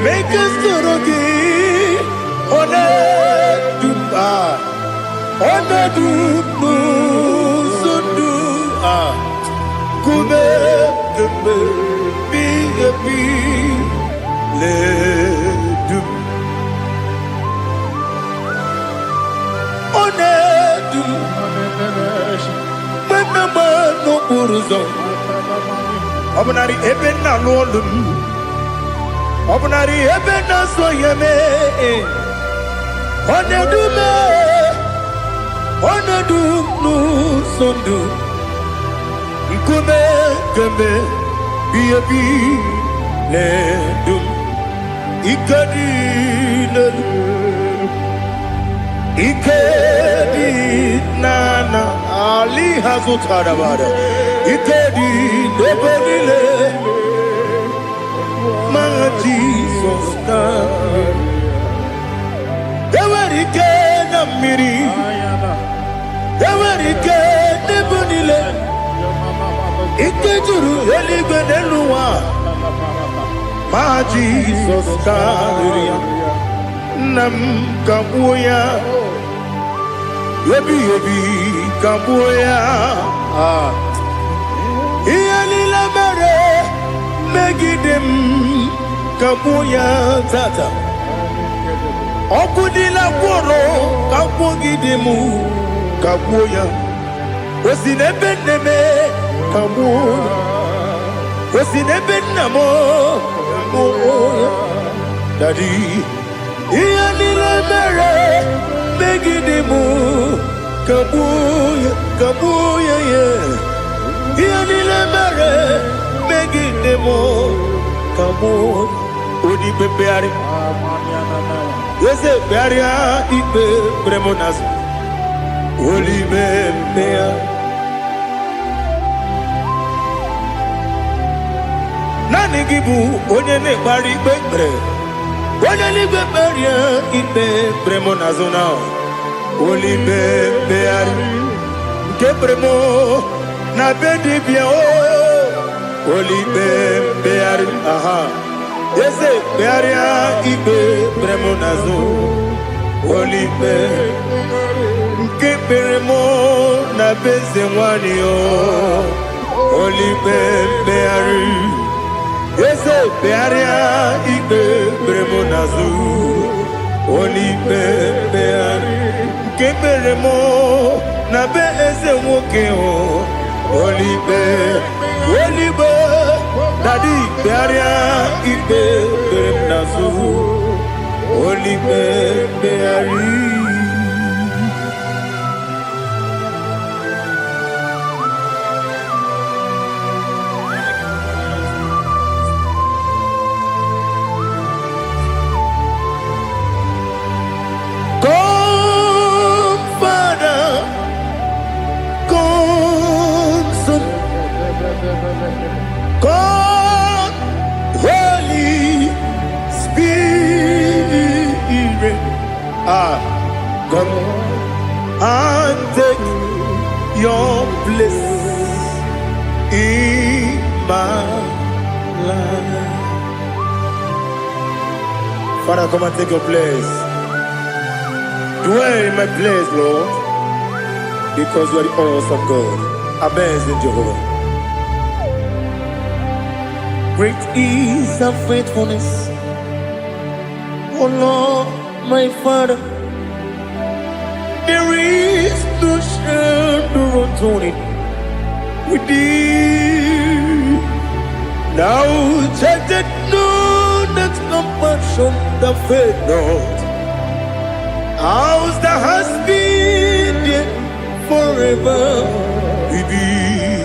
Make us Obunari ebena lolum, Obunari ebena soyeme, Onedu nu sondu, Nkume keme biyebi ledum ikadi ikadi nana ali hazutara bada ikadi debenile my Jesus God ewerike na miri ewerike debenile ikejuru eligwe neluwa my Jesus God nam kabuya yebi kabuya iyalila mere megidem kabuya tata okudila kworo kabugidemu kabuya osinebeneme kabuya osinebenamo kabuya daddy iyalila mere megidemu kabuya kabuya yeah iyalila mere megidemu kabuya odi bebeari yese bearia ibe bremonas oli bebea nani gibu onye ne bari bebre onye ni beberia ibe bremonas na oli bebeari ke bremo na bedi bia o oli bebeari aha yese bearia ibe bremonazo olibe nke beremo na beze nwani o olibe beari yese bearia ibe bremonazo olibe beari nke beremo na beze nwoke o olibe Daddy, bearia ibe nazu, oli beari. Come, Father, come, Son, come, Holy Spirit, come and take your place in my life. Father, come and take your place. Dwell in my place, Lord, because you are the awesome God. Amazing Jehovah. Great is thy faithfulness, oh Lord, my Father. There is no shadow of turning with thee. Now check that no, that compassion that faith not. Ours that has been there forever with thee.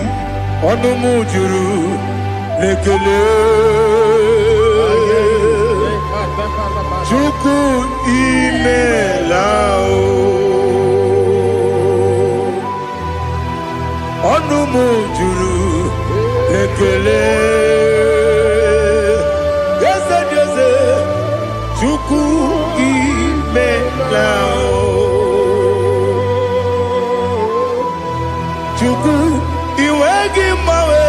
Onomujuru lekele Chuku imelao Onomujuru lekele Yese yese Chuku imelao Chuku iwegi mawe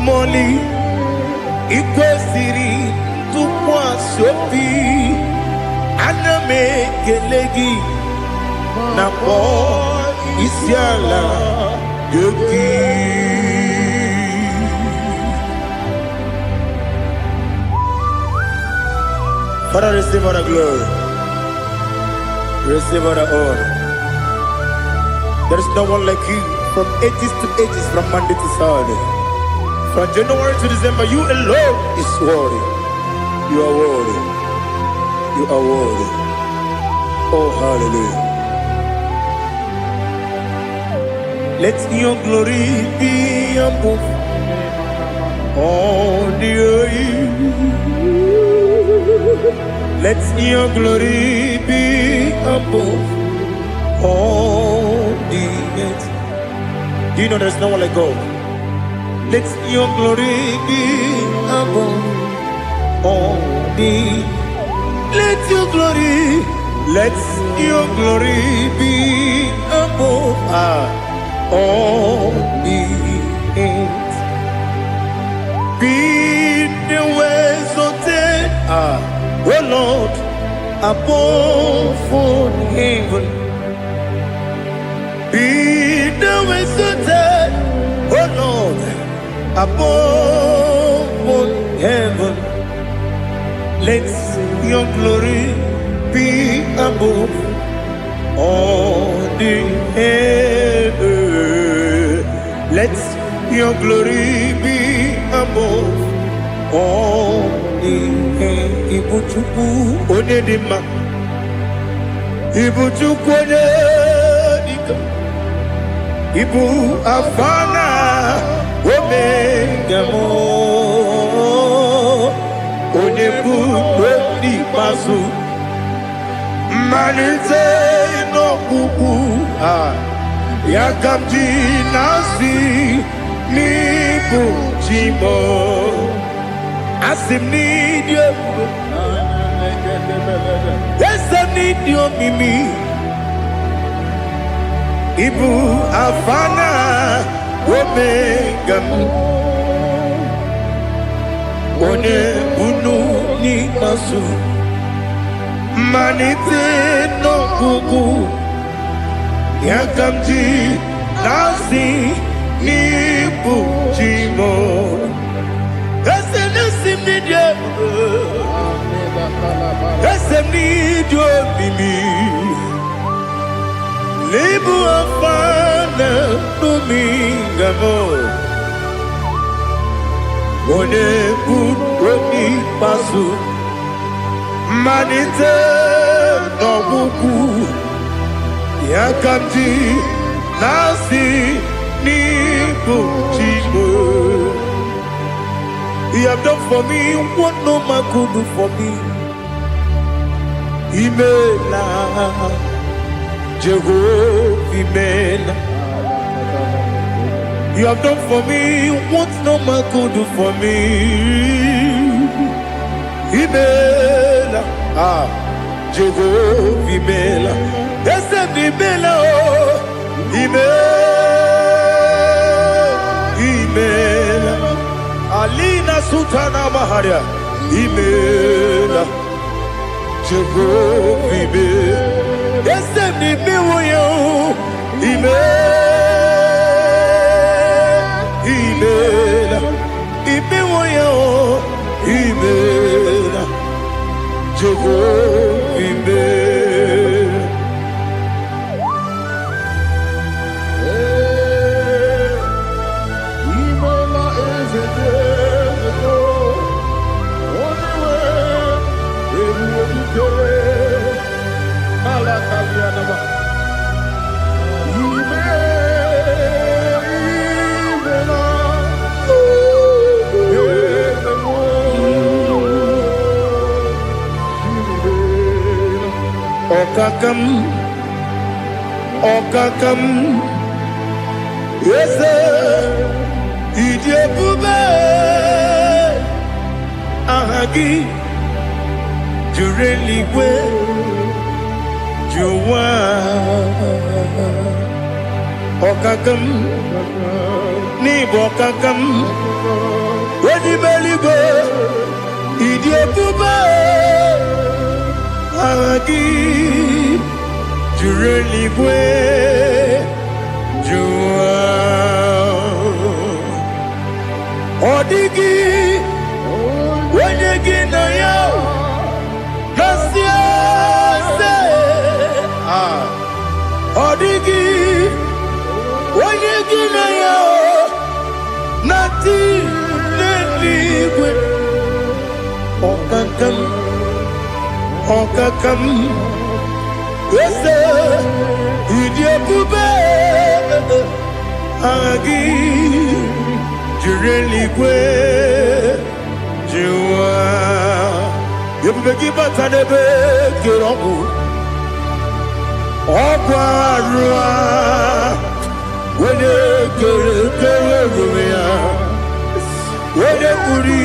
Moli ikwesiri tukwa sopi aname kelegi na po isiala yoki. Father, receive all the glory, receive all the honor. There is no one like you. From ages to ages, from Monday to Saturday, from January to December, you alone is worthy. You are worthy. You are worthy. Oh, hallelujah. Let your glory be above all the earth. Let your glory be above all the earth. Do you know there's no one like God? Let your glory be above all the. Let your glory be above all the earth. Be the ways of death, oh Lord, above all heaven. Be the ways of death, oh Lord, above all heaven. Let your glory be above all the earth. Let your glory be above all the earth. Ibuchukwu onedima, Ibuchukwu onedika, Ibu afana omega mo, onebu oni pasu. Manite no kuku yakamji nasi nibu chimo asim nidio esem nidio mimi ibu afana omega one bunu ni masu. Manite no kuku yakamji nasi nibu chimo esem nasim nidio esem nidio mimi libu afana numingamo one bunoni pasu. Manite no kuku yakamji nasi nibu chimo. You have done for me what no man could do for me. Imela Jehovah Imela. You have done for me what no man could do for me. Imela, Jehovah Imela, Esem Imela, Imela, Alina Sutana Maharia, Imela, Jehovah Imela, Esem Imela, Imela, Imela, Imela, Jehovah Imela. Imela is a day, only way, every day, Malakalianaba. Okakam, yes, Idiabube, Ahagi, Jureligwe, Juwa, Okakam, Nibokakam, Wedibeligwe, Idiabube, Ahagi. Jureligwe, Jua, Odigi, Wenyegi na yo, Nasia se, Odigi, Wenyegi na yo, Nati Neligwe, Okakam, Okakam. Yes, Idiabube, Agi Jureligwe Jua Yebeki Batanebe Kiroku Okwarua Wene Kere Rumia Wene Kuri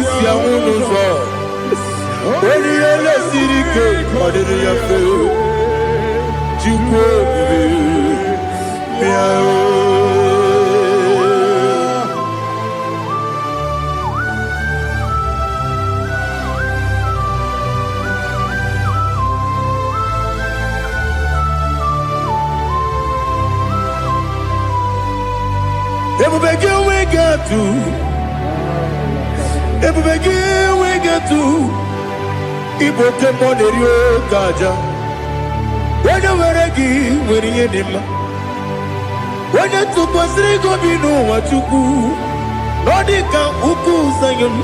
Siamunuzo Wene Yele Sirike Kodiri Yafe Jukwe Miao Everybody we get to. Everybody we get to. Ibo tempo de rio kaja. When you weregi weri edema. When you to pasri go binu wachuku. Nodi ka uku sayon.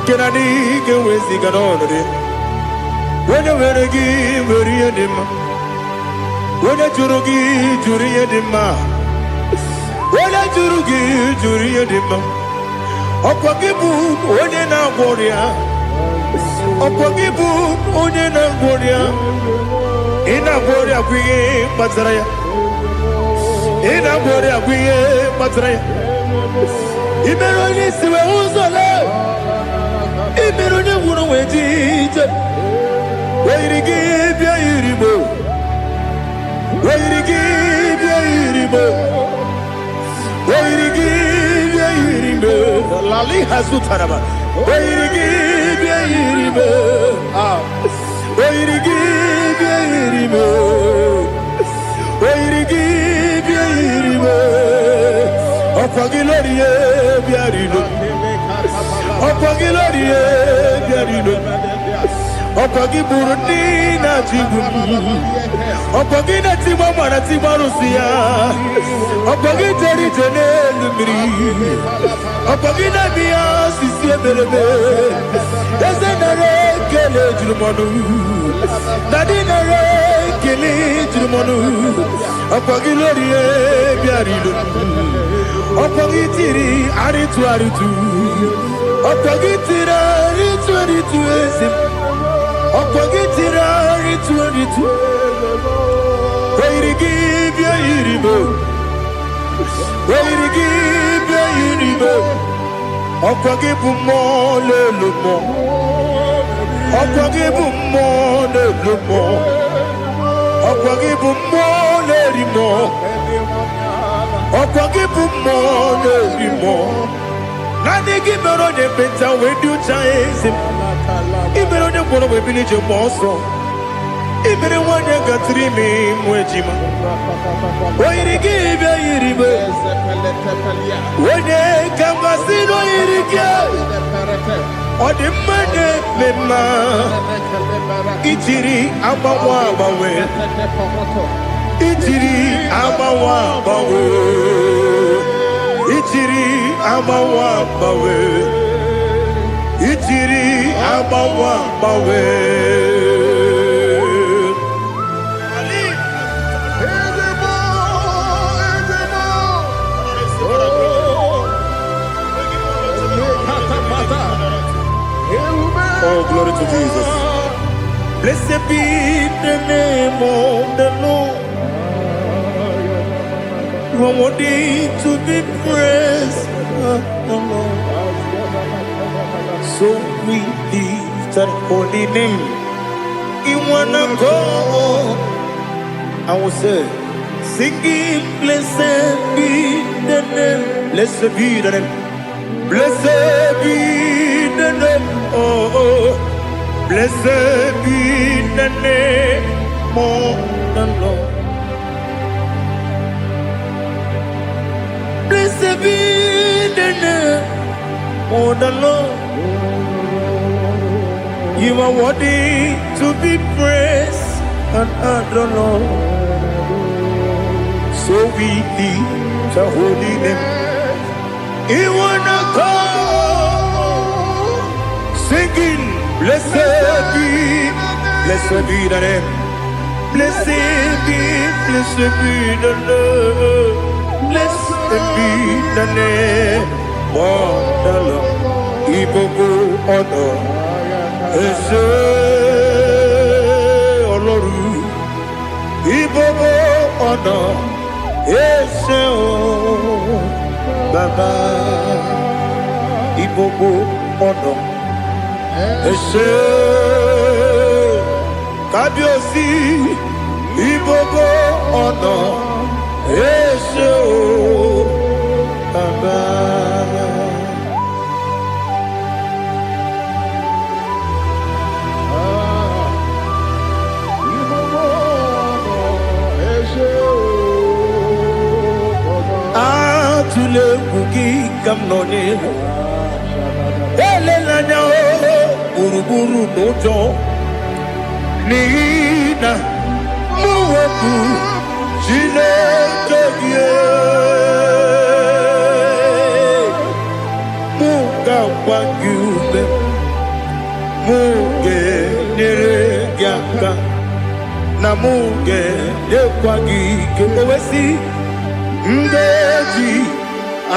Kenani ke wezi kanonore. When you weregi weri edema. When you jurugi juri edema. Wala juri edema. Okwagibu onye na gworia. Okwagibu onye na gworia. Ina gworia kwiye matraya. Ina gworia kwiye matraya. Ibero ni siwe uzole. Ibero ni wuro wejije. Weirigi bia iribo. Weirigi bia iribo. Lali Hazutaraba. Okwagi Burundi na Jibuti. Okwagi na Timama na Timarusia. Okwagi Teri Jene Lumiri. Okwagi na Mia Sisi Ebelebe. Ezenare Kele Jurumanu. Nadinare Kele Jurumanu. Okwagi Lorie Biarido. Okwagi Tiri Aritu Aritu. Okwagi Tira Aritu Aritu Ezim. Okwagitira ritu Wairigi bia iribo Wairigi bia iribo Okwagibu mo lelumo Okwagibu mo lelumo Okwagibu mo lerimo Okwagibu mo lerimo Nani gibero de beta wedu chaezim Ibero de kono we bilije moso. Ibere wanya gatrimi mwejima. Wairigi bia iribe. Wene kamasino irige. Odi mane mema. Ichiri abawa bawe. Ichiri abawa bawe. Ichiri abawa bawe. Ichiri abawa bawe. Oh, glory to Jesus. Blessed be the name of the Lord. You are worthy to be praised, the Lord. So we lift that holy name. You wanna go? I will say, singing, blessed be the name, blessed be the name, blessed be the name, oh, blessed be the name of the Lord. Blessed be the name of the Lord. You are worthy to be praised and adored, Lord. So we lift the holy name. You wanna go singing, blessed be the name, blessed be the Lord. ebi nane wadala ibogo ono ese oloru ibogo ono ese o baba ibogo ono ese kabiosi ibogo ono ese o baba. Atule kuki kamnone elela nyao buruburu nojo nina muweku chile kegie muga wangyume muge nere gyaka na muge dekwagi kewesi Ndeji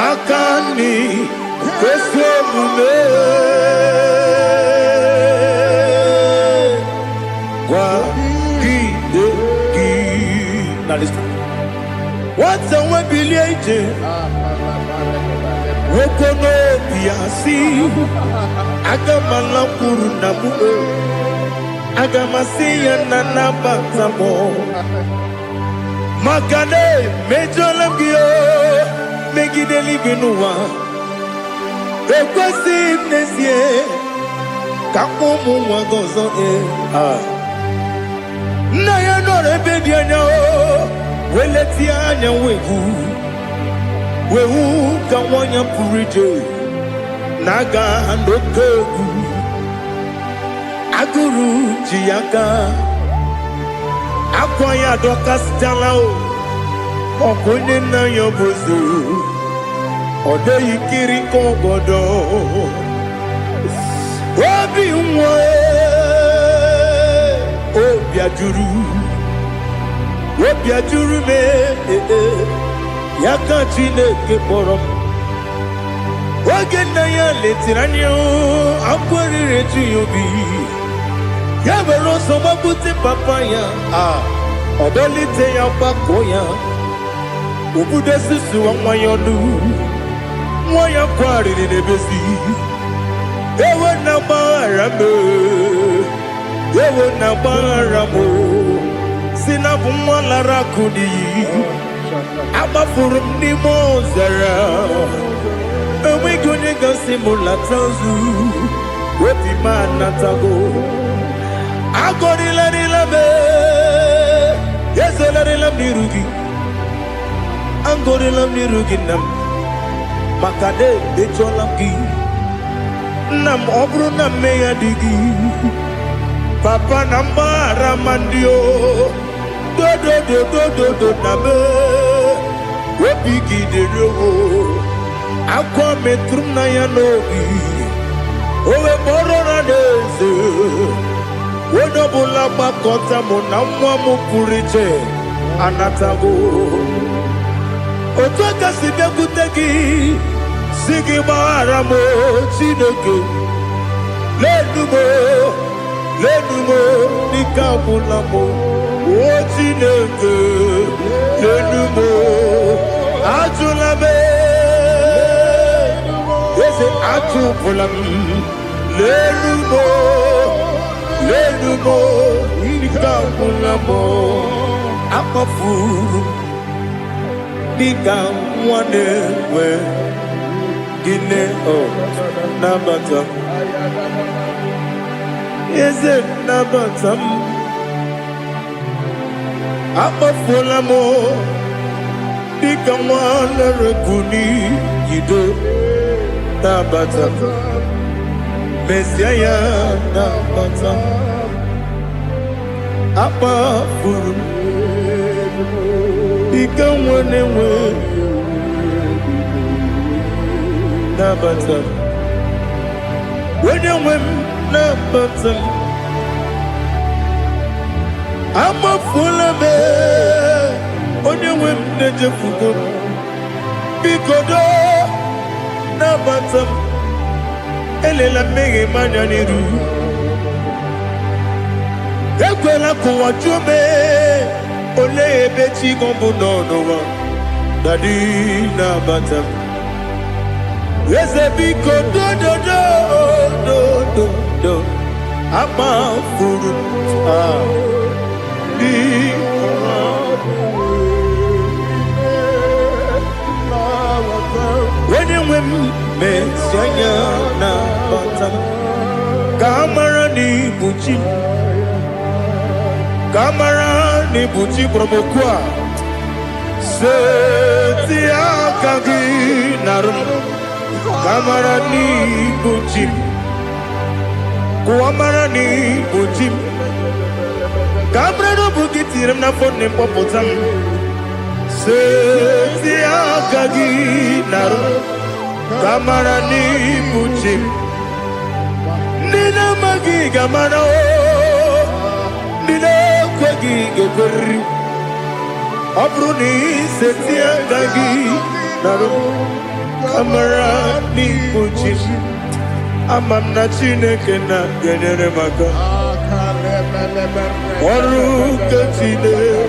akani kwesemume kwa gideki. Now listen. What's a webileje? Wokono biasi agamala kurunamu agamasiya nanabatamo. Makane mejolamgio megideli binua ekwesi nesie kakomu wagozo na ya no rebedi anya weleti anya wehu kawanya purije naga ndoku aguru jiyaka akwanya dokas jalao okunye na yobuzu ode yikiri kogodo obi nwe obi ajuru me yaka Chineke kpọrọ oge na ya letiranya akwarire Chiyobi ya were ọsọ gbapute papa ya ọdọlite ya gbakọ ya obodo susu nwa ya ọnụ nwa ya kwariri n'ebezi ewe na gbaghara m si na bụ nwa lara akụ n'iyi agbafuru m n'ime ọzara enweghị onye gasị m lata ozu obi m anatago agọrịlarịla m ezelarịla m n'iru gị angorila m n'iru gị nna m maka na emechuola m gị nna m ọ bụrụ na mmehie dị gị papa na mgbaghara ma ndị o dodododododo na me obi gị dịrị owo akwa metụrụ m na ya n'obi owe kpọrọ na n'eze onye ọbụla gbakọta mụ na nwa m pụrụ iche anatago otu aka si bịakwute gị si gị gbaghara m Chineke lenumo dịka agwụla m o Chineke lenumo ajụla m eze atụpụla m lenumo dịka agwụla m akpafuru Diga nwane we gine o nabata eze nabata apafola mo diga nwane rekuni yido nabata mesia ya nabata apafuru Ika nwane we nabata wenye we nabata ama fula me onye we neje fugo bikodo na batam elela mmehie manya n'iru ekwela kụwa jume ole ebe chi gọbụ n'ọnụwa dadi na batam eze bikodo do ama furu di when you mesianya na batam kamara ni buchi promokwa setia kagi narum kamara ni buchi kuamara ni buchi kamara no bukitiram na phone ne popotam setia kagi narum kamara ni buchi nina magi gamana o nina kwagi gekori abruni setia kagi narum kamara ni buchi amamna chineke na genyere maka ọrụ nke Chineke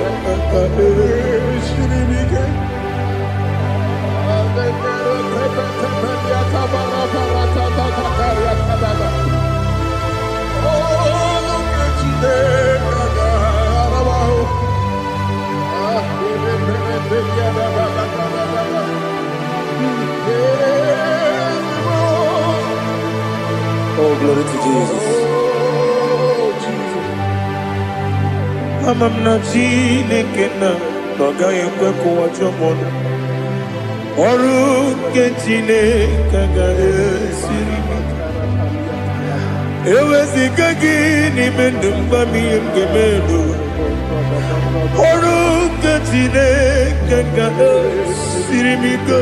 oh, glory to Jesus. Amamna Chineke na n'ọgaghị ekwe kụwa chọmọnụ ọrụ nke Chineke ga-esiri eweziga gị n'ime ndụ mgbam ihe m ga-emerụ ọrụ nke Chineke ga-esiri m ike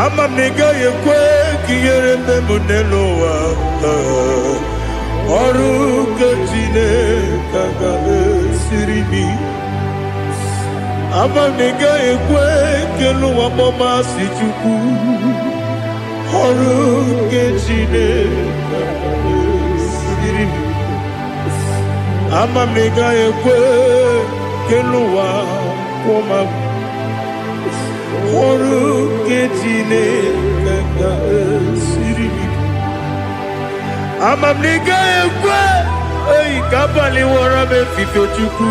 ama m na ị gaghị ekwe ka ihere mbe m n'elu ụwa ọrụ nke Chineke ga-esiri m ama m na ị gaghị ekwe ka elu ụwa kpọmasị Chukwu ọrụ nke Chineke ga-esiri m ama m na ị gaghị ekwe ka elu ụwa kpọmasị ọrụ nke Chineke ga-esiri m ama m na ị gaghị ekwe oyi ka abalị wara m efife Chukwu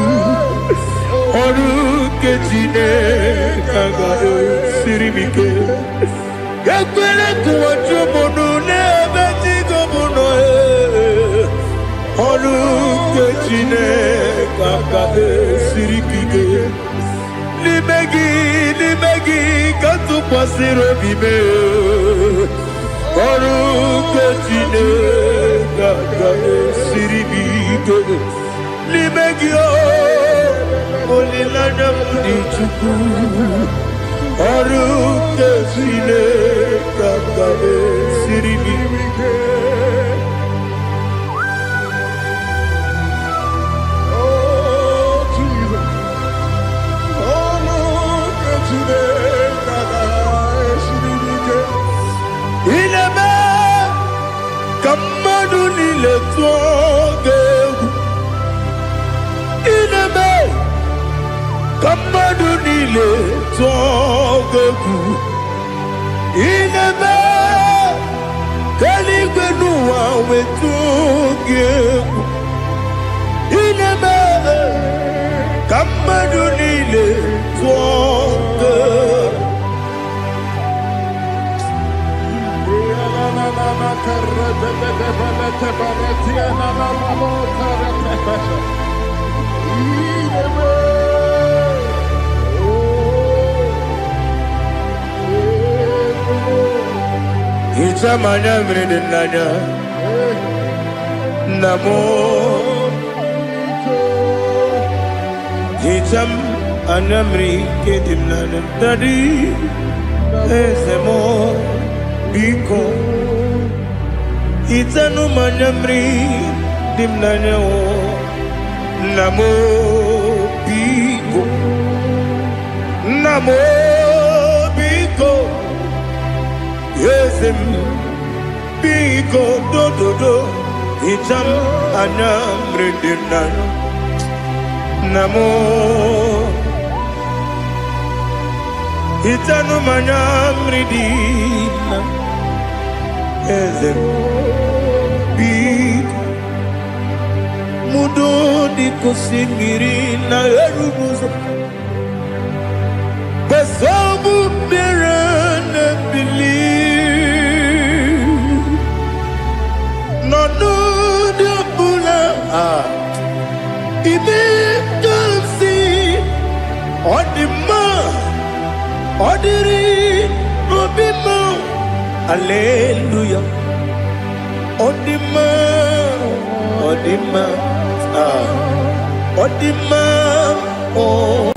ọrụ nke Chineke ga-esiri m ike ekwere kụwa chụmụnụ n'ebe chi gọbụnọ ọrụ nke Chineke ga-esiri m ike n'ime gị ka tụkwasịrị obi m ọrụ nke Chineke ga-esiri m ike n'ime gị olileanya m dị Chukwu ọrụ nke Chineke ga-esiri m ike tụọ ga-egwu ineme ka mmadụ niile tụọ ga-egwu ineme ka eluigwe n'ụwa wee tụọ gị egwu ineme ka mmadụ niile tụọ ga-egwu Ichamanya mrede nanya namo Icham anamri kedim nanya tadi esemo biko Itanu manyamri dimnanya o namo biko Ezem Biko dododo Hitam anamredina Namo Hitanu manamredina Ezem Biko Mudo di kusingirina erubuzo Besobu birene believe No no de bula Ibe dansi Odima Odiri Obima Alleluia Odima Odima Odima Oh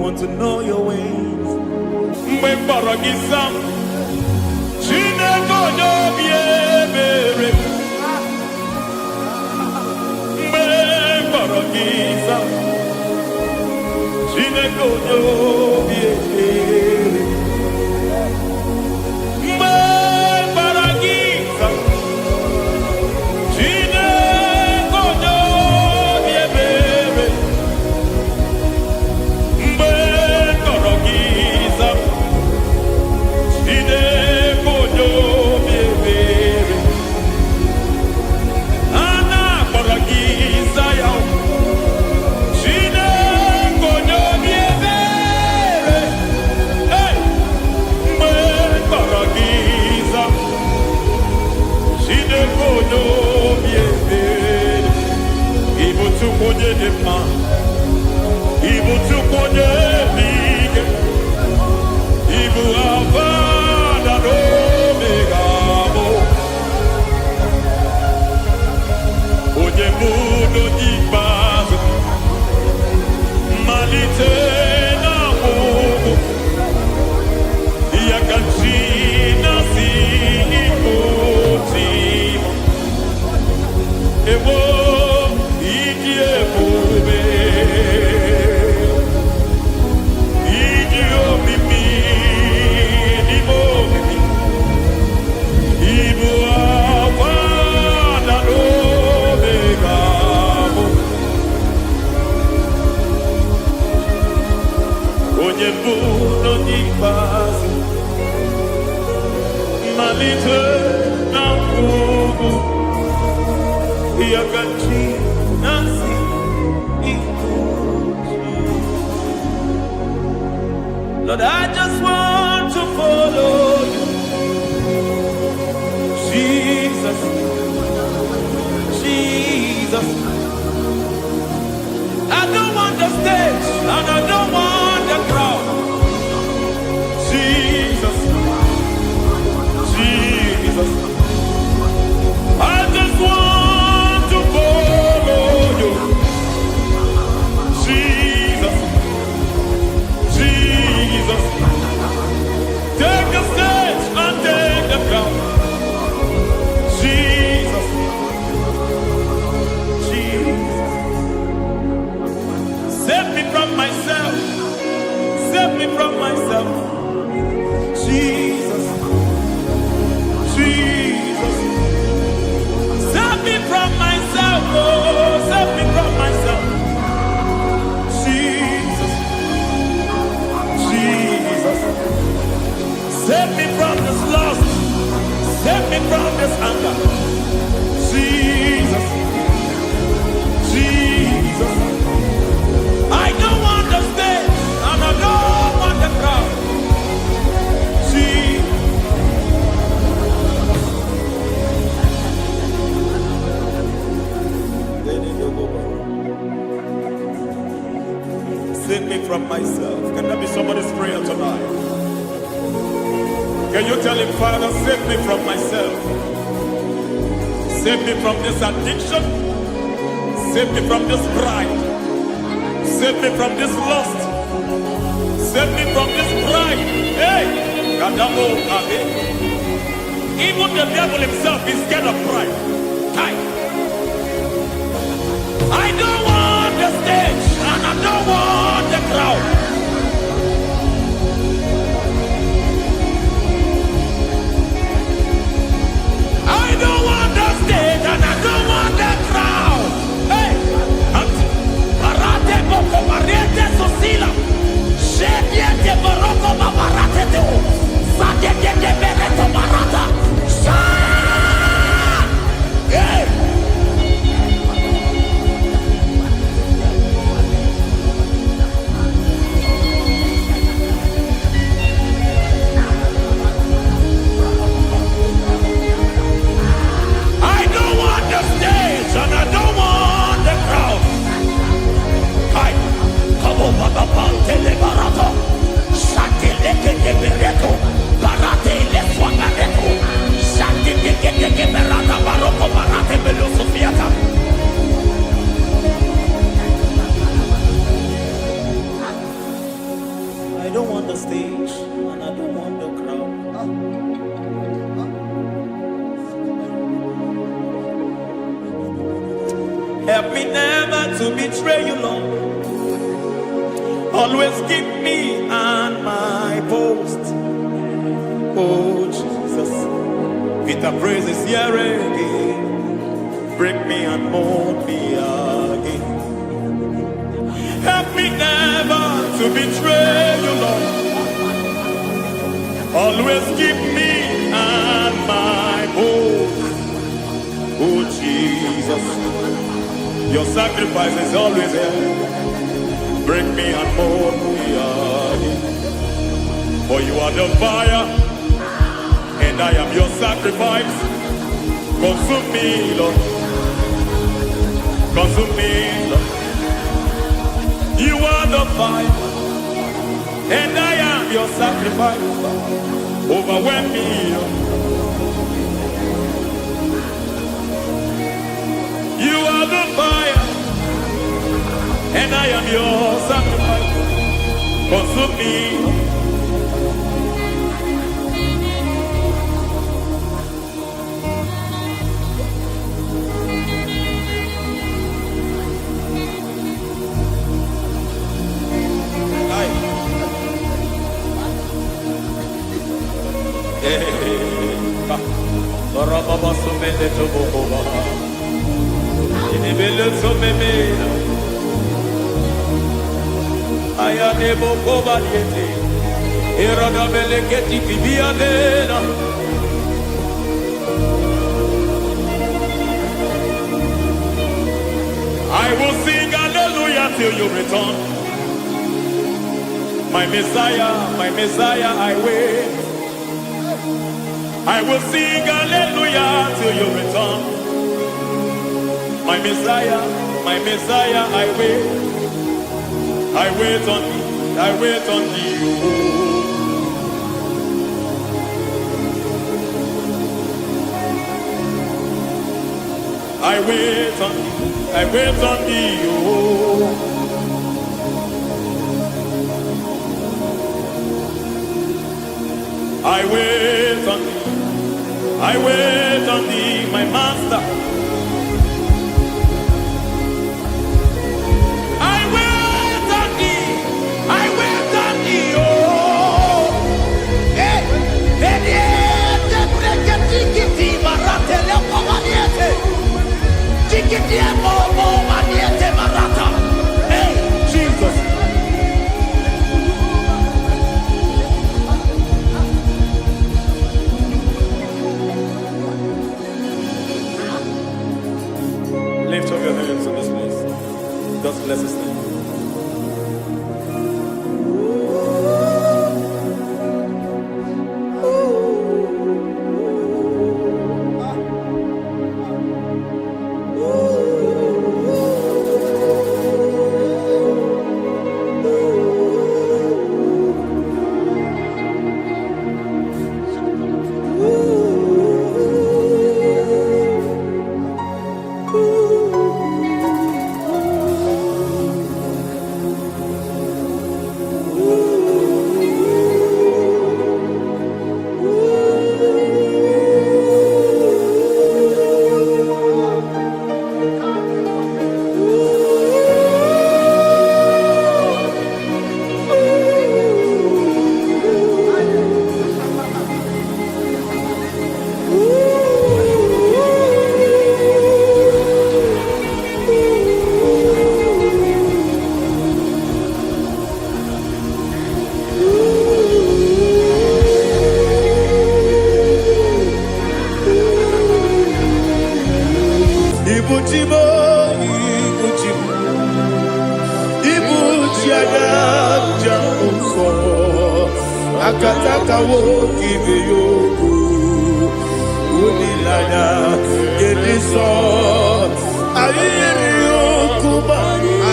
want to know your ways. Mbebaragisa, Chineke obi ebere. Mbebaragisa, Chineke obi ebere. onye bụ n'onye ikpeazụ malite na ngwụgwụ ya ka chi na-asị ikwu Lord, I just want to follow you Jesus Jesus I don't want the stage and I don't want the crowd Jesus Jesus I just want to follow you Jesus Jesus take the stage and take the crown Jesus Jesus save me from myself save me from myself Jesus Jesus save me from myself oh save me from myself Jesus Jesus save me from this lust save me from this anger Jesus Jesus I don't want the stage and I don't want the crowd Jesus save me from myself. Can that be somebody's prayer tonight? Can you tell him, Father, save me from myself. Save me from this addiction. Save me from this pride. Save me from this lust. Save me from this pride. Hey! Even the devil himself is scared of pride. Hi. I don't want the stage and I don't want the crowd. I don't want the stage and I don't want the crowd. Hey, Barate Boko Mariete Sosila. Shediete Baroko Babarate Teo. Sadete Bereto Barata. Hey. And I don't want the crowd. Hi, come over the Pantele Barato. Shati Leke Bereto. Barate Leswagareto. Shati Leke Berata Baroko Barate Belosofiata. I don't want the stage and I don't want the crowd. Help me never to betray you, Lord. Always keep me on my post. Oh, Jesus. With the praises here again. Break me and mold me again. Help me never to betray you, Lord. Always keep me on my post. Oh, Jesus. Your sacrifice is always here. Break me and mold me again. For you are the fire, and I am your sacrifice. Consume me, Lord. Consume me, Lord. You are the fire, and I am your sacrifice. Overwhelm me, Lord. You are the fire, and I am your sacrifice. Consume me. I ya nebo kobaliete. Eroda beleketi bibiadena. I will sing hallelujah till you return. My Messiah, I wait. I will sing hallelujah till you return. My Messiah, I wait. I wait on thee, I wait on thee. I wait on thee, I wait on thee. Oh. I wait on thee, I wait on thee, my master. I wait on thee, I wait on thee, oh. Hey, Jesus. Lift up your hands in this place. God bless his name. Akataka woki beyoku unilaya gediso ayiri yokuba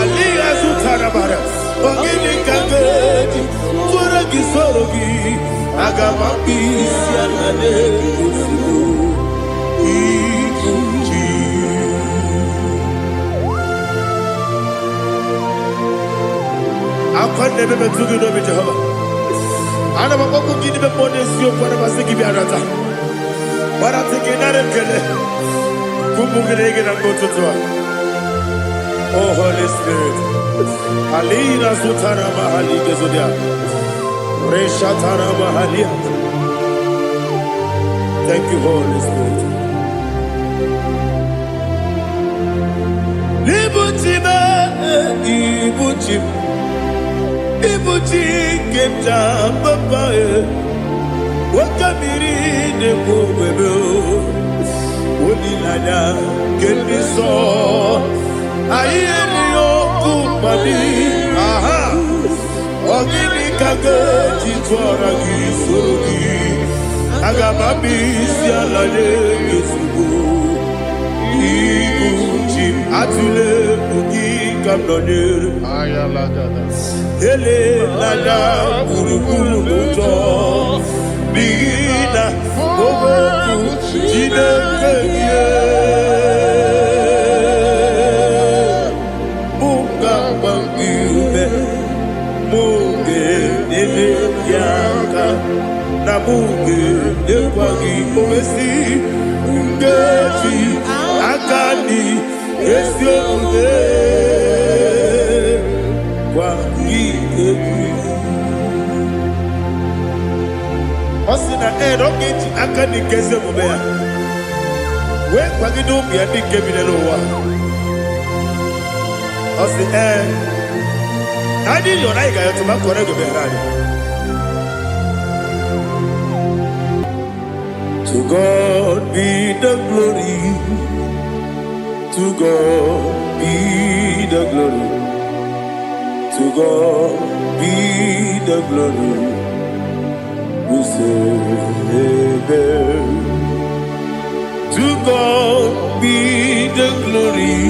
aliya zutarabara ogini kagedi fura gisorogi agama bisia nane kusibu ikuji akwande bebe tugi no Jehova. Ana makoku gidi be ponesio kwa na basiki bi arata. Bara tegenare kele. Kumugirege na ngototwa. Oh Holy Spirit. Alina sutara mahali gezodia. Resha tara mahali. Thank you, Holy Spirit. Libutime, ibutim. Ibuti kemta papa wakamiri ne kubebe onilanya kemiso ayeni okupali aha ogini kage titwara gisogi agamabi sialale yesugo ibuti atule ugi kamnonere Ayalagada. ele lala kurukuru luto bigina ogoku jinekeye munga bangiube munge nene yaka na munge yekwagi omesi ungeji akani esioge Osina rogeji akani keze mubea. We kwagido bia ni kebile lowa. Osi Nani Lord, I got to make correct behind. To God be the glory. To God be the glory. To God be the glory. We say amen. To God be the glory.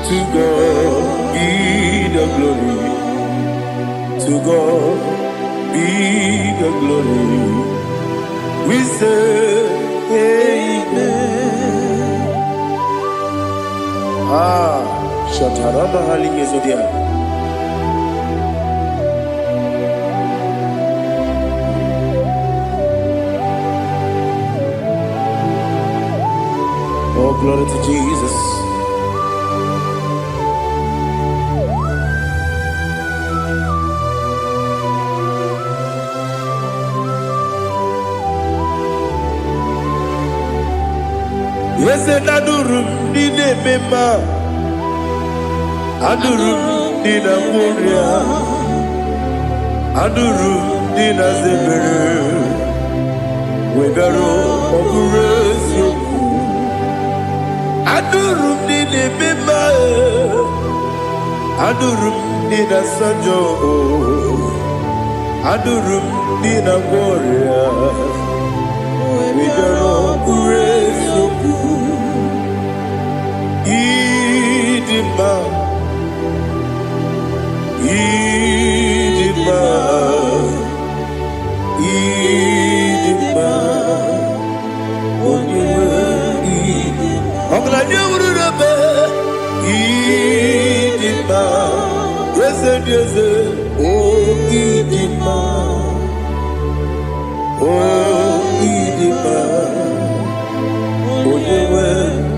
To God be the glory. To God be the glory. We say amen. Shatarama halinge zodia. Oh, glory to Jesus. Yes, adurum dine mema, adurum dina moria, adurum dina zebere, wegaro operation. Adurum dine mema, adurum dina sanjo, adurum dina moria, wegaro operation. Idima, Idima, Idima, Idima, Idima, yes, oh Idima, oh Idima, oh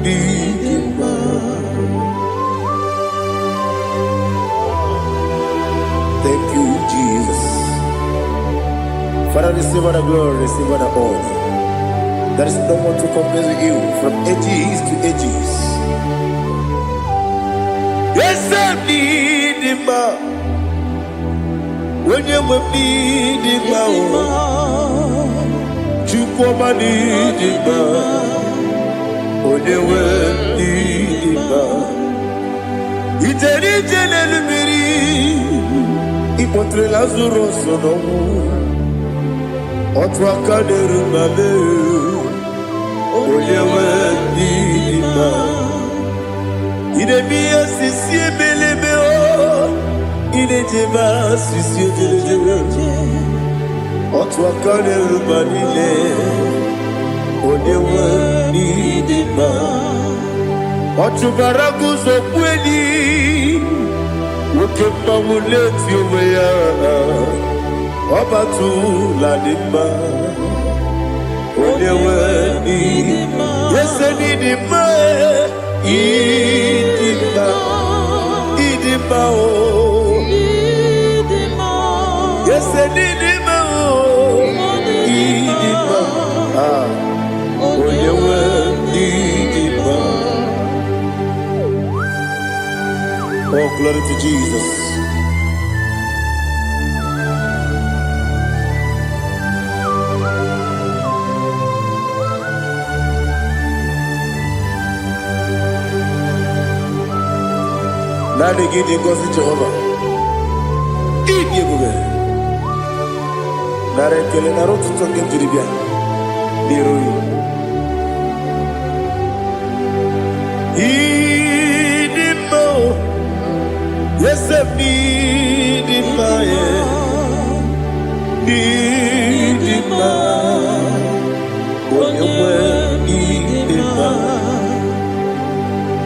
Idima. Thank you, Jesus. Father, receive all the glory, receive all the honor. There is no one to compare with you from ages to ages. Yes, I need him. When you need him, you come and need him. When you need him, it's a little Ipotre Lazaro sonomu, otwa kaderu mame, oyewe dima. Ine miya sisi belebe o, ine jeba sisi jebe. Otwa kaderu manile, oyewe dima. Otubaragu zokweni. Ukemba muleti umeya Obatu la nima Onewe nima Yese nima Idima Idima o Yese nima o Idima Onewe nima. Oh, glory to Jesus. Nani gidi ngozi Jehovah. Idi ebube. Nare kele na rotu toke njiribia. Niroi. Idi mo. Yes, I need it, need it, when you need it,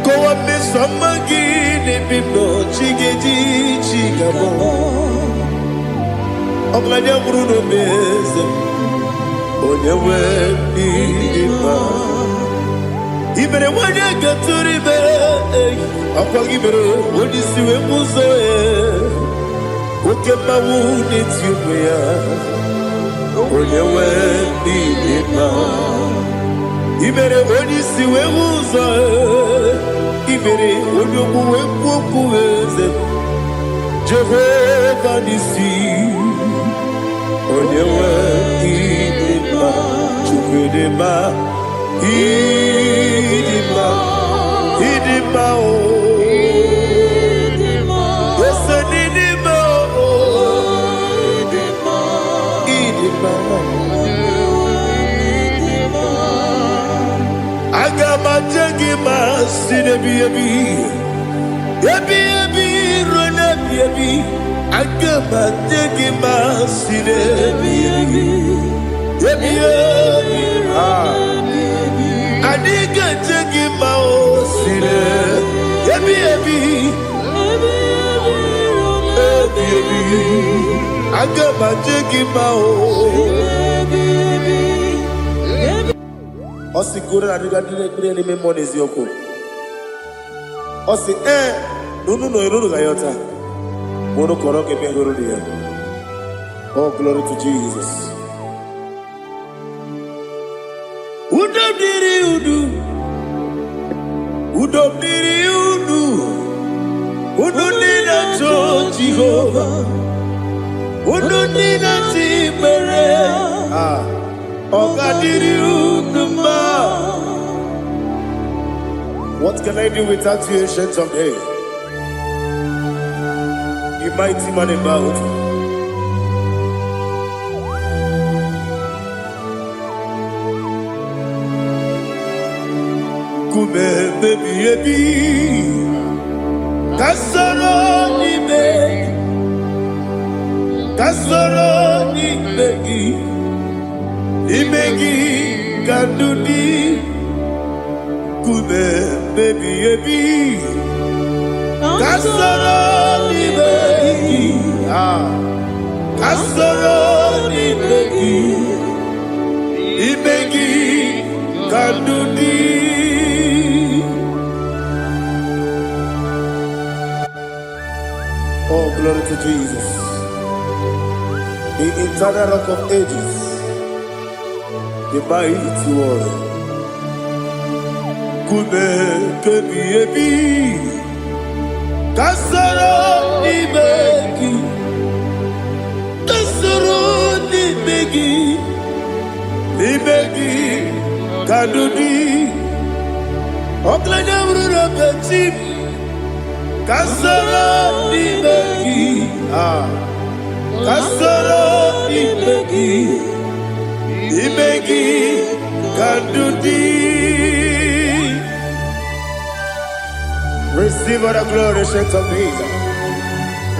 go up with some again, if you know, chigabo. I'm glad you're Bruno Mason, when you need it. Even when you get to the bed, I'll give it what is the way. Oke mawu n'etiumya, onye wee n'ime ma. Imere onye isi wee ụzọ, imere onye okwu wee kwuo okwu eze. Jehovah Nisi, Onyewe Idima, Chukudima, Idima, Idima, Listen, Idima, Idima, Agama Jagima, Sinebi, Yabi, Rona, Yabi, Agama Jagima, Sinebi, Yabi, Adiga Jagima, Sinebi, Yabi, Agama Jagima, Osi kura na diga dire ni me money zioko. Osi no gayota. Mono koro ke be goro dia. Oh, glory to Jesus. Udom diri udu. Udu nina to Jehovah. Udu nina timere. Ogadiri uduma. What can I do without you, ancient of days? You mighty man in battle. Kume baby, kasoro ni begi, imegi kandudi. Kume baby, kasoro ni begi, kasoro ni begi, imegi kandudi. Oh, glory to Jesus, the eternal rock of ages, the mighty one. Kume kebi, kasoro ni begi, kadudi, oklanya urura pechim. Kasoro ni begi, kasoro ni begi, kadudi. Receive all the glory, shake of Jesus.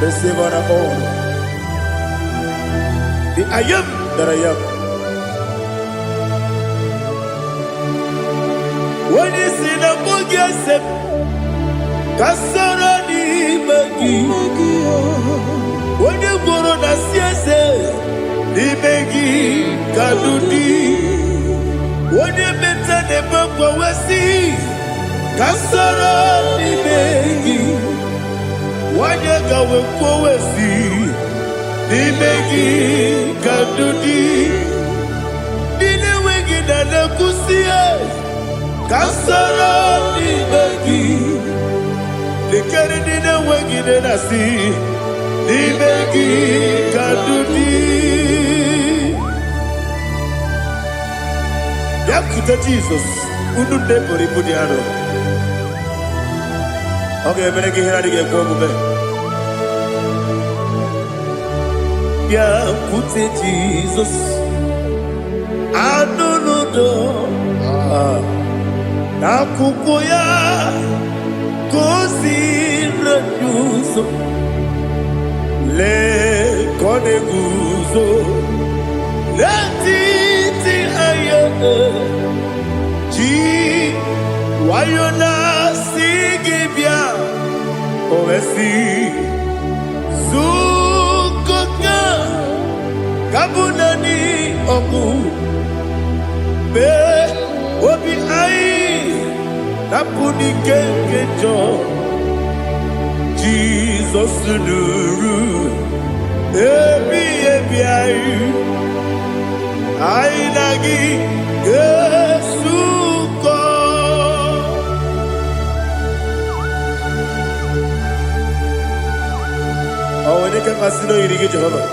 Receive all the honor. The I am that I am. When you see the book, yourself. Kasoro ni begi, wode boro na siese ni begi kadudi, wode meta ne bako wesi. Kasoro ni begi, wode gawe ko wesi ni begi kadudi, dile wengi na nakusie. Kasoro ni begi. Likari nina wengi nena si Libegi kadudi Yakuta Jesus Ununde pori pudiano Okay, menegi hiradi ge kwa mube Yakute Jesus Anunudo Nakukoya Kosi refuso le koneguzo le titi aye ji wayona sigibia oesi zukoka kabunani oku be obi ai napuni kenkejo Jesus nuru ebi ai nagi Yesu ko Oh, when you can casino, you get Jehovah.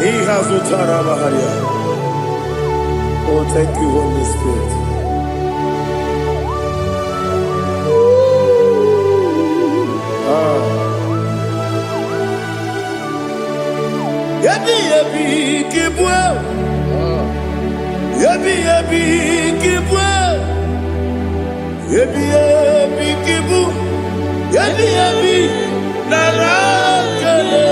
He has no Tarabaharia. Oh, thank you, Holy Spirit. Yabi, yabi, kibwa. Yabi, yabi, kibwa. Yabi, yabi, kibu. Yabi, yabi, narakale.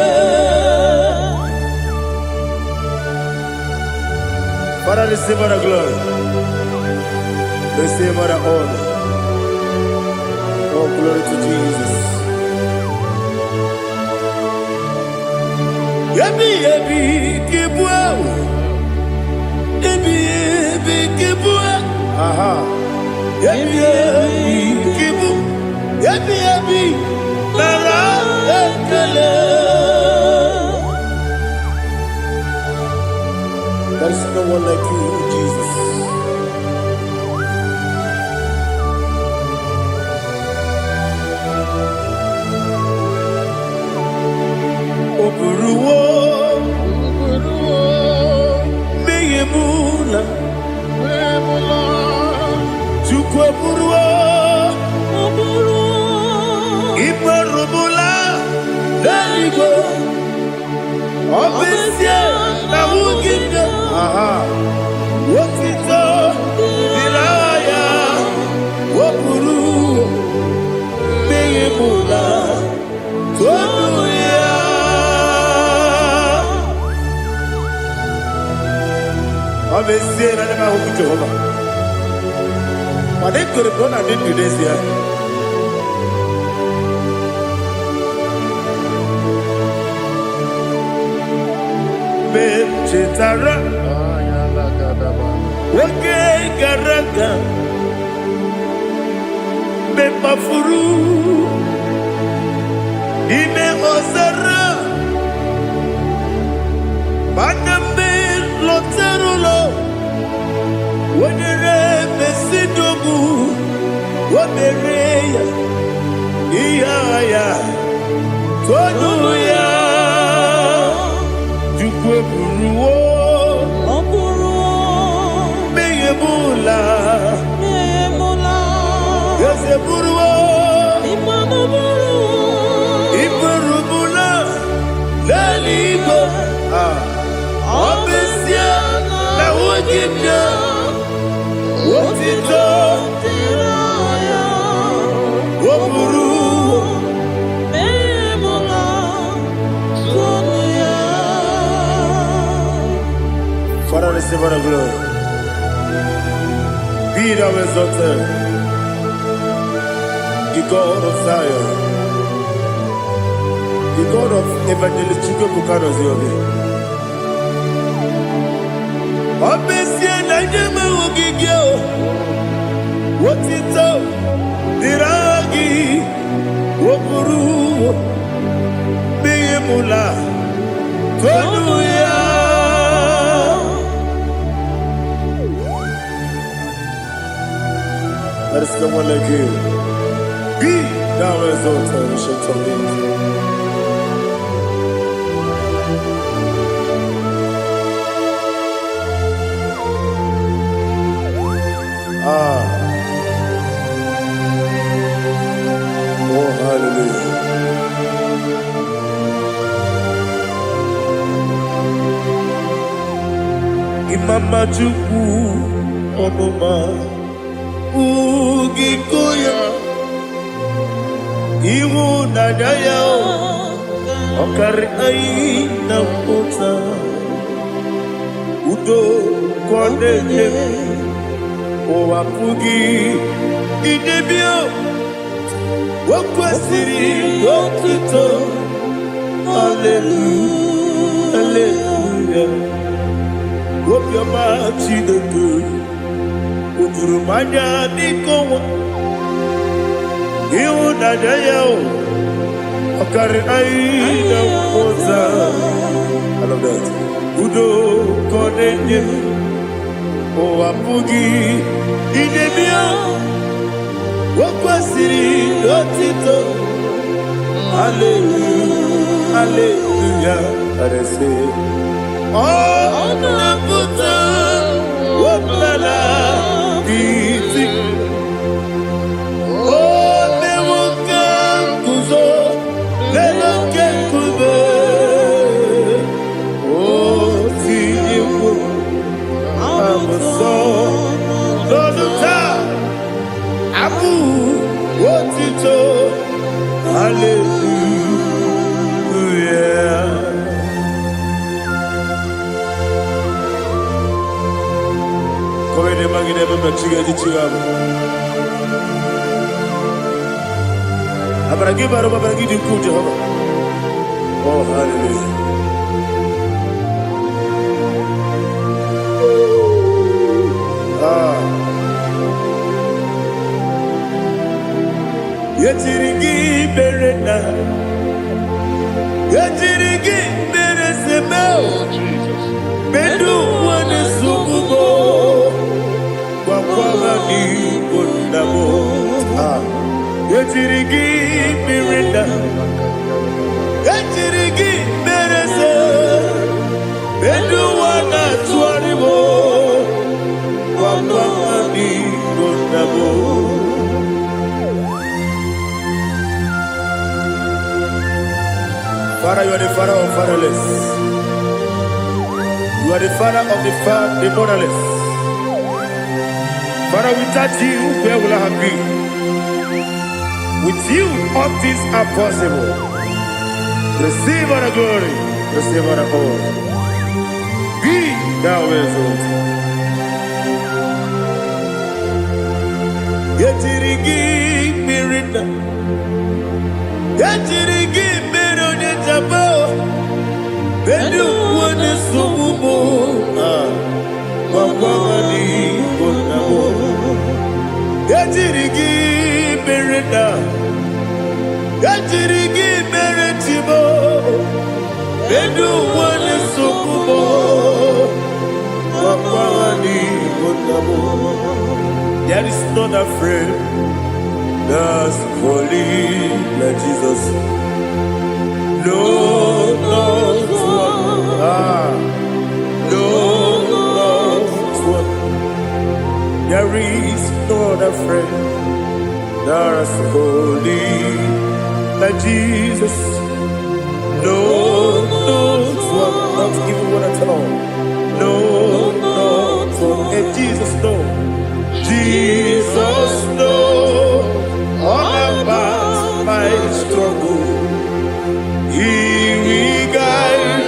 Father, receive our glory. Receive our honor. Oh, glory to Jesus. Yabi, yabi, kibwa. Yabi, yabi, kibwa. Aha. Yabi, yabi, kibu. Yabi, yabi, narakale. There is no one like you, Jesus. Oburuwo, meyemula, chukwu oburuwo, imarubula, leligo, obesia na wugide. Aha, wotito, dilaya, oburuwo, meyemula, tonuya. Obesia na nema huku Jehovah. Mane kore bona ni tudesia. Chetara, wake garanga, me mafuru, ime ozara, manambe loterulo, wenere mesidogu, wamereya, iyaya, tonuya. Buruwo, meyemula, yese buruwo, iburubula, leligo, obesia na wugibya, wotito, woburuwo. Father, receive our glory. Be thou exalted, the God of Zion, the God of Evangelist Chike Bukanos Yogi. Obesia na nyama wugigyo, wotito, diragi, woburu, beyemula, tonuya. There is no one like you. Be thou exalted, ancient of days. Oh, hallelujah. Imama Chukwu Onuma Ugikoya Iwu Nadaya Okari Aina Pota Udo Kwanene Owapugi Idebio Wakwasiri Wakito Hallelujah Hallelujah Wopiama Chinedu Udurumanya Nikowa Iwu Nadaya Okari Aina Pota I love that Udo Kwanene Owapugi Idebio Wakwasiri Wakito Hallelujah, hallelujah. Let us say, oh, Nabuta, what Lala, Biti, oh, Nebuka, Kuzo, Leloke Kube, oh, Tibu, I'm a son, Doduta, Abu, what it all, hallelujah. Come in, Maggie, but you get it. I'm going to give her a good Jehovah. Oh, hallelujah. Yetirigi berena, yetirigi beresebel, bedu wane sukubo, wakwama ni kundamo. Yetirigi berena, yetirigi berese, bedu wana tuaribo, wakwama ni kundamo. Father, you are the father of fatherless. You are the father of the motherless. Father, without you, where will I have been? With you, all things are possible. Receive all the glory, receive all the honor. Be thou exalted. Yetirigi mirina, yetirigi. Bedu wane subumo, wakwani konamo. Yatirigi berenda, yatirigi beretimo. Bedu wane subumo, wakwani konamo. There is not a friend that's holy like Jesus. No, not one. No, not one. There is no other friend that is holy like Jesus. No, not one. Not even one at all. No, not one. And Jesus, no. Jesus, no. All about my struggle. He will guide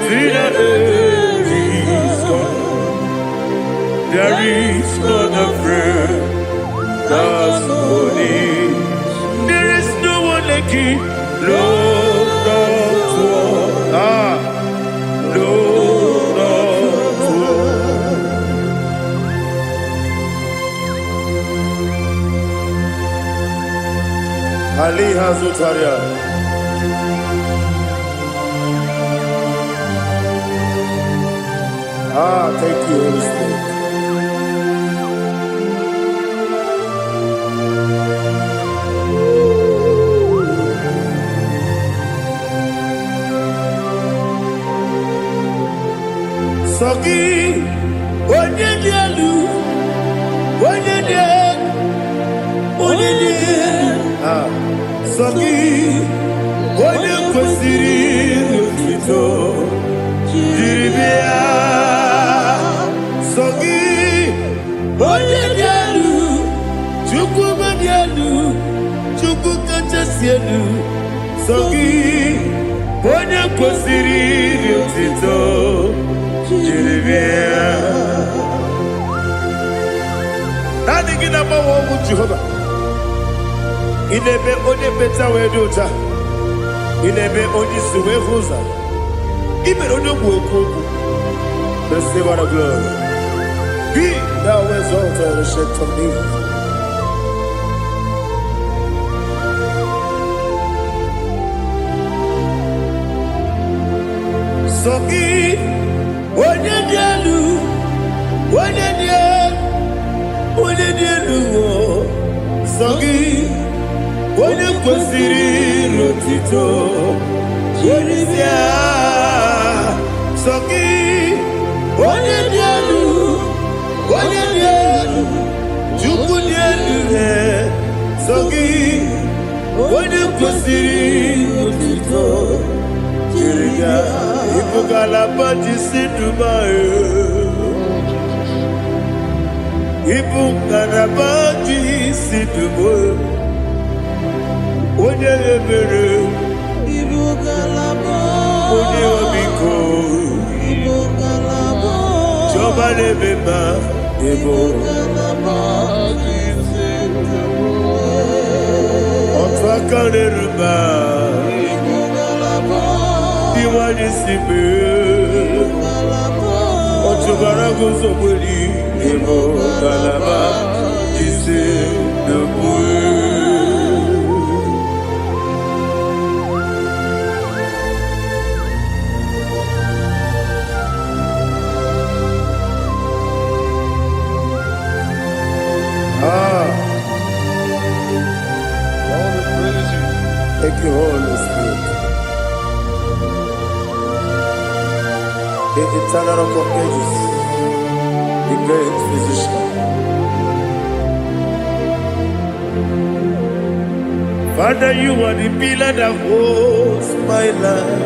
through the days gone. There is not a friend that's holy. There is no one like him. No, not one. No, not one. Ali Hazutaria. Thank you, Holy Spirit. Sogi, onye dialu, onye dialu. Sogi, onye kwesiri n'otito, jiribia. Sogi, onye dialu, chukwu dialu, chukwu kachasielu. Sogi, onye kwesiri n'otito, jiribia. Nani gina mawa omu Jehovah. Inebe onye beta wedota. Inebe onye suwe huza. Ibe onye gwoku. Receive all the glory. Be thou exalted and shed from me. Sogi, onye dialu, onye dialu, Sogi, onye kwesiri n'otu. otito jiribia soki onye dielu chukwu dielu soki onye kwesịrị otito jiribia ibugalaba jisiduma ibugalaba jisiduma onye ebere onye obiko jọba n'ebeba ebo otu aka n'eruba iwanye sibe otubara guzogbeli ebo galaba jise n'ebue. Thank you, Holy Spirit. The eternal rock of ages, the great physician. Father, you are the pillar that holds my life.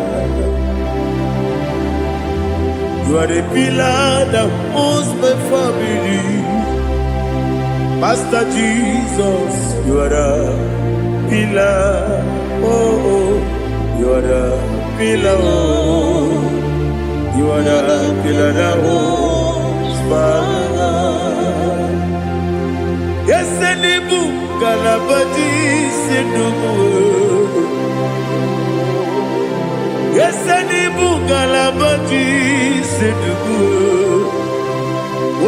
You are the pillar that holds my family. Master Jesus, you are the pillar. Oh, you are the pillar. Oh, you are the pillar that holds my life. Yes, any book, Galabati, Sidubu. Yes, any book, Galabati, Sidubu.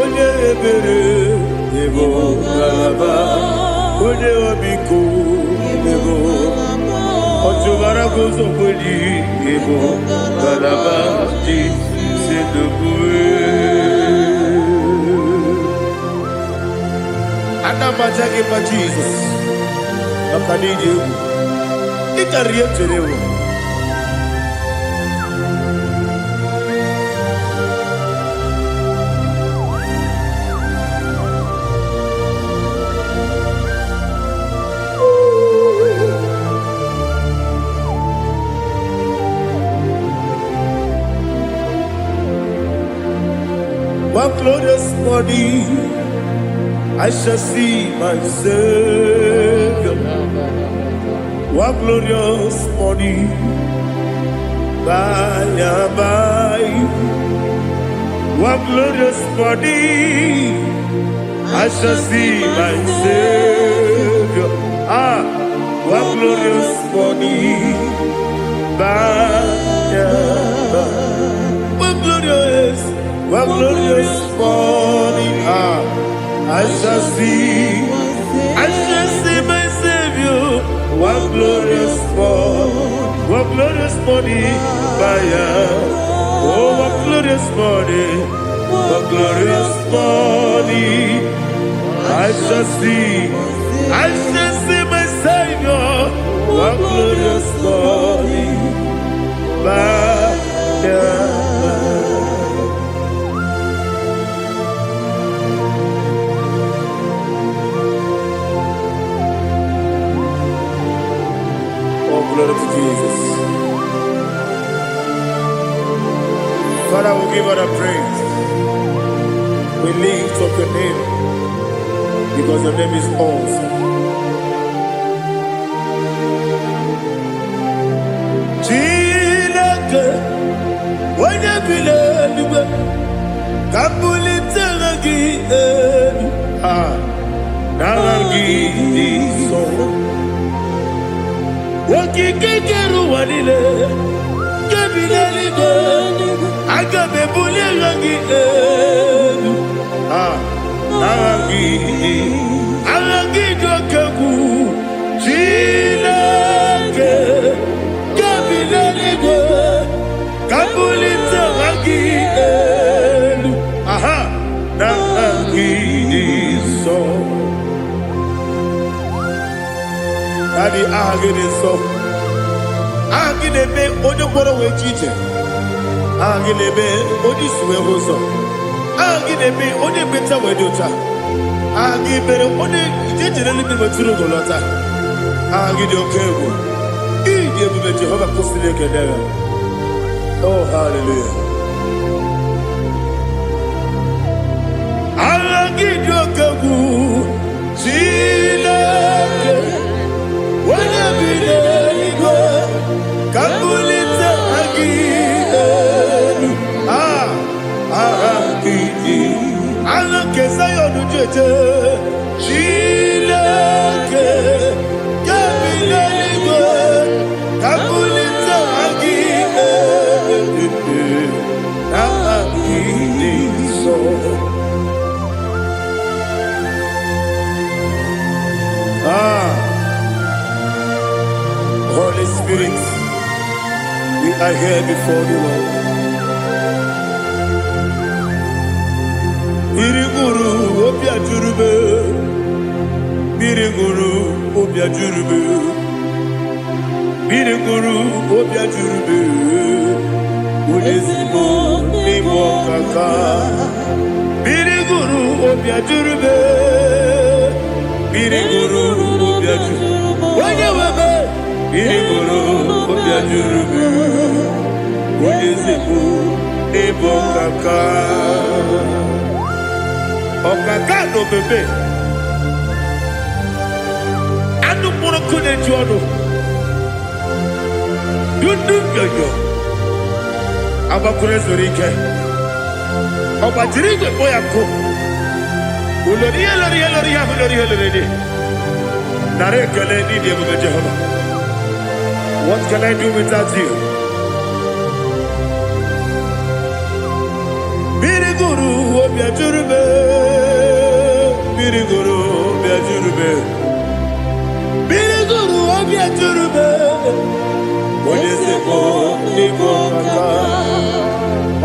Onye ebere, Ebo Galaba, Onye Obiko, Ebo. Otubara gozo kweli ebo galaba ji sedubue. Anamajage pa Jesus. Makanidi ewu. Ikariye terewo. One glorious morning, I shall see my Savior. One glorious morning, by and by. One glorious morning, I shall see my Savior. One glorious morning, by and by. One glorious morning, I shall see my Savior. One glorious morning, oh, one glorious morning, I shall see my Savior. One glorious morning, glory to Jesus. Father, we give her the praise. We lift up your name because your name is awesome. Chilake, when you believe, Kabuli Tanagi, Naragi, so. Wakikekeru wanile Kebileligo Agabe bulirangi Aragi dokeku Chileke Kebileligo Kabulita ragi Naragi so Daddy, I get it so. na-eme onye mkpọrọ wee chi iche. Aha gị na-eme onye isi wee hụ ụzọ. Aha gị na-eme onye ekpenta wee dị ụcha. Aha gị mere onye ije jere eluigwe metụrụ ugo lọta. Aha gị dị oke egwu. Ị dị ebube Jehova kwụsịrị ekele ya. Oh, hallelujah. Aha gị dị oke egwu. Chineke onye bi n'eluigwe ka mbulite aha gị elu. Aha gị dị aha nke Zayọn jeje. Chineke ka bi n'eluigwe ka mbulite aha gị elu. Aha gị dị nsọ. Holy Spirit, we are here before you, Lord. Biriguru obia jurube, biriguru obia jurube, biriguru obia jurube. Ulezimo nimo kaka, biriguru obia jurube, biriguru obia jurube. Wanyewebe. Biriguru obia jurube, ulezimo nimo kaka. Okaka no bebe. Anu muro kune jono. Dundu yoyo. Abakure zorike. Obatirige boyako. Ulori. Nare kele ni de bebe Jehovah. What can I do without you? Biriguru obia jurube, biriguru obia jurube, biriguru obia jurube. Olezemo nimo kaka.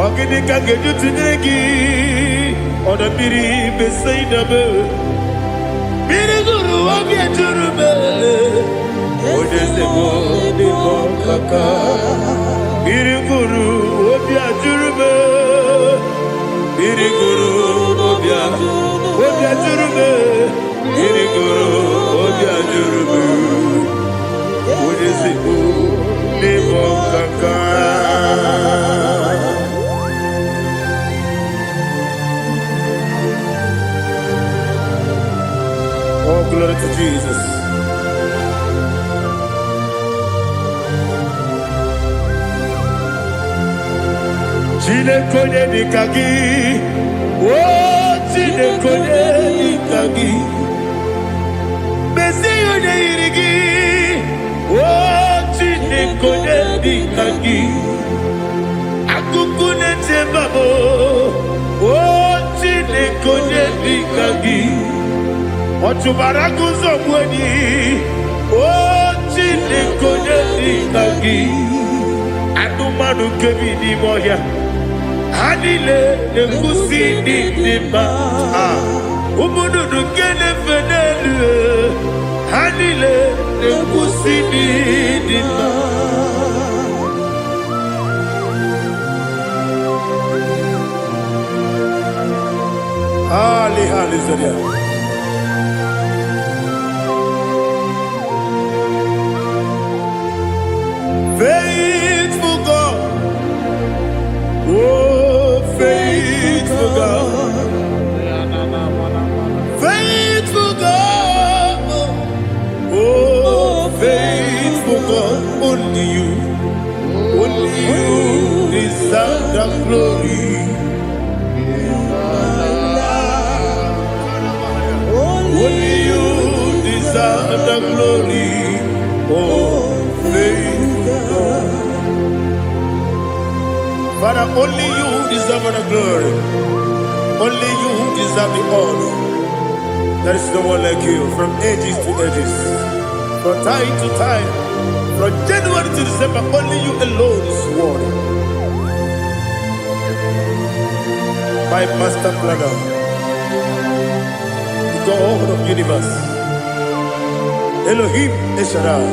Ogini kangeju tinegi, ona biri besainabe. Biriguru obia jurube. Olezemo nimo kaka. Biriguru obia jurube. Biriguru obia jurube, biriguru obia jurube. Olezemo nimo kaka. Oh, glory to Jesus. Chinekonye nikagi, oh chinekonye nikagi. Mesiyo ne irigi, oh chinekonye nikagi. Akukune tembabo, oh chinekonye nikagi. Otubaraku zobweni, oh chinekonye nikagi. Adumanu kebi ni moya. Hanile nekusi ni nima. Umududu kene fenelu. Hanile nekusi ni nima. Hallelujah. Faithful God. Oh, faithful God. Faithful God. Oh, faithful God. Only you deserve the glory. Only you deserve the glory. Oh, faithful God. Father, only you deserve the glory. Only you deserve the honor. There is no one like you from ages to ages, from time to time, from January to December. Only you alone is worthy. My master planner, the God of the universe, Elohim Eshadai.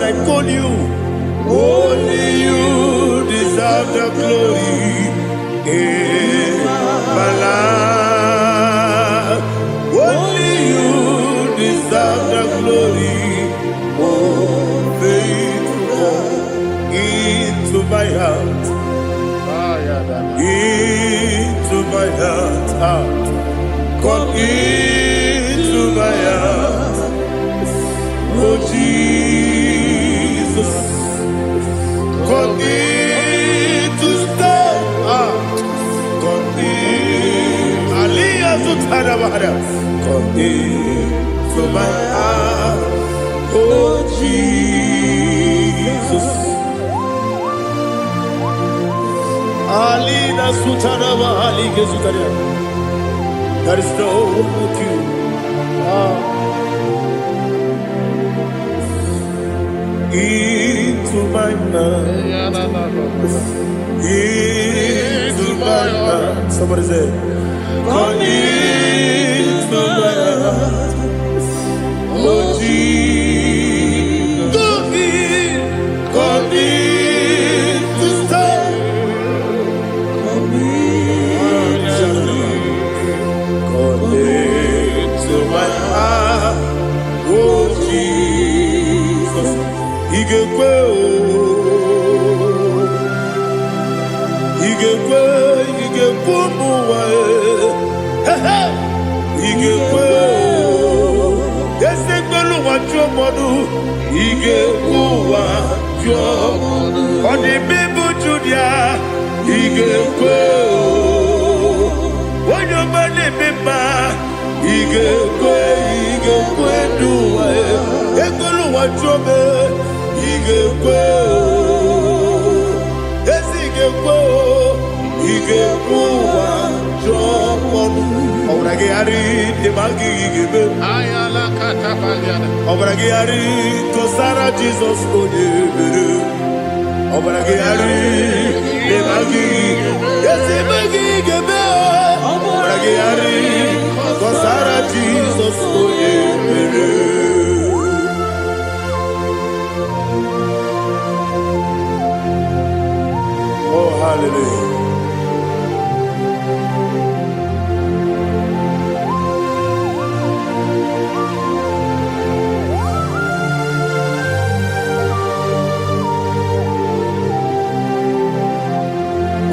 I call you. Only you deserve the glory in my life. Only you deserve the glory. Oh, faithful into my heart. Into my heart. Come into my heart. Oh, Jesus. Come in to stay. Come in. Aliyah Zutanabara. Come in to my heart. Oh, Jesus. Alina Sutanaba Alige Zutaria. There is no one like you. Into my mind. Into my heart. Somebody say, come into my heart. Oh, Jesus. Come in to stay. Come into my heart. Oh, Jesus. Igekwe muwa igekwe esegbelu wa jomodu igekwe wa jomodu odi bibu judia igekwe onyo mane bimba igekwe duwa egbelu wa jome igekwe esigekwe igekwe wa jomodu obrage ari de magi igebe Ayala katapaliana. obrage ari to Sarah Jesus onyebere obrage ari de magi ese magi igebe obrage ari to Sarah Jesus onyebere. Oh, hallelujah.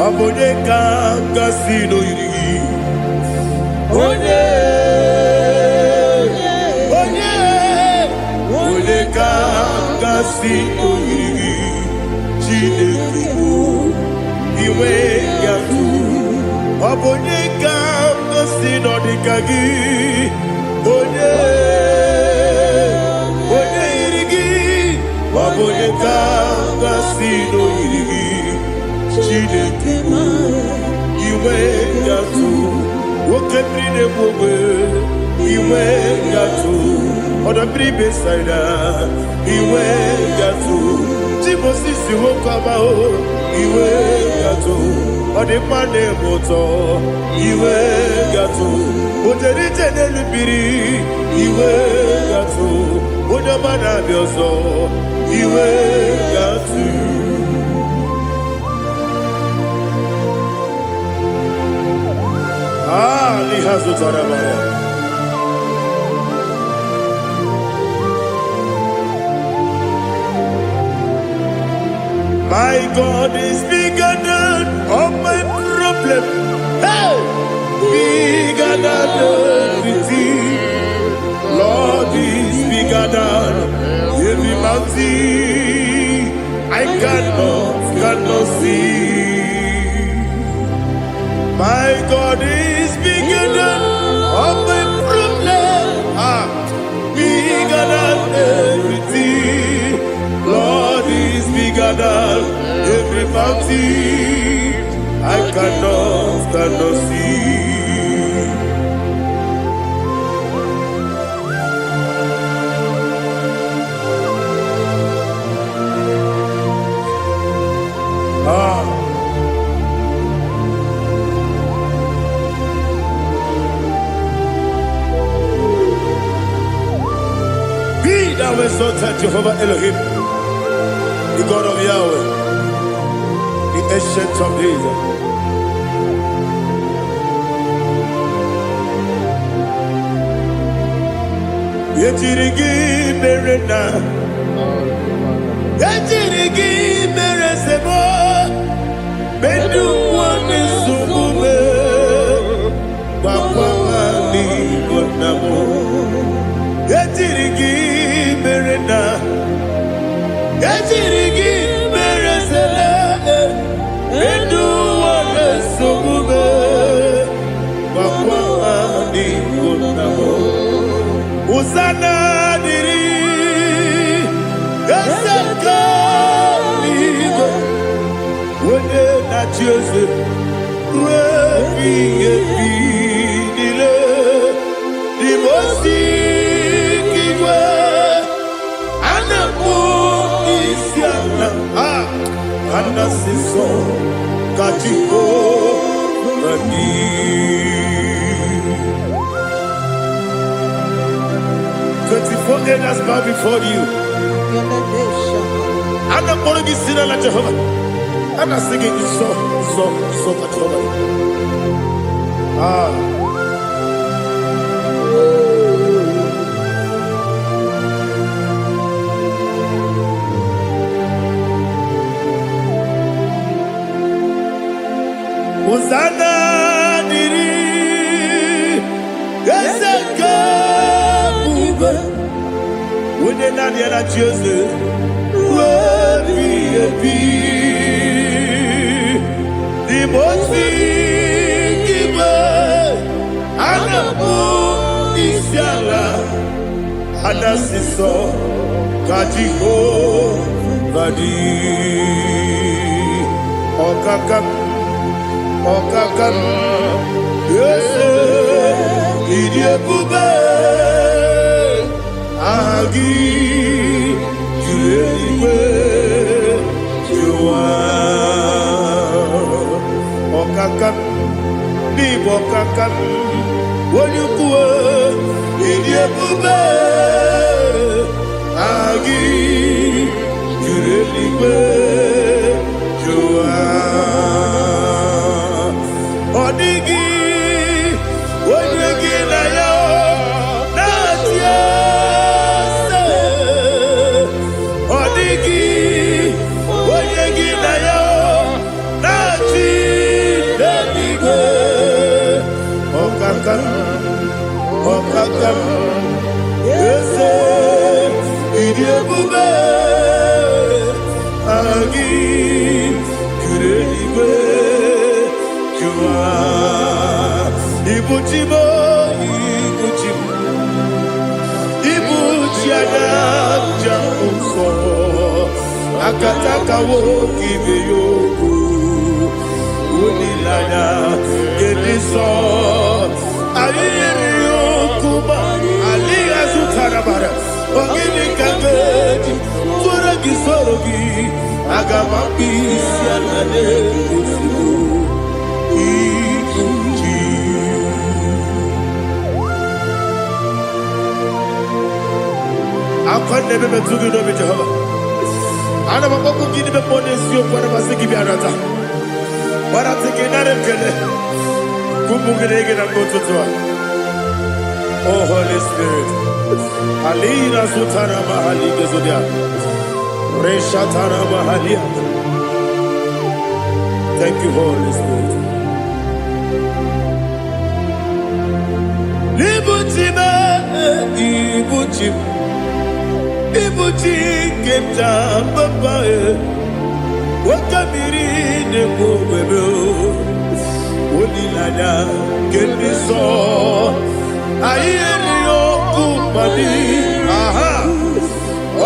Abonye kanga sino yiri. Onye kanga sino yiri. Chineke iwe yatu. Abonye kanga sino dikagi. Onye yiri. Abonye kanga sino yiri. Chineke iwe yatu. Woke bride bobe iwe yatu. Oda bribe saida iwe yatu. Timosisi wokama o iwe yatu. Ode mane moto iwe yatu. Ode jene lubiri iwe yatu. Ode mana bioso iwe yatu. Lihazu Tarabaya. My God is bigger than all my problem. Hey! Bigger than everything. Lord is bigger than every mountain I cannot see. My God is bigger than all my problems. Bigger than everything. Lord is bigger than every mountain I cannot see. Be thou exalted, Jehovah Elohim. the God of Yahweh, the ancient of days. Yechirigi merena, yechirigi meresemo, bendu wane sumume, wakwani konamo. Yechirigi merena, yechirigi meresele, bendu wane sumume, wakwani konamo. Usana diri, yasaka ligo, wene na Jose, webi dile, di mosi kiwe, anamu isiana, anasiso kachiko bani. 24 elders bow before you. And I'm going to be singing like Jehovah. And I'm singing this song like Jehovah. Hosanna diri, yesaka. When they not yet at Jose, the most giver, and a book is yalla, and a sister, Kajiho, Badi, Okakam, yes, Idiot Bube. Agi, Juliwe, Jua, Okakam, Bibokakam, Wonyukue, Idiabube, Agi, Juliwe, Jua, Odigi, Wonyuki na yo, Natia. Okakam, yes, Idiabube, Agi, Kureliwe, Jua, Ibuchimo, Ibuchiada, Jamuso, Akataka woki beyoku, Unilaya, Gediso, Ali Azutarabara, Ogini Kageji, Turagi Sorogi, Agamapi, Sianade, Ikuji. I can't never be too good over Jehovah. I never want to give them money, so you want to give me another. But I'm thinking that I'm going to oh, Holy Spirit. Alina Sutara Mahali Gezodia. Reshatara Mahalia. Thank you, Holy Spirit. Ibuchima, Ibuchim. Ibuchi Kemta Papae. Wakamiri de Bobebo. Unilada Kendiso. Ayeri okupani, aha.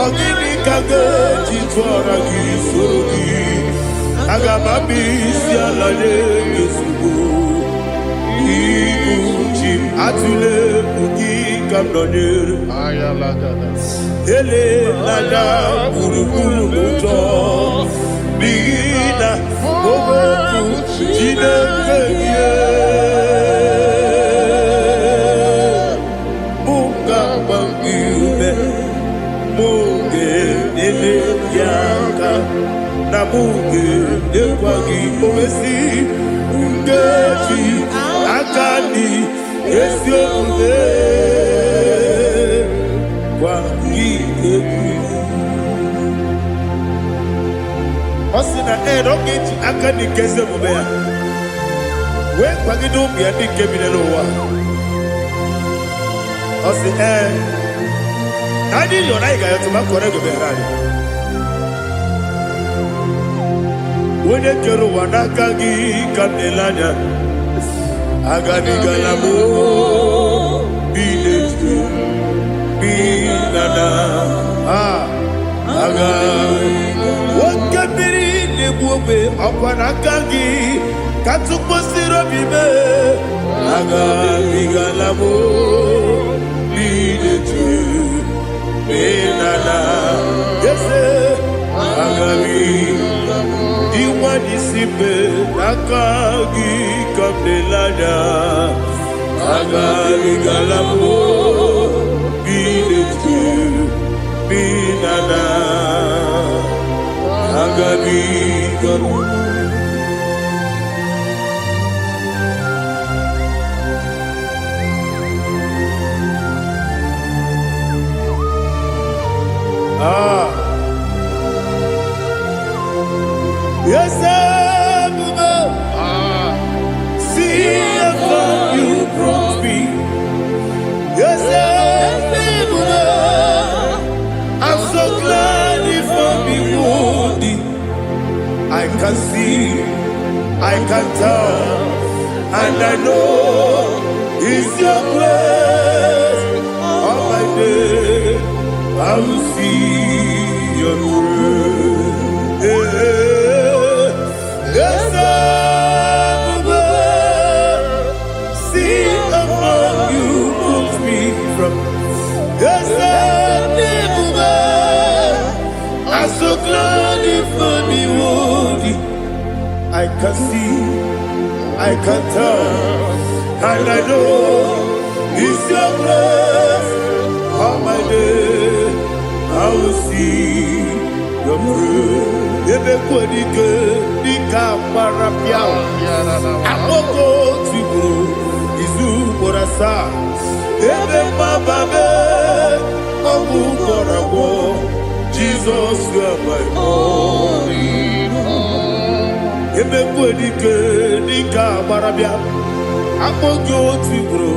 Ogini kageji twara gisurugi, agamabi sialale gesugu. Ibuchi atule ugi kamdonir. Ele lada buruburu muto, bigina oboku jine keye. Munga bangiube, munge ele. yaka na muge ekwagi omesi ngeji akani esi omume kwagi ebi osina ogeji akani kese omume ya we kwagi no bi adi kebine no wa osi Adi yona igaya tuma kore go berani. Wene kero wanaka gi kanelanya. Agani galamo binetu binana. Aga wakabiri nebuobe akwanaka gi katukosiro bibe. Agani galamo binetu. Benana, yes, Agami, Iwanisipe, Nakagi, Kabelada, Agami Galamo, Binetu, Benana, Agami Galamo. Yes, see how far you brought me. Yes, I'm so glad you found me worthy. I can see, I can tell, and I know it's your grace. All my day, I will see your grace. Yes, see among you put me from. Yes, I'm so glad you found me worthy. I can see, I can tell, and I know it's your grace. All my day, I will see your grace. Ebe kodike dika parapia akoko tibro izu borasa ebe mababe obu korago Jesus you are my only hope. Ebe kodike dika parapia akoko tibro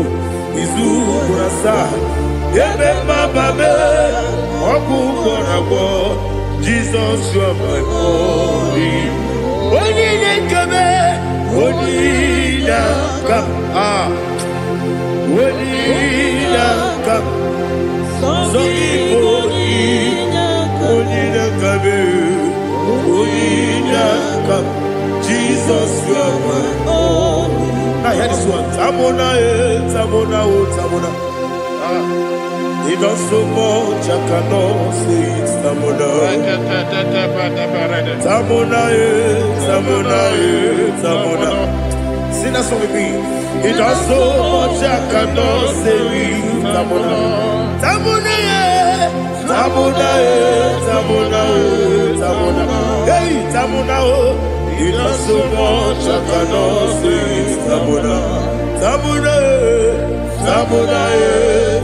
izu borasa ebe mababe obu korago Jesus, you are my only. Only come, only come, only come. So only come. Jesus, you are my only. Now hear this one. Tamona, tamona, tamona. He does so much, I cannot say it's Tamona. Tamona, Tamona, Tamona. Sing that song with me. He does so much, I cannot say it's Tamona. Tamona, Tamona, Tamona, Tamona. Hey, Tamona, he does so much, I cannot say it's Tamona. Tamona, Tamona,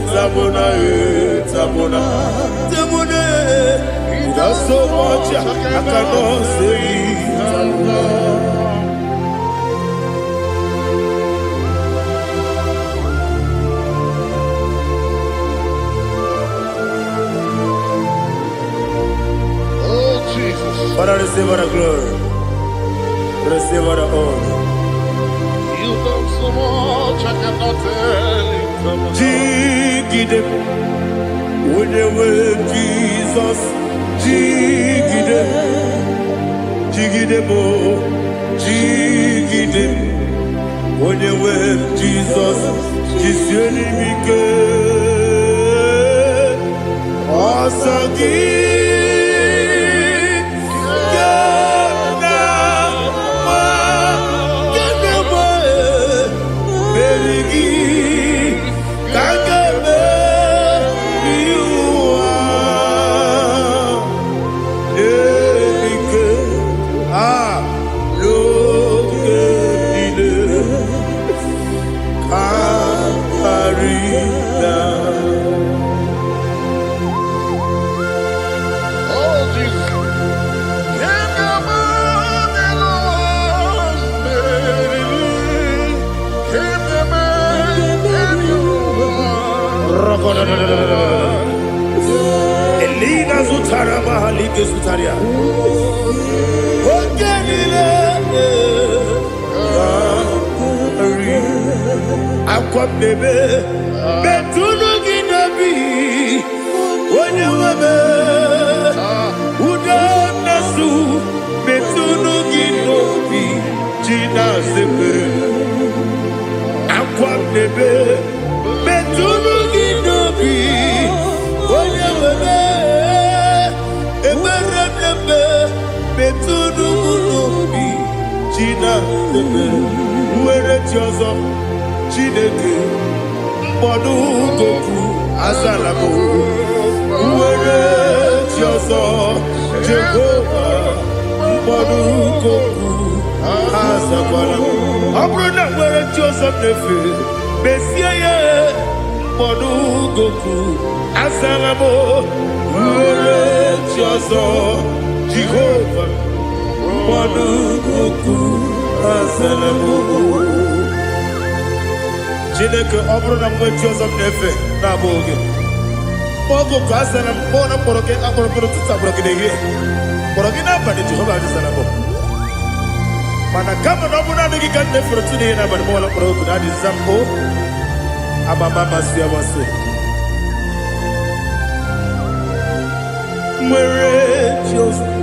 Tamona, Tamona, Tamona. He does so much, I cannot say Tamona. Oh, Jesus. Father, receive all the glory. Receive all the honor. You've done so much, I cannot tell it. Jigide, when they were Jesus, Jigide, Jigide mo, Jigide, when they were Jesus, Jisyenimike, Osagi, Ina zutara mahali ke zutaria. Ogenile. Akwam nebe. Betunu ginabi. Onye webe. Uda nasu. Betunu ginobi. Jina sebe. Akwam nebe. Betunu ginobi. Onye webe. Ebere nebe. Betunu ginobi. Jina sebe. Uwere tiozo. Chineke. Mbodu goku. Azalamo. Uwere tiozo. Jehovah. Mbodu goku. Azakwalamo. Abrona uwere tiozo nefe. Mesiye. Mbodu goku. Azalamo. Uwere tiozo. Jehovah. Mbodu goku. Azalamo. Chineke ọbụrụ mgbe Joseph na-efe na-abụ oge ogo ka asara mbọ na mkpọrọ gị akpọrọ mkpọrọ tutu akpọrọ gị n'ehihie mkpọrọ gị n'abalị Jehova adịzara mbọ mana kama na ọ bụ naanị gị ka m na-efere otu n'ihe n'abalị ma ọla mkpọrọ ogu na-adịza mbụ abama masị amasị nwere Joseph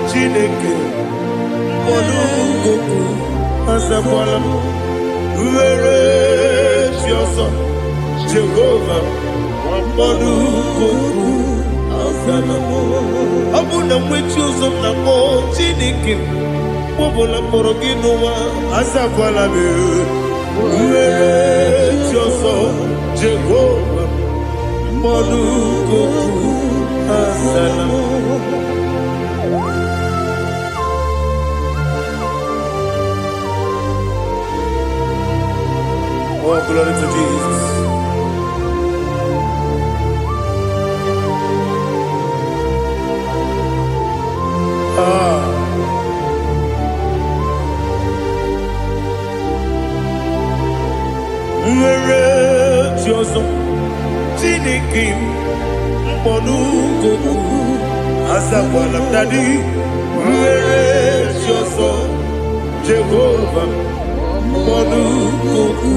Chineke mkpọrọ ogu azakwala m nwere Jiozo Jehovah mmadụ koku azalamo ọ bụ na mwechi ụzọ m na mbọ Chineke mkpọbụla mkpọrọ gị n'ụwa azakwala m nwere Jiozo Jehovah mmadụ koku azalamo. Oh, glory to Jesus. Nwere Jiozo Chineke mkpọnụ goku azakwala m dadi nwere Jiozo Jehovah mkpọnụ goku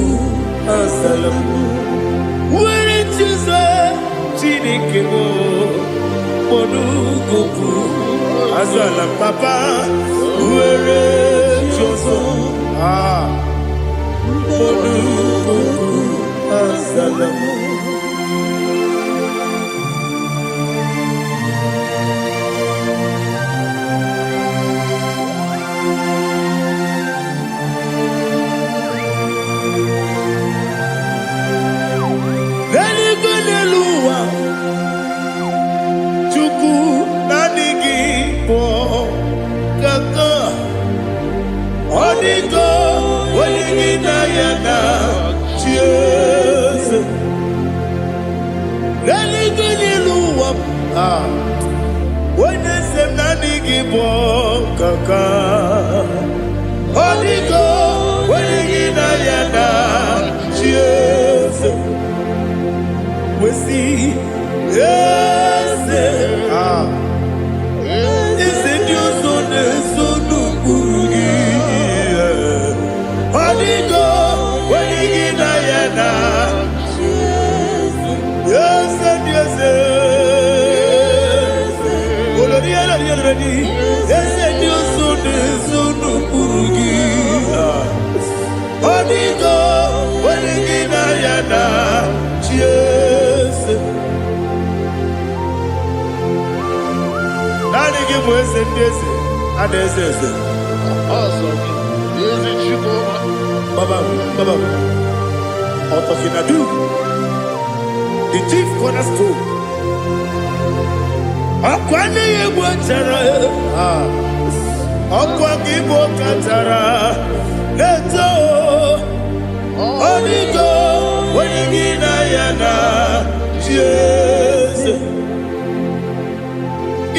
azalamo nwere Jiozo Chineke mkpọnụ goku azala papa nwere Jiozo mkpọnụ goku azalamo. Onye sem na nigi bo kaka Odigo onye gị na ya na Chieze wesi eze eze ndị ụzọ na-eso n'ukpuru gị Odigo onye gị na ya na Chieze ndị eze ese ndị ụzọ na-eso n'okpuru gị Odigo onye gị na ya na Chieze naanị gị bụ eze ndị eze a na-eze eze Baba Otokinadu the chief cornerstone Ọkwa n'ihe gbochara ọkwa gị bụ katara n'eto Odigo onye gị na ya na Chieze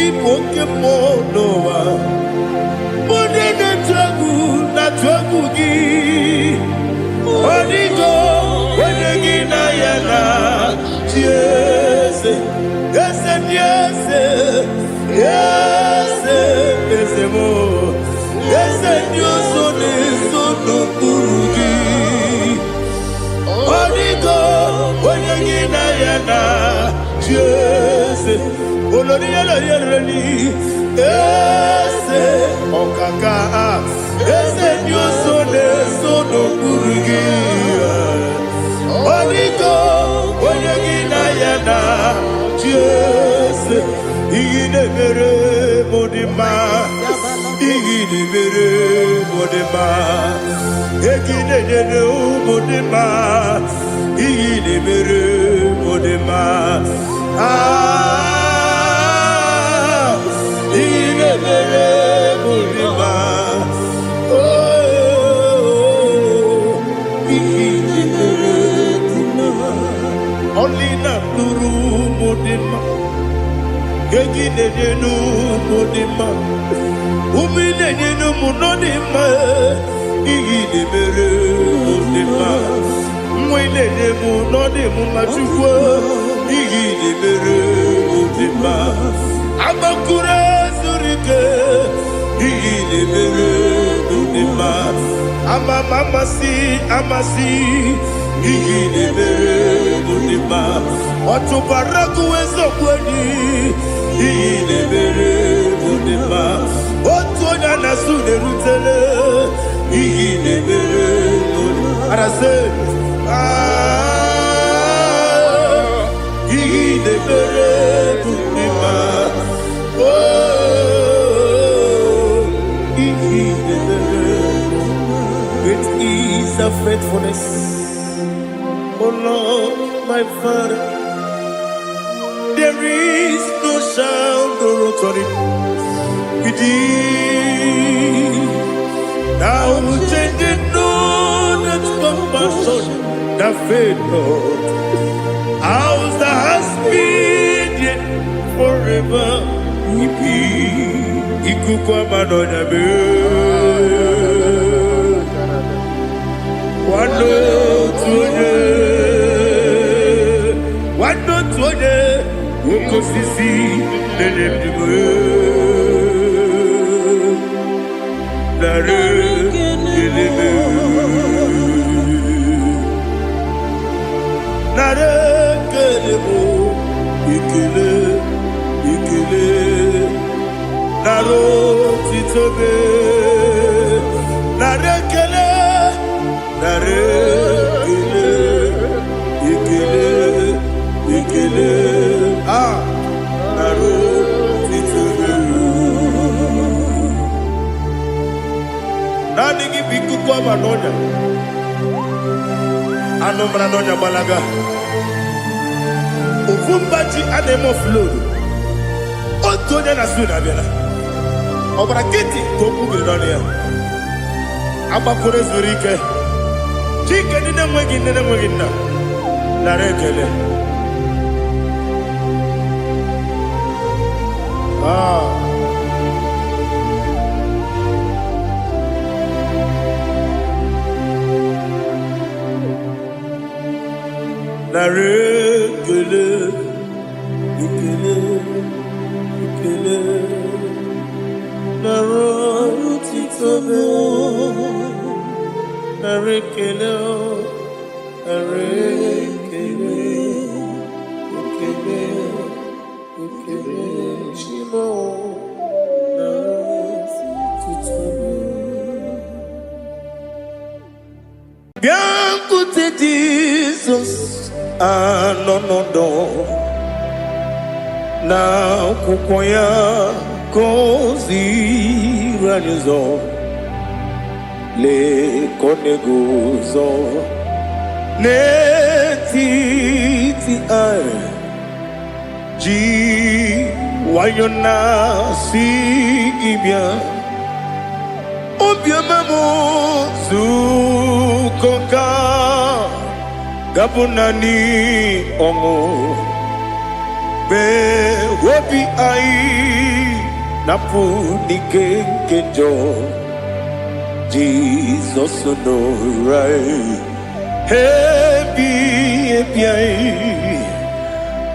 ịbụ oke mmụọ n'ụwa onye na-atụ egwu gị Odigo onye gị na ya na Chieze eze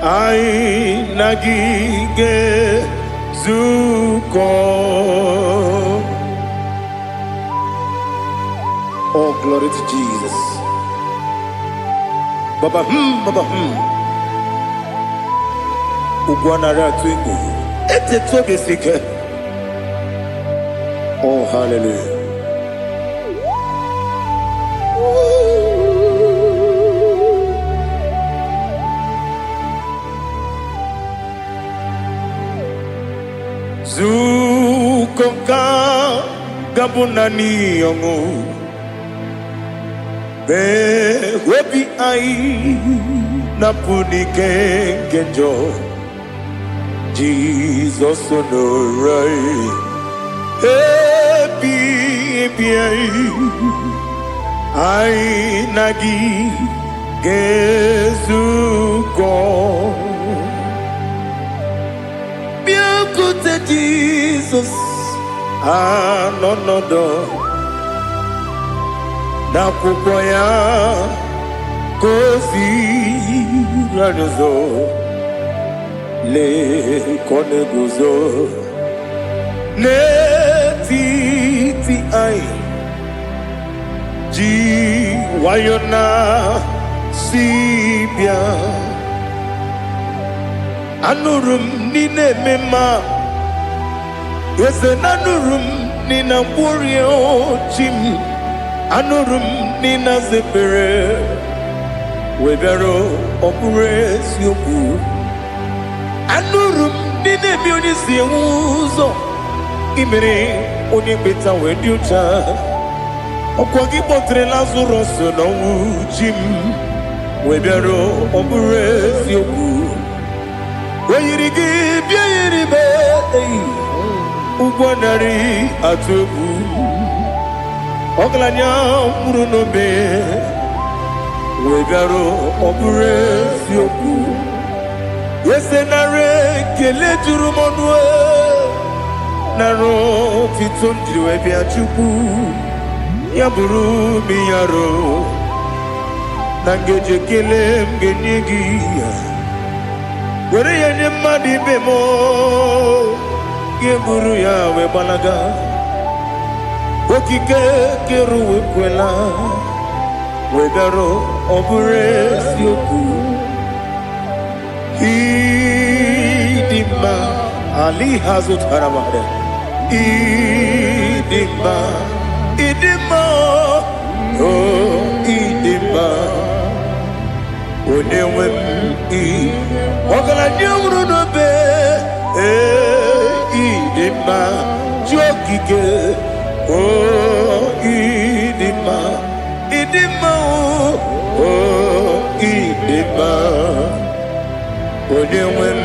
anyị na gị ga-ezukọ. Oh, glory to Jesus. Baba, Baba, Ugwanara twingu. Ete toge sike. Oh, hallelujah. Zukonka gabunani yongu. Be webi ai na punike genjo. Jesus onorai. Happy ai nagi gezuko. Biakute Jesus anonodo. Na kukwaya kozi ranozo le koneguzo ne titi ai ji wayona sibia anurum nine mema yese nanurum nina burio chim anurum nina zepere webero opures yoku anurum nina bionisi uzo imere onye beta wediucha okwagi potre Lazarus no jim webero opures yoku weyirigi biayiribe ugwanari atubu Oglanya murunobe wegaro opures yoku yesenare kele turumonwe naro titondri webi achuku yaburu miyaro nangeje kele mgenyigi were yenye madi bemo yeburu ya webalaga okike keru wekwela wegaro opures yoku idima ali hazut haramade idima oh idima onewem ogala nyumru no be idima jokike oh idima oh idima onewem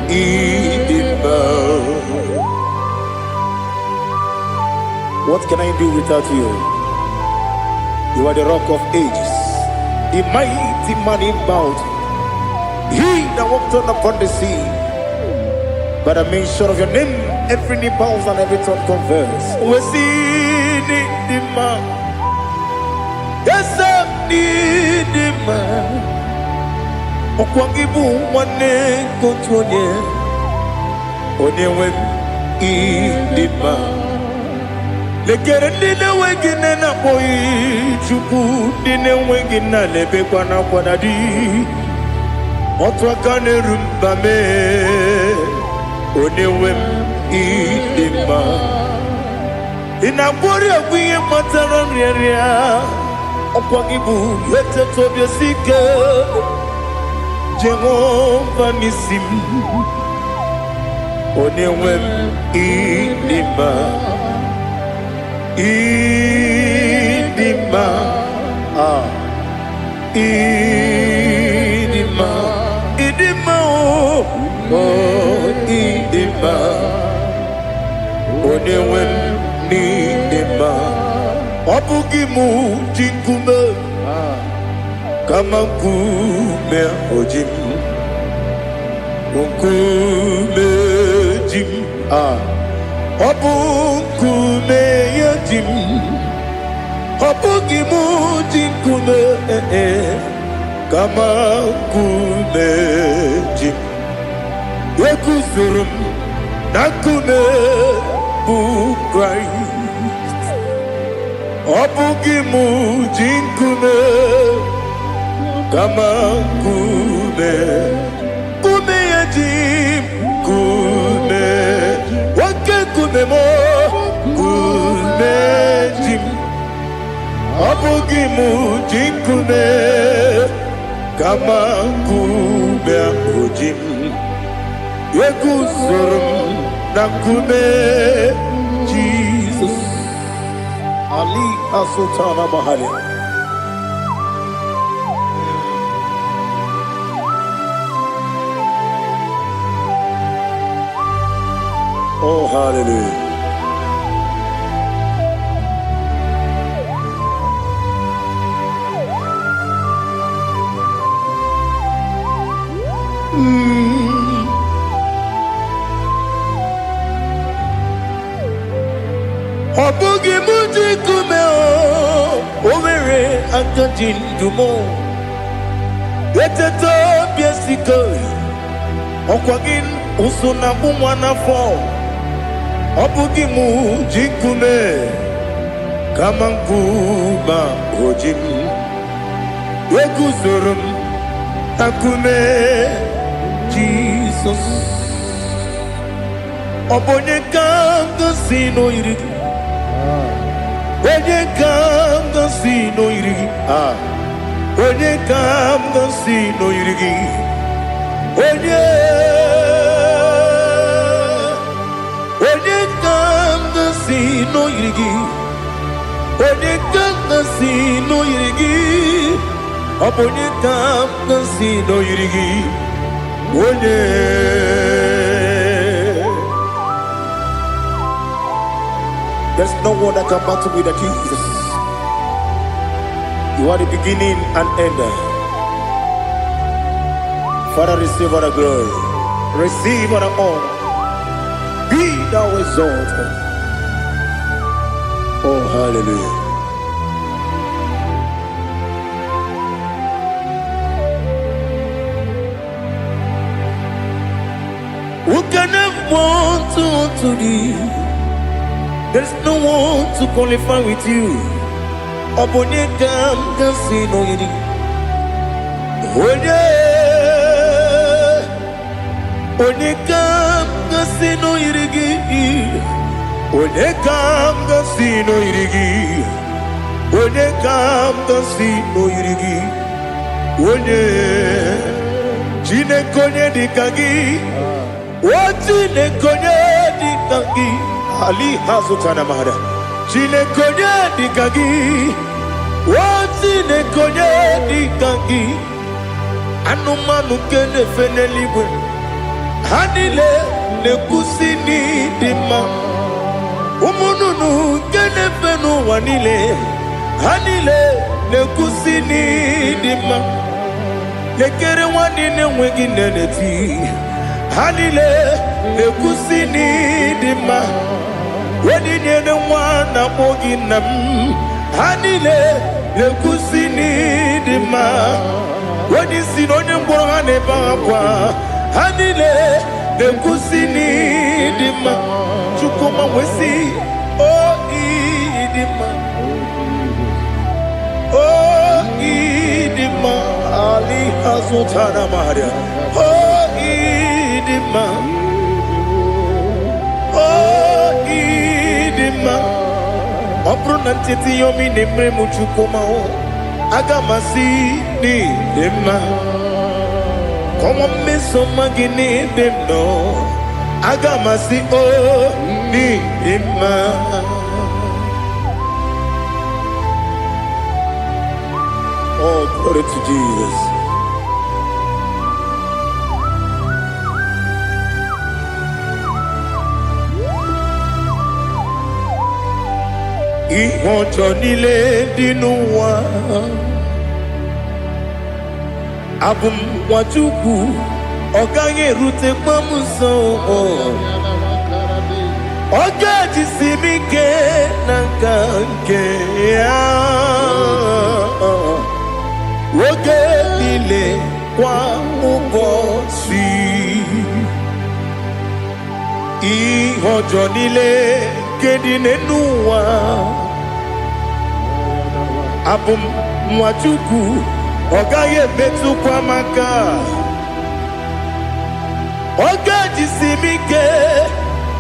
idima. What can I do without you? You are the rock of ages, the mighty man in battle, he that walked on upon the sea. By the mention of your name, every knee bows and every tongue confess. We see the man. Yes, I need the man. Okwangibu wane kontronye. Onewem idima. Lekere nine wengine na boy chuku nine wengine lebe kwa na kwa dadi. Otwakane rumbame. Onewem idima. Inabori agwiye matara nriya. Okwangibu yete tobye sike. Jehovah nisim. Onewem idima. Idima. Idima. Idima. Oh, idima. Onewem idima. Obugimu jinkume. Kama kume ojim. Kume jim. Obukume yajim. Obugimu jinkume. kama nkume ji ekuzuru m na nkume bụ Kraịst ọ bụghị m ji nkume kama nkume ya ji nkume nwoke nkume m nkume ji m ọ bụghị m ji nkume kama nkume ahụ ji m eguzoro m na nkume Jizọs. Ali Asutana Mahali. Oh, hallelujah. Ọ bụghị m ji nkume o nwere aka ji ndụ m eteta obi esiko ọkwa gị ụsụ na mụ nwa n'afọ ọ bụghị m ji nkume kama nkume oji m eguzoro m na nkume Jizọs. Ọ bụ onye ka m gosi n'oyiri gị onye ka m gosi n'oyiri gị onye ka m gosi n'oyiri gị onye ka m gosi n'oyiri gị onye ka m gosi n'oyiri gị ọ bụ onye ka m gosi n'oyiri gị onye. There's no one that can battle with Jesus. You are the beginning and end. Father, receive all the glory. Receive all the honor. Be thou exalted. Oh, hallelujah. Who can have one to thee? There's no one to qualify with you. Obonye kam kasi no yiri. Onye kam kasi no yiri. Onye kam kasi no yiri. Onye kam kasi no yiri. Onye chine konye dikagi. Chine konye dikagi. Ali Hazutana Mahada. Chine konye dikagi. Chine konye dikagi. Anumanu kene fene libwe. Hanile ne kusini dima. Umununu kene fenu wanile. Hanile ne kusini dima. Nekere wanine wengi neneti. Hanile ne kusini dima. Wedi nyene wana mogi nam Hanile le kusini dima Wedi sinonye mbwangane bangapwa Hanile le kusini dima Chukuma wesi oh idima Oh idima Ali Hazutana Maria Oh idima Opro nantiti yomi nemre muchukoma o Agamasi ni dema Komo meso magini demno Agamasi o ni dema Oh, glory to Jesus. Ìwọ̀njọ́ nílé dínú wa Abumwachukwu ọ̀gá erute kpamuso Ọ̀gá jisimi ke na nke ya Oge kwa ụbọchị ihe ọjọọ niile nke dị n'ụwa abụ m nwa Chukwu ọ gaghị emetụkwa m aka ọ ga-ejisi m ike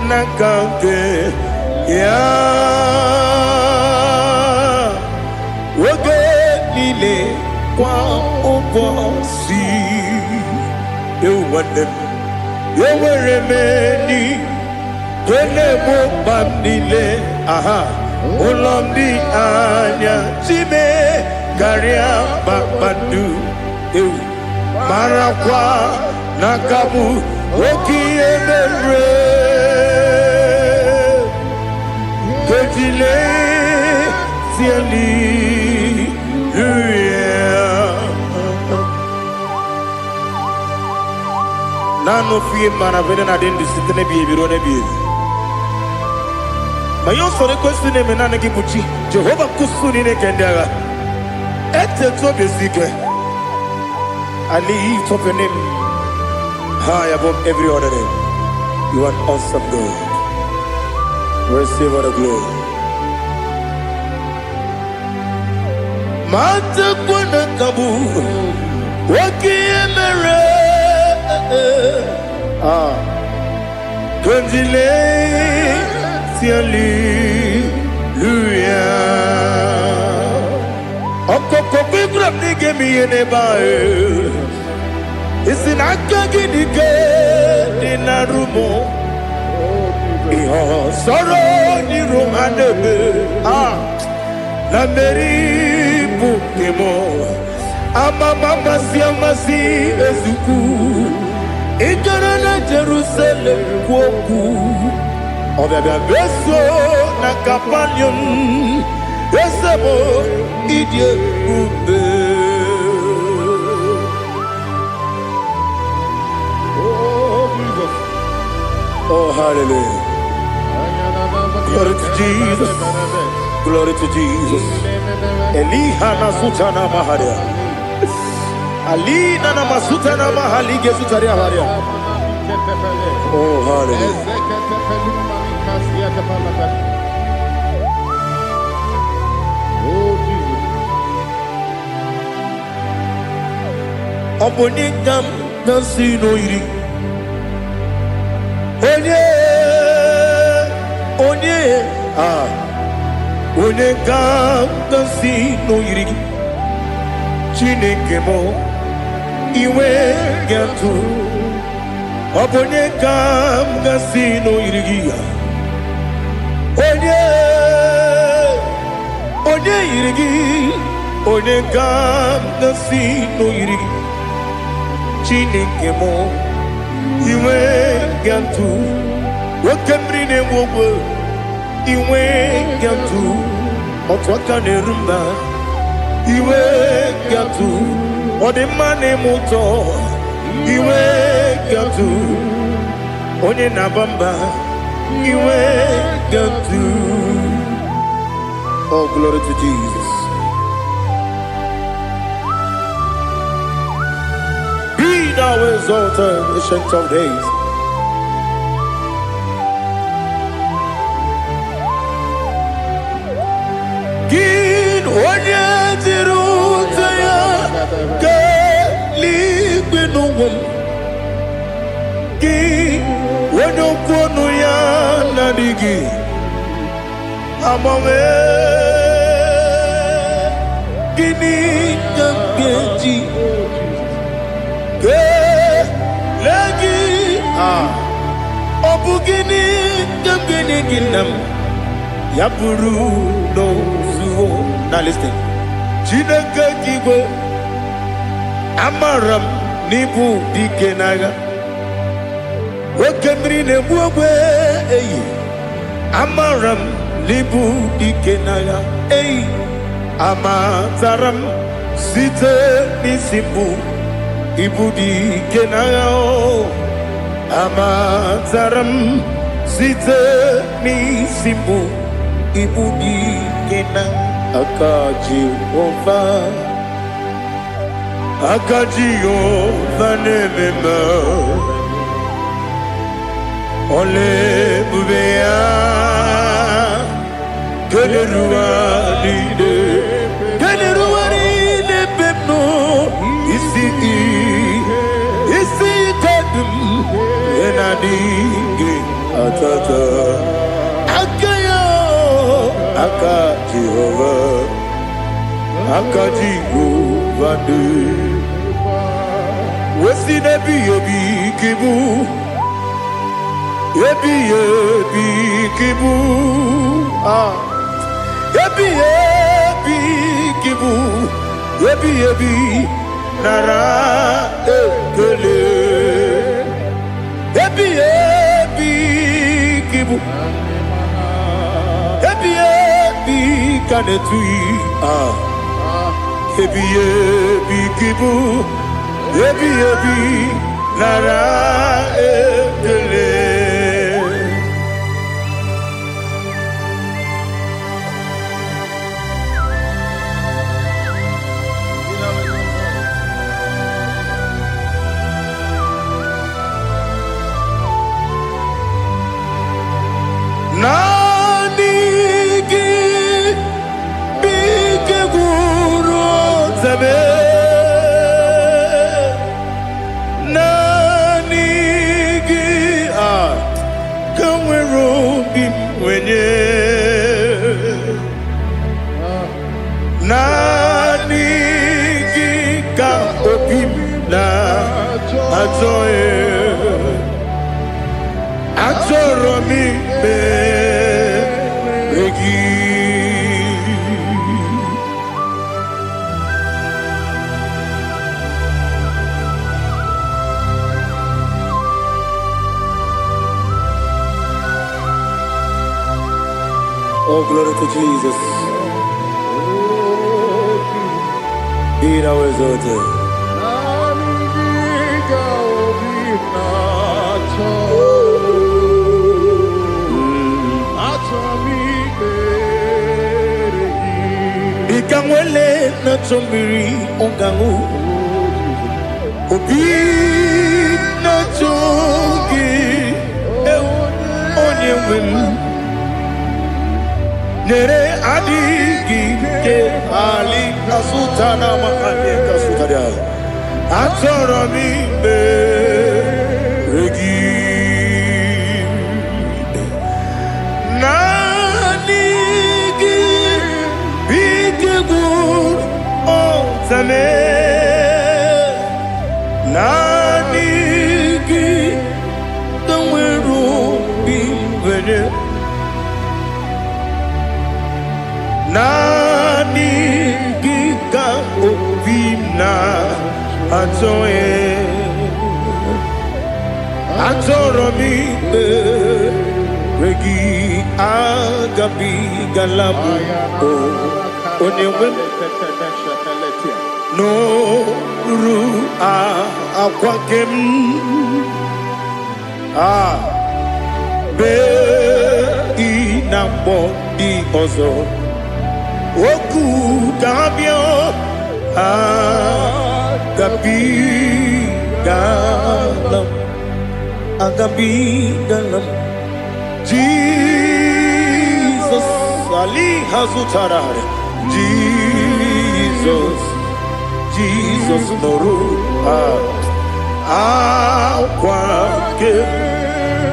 n'aka nke ya oge niile kwa ụbọchị nwanne m enwere m enyi na-egbo mkpa m niile ụlọ m dị anya chime karịa kpakpando marakwa n'aka m oke ihe mere kejile tieli nano fie mana vene na den disitene bi ebiro ne bi mayo sore kwesi ne menane ki buchi Jehova kusuni ne kendaga ete to besike Ali top your name high above every other name. You are awesome God. Receive all the glory. Mata kuna kabu waki emere Konjile tiali luya Okoko bigrab ni gemi yene bae Isi naka gini ke dinarumo Iho soro ni romanebe Na meri bukemo Ama mama si ezuku Ikara na Jerusalem kwoku Obebe beso na kapanion Esebo idye ube Oh, hallelujah. Glory to Jesus. Glory to Jesus. Elihana sutana maharia. Alina na masutana mahali gesutaria haria. Oh, hallelujah. Oh, Jesus. Obonikam nasino iri. Onye ga-agasi n'oyiri gị Chineke mụ iwe ga-atụ ọ bụ onye ga-agasi n'oyiri gị onye yiri gị onye ga-agasi n'oyiri gị Chineke mụ iwe ga-atụ nwoke mmiri na-enwe ogwe iwe ga-atụ otu aka na-eru mba iwe ga-atụ ọ dị mma na-eme ụtọ iwe ga-atụ onye na-aba mba iwe ga-atụ. Oh, glory to Jesus. Be thou exalted, ancient of days. Gin onye tiri ụzọ ya ka eluigwe n'ụwa m. Gị onye okwu ọnụ ya na-adịghị agbanwe. Gịnị ka m ga-eji kelee gị? Ọ bụ gịnị ka m ga-enye gị nna m? Ya bụrụ n'ozuo. Now listen. Chineke igwe amara m n'ibu dike n'agha. Oke mmiri na-egbu ogwe eyi. Amara m n'ibu dike n'agha. Eyi amatara m site n'isi mbụ ibu dike n'agha. Amatara m site n'isi mbụ ibu dike n'agha. Aka Jehova Akajiyo vanemema Ole bubea Keleruaride pepno Isi kadum Enadinge atata Akayo Aka Jehovah Akajiyo vande Wesi nebi yebi kibu Yebi kibu Yebi kibu Yebi nara ekele Yebi kibu Yebi kanetui Yebi kibu Yebi nara ekele Nanigi bige guru zabe Nanigi kamwero bimwenye Nanigi ka opim na atoe Atoro mi beregi Oh, glory to Jesus. Be thou exalted. Ikangwele na chombiri ongangu Obi na chogi onye wim Nere adigi ke ali kasutana mahali kasutaria Atoro mi beregi Zame Nanigi Kamweru bimwenye Nanigi ka opimna atoe Atoro mi regi agabi galabu Onewem No ru akwakem be inambo di ozo oku dabio agabi galam Jesus ali hazutarare Jesus noru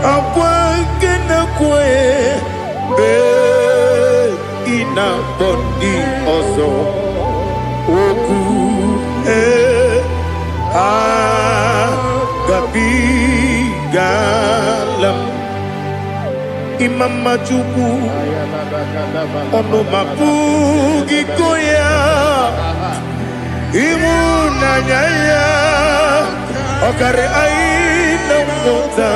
akwake na kwe be ina bondi ozo oku gabi galam Imam majuku ono mapugi koya Imunanyaya Okare aina mota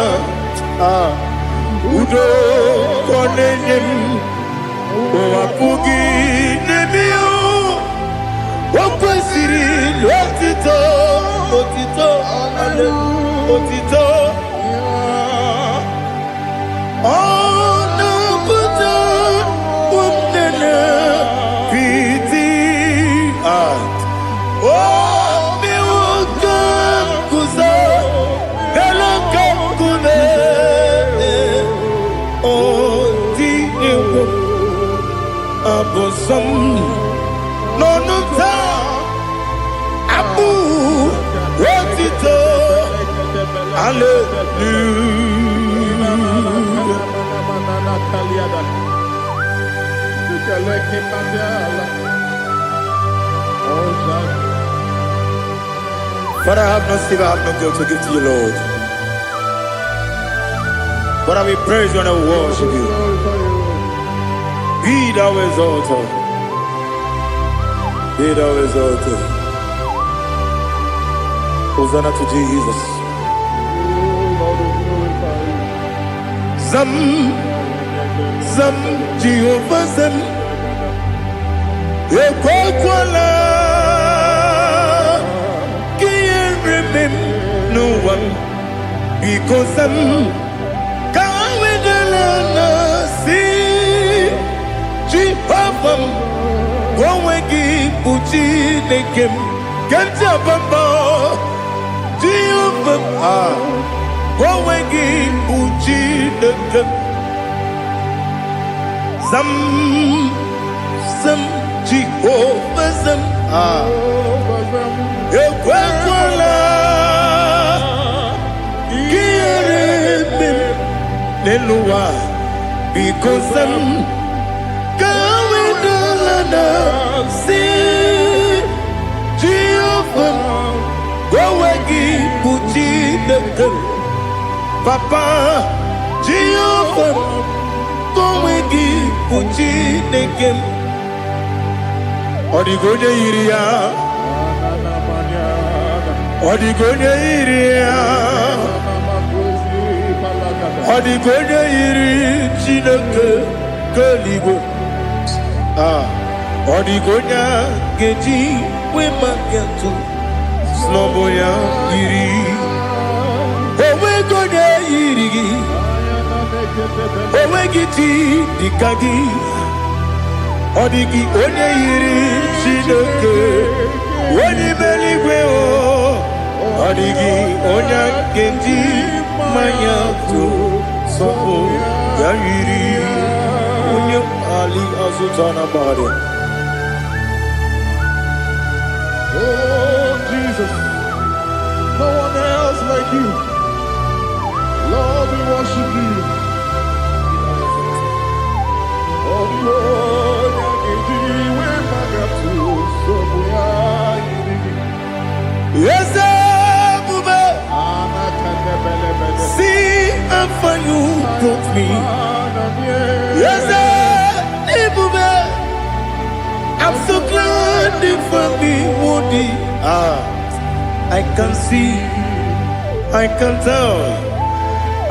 Udo konenyem Wapugi nemio Wakwesiri Otito Otito Ono puto Umnena Piti Oh, me bosom no no ta abu wotito hallelujah. Father, I have no silver, I have no gold to give to you, Lord. But I will praise you and I will worship you. Be thou exalted. Be thou exalted. Hosanna to Jesus. Zam, Zam, Jehovah Zam. Ekwakwala. Can't remember no one. Because I'm Gowegi Buchi Nekem Kanjabamba Jehovah Gowegi Buchi Nekem Zam Jehovah Zam Ekwakwala Kieremem Neluwa because I'm see Jehovah Gowegi Buchi Nekem Papa Jehovah Gowegi Buchi Nekem Odigonya Iria Odigonya Iria Odigonya Iri Chineke Keligo Odigonya Geji Wemakiatu Sloboya Iri Owegonya Iri Owegiti Dikagi Odigi Onya Iri Chineke Wani Meligwe Odigi Onya Geji Mayatu Sobo Yiri Unya Ali Azutana Bari. Oh, Jesus, no one else like you. Lord, we worship you. Oh, Lord, yes, Bube. See how far you brought me. Yes, Bube. I'm so glad you found me, Woody. I can see, I can tell,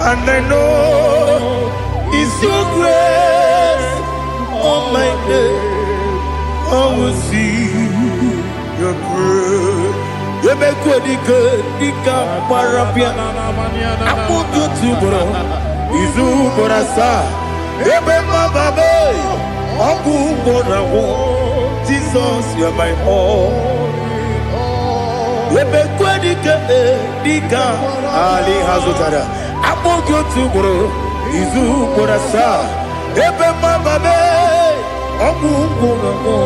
and I know it's your grace. Oh my God, I will see your grace. You make good, Dika Parapia. I put you to bro. Izu Borasa. You make my baby. Abu Borawo. Jesus, you're my all. You make good, Dika Ali Hazutara. I put you to bro. Izu Borasa. You make my baby. Abu Borawo.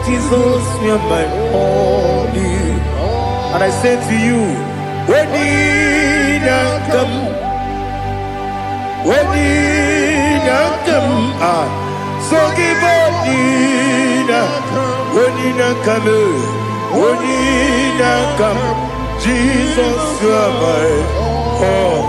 Jesus, you're my all. And I say to you, when you come, so give up, when you come, Jesus, you are my all.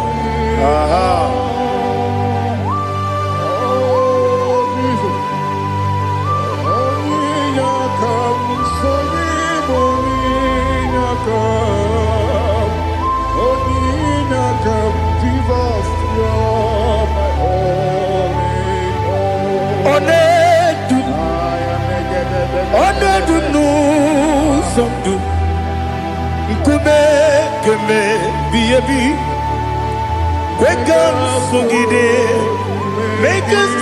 Make us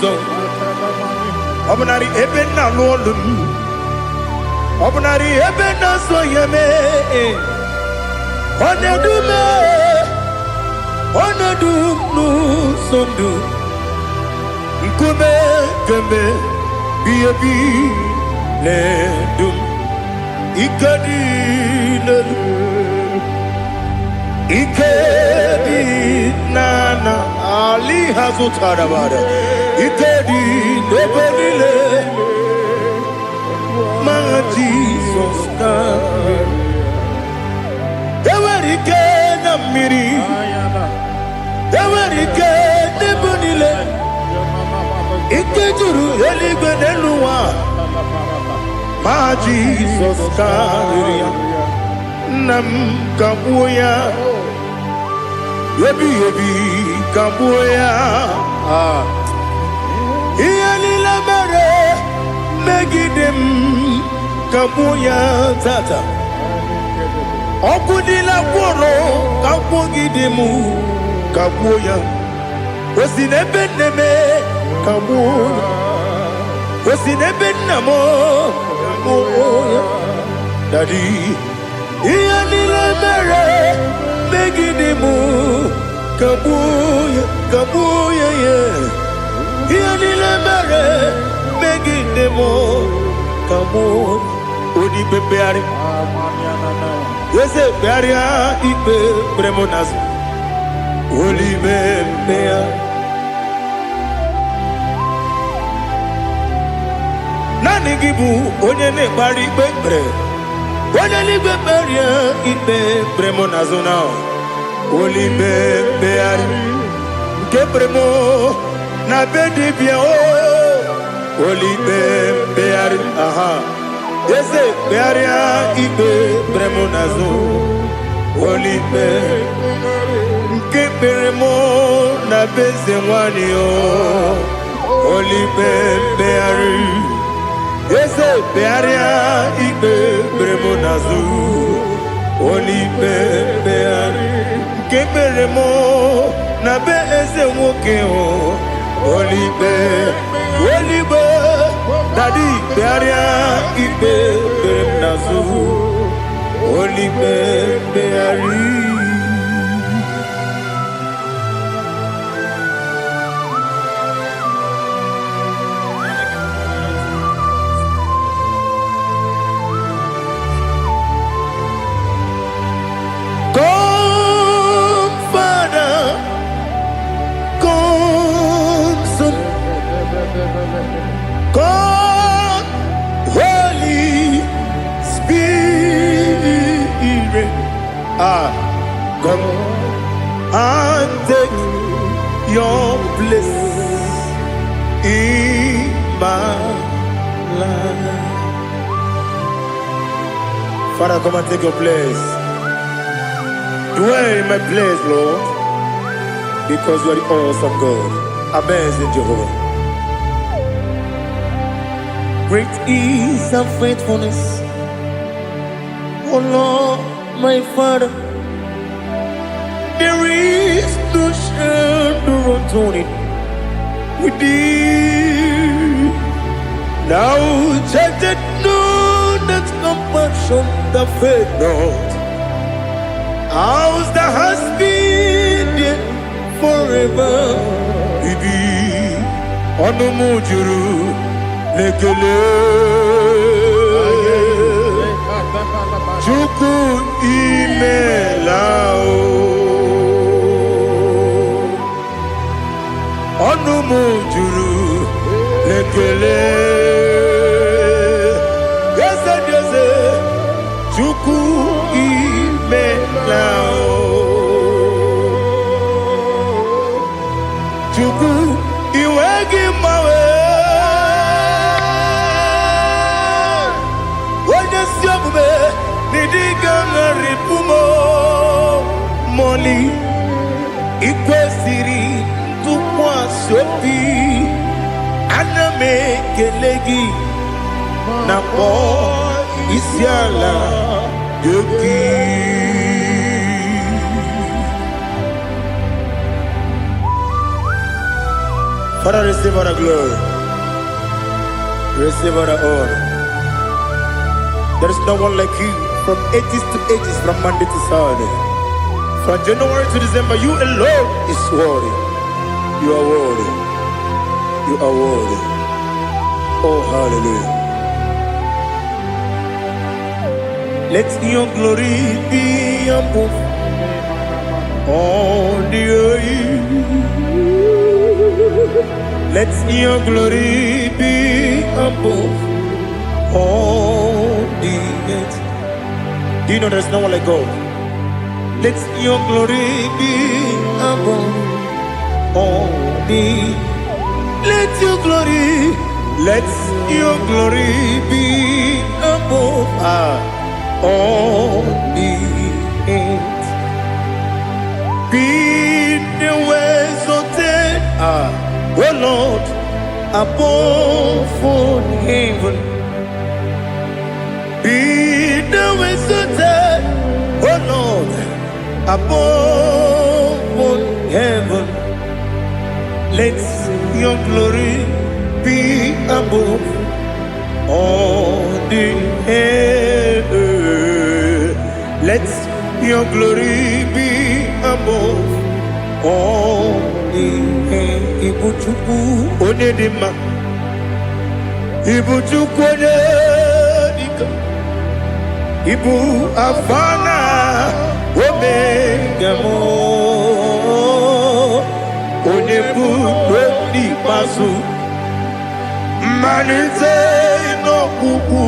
ọzọ ọ bụ narị ebe nna alụ ọlụ m ọ bụ narị ebe nna so ya mee ọ na-edu m ọ na-edu m n'ụzọ ndụ nkume kemgbe biye bi na-edu m ike dị n'elu ike dị n'ana ali ha zụtara bara ike dị n'ebe niile ma Jizọs ka enwere ike na mmiri enwere ike n'ebe niile ike juru eluigwe n'elu ụwa ma Jizọs karịrị ya nna m kagbuo ya ebighị ebi kagbuo ya ihe niile mere megide m kagbuo ya tata ọkụ niile gwọrọ kagbugide m kagbuo ya o si n'ebe nne m kagbuo ya o si n'ebe nna m kagbuo ya dadi ihe niile mere megide m kagbuo ya ihe niile mere megide m kagbuo odibe mkpegharị eze kpegharịa ikpe kpere m n'azụ olibe mkpegharị naanị gị bụ onye na-ekpegharị ikpe kpere onye n'igwe kperie ikpe kpere m n'azụ na olibe mkpegharị nke kpere m na be dibịa olibe mkpegharị aha eze kpegharịa ikpe kpere m n'azụ olibe nke kpere m na be eze nwanyị olibe mkpegharị eze kpegharịa ikpe kpere m n'azụ olibe mkpegharị nke kpere m na be eze nwoke olibe dadi kpegharịa ikpe kpere m n'azụ olibe mkpegharị God, Holy Spirit, come and take your place in my life. Father, come and take your place. Dwell in my place, Lord, because you are the awesome God. Amazing Jehovah. Great is thy faithfulness, O Lord, my Father. There is no shadow unto it with thee. Now check that no that compassion that faith not. Ours that has been there forever. Bibi ono mujuru lekele Chuku imelao onu mujuru lekele yeze Chuku imelao Chuku iwegi mawe Moli ikwesiri tụkwasị obi ana m ekele gị na kpọ isi ala gị Father, receive all the glory. Receive all the honor. There is no one like you from ages to ages, from Monday to Saturday. From January to December, you alone is worthy. You are worthy. You are worthy. Oh, hallelujah. Let your glory be above all the earth. Let your glory be above all the earth. Do you know there's no one like God? Let your glory be above all the earth. Let your glory be above all the earth. Be the ways of death, oh Lord, above all heaven. Be the ways of death, oh Lord, above all heaven. Let your glory be above all the earth. Let your glory be above all the earth. Ibuchuku onedima, Ibuchuku onedika, Ibu afana omega mo, onebu weni masu. Manite no kuku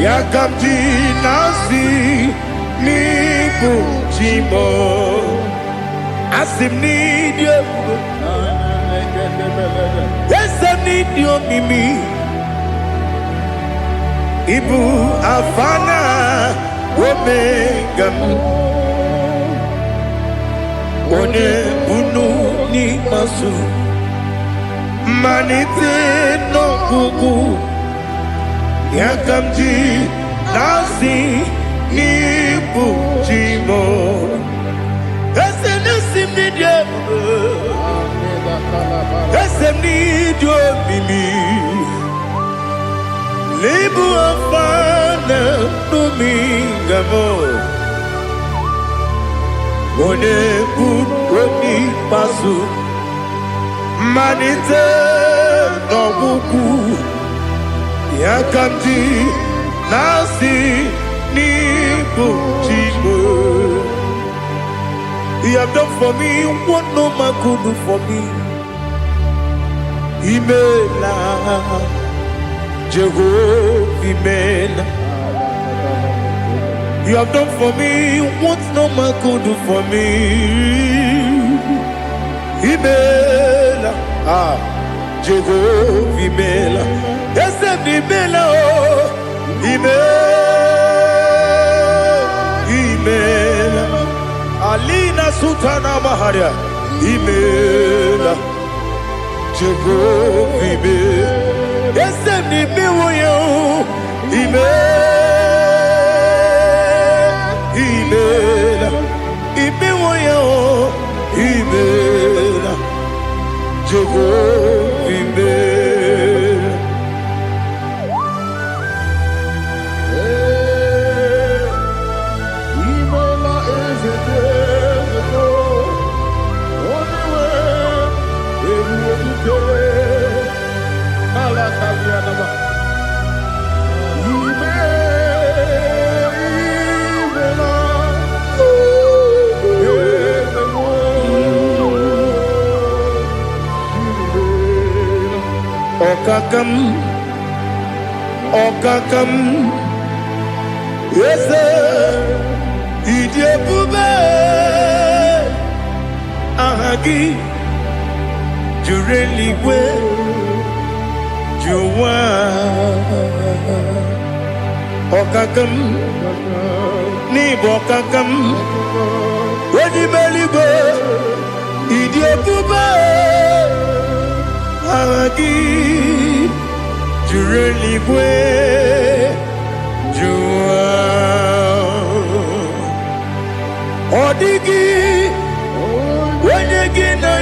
yakamji nasi niku chimo asim nidio esem nidio mimi ibu afana omega one bunu ni masu. Manite no kuku yakamji nasi nipu chimo esem nasim nidio esem nidio mimi libu afana numingamo one bunu pasu. Manite no buku yakamji nasi niku chimo. You have done for me what no man could do for me. Imela Jehovah Imela. You have done for me what no man could do for me. Imela, Jehovah Imela, Esem Imela, Imela, Alina Sutana Maharia, Imela, Jehovah Imela, Esem Imela, Imela, Imela, Imela. Jehovah Imela. Imela is a devil. Only way everyone to Alakalianaba. Okakam, yes, Idiabube, Ahagi, Jureli, where you are. Okakam, Nibokakam, when you believe, Idiabube, Ahagi. You really where you are. Odigi, when you get now,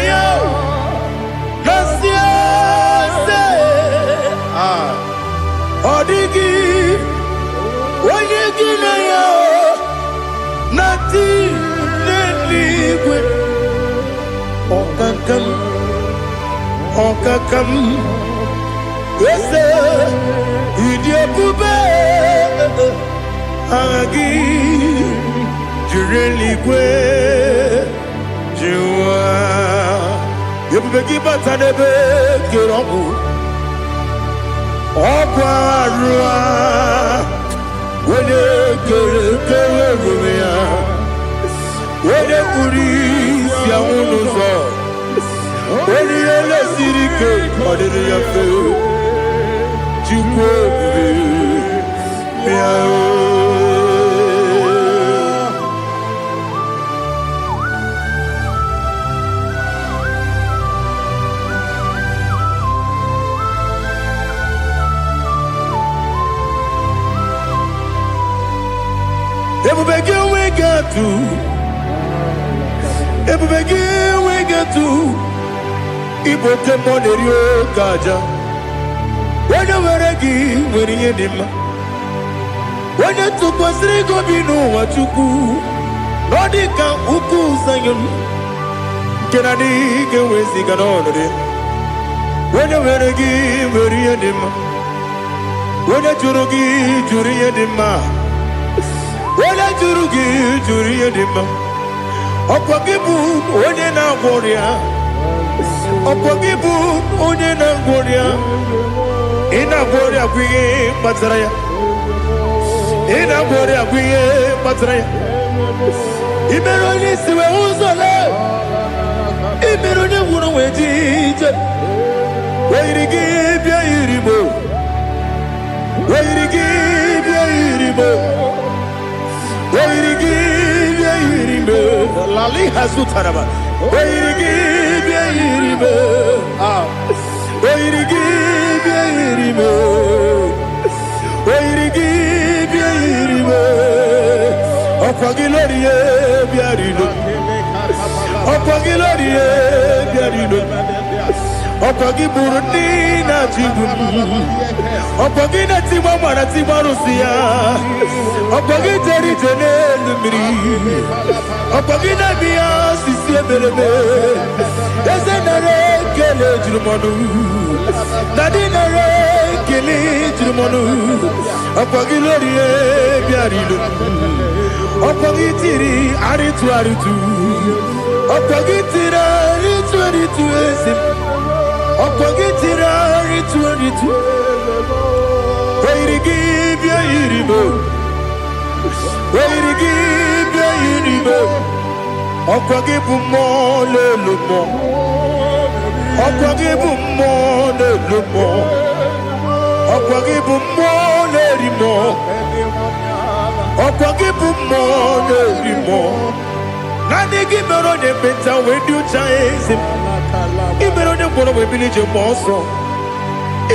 Okakam, yes, Idia Bube, Agi, Jureligwe, Jua, Yabegi Batanebe, Kiromu, Okwarua, Wede Kerumia, Wede Kuris, Yamunuzo. When you let Sirike, what did you feel? You Ever begin we got to. Ever begin we got to. Ibo temone rio kaja. Wena weregi weriye dima. Wena tukwa srigo binu wachuku. Nodika uku sanyon. Kenadi gewezi ganonore. Wena weregi weriye dima. Wena jurugi juriye dima. Wena jurugi juriye dima. Okwagibu wene na boria. Opogibu onye na ngworia ina ngworia kwiye batraya ina ngworia kwiye batraya imero ni siwe uzole imero ni wuro wejije weirigi bia iribo weirigi bia iribo weirigi bia iribo lali hasutaraba weirigi bia iribo weirigi bia iribo weirigi bia iribo okwagilorie bia rido okwagilorie bia rido okwagiburundi na jibun okwagina timama na timarusia okwagiteri tenelu miri okwagina bia sisie belebe ezenare kele jirumonu nadinare kele jirumonu okwagilorie bia rido okwagitiri aritu aritu okwagitira aritu aritu esim okwagitira aritu aritu weirigi bia iribo weirigi bia iribo okwagibu mo lelumo okwagibu mo lelumo okwagibu mo lerimo okwagibu mo lerimo nani gimero de beta wedu chaise imero de kono we bilije moso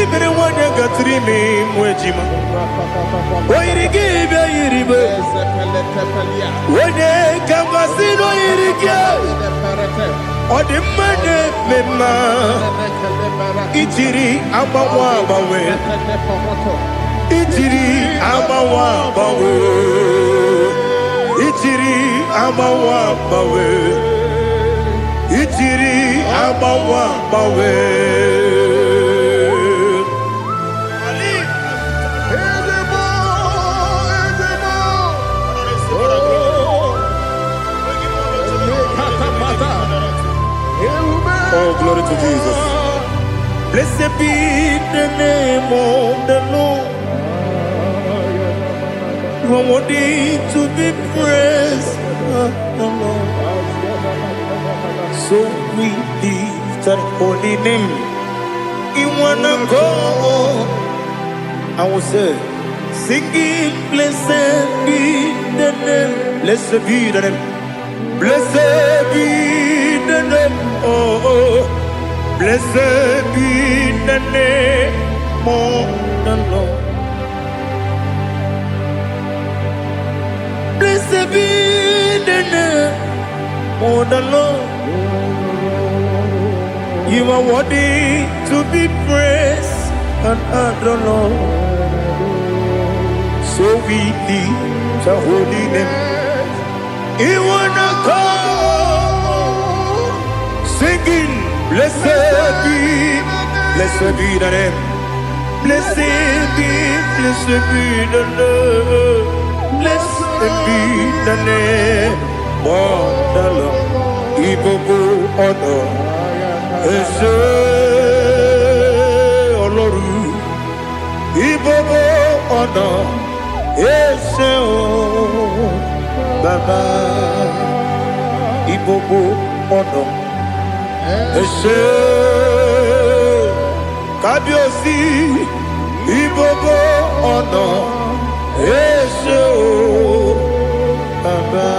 imere wanya gatrimi mwejima oirigi bia iribo wene kamasino irige odimane mema itiri amawa bawe itiri amawa bawe itiri amawa bawe itiri amawa bawe Oh, glory to Jesus. Blessed be the name of the Lord. You are worthy to be praised, the Lord. So we lift that holy name. You wanna go? I will say, singing, blessed be the name. Blessed be the name. Blessed be the name. Oh, blessed be the name of the Lord. Blessed be the name of the Lord. You are worthy to be praised and adored, Lord. So we lift the holy name. You wanna call, singing. Blessed be the name. Blessed be the name. Blessed be the name of the Lord. Ibobo honor. Ese Oloru. Ibobo honor. Ese o Baba. Ibobo honor. Ese Kabiosi. Ibobo honor. Ese o Baba.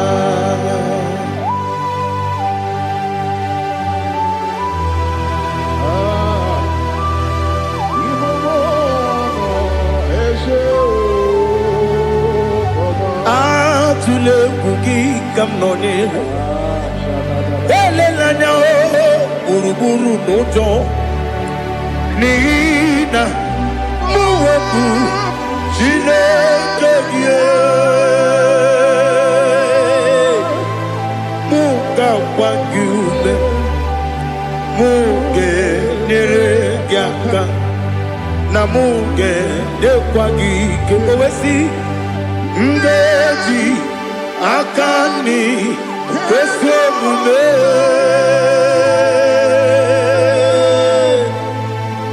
Tule kuki kamnoni ele lanya o buruburu nojo nina muweku Chineke ye muga wagyume muge neregiaka na muge dekwagike owesi ndeji akani kesemume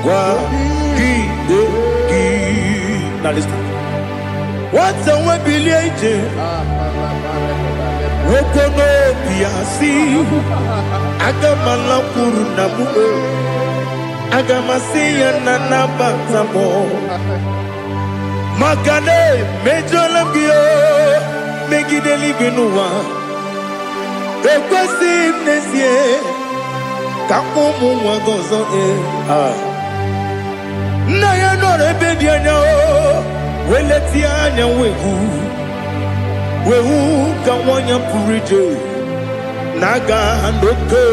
kwa gidegi. Now listen. What's a webileje? Wokono biasi agamala kuru namu agamasiya nanabatamo Makane mejolamgio megideli benua ekwesi nesie kakomu wagozo na ya nore bedianya weleti anya wehu kawanya purije naga ndoku